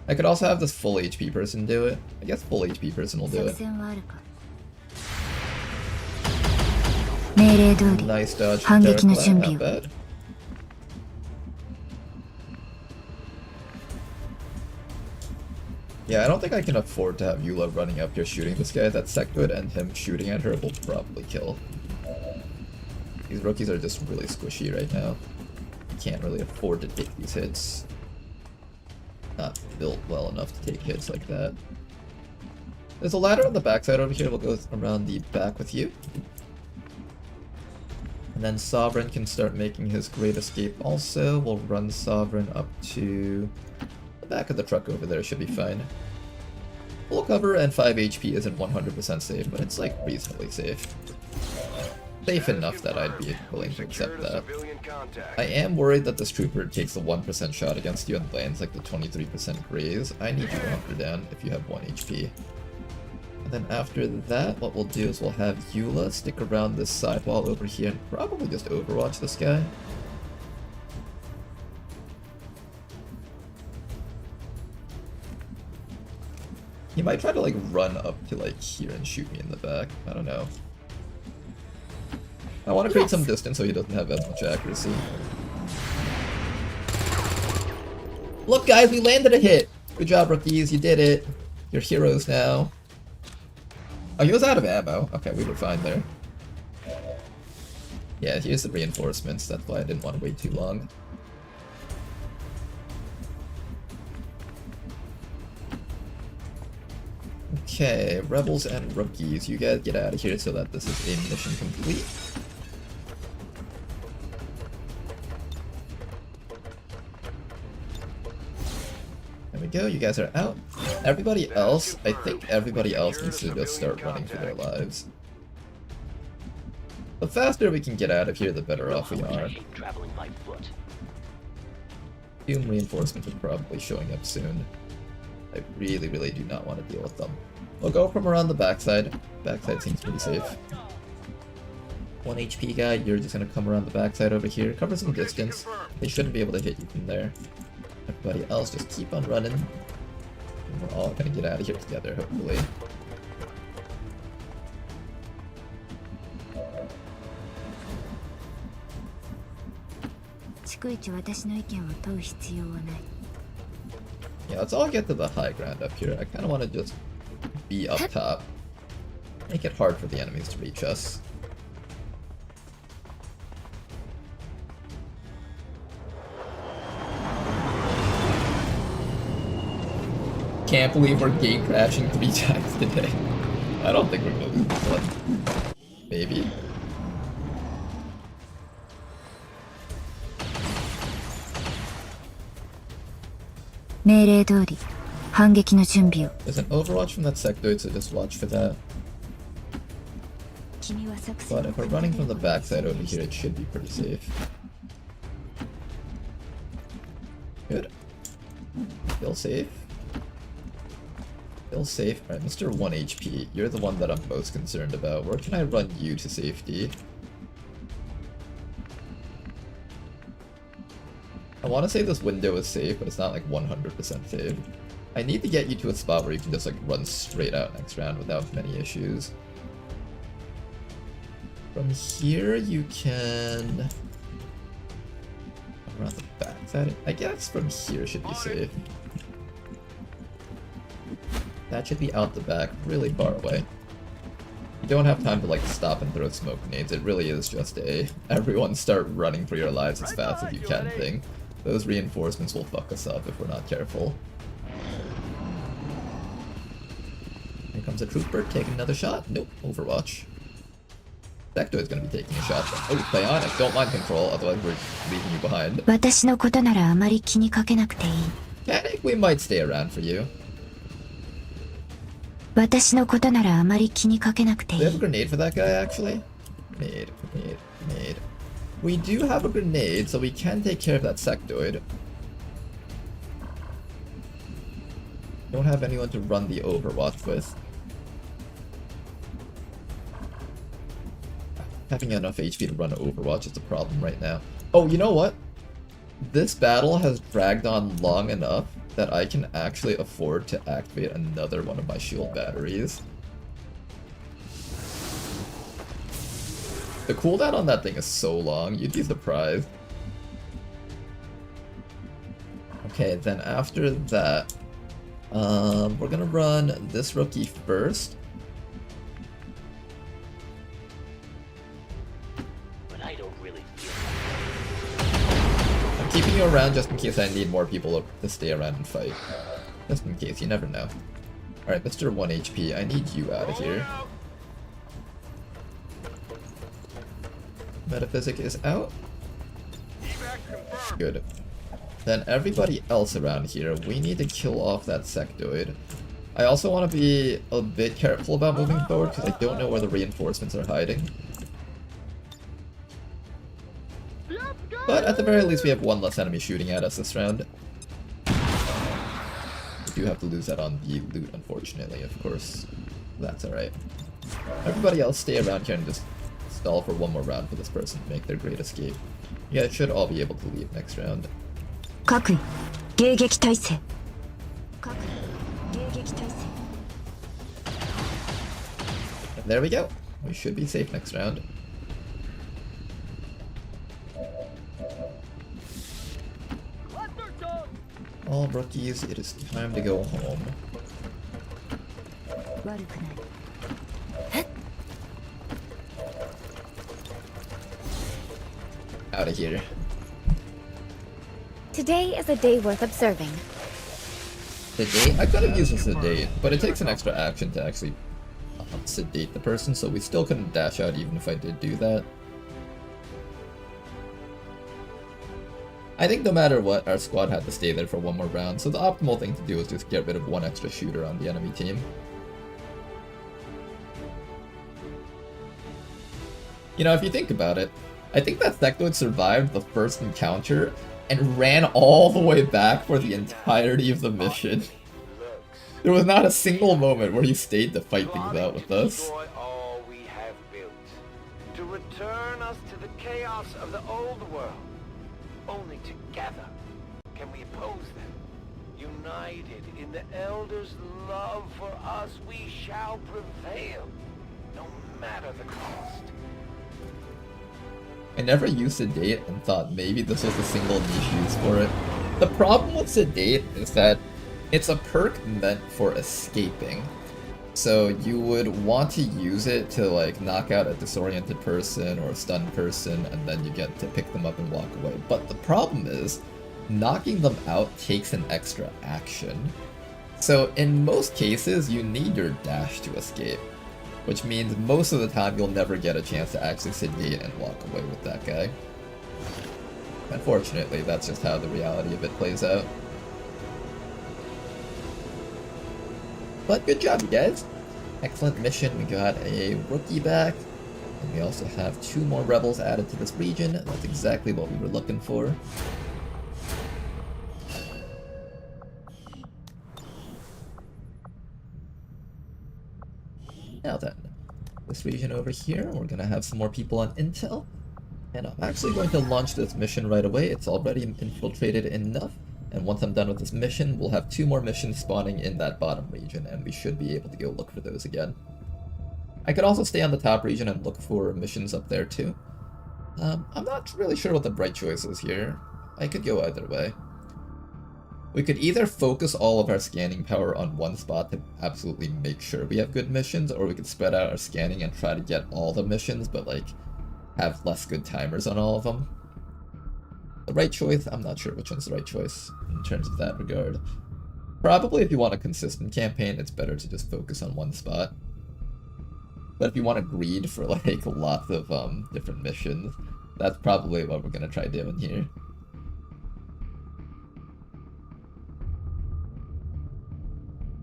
[SPEAKER 1] I could also have this full HP person do it. I guess full HP person will do it. Nice dodge from Derek, not bad. Yeah, I don't think I can afford to have Eula running up here shooting this guy. That sectoid and him shooting at her will probably kill. These rookies are just really squishy right now. Can't really afford to take these hits. Not built well enough to take hits like that. There's a ladder on the backside over here. We'll go around the back with you. And then Sovereign can start making his great escape also. We'll run Sovereign up to the back of the truck over there. Should be fine. Full cover and 5 HP isn't 100% safe, but it's like reasonably safe. Safe enough that I'd be willing to accept that. I am worried that this trooper takes a 1% shot against you and lands like the 23% graze. I need you to hunker down if you have 1 HP. And then after that, what we'll do is we'll have Eula stick around this sidewall over here and probably just overwatch this guy. He might try to like run up to like here and shoot me in the back. I don't know. I want to create some distance so he doesn't have as much accuracy. Look guys, we landed a hit! Good job rookies, you did it. You're heroes now. Oh, he was out of ammo. Okay, we were fine there. Yeah, here's the reinforcements, that's why I didn't want to wait too long. Okay, rebels and rookies, you guys get out of here so that this is a mission complete. There we go, you guys are out. Everybody else, I think everybody else needs to just start running for their lives. The faster we can get out of here, the better off we are. Doom reinforcements are probably showing up soon. I really, really do not want to deal with them. We'll go from around the backside. Backside seems pretty safe. 1 HP guy, you're just gonna come around the backside over here. Cover some distance. They shouldn't be able to hit you from there. Everybody else, just keep on running. And we're all gonna get out of here together, hopefully. Yeah, let's all get to the high ground up here. I kind of want to just be up top. Make it hard for the enemies to reach us. Can't believe we're gate crashing 3 times today. I don't think we're gonna lose this one. Maybe. There's an overwatch from that sectoid, so just watch for that. But if we're running from the backside over here, it should be pretty safe. Good. Feel safe. Still safe. Alright, Mr. 1 HP, you're the one that I'm most concerned about. Where can I run you to safety? I want to say this window is safe, but it's not like 100% safe. I need to get you to a spot where you can just like run straight out next round without many issues. From here you can... around the back side? I guess from here should be safe. That should be out the back, really far away. You don't have time to like stop and throw smoke grenades. It really is just a everyone start running for your lives as fast as you can thing. Those reinforcements will fuck us up if we're not careful. Here comes a trooper taking another shot. Nope, Overwatch. Sectoid's gonna be taking a shot. Oh, Bionic, don't mind control, otherwise we're leaving you behind. Panic, we might stay around for you. Do we have a grenade for that guy, actually? Grenade. We do have a grenade, so we can take care of that sectoid. Don't have anyone to run the Overwatch with. Having enough HP to run Overwatch is the problem right now. Oh, you know what? This battle has dragged on long enough that I can actually afford to activate another one of my shield batteries. The cooldown on that thing is so long, you'd be surprised. Okay, then after that, we're gonna run this rookie first. Keeping you around just in case I need more people to stay around and fight. Just in case, you never know. Alright, Mr. 1 HP, I need you out of here. Metaphysic is out. Good. Then everybody else around here, we need to kill off that sectoid. I also want to be a bit careful about moving forward because I don't know where the reinforcements are hiding. But at the very least we have one less enemy shooting at us this round. We do have to lose that on the loot, unfortunately, of course. That's alright. Everybody else stay around here and just stall for one more round for this person to make their great escape. Yeah, it should all be able to leave next round. And there we go. We should be safe next round. All rookies, it is time to go home. Out of here.
[SPEAKER 17] Today is a day worth observing.
[SPEAKER 1] Sedate? I could have used a sedate, but it takes an extra action to actually sedate the person, so we still couldn't dash out even if I did do that. I think no matter what, our squad had to stay there for one more round, so the optimal thing to do is just get rid of one extra shooter on the enemy team. You know, if you think about it, I think that sectoid survived the first encounter and ran all the way back for the entirety of the mission. There was not a single moment where he stayed to fight things out with us.
[SPEAKER 5] All we have built, to return us to the chaos of the old world. Only together can we oppose them. United in the Elders' love for us, we shall prevail, no matter the cost.
[SPEAKER 1] I never used Sedate and thought maybe this was a single niche use for it. The problem with Sedate is that it's a perk meant for escaping. So you would want to use it to like knock out a disoriented person or a stunned person, and then you get to pick them up and walk away. But the problem is, knocking them out takes an extra action. So in most cases, you need your dash to escape, which means most of the time you'll never get a chance to actually sedate and walk away with that guy. Unfortunately, that's just how the reality of it plays out. But good job, you guys. Excellent mission. We got a rookie back, and we also have 2 more rebels added to this region. That's exactly what we were looking for. Now then, this region over here, we're gonna have some more people on intel. And I'm actually going to launch this mission right away. It's already infiltrated enough. And once I'm done with this mission, we'll have 2 more missions spawning in that bottom region, and we should be able to go look for those again. I could also stay on the top region and look for missions up there too. I'm not really sure what the right choice is here. I could go either way. We could either focus all of our scanning power on one spot to absolutely make sure we have good missions, or we could spread out our scanning and try to get all the missions, but like have less good timers on all of them. The right choice, I'm not sure which one's the right choice in terms of that regard. Probably if you want a consistent campaign, it's better to just focus on one spot. But if you want to greed for like lots of different missions, that's probably what we're gonna try doing here.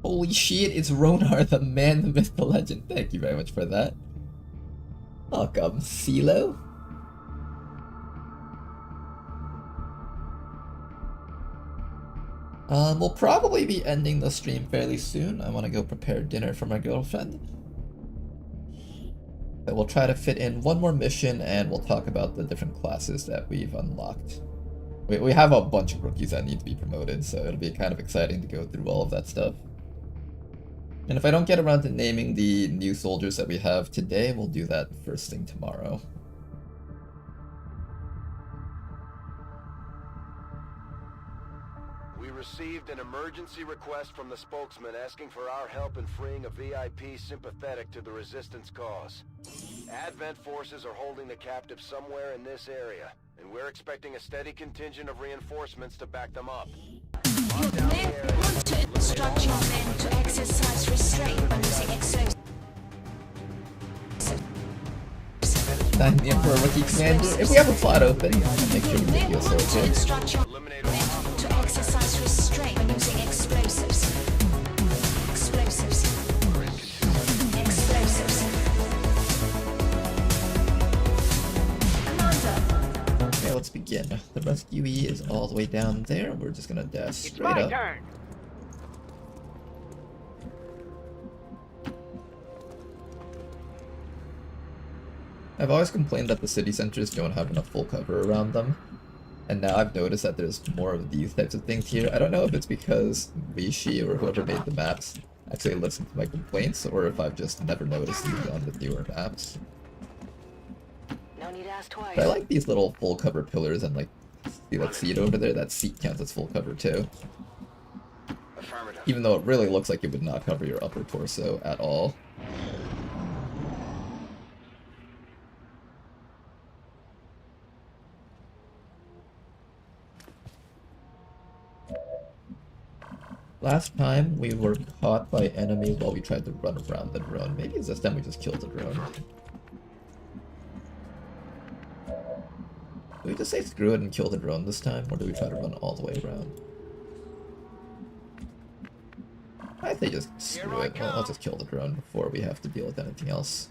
[SPEAKER 1] Holy shit, it's Ronar, the man, the myth, the legend. Thank you very much for that. Welcome, CeeLo. We'll probably be ending the stream fairly soon. I want to go prepare dinner for my girlfriend. But we'll try to fit in one more mission and we'll talk about the different classes that we've unlocked. We have a bunch of rookies that need to be promoted, so it'll be kind of exciting to go through all of that stuff. And if I don't get around to naming the new soldiers that we have today, we'll do that first thing tomorrow.
[SPEAKER 7] We received an emergency request from the spokesman asking for our help in freeing a VIP sympathetic to the Resistance cause. Advent forces are holding the captive somewhere in this area, and we're expecting a steady contingent of reinforcements to back them up.
[SPEAKER 2] You may want to instruct your men to exercise restraint when using explosives.
[SPEAKER 1] Time the Emperor Rookie Commander. If we have a slot open, make sure we get you a soldier.
[SPEAKER 2] Instruct your men to exercise restraint when using explosives. Explosives. Explosives. Commander.
[SPEAKER 1] Okay, let's begin. The rescuee is all the way down there. We're just gonna dash straight up.
[SPEAKER 12] Turn.
[SPEAKER 1] I've always complained that the city centers don't have enough full cover around them. And now I've noticed that there's more of these types of things here. I don't know if it's because Rishi or whoever made the maps actually listened to my complaints, or if I've just never noticed these on the newer maps.
[SPEAKER 4] No need to ask twice.
[SPEAKER 1] But I like these little full cover pillars, and like, see that seat over there? That seat counts as full cover too. Even though it really looks like it would not cover your upper torso at all. Last time we were caught by enemies while we tried to run around the drone. Maybe it's this time we just killed the drone. Do we just say screw it and kill the drone this time, or do we try to run all the way around? I say just screw it. I'll just kill the drone before we have to deal with anything else.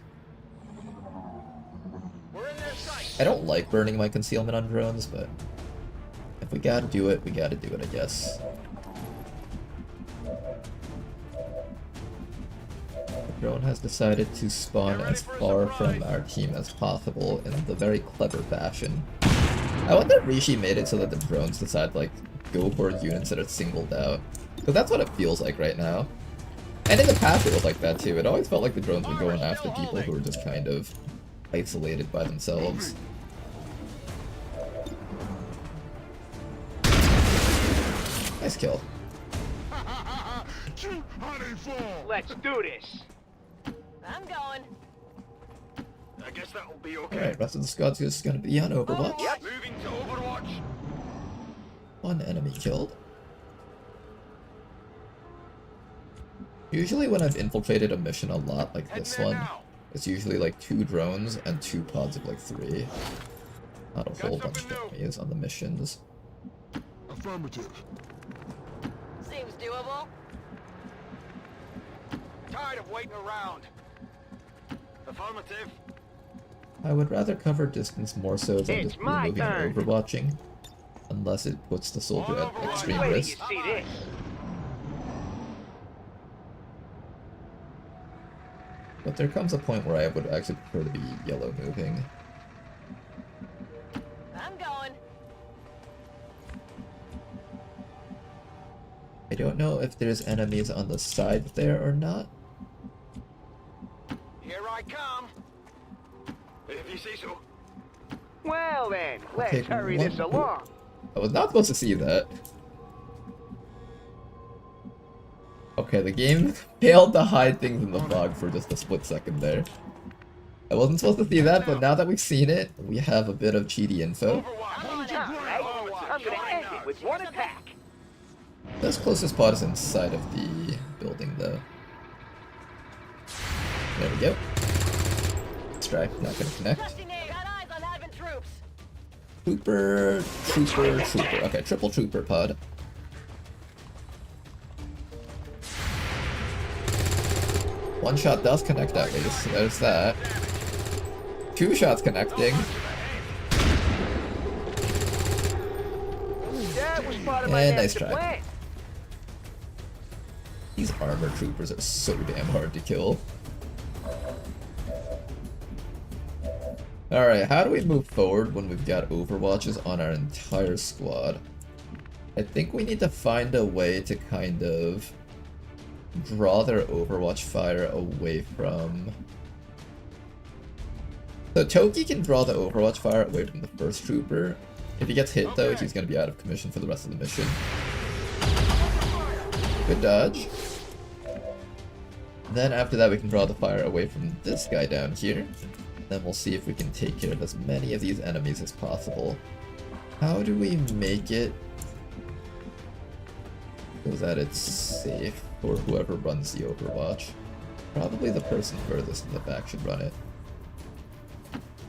[SPEAKER 1] I don't like burning my concealment on drones, but if we gotta do it, we gotta do it, I guess. The drone has decided to spawn as far from our team as possible in the very clever fashion. I wonder if Rishi made it so that the drones decide, like, go for units that are singled out. Because that's what it feels like right now. And in the past it was like that too. It always felt like the drones were going after people who were just kind of isolated by themselves. Nice kill.
[SPEAKER 12] Let's do this.
[SPEAKER 4] I'm going.
[SPEAKER 12] I guess that will be okay.
[SPEAKER 1] Alright, rest of the squad's just gonna be on Overwatch.
[SPEAKER 12] Yep. Moving to Overwatch.
[SPEAKER 1] One enemy killed. Usually when I've infiltrated a mission a lot like this one, it's usually like 2 drones and 2 pods of like 3. Not a whole bunch of enemies on the missions.
[SPEAKER 8] Affirmative.
[SPEAKER 4] Seems doable.
[SPEAKER 12] Tired of waiting around. Affirmative.
[SPEAKER 1] I would rather cover distance more so than
[SPEAKER 12] It's
[SPEAKER 1] just
[SPEAKER 12] my
[SPEAKER 1] removing
[SPEAKER 12] turn.
[SPEAKER 1] overwatching, unless it puts the soldier at extreme risk.
[SPEAKER 12] You see this?
[SPEAKER 1] But there comes a point where I would actually prefer to be yellow moving.
[SPEAKER 4] I'm going.
[SPEAKER 1] I don't know if there's enemies on the side there or not.
[SPEAKER 12] Here I come. If you say so.
[SPEAKER 5] Well then, let's
[SPEAKER 1] Take
[SPEAKER 5] hurry
[SPEAKER 1] one-
[SPEAKER 5] this along.
[SPEAKER 1] I was not supposed to see that. Okay, the game failed to hide things in the fog for just a split second there. I wasn't supposed to see that, but now that we've seen it, we have a bit of cheaty info.
[SPEAKER 5] I'm gonna end it with one attack.
[SPEAKER 1] This closest spot is inside of the building, though. There we go. Strike, not gonna connect.
[SPEAKER 4] Got eyes on Advent troops.
[SPEAKER 1] Trooper, trooper, trooper. Okay, triple trooper pod. One shot does connect at least, so there's that. Two shots connecting. And nice try. These armor troopers are so damn hard to kill. Alright, how do we move forward when we've got overwatches on our entire squad? I think we need to find a way to kind of draw their overwatch fire away from... So Toki can draw the overwatch fire away from the first trooper. If he gets hit though, he's going to be out of commission for the rest of the mission. Good dodge. Then after that we can draw the fire away from this guy down here. Then we'll see if we can take care of as many of these enemies as possible. How do we make it so that it's safe for whoever runs the overwatch? Probably the person furthest in the back should run it.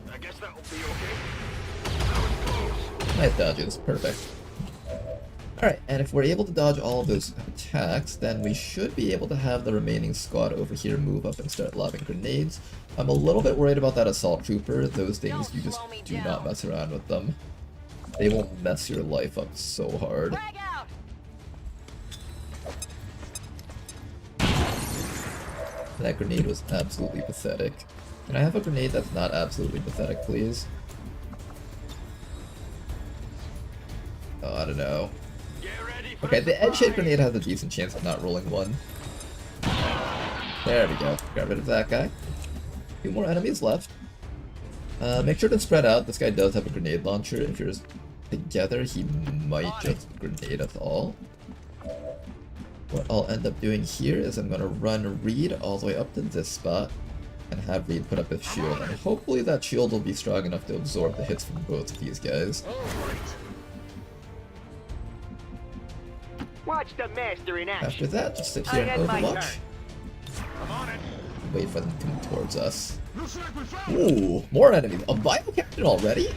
[SPEAKER 12] I guess that'll be okay.
[SPEAKER 1] Nice dodges, perfect. Alright, and if we're able to dodge all of those attacks, then we should be able to have the remaining squad over here move up and start lobbing grenades. I'm a little bit worried about that assault trooper. Those things, you just do not mess around with them. They will mess your life up so hard. That grenade was absolutely pathetic. Can I have a grenade that's not absolutely pathetic, please? Oh, I don't know. Okay, the edge hit grenade has a decent chance of not rolling one. There we go. Got rid of that guy. 2 more enemies left. Make sure to spread out. This guy does have a grenade launcher. If you're together, he might just grenade us all. What I'll end up doing here is I'm going to run Reed all the way up to this spot and have Reed put up his shield. And hopefully that shield will be strong enough to absorb the hits from both of these guys.
[SPEAKER 5] Watch the master in action.
[SPEAKER 1] After that, just sit here and overwatch. Wait for them to come towards us. Ooh, more enemies. A bio captain already?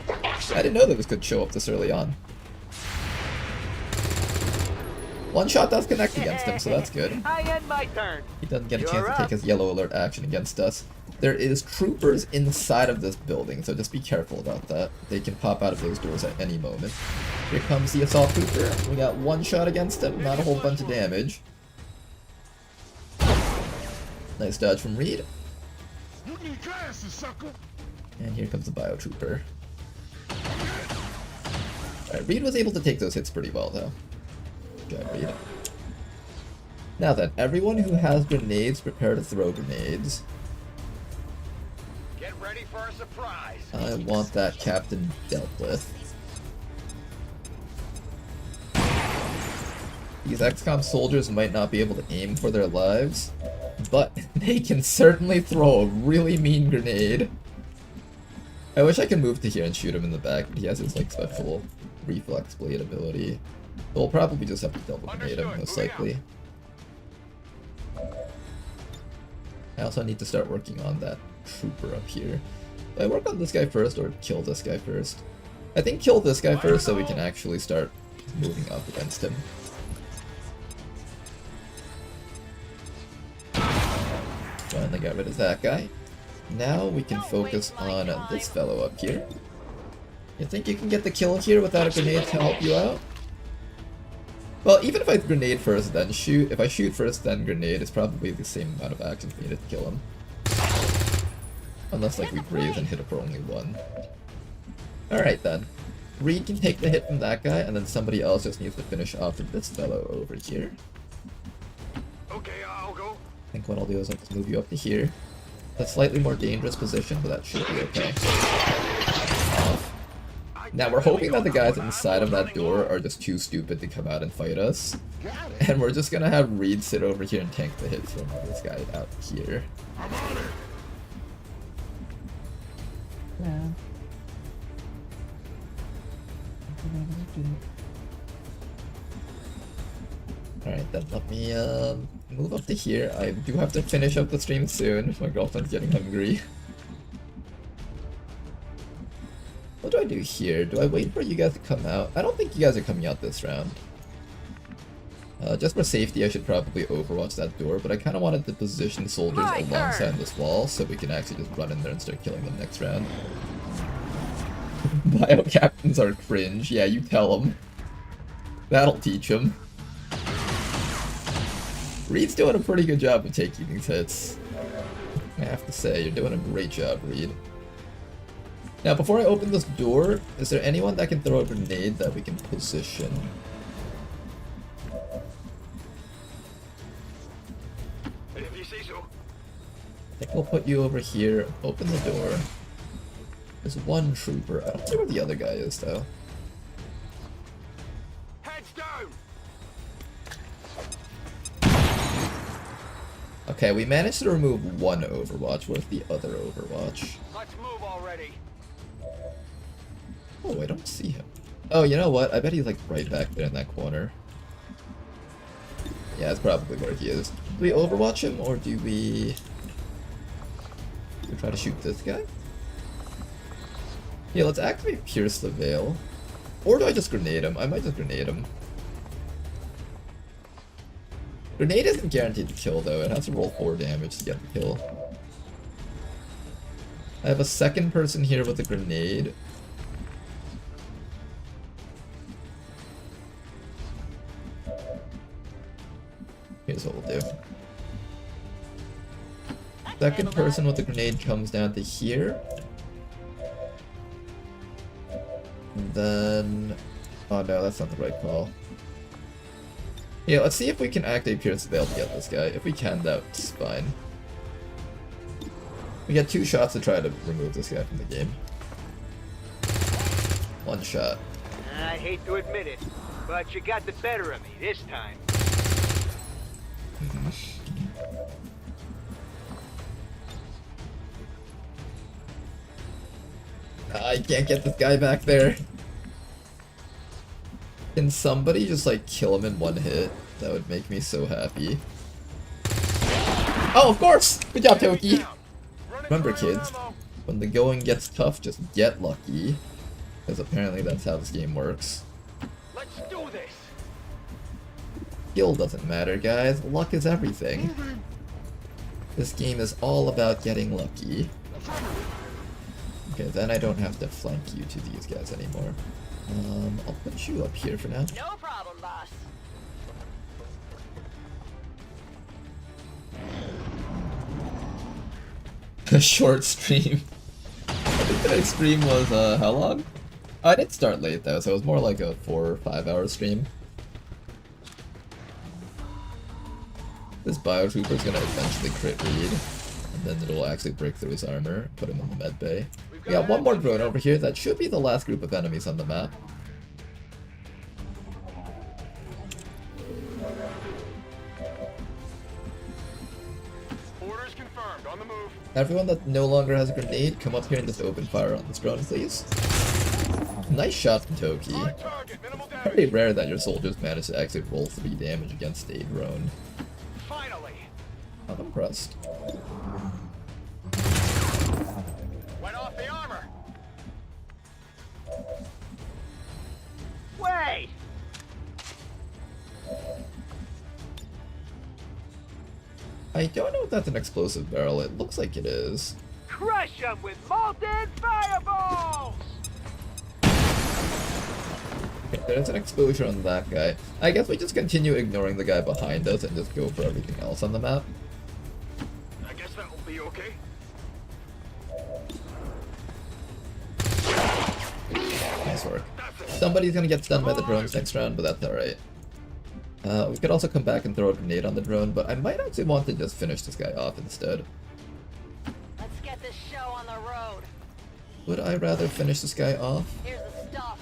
[SPEAKER 1] I didn't know that this could show up this early on. One shot does connect against him, so that's good.
[SPEAKER 5] I end my turn.
[SPEAKER 1] He doesn't get a chance to take his yellow alert action against us. There is troopers inside of this building, so just be careful about that. They can pop out of those doors at any moment. Here comes the assault trooper. We got one shot against him, not a whole bunch of damage. Nice dodge from Reed. And here comes the bio trooper. Alright, Reed was able to take those hits pretty well, though. Good job, Reed. Now then, everyone who has grenades, prepare to throw grenades.
[SPEAKER 12] Get ready for a surprise.
[SPEAKER 1] I want that captain dealt with. These XCOM soldiers might not be able to aim for their lives, but they can certainly throw a really mean grenade. I wish I could move to here and shoot him in the back, but he has his like special reflex blade ability. So we'll probably just have to double grenade him, most likely. I also need to start working on that trooper up here. Do I work on this guy first or kill this guy first? I think kill this guy first so we can actually start moving up against him. Finally got rid of that guy. Now we can focus on this fellow up here. You think you can get the kill here without a grenade to help you out? Well, even if I grenade first, then shoot, if I shoot first, then grenade, it's probably the same amount of actions needed to kill him. Unless, like, we breathe and hit it for only one. Alright, then. Reed can take the hit from that guy, and then somebody else just needs to finish off with this fellow over here.
[SPEAKER 12] Okay, I'll go.
[SPEAKER 1] I think what I'll do is I'll just move you up to here. A slightly more dangerous position, but that should be okay. Now, we're hoping that the guys inside of that door are just too stupid to come out and fight us. And we're just gonna have Reed sit over here and tank the hits from this guy out here. Yeah. Alright, then let me move up to here. I do have to finish up the stream soon. My girlfriend's getting hungry. What do I do here? Do I wait for you guys to come out? I don't think you guys are coming out this round. Just for safety, I should probably overwatch that door, but I kind of wanted to position soldiers alongside this wall so we can actually just run in there and start killing them next round. Bio captains are cringe. Yeah, you tell them. That'll teach them. Reed's doing a pretty good job of taking these hits. I have to say, you're doing a great job, Reed. Now, before I open this door, is there anyone that can throw a grenade that we can position?
[SPEAKER 12] If you say so.
[SPEAKER 1] I think we'll put you over here, open the door. There's one trooper. I don't see where the other guy is, though.
[SPEAKER 12] Heads down.
[SPEAKER 1] Okay, we managed to remove one Overwatch. Where's the other Overwatch?
[SPEAKER 12] Let's move already.
[SPEAKER 1] Oh, I don't see him. Oh, you know what? I bet he's like right back there in that corner. Yeah, that's probably where he is. Do we Overwatch him, or do we try to shoot this guy? Yeah, let's activate Pierce the Veil. Or do I just grenade him? I might just grenade him. Grenade isn't guaranteed to kill, though. It has to roll 4 damage to get the kill. I have a second person here with a grenade. Here's what we'll do. Second person with the grenade comes down to here. And then... oh no, that's not the right call. Yeah, let's see if we can activate Pierce the Veil to get this guy. If we can, that's fine. We get 2 shots to try to remove this guy from the game. 1 shot.
[SPEAKER 19] I hate to admit it, but you got the better of me this time.
[SPEAKER 1] I can't get this guy back there. Can somebody just like kill him in 1 hit? That would make me so happy. Oh, of course! Good job, Toki! Remember, kids, when the going gets tough, just get lucky. Because apparently that's how this game works.
[SPEAKER 12] Let's do this.
[SPEAKER 1] Skill doesn't matter, guys. Luck is everything. This game is all about getting lucky. Okay, then I don't have to flank you to these guys anymore. I'll put you up here for now.
[SPEAKER 4] No problem, boss.
[SPEAKER 1] A short stream. I think today's stream was, how long? Oh, I did start late though, so it was more like a 4 or 5 hour stream. This Biotrooper's gonna eventually crit Reed, and then it'll actually break through his armor, put him in the med bay. We got one more drone over here. That should be the last group of enemies on the map.
[SPEAKER 12] Orders confirmed. On the move.
[SPEAKER 1] Everyone that no longer has a grenade, come up here and just open fire on this drone, please. Nice shot from Toki. Pretty rare that your soldiers manage to actually roll 3 damage against a drone.
[SPEAKER 12] Finally.
[SPEAKER 1] I'm impressed.
[SPEAKER 12] Went off the armor.
[SPEAKER 19] Wait!
[SPEAKER 1] I don't know if that's an explosive barrel. It looks like it is.
[SPEAKER 19] Crush them with molten fireballs!
[SPEAKER 1] Okay, there's an exposure on that guy. I guess we just continue ignoring the guy behind us and just go for everything else on the map.
[SPEAKER 12] I guess that will be okay.
[SPEAKER 1] Nice work. Somebody's gonna get stunned by the drones next round, but that's alright. We could also come back and throw a grenade on the drone, but I might actually want to just finish this guy off instead.
[SPEAKER 4] Let's get this show on the road.
[SPEAKER 1] Would I rather finish this guy off?
[SPEAKER 4] Here's the stuff.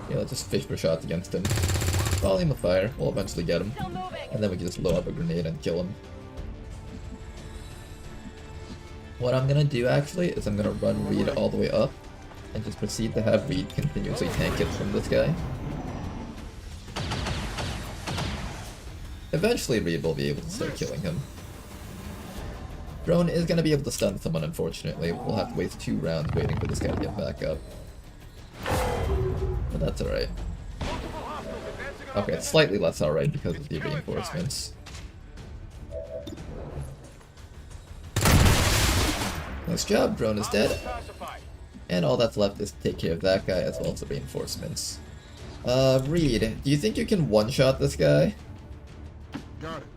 [SPEAKER 1] Yeah, let's just fish for shots against him. Volume of fire, we'll eventually get him. And then we can just blow up a grenade and kill him. What I'm gonna do actually is I'm gonna run Reed all the way up and just proceed to have Reed continuously tank it from this guy. Eventually Reed will be able to start killing him. Drone is gonna be able to stun someone, unfortunately. We'll have to waste 2 rounds waiting for this guy to get back up. But that's alright. Okay, it's slightly less alright because of the reinforcements. Nice job, drone is dead. And all that's left is to take care of that guy as well as the reinforcements. Reed, do you think you can one-shot this guy?
[SPEAKER 8] Got it.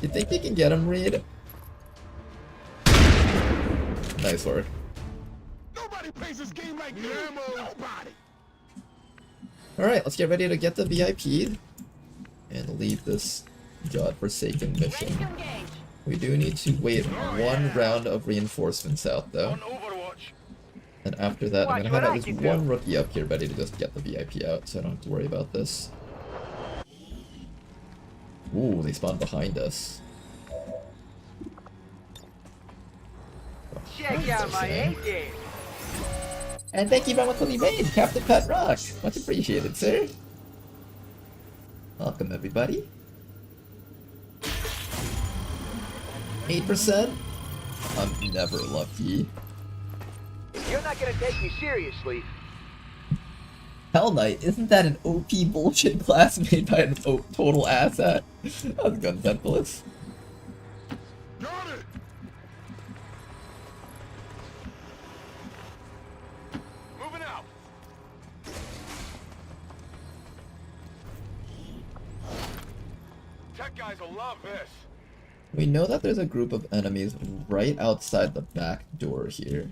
[SPEAKER 1] You think you can get him, Reed? Nice work.
[SPEAKER 8] Nobody plays this game like me. Nobody.
[SPEAKER 1] Alright, let's get ready to get the VIP and leave this godforsaken mission. We do need to wait 1 round of reinforcements out though. And after that, I'm gonna have at least 1 rookie up here ready to just get the VIP out, so I don't have to worry about this. Ooh, they spawned behind us.
[SPEAKER 19] Check out my A-game.
[SPEAKER 1] And thank you very much for the raid, Captain Pat Rock. Much appreciated, sir. Welcome, everybody. 8%? I'm never lucky.
[SPEAKER 19] You're not gonna take me seriously.
[SPEAKER 1] Hell Knight, isn't that an OP bullshit class made by an total asshat? That was Gunsenseless.
[SPEAKER 8] Got it.
[SPEAKER 12] Moving out. Tech guys will love this.
[SPEAKER 1] We know that there's a group of enemies right outside the back door here.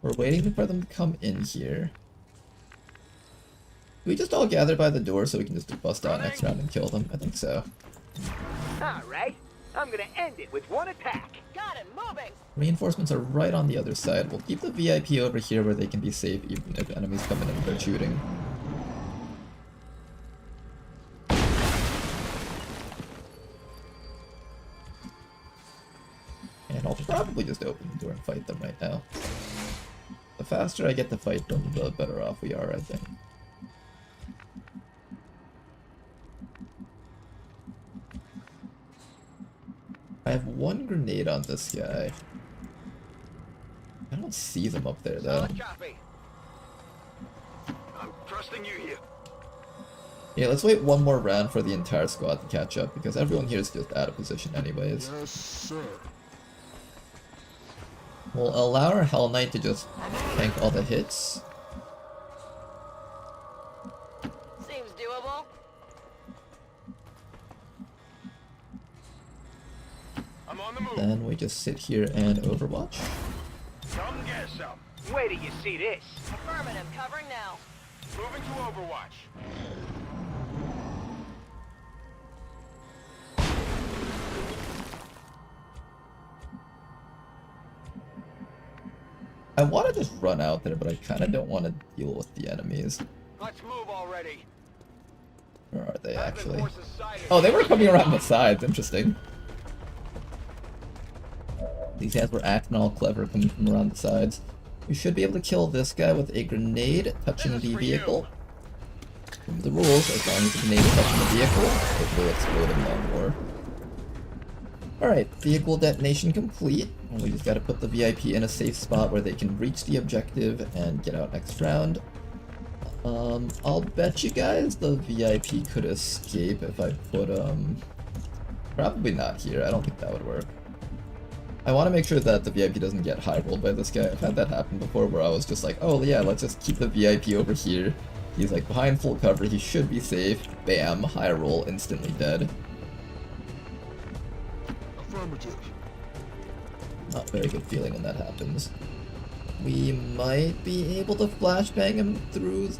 [SPEAKER 1] We're waiting for them to come in here. Do we just all gather by the door so we can just bust out next round and kill them? I think so.
[SPEAKER 19] Alright, I'm gonna end it with 1 attack.
[SPEAKER 2] Got it, moving.
[SPEAKER 1] Reinforcements are right on the other side. We'll keep the VIP over here where they can be safe even if enemies come in and they're shooting. And I'll probably just open the door and fight them right now. The faster I get to fight them, the better off we are, I think. I have 1 grenade on this guy. I don't see them up there though.
[SPEAKER 12] I'm trusting you here.
[SPEAKER 1] Yeah, let's wait 1 more round for the entire squad to catch up because everyone here is just out of position anyways.
[SPEAKER 8] Yes, sir.
[SPEAKER 1] We'll allow our Hell Knight to just tank all the hits.
[SPEAKER 2] Seems doable.
[SPEAKER 12] I'm on the move.
[SPEAKER 1] Then we just sit here and Overwatch.
[SPEAKER 12] Come get some.
[SPEAKER 19] Wait till you see this.
[SPEAKER 2] Affirmative, covering now.
[SPEAKER 12] Moving to Overwatch.
[SPEAKER 1] I want to just run out there, but I kind of don't want to deal with the enemies.
[SPEAKER 12] Let's move already.
[SPEAKER 1] Where are they actually? Oh, they were coming around the sides. Interesting. These guys were acting all clever coming from around the sides. We should be able to kill this guy with a grenade touching the vehicle. Remember the rules, as long as the grenade is touching the vehicle, it will explode in Long War. Alright, vehicle detonation complete. And we just gotta put the VIP in a safe spot where they can reach the objective and get out next round. I'll bet you guys the VIP could escape if I put, probably not here. I don't think that would work. I want to make sure that the VIP doesn't get high rolled by this guy. I've had that happen before where I was just like, oh yeah, let's just keep the VIP over here. He's like behind full cover, he should be safe. Bam, high roll, instantly dead.
[SPEAKER 8] Affirmative.
[SPEAKER 1] Not very good feeling when that happens. We might be able to flashbang him through...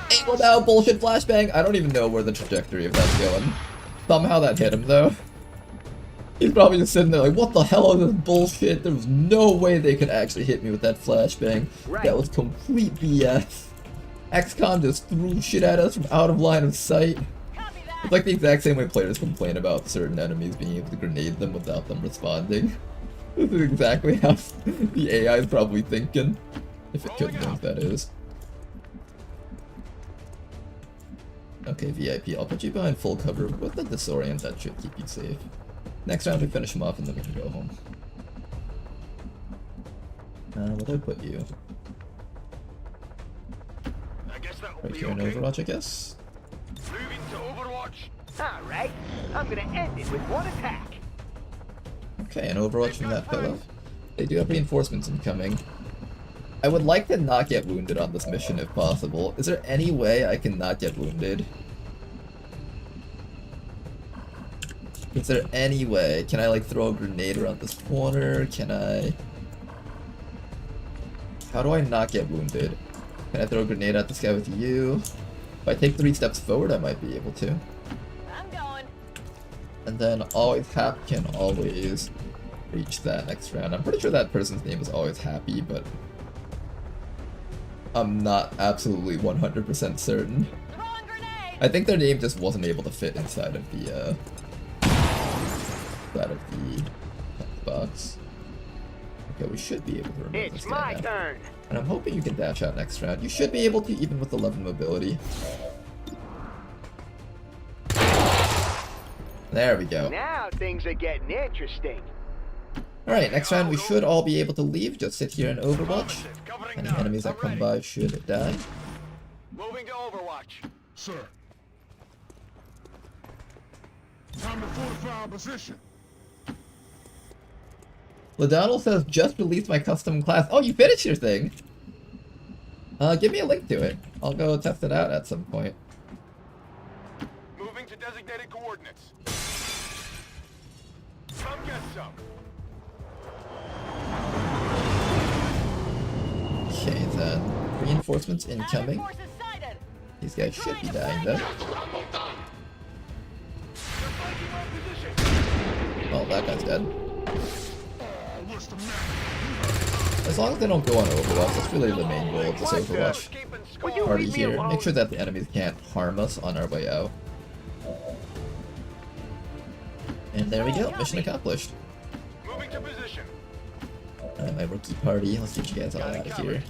[SPEAKER 1] Hey, well now, bullshit flashbang! I don't even know where the trajectory of that's going. Somehow that hit him though. He's probably just sitting there like, what the hell is this bullshit? There was no way they could actually hit me with that flashbang. Right. That was complete BS. XCOM just threw shit at us from out of line of sight. It's like the exact same way players complain about certain enemies being able to grenade them without them responding. This is exactly how the AI is probably thinking. If it could think, that is. Okay, VIP, I'll put you behind full cover with the disorient. That should keep you safe. Next round we finish him off and then we can go home. Where do I put you? Right here in Overwatch, I guess?
[SPEAKER 19] Moving to Overwatch. Alright, I'm gonna end it with one attack.
[SPEAKER 1] Okay, an Overwatch from that fellow. They do have reinforcements incoming. I would like to not get wounded on this mission if possible. Is there any way I can not get wounded? Is there any way? Can I like throw a grenade around this corner? Can I... How do I not get wounded? Can I throw a grenade at this guy with you? If I take 3 steps forward, I might be able to.
[SPEAKER 4] I'm going.
[SPEAKER 1] And then always Hap can always reach that next round. I'm pretty sure that person's name is always Happy, but I'm not absolutely 100% certain. I think their name just wasn't able to fit inside of the box. Okay, we should be able to remove this guy now.
[SPEAKER 19] Turn.
[SPEAKER 1] And I'm hoping you can dash out next round. You should be able to, even with 11 mobility. There we go.
[SPEAKER 19] Now things are getting interesting.
[SPEAKER 1] Alright, next round we should all be able to leave. Just sit here and Overwatch. Any enemies that come by should die.
[SPEAKER 12] Moving to Overwatch.
[SPEAKER 8] Sir. Time to fortify our position.
[SPEAKER 1] Ladonald says, just released my custom class. Oh, you finished your thing! Give me a link to it. I'll go test it out at some point.
[SPEAKER 12] Moving to designated coordinates. Come get some.
[SPEAKER 1] Okay, then. Reinforcements incoming. These guys should be dying, though. Oh, that guy's dead. As long as they don't go on Overwatch, that's really the main goal of this Overwatch party here. Make sure that the enemies can't harm us on our way out. And there we go, mission accomplished.
[SPEAKER 12] Moving to position.
[SPEAKER 1] Alright, my rookie party, let's get you guys all out of here.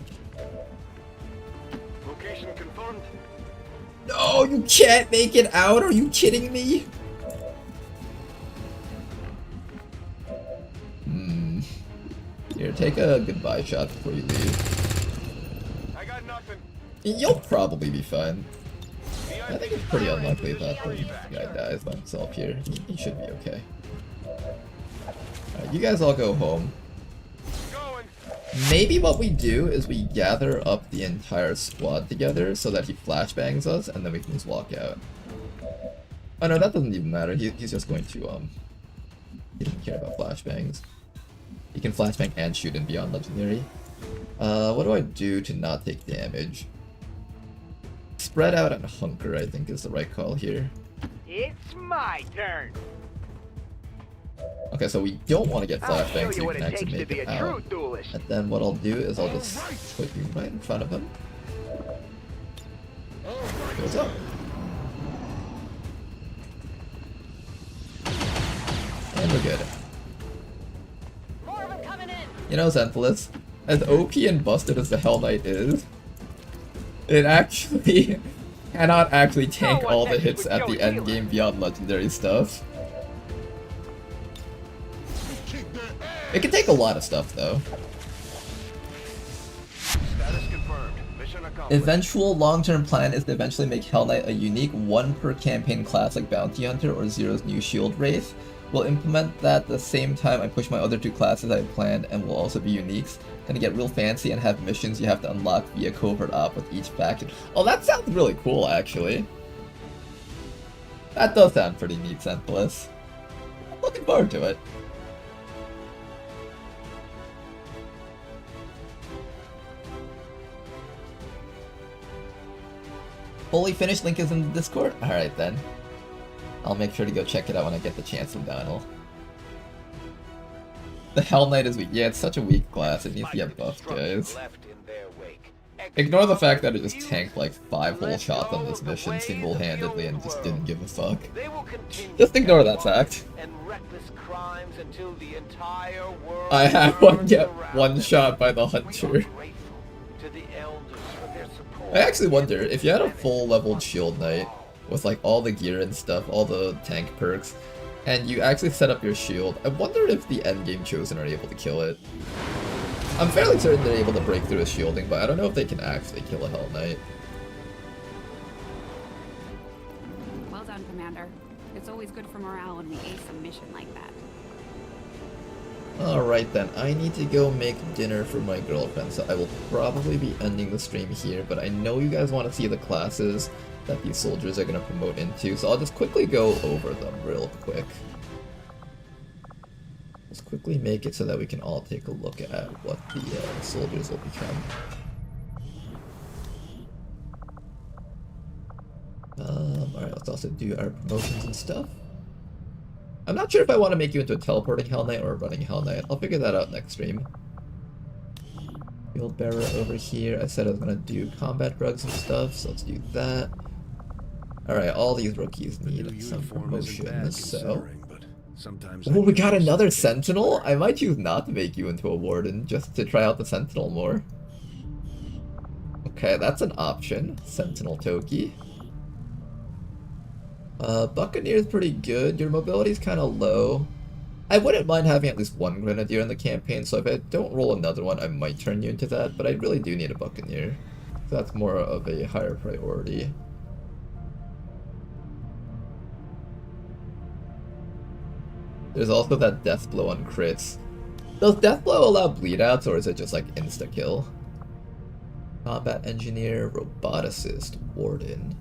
[SPEAKER 12] Location confirmed.
[SPEAKER 1] No, you can't make it out, are you kidding me? Here, take a goodbye shot before you leave.
[SPEAKER 12] I got nothing.
[SPEAKER 1] You'll probably be fine. I think it's pretty unlikely that the guy dies by himself here. He should be okay. Alright, you guys all go home. Maybe what we do is we gather up the entire squad together so that he flashbangs us and then we can just walk out. Oh no, that doesn't even matter. He's just going to, he doesn't care about flashbangs. He can flashbang and shoot in Beyond Legendary. What do I do to not take damage? Spread out and hunker, I think, is the right call here.
[SPEAKER 19] It's my turn.
[SPEAKER 1] Okay, so we don't want to get flashbang so you can actually make it out. And then what I'll do is I'll just put you right in front of him. What's up? And we're good. You know, Xanthalus, as OP and busted as the Hell Knight is, it actually cannot actually tank all the hits at the end game Beyond Legendary stuff. It can take a lot of stuff though.
[SPEAKER 12] Status confirmed. Mission accomplished.
[SPEAKER 1] Eventual long-term plan is to eventually make Hell Knight a unique 1 per campaign class like Bounty Hunter or Zero's new Shield Wraith. We'll implement that the same time I push my other two classes I have planned, and will also be uniques. Gonna get real fancy and have missions you have to unlock via covert op with each faction. Oh, that sounds really cool, actually. That does sound pretty neat, Senseless. I'm looking forward to it. Fully finished, link is in the Discord? Alright then. I'll make sure to go check it out when I get the chance in Donald. The Hell Knight is weak. Yeah, it's such a weak class. It needs to get buffed, guys. Ignore the fact that it just tanked like 5 whole shots on this mission single-handedly and just didn't give a fuck. Just ignore that fact. I had one get one shot by the hunter. I actually wonder, if you had a full leveled shield knight with like all the gear and stuff, all the tank perks, and you actually set up your shield, I wonder if the endgame chosen are able to kill it. I'm fairly certain they're able to break through his shielding, but I don't know if they can actually kill a Hell Knight.
[SPEAKER 14] Well done, Commander. It's always good for morale when we ace a mission like that.
[SPEAKER 1] Alright then, I need to go make dinner for my girlfriend, so I will probably be ending the stream here, but I know you guys want to see the classes that these soldiers are going to promote into, so I'll just quickly go over them real quick. Let's quickly make it so that we can all take a look at what the soldiers will become. Alright, let's also do our promotions and stuff. I'm not sure if I want to make you into a teleporting Hell Knight or a running Hell Knight. I'll figure that out next stream. Field Bearer over here. I said I was going to do combat drugs and stuff, so let's do that. Alright, all these rookies need some promotions, so... Oh, we got another Sentinel? I might choose not to make you into a Warden, just to try out the Sentinel more. Okay, that's an option. Sentinel Toki. Buccaneer's pretty good. Your mobility's kind of low. I wouldn't mind having at least one Grenadier in the campaign, so if I don't roll another one, I might turn you into that, but I really do need a Buccaneer. So that's more of a higher priority. There's also that Death Blow on crits. Does Death Blow allow bleed outs, or is it just like insta-kill? Combat Engineer, Roboticist, Warden.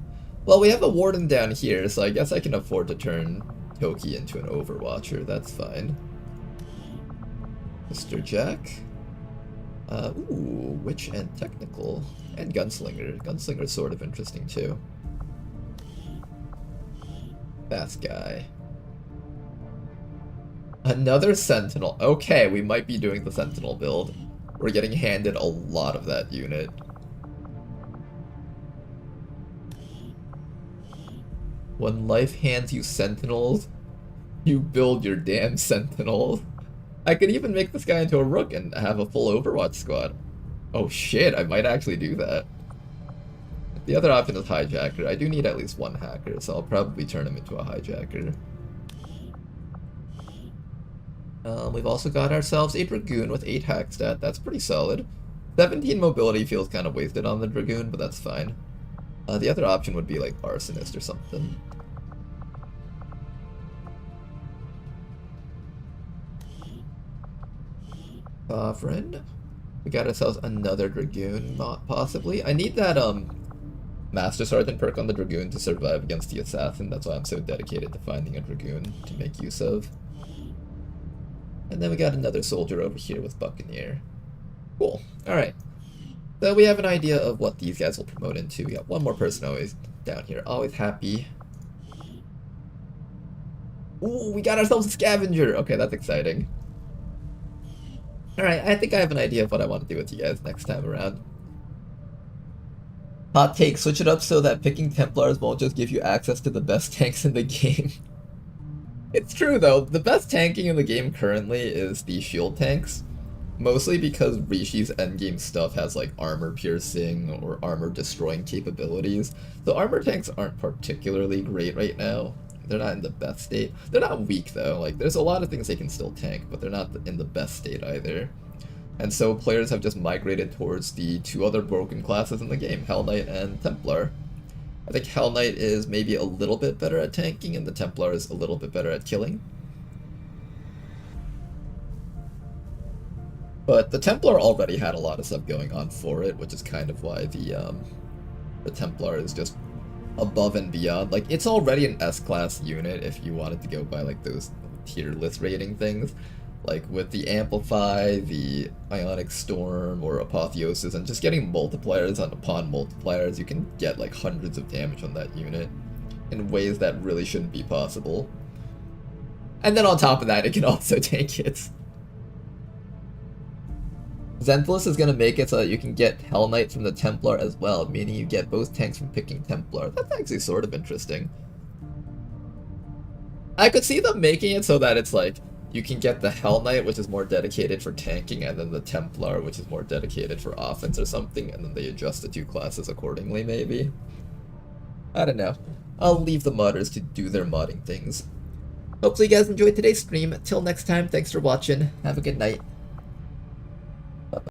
[SPEAKER 1] Well, we have a Warden down here, so I guess I can afford to turn Toki into an Overwatcher, that's fine. Mr. Jack. Ooh, Witch and Technical. And Gunslinger. Gunslinger's sort of interesting too. Fast Guy. Another Sentinel. Okay, we might be doing the Sentinel build. We're getting handed a lot of that unit. When life hands you Sentinels, you build your damn Sentinels. I could even make this guy into a Rook and have a full Overwatch squad. Oh shit, I might actually do that. The other option is Hijacker. I do need at least one hacker, so I'll probably turn him into a Hijacker. We've also got ourselves a Dragoon with 8 hack stat. That's pretty solid. 17 mobility feels kind of wasted on the Dragoon, but that's fine. The other option would be like Arsonist or something. Sovereign. We got ourselves another Dragoon, possibly. I need that Master Sergeant perk on the Dragoon to survive against the Assassin. That's why I'm so dedicated to finding a Dragoon to make use of. And then we got another soldier over here with Buccaneer. Cool. Alright. So we have an idea of what these guys will promote into. We got one more person always down here. Always happy. Ooh, we got ourselves a Scavenger! Okay, that's exciting. Alright, I think I have an idea of what I want to do with you guys next time around. Hot take, switch it up so that picking Templars won't just give you access to the best tanks in the game. It's true though, the best tanking in the game currently is the shield tanks. Mostly because Rishi's endgame stuff has like armor piercing or armor destroying capabilities. The armor tanks aren't particularly great right now. They're not in the best state. They're not weak though, like there's a lot of things they can still tank, but they're not in the best state either. And so players have just migrated towards the two other broken classes in the game, Hell Knight and Templar. I think Hell Knight is maybe a little bit better at tanking and the Templar is a little bit better at killing. But the Templar already had a lot of stuff going on for it, which is kind of why the Templar is just above and beyond. Like, it's already an S-class unit if you wanted to go by, like, those tier list rating things. Like, with the Amplify, the Ionic Storm, or Apotheosis, and just getting multipliers upon multipliers, you can get, like, hundreds of damage on that unit in ways that really shouldn't be possible. And then on top of that, it can also tank hits. Zenthalus is going to make it so that you can get Hell Knight from the Templar as well, meaning you get both tanks from picking Templar. That's actually sort of interesting. I could see them making it so that it's like, you can get the Hell Knight, which is more dedicated for tanking, and then the Templar, which is more dedicated for offense or something, and then they adjust the two classes accordingly, maybe? I don't know. I'll leave the modders to do their modding things. Hopefully you guys enjoyed today's stream. Till next time, thanks for watching. Have a good night.